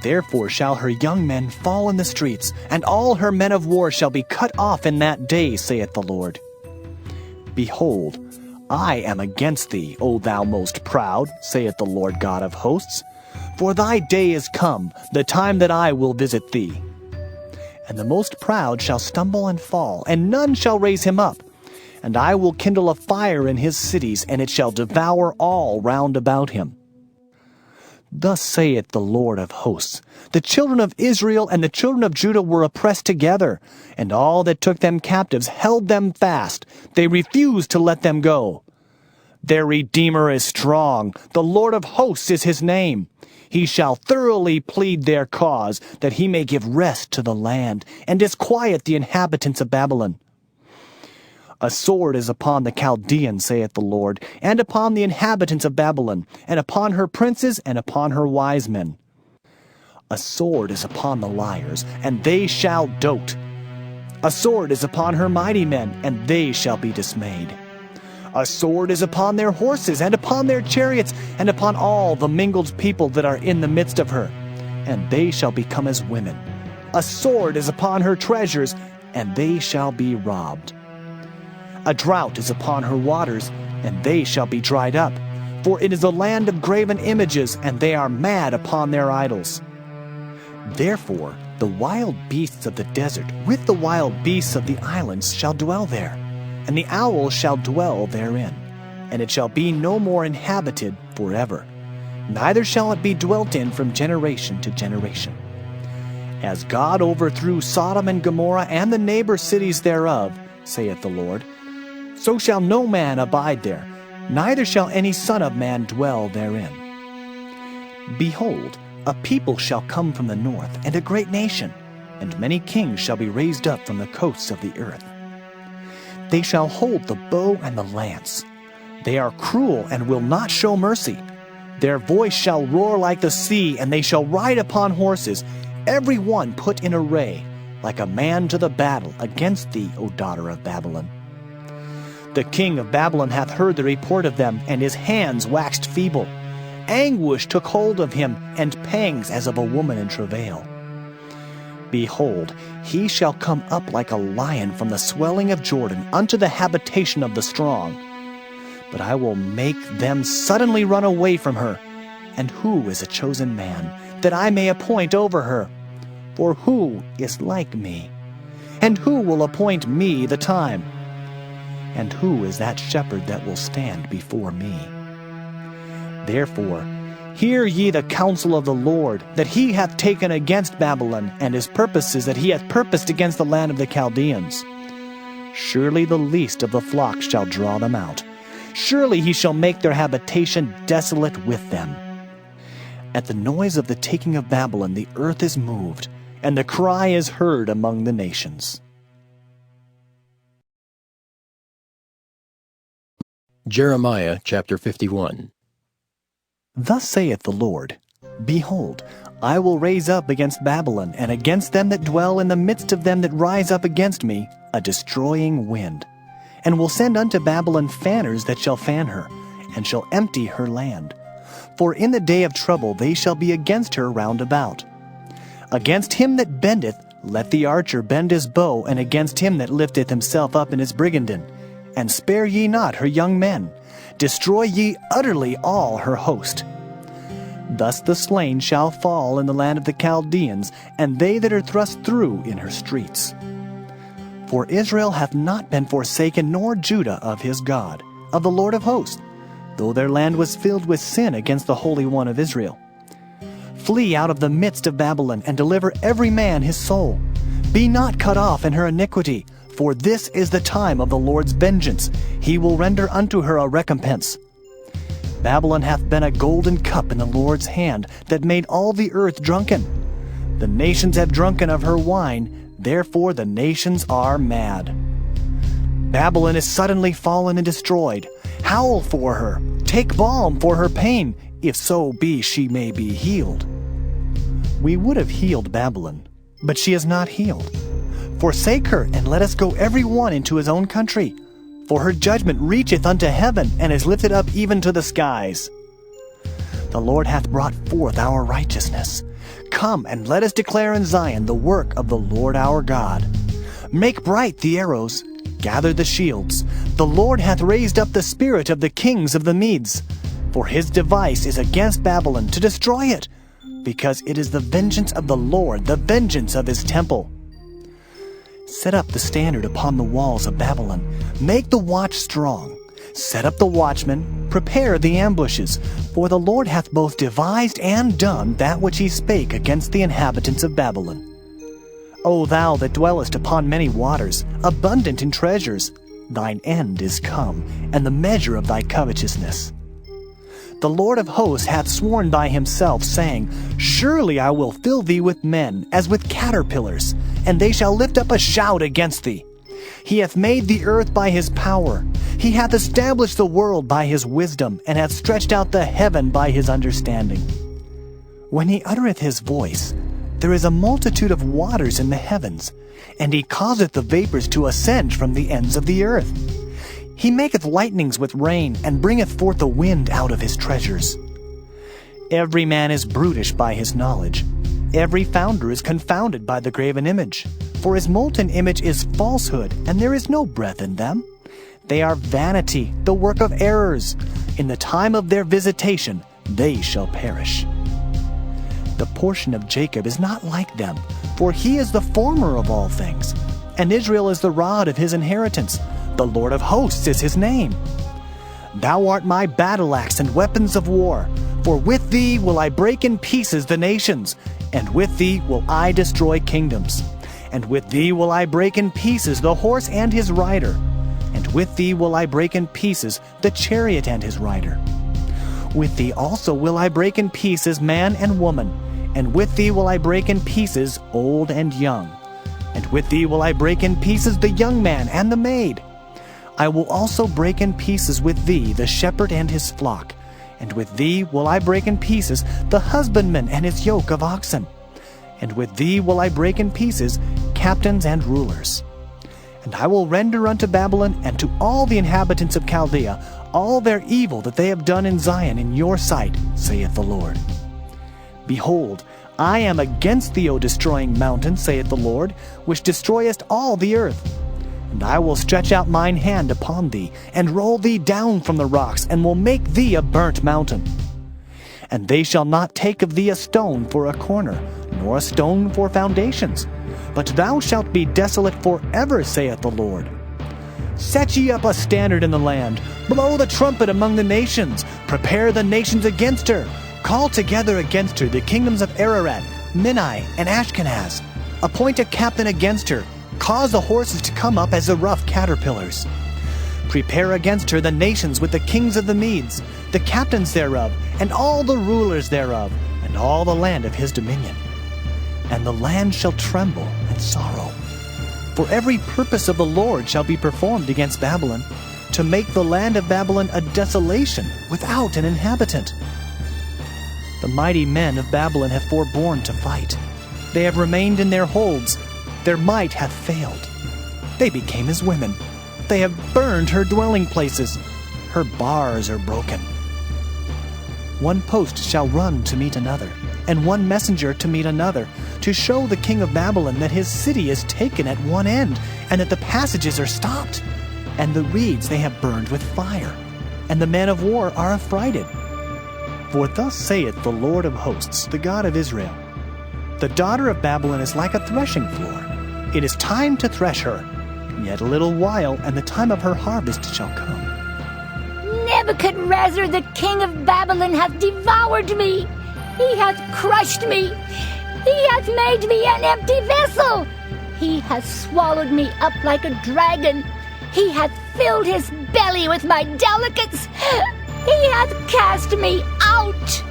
Therefore shall her young men fall in the streets, and all her men of war shall be cut off in that day, saith the Lord. Behold, I am against thee, O thou most proud, saith the Lord God of hosts. For thy day is come, the time that I will visit thee. And the most proud shall stumble and fall, and none shall raise him up. And I will kindle a fire in his cities, and it shall devour all round about him. Thus saith the Lord of hosts, the children of Israel and the children of Judah were oppressed together, and all that took them captives held them fast. They refused to let them go. Their Redeemer is strong, the Lord of hosts is his name. He shall thoroughly plead their cause, that he may give rest to the land, and disquiet the inhabitants of Babylon. A sword is upon the Chaldeans, saith the Lord, and upon the inhabitants of Babylon, and upon her princes, and upon her wise men. A sword is upon the liars, and they shall dote. A sword is upon her mighty men, and they shall be dismayed. A sword is upon their horses, and upon their chariots, and upon all the mingled people that are in the midst of her, and they shall become as women. A sword is upon her treasures, and they shall be robbed. A drought is upon her waters, and they shall be dried up. For it is a land of graven images, and they are mad upon their idols. Therefore the wild beasts of the desert with the wild beasts of the islands shall dwell there, and the owl shall dwell therein, and it shall be no more inhabited forever, neither shall it be dwelt in from generation to generation. As God overthrew Sodom and Gomorrah and the neighbor cities thereof, saith the Lord, so shall no man abide there, neither shall any son of man dwell therein. Behold, a people shall come from the north, and a great nation, and many kings shall be raised up from the coasts of the earth. They shall hold the bow and the lance. They are cruel and will not show mercy. Their voice shall roar like the sea, and they shall ride upon horses, every one put in array, like a man to the battle against thee, O daughter of Babylon. The king of Babylon hath heard the report of them, and his hands waxed feeble. Anguish took hold of him, and pangs as of a woman in travail. Behold, he shall come up like a lion from the swelling of Jordan unto the habitation of the strong. But I will make them suddenly run away from her. And who is a chosen man, that I may appoint over her? For who is like me? And who will appoint me the time? And who is that shepherd that will stand before me? Therefore, hear ye the counsel of the Lord, that he hath taken against Babylon, and his purposes that he hath purposed against the land of the Chaldeans. Surely the least of the flock shall draw them out. Surely he shall make their habitation desolate with them. At the noise of the taking of Babylon the earth is moved, and the cry is heard among the nations. Jeremiah chapter 51. Thus saith the Lord, Behold, I will raise up against Babylon, and against them that dwell in the midst of them that rise up against me, a destroying wind, and will send unto Babylon fanners that shall fan her, and shall empty her land. For in the day of trouble they shall be against her round about. Against him that bendeth, let the archer bend his bow, and against him that lifteth himself up in his brigandine. And spare ye not her young men, destroy ye utterly all her host. Thus the slain shall fall in the land of the Chaldeans, and they that are thrust through in her streets. For Israel hath not been forsaken, nor Judah of his God, of the Lord of hosts, though their land was filled with sin against the Holy One of Israel. Flee out of the midst of Babylon, and deliver every man his soul. Be not cut off in her iniquity, for this is the time of the Lord's vengeance. He will render unto her a recompense. Babylon hath been a golden cup in the Lord's hand, that made all the earth drunken. The nations have drunken of her wine, therefore the nations are mad. Babylon is suddenly fallen and destroyed. Howl for her, take balm for her pain, if so be she may be healed. We would have healed Babylon, but she is not healed. Forsake her, and let us go every one into his own country. For her judgment reacheth unto heaven, and is lifted up even to the skies. The Lord hath brought forth our righteousness. Come, and let us declare in Zion the work of the Lord our God. Make bright the arrows, gather the shields. The Lord hath raised up the spirit of the kings of the Medes. For his device is against Babylon, to destroy it, because it is the vengeance of the Lord, the vengeance of his temple. Set up the standard upon the walls of Babylon. Make the watch strong. Set up the watchmen. Prepare the ambushes. For the Lord hath both devised and done that which he spake against the inhabitants of Babylon. O thou that dwellest upon many waters, abundant in treasures, thine end is come, and the measure of thy covetousness. The Lord of hosts hath sworn by himself, saying, Surely I will fill thee with men, as with caterpillars, and they shall lift up a shout against thee. He hath made the earth by his power. He hath established the world by his wisdom, and hath stretched out the heaven by his understanding. When he uttereth his voice, there is a multitude of waters in the heavens, and he causeth the vapors to ascend from the ends of the earth. He maketh lightnings with rain, and bringeth forth the wind out of his treasures. Every man is brutish by his knowledge. Every founder is confounded by the graven image. For his molten image is falsehood, and there is no breath in them. They are vanity, the work of errors. In the time of their visitation, they shall perish. The portion of Jacob is not like them, for he is the former of all things, and Israel is the rod of his inheritance. The Lord of hosts is his name. Thou art my battle axe and weapons of war, for with thee will I break in pieces the nations, and with thee will I destroy kingdoms. And with thee will I break in pieces the horse and his rider, and with thee will I break in pieces the chariot and his rider. With thee also will I break in pieces man and woman, and with thee will I break in pieces old and young. And with thee will I break in pieces the young man and the maid. I will also break in pieces with thee the shepherd and his flock, and with thee will I break in pieces the husbandman and his yoke of oxen. And with thee will I break in pieces captains and rulers. And I will render unto Babylon and to all the inhabitants of Chaldea all their evil that they have done in Zion in your sight, saith the Lord. Behold, I am against thee, O destroying mountain, saith the Lord, which destroyest all the earth. And I will stretch out mine hand upon thee, and roll thee down from the rocks, and will make thee a burnt mountain. And they shall not take of thee a stone for a corner, nor a stone for foundations, but thou shalt be desolate forever, saith the Lord. Set ye up a standard in the land, blow the trumpet among the nations, prepare the nations against her, call together against her the kingdoms of Ararat, Minai, and Ashkenaz. Appoint a captain against her, cause the horses to come up as the rough caterpillars. Prepare against her the nations with the kings of the Medes, the captains thereof, and all the rulers thereof, and all the land of his dominion. And the land shall tremble and sorrow. For every purpose of the Lord shall be performed against Babylon, to make the land of Babylon a desolation without an inhabitant. The mighty men of Babylon have forborne to fight. They have remained in their holds. Their might hath failed. They became as women. They have burned her dwelling places. Her bars are broken. One post shall run to meet another, and one messenger to meet another, to show the king of Babylon that his city is taken at one end, and that the passages are stopped, and the reeds they have burned with fire, and the men of war are affrighted. For thus saith the Lord of hosts, the God of Israel, the daughter of Babylon is like a threshing floor. It is time to thresh her. Yet a little while, and the time of her harvest shall come. Nebuchadrezzar, the king of Babylon, hath devoured me. He hath crushed me. He hath made me an empty vessel. He hath swallowed me up like a dragon. He hath filled his belly with my delicates. He hath cast me out.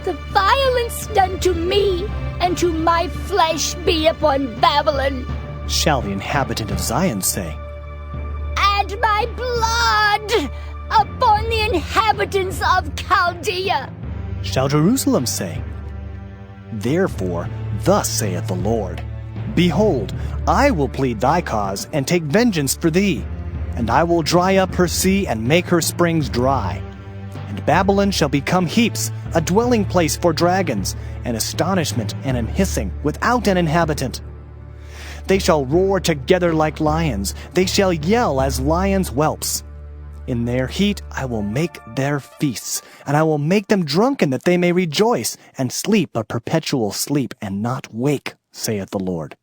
The violence done to me and to my flesh be upon Babylon, shall the inhabitant of Zion say. And my blood upon the inhabitants of Chaldea, shall Jerusalem say. Therefore, thus saith the Lord, Behold, I will plead thy cause, and take vengeance for thee, and I will dry up her sea, and make her springs dry. And Babylon shall become heaps, a dwelling place for dragons, an astonishment and an hissing, without an inhabitant. They shall roar together like lions, they shall yell as lions' whelps. In their heat I will make their feasts, and I will make them drunken that they may rejoice, and sleep a perpetual sleep, and not wake, saith the Lord.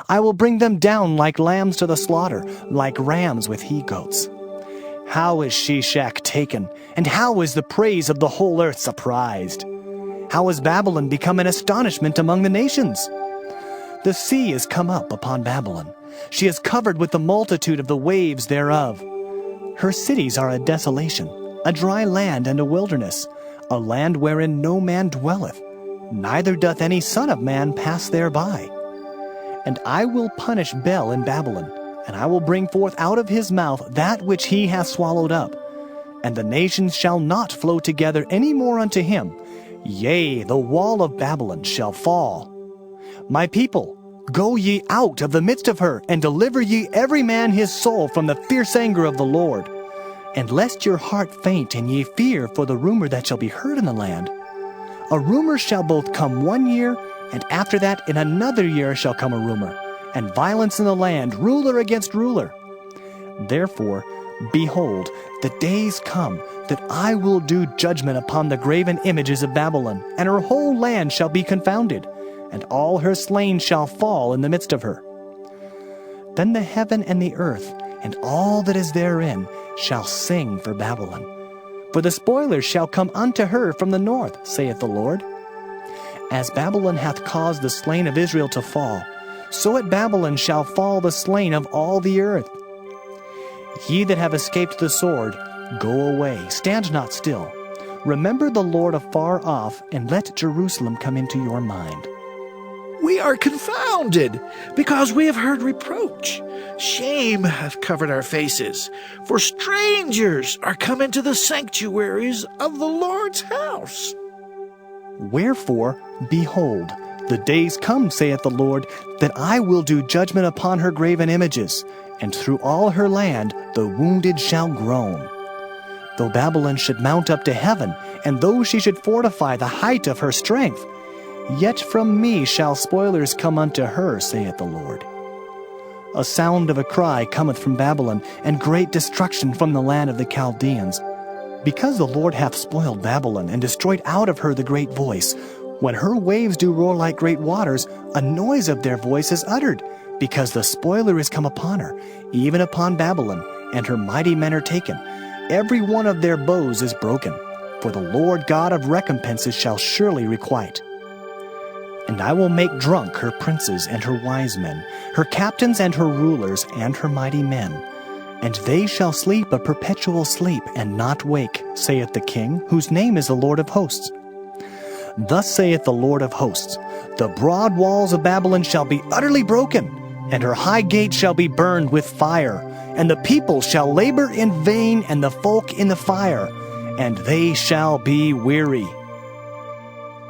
I will bring them down like lambs to the slaughter, like rams with he-goats. How is Sheshach taken, and how is the praise of the whole earth surprised? How has Babylon become an astonishment among the nations? The sea is come up upon Babylon. She is covered with the multitude of the waves thereof. Her cities are a desolation, a dry land and a wilderness, a land wherein no man dwelleth, neither doth any son of man pass thereby. And I will punish Bel in Babylon, and I will bring forth out of his mouth that which he hath swallowed up. And the nations shall not flow together any more unto him. Yea, the wall of Babylon shall fall. My people, go ye out of the midst of her, and deliver ye every man his soul from the fierce anger of the Lord. And lest your heart faint, and ye fear for the rumor that shall be heard in the land. A rumor shall both come 1 year, and after that in another year shall come a rumor, and violence in the land, ruler against ruler. Therefore, behold, the days come that I will do judgment upon the graven images of Babylon, and her whole land shall be confounded, and all her slain shall fall in the midst of her. Then the heaven and the earth, and all that is therein, shall sing for Babylon. For the spoilers shall come unto her from the north, saith the Lord. As Babylon hath caused the slain of Israel to fall, so at Babylon shall fall the slain of all the earth. Ye that have escaped the sword, go away, stand not still. Remember the Lord afar off, and let Jerusalem come into your mind. We are confounded, because we have heard reproach. Shame hath covered our faces, for strangers are come into the sanctuaries of the Lord's house. Wherefore, behold, the days come, saith the Lord, that I will do judgment upon her graven images, and through all her land the wounded shall groan. Though Babylon should mount up to heaven, and though she should fortify the height of her strength, Yet from me shall spoilers come unto her, saith the Lord. A sound of a cry cometh from Babylon, and great destruction from the land of the Chaldeans. Because the Lord hath spoiled Babylon, and destroyed out of her the great voice. When her waves do roar like great waters, a noise of their voice is uttered, because the spoiler is come upon her, even upon Babylon, and her mighty men are taken. Every one of their bows is broken, for the Lord God of recompenses shall surely requite. And I will make drunk her princes and her wise men, her captains and her rulers and her mighty men. And they shall sleep a perpetual sleep, and not wake, saith the King, whose name is the Lord of hosts. Thus saith the Lord of hosts, the broad walls of Babylon shall be utterly broken, and her high gate shall be burned with fire, and the people shall labor in vain, and the folk in the fire, and they shall be weary.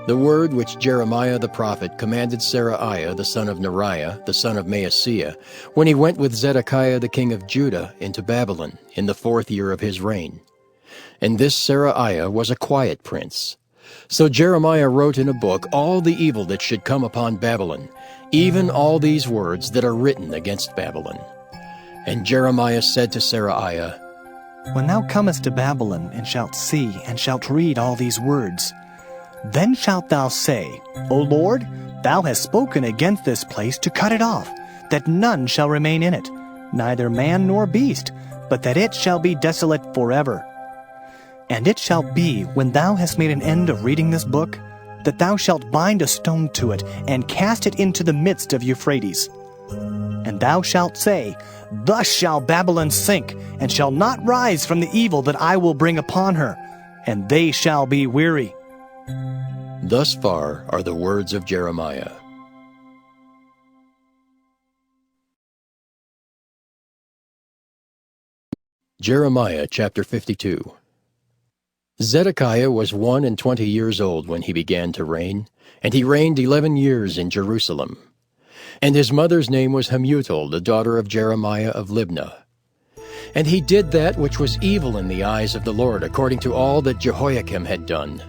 The word which Jeremiah the prophet commanded Seraiah the son of Neriah, the son of Maaseiah, when he went with Zedekiah the king of Judah into Babylon in the 4th year of his reign. And this Seraiah was a quiet prince. So Jeremiah wrote in a book all the evil that should come upon Babylon, even all these words that are written against Babylon. And Jeremiah said to Seraiah, When thou comest to Babylon, and shalt see, and shalt read all these words, then shalt thou say, O Lord, thou hast spoken against this place to cut it off, that none shall remain in it, neither man nor beast, but that it shall be desolate forever. And it shall be, when thou hast made an end of reading this book, that thou shalt bind a stone to it, and cast it into the midst of Euphrates. And thou shalt say, Thus shall Babylon sink, and shall not rise from the evil that I will bring upon her, and they shall be weary. Thus far are the words of Jeremiah. Jeremiah chapter 52. Zedekiah was 21 years old when he began to reign, and he reigned 11 years in Jerusalem. And his mother's name was Hamutal, the daughter of Jeremiah of Libnah. And he did that which was evil in the eyes of the Lord, according to all that Jehoiakim had done.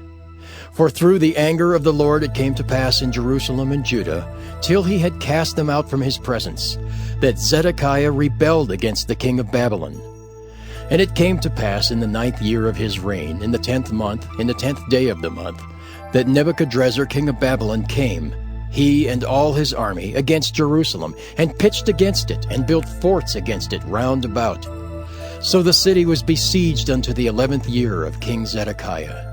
For through the anger of the Lord it came to pass in Jerusalem and Judah, till he had cast them out from his presence, that Zedekiah rebelled against the king of Babylon. And it came to pass in the 9th year of his reign, in the 10th month, in the 10th day of the month, that Nebuchadrezzar king of Babylon came, he and all his army, against Jerusalem, and pitched against it, and built forts against it round about. So the city was besieged unto the 11th year of King Zedekiah.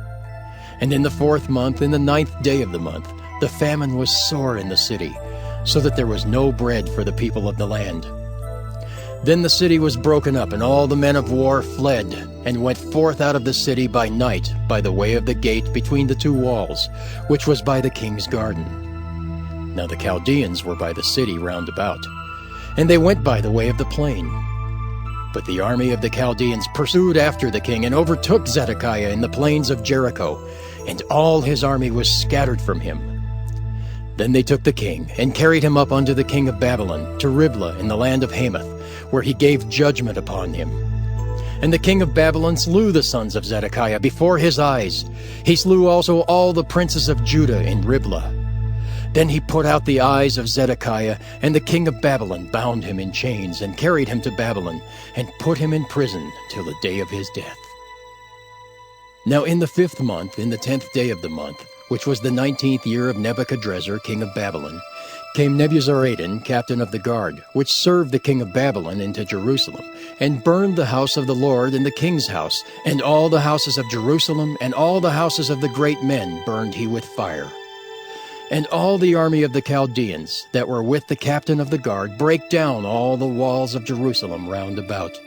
And in the 4th month, in the 9th day of the month, the famine was sore in the city, so that there was no bread for the people of the land. Then the city was broken up, and all the men of war fled, and went forth out of the city by night, by the way of the gate between the 2 walls, which was by the king's garden. Now the Chaldeans were by the city round about, and they went by the way of the plain. But the army of the Chaldeans pursued after the king, and overtook Zedekiah in the plains of Jericho, and all his army was scattered from him. Then they took the king, and carried him up unto the king of Babylon, to Riblah in the land of Hamath, where he gave judgment upon him. And the king of Babylon slew the sons of Zedekiah before his eyes. He slew also all the princes of Judah in Riblah. Then he put out the eyes of Zedekiah, and the king of Babylon bound him in chains, and carried him to Babylon, and put him in prison till the day of his death. Now in the 5th month, in the 10th day of the month, which was the 19th year of Nebuchadrezzar king of Babylon, came Nebuzaradan, captain of the guard, which served the king of Babylon, into Jerusalem, and burned the house of the Lord and the king's house, and all the houses of Jerusalem, and all the houses of the great men burned he with fire. And all the army of the Chaldeans that were with the captain of the guard brake down all the walls of Jerusalem round about.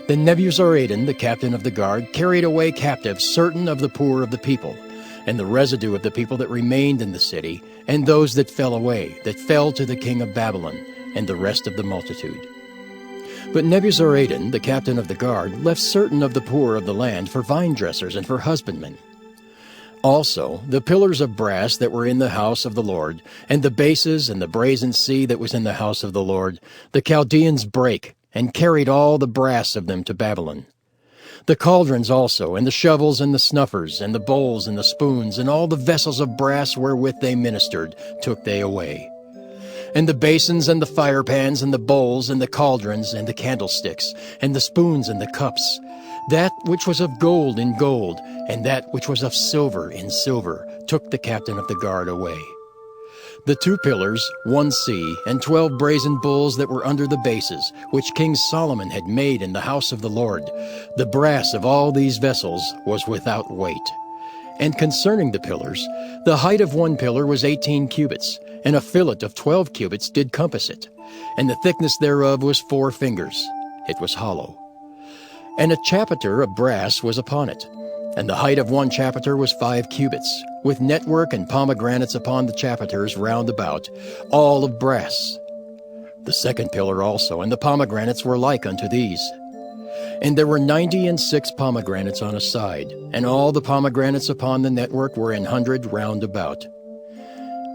Then Nebuzaradan, the captain of the guard, carried away captive certain of the poor of the people, and the residue of the people that remained in the city, and those that fell away, that fell to the king of Babylon, and the rest of the multitude. But Nebuzaradan, the captain of the guard, left certain of the poor of the land for vine dressers and for husbandmen. Also the pillars of brass that were in the house of the Lord, and the bases and the brazen sea that was in the house of the Lord, the Chaldeans brake, and carried all the brass of them to Babylon. The cauldrons also, and the shovels, and the snuffers, and the bowls, and the spoons, and all the vessels of brass wherewith they ministered, took they away. And the basins, and the firepans, and the bowls, and the cauldrons, and the candlesticks, and the spoons, and the cups, that which was of gold in gold, and that which was of silver in silver, took the captain of the guard away. The 2 pillars, 1 sea, and 12 brazen bulls that were under the bases, which King Solomon had made in the house of the Lord, the brass of all these vessels was without weight. And concerning the pillars, the height of 1 pillar was 18 cubits, and a fillet of 12 cubits did compass it, and the thickness thereof was 4 fingers. It was hollow. And a chapiter of brass was upon it, and the height of 1 chapiter was 5 cubits, with network and pomegranates upon the chapiters round about, all of brass. The 2nd pillar also, and the pomegranates were like unto these. And there were 96 pomegranates on a side, and all the pomegranates upon the network were 100 round about.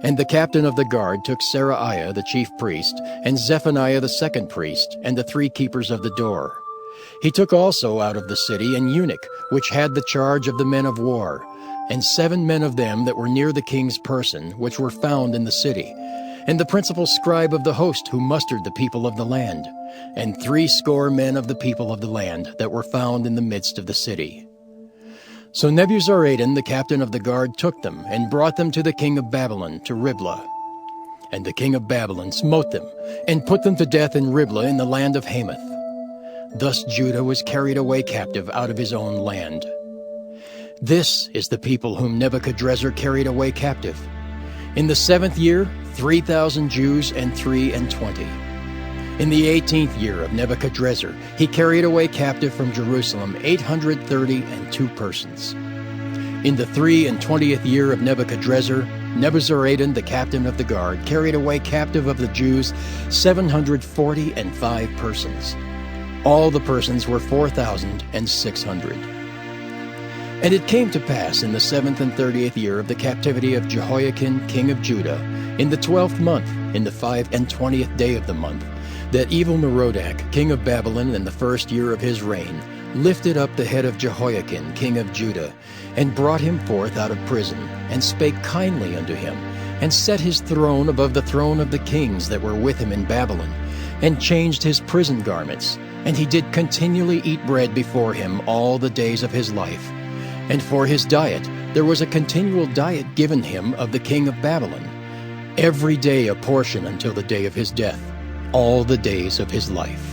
And the captain of the guard took Seraiah the chief priest, and Zephaniah the 2nd priest, and the 3 keepers of the door. He took also out of the city an eunuch, which had the charge of the men of war, and 7 men of them that were near the king's person, which were found in the city, and the principal scribe of the host who mustered the people of the land, and 60 men of the people of the land that were found in the midst of the city. So Nebuzaradan the captain of the guard took them, and brought them to the king of Babylon, to Riblah. And the king of Babylon smote them, and put them to death in Riblah in the land of Hamath. Thus Judah was carried away captive out of his own land. This is the people whom Nebuchadrezzar carried away captive. In the 7th year, 3,000 Jews and 23. In the 18th year of Nebuchadrezzar, he carried away captive from Jerusalem 832 persons. In the 23 year of Nebuchadrezzar, Nebuzaradan, the captain of the guard, carried away captive of the Jews 745 persons. All the persons were 4,600. And it came to pass in the 7th and 30th year of the captivity of Jehoiakim king of Judah, in the 12th month, in the 25th day of the month, that Evil-Merodach king of Babylon in the 1st year of his reign lifted up the head of Jehoiakim king of Judah, and brought him forth out of prison, and spake kindly unto him, and set his throne above the throne of the kings that were with him in Babylon, and changed his prison garments, and he did continually eat bread before him all the days of his life. And for his diet there was a continual diet given him of the king of Babylon, every day a portion until the day of his death, all the days of his life.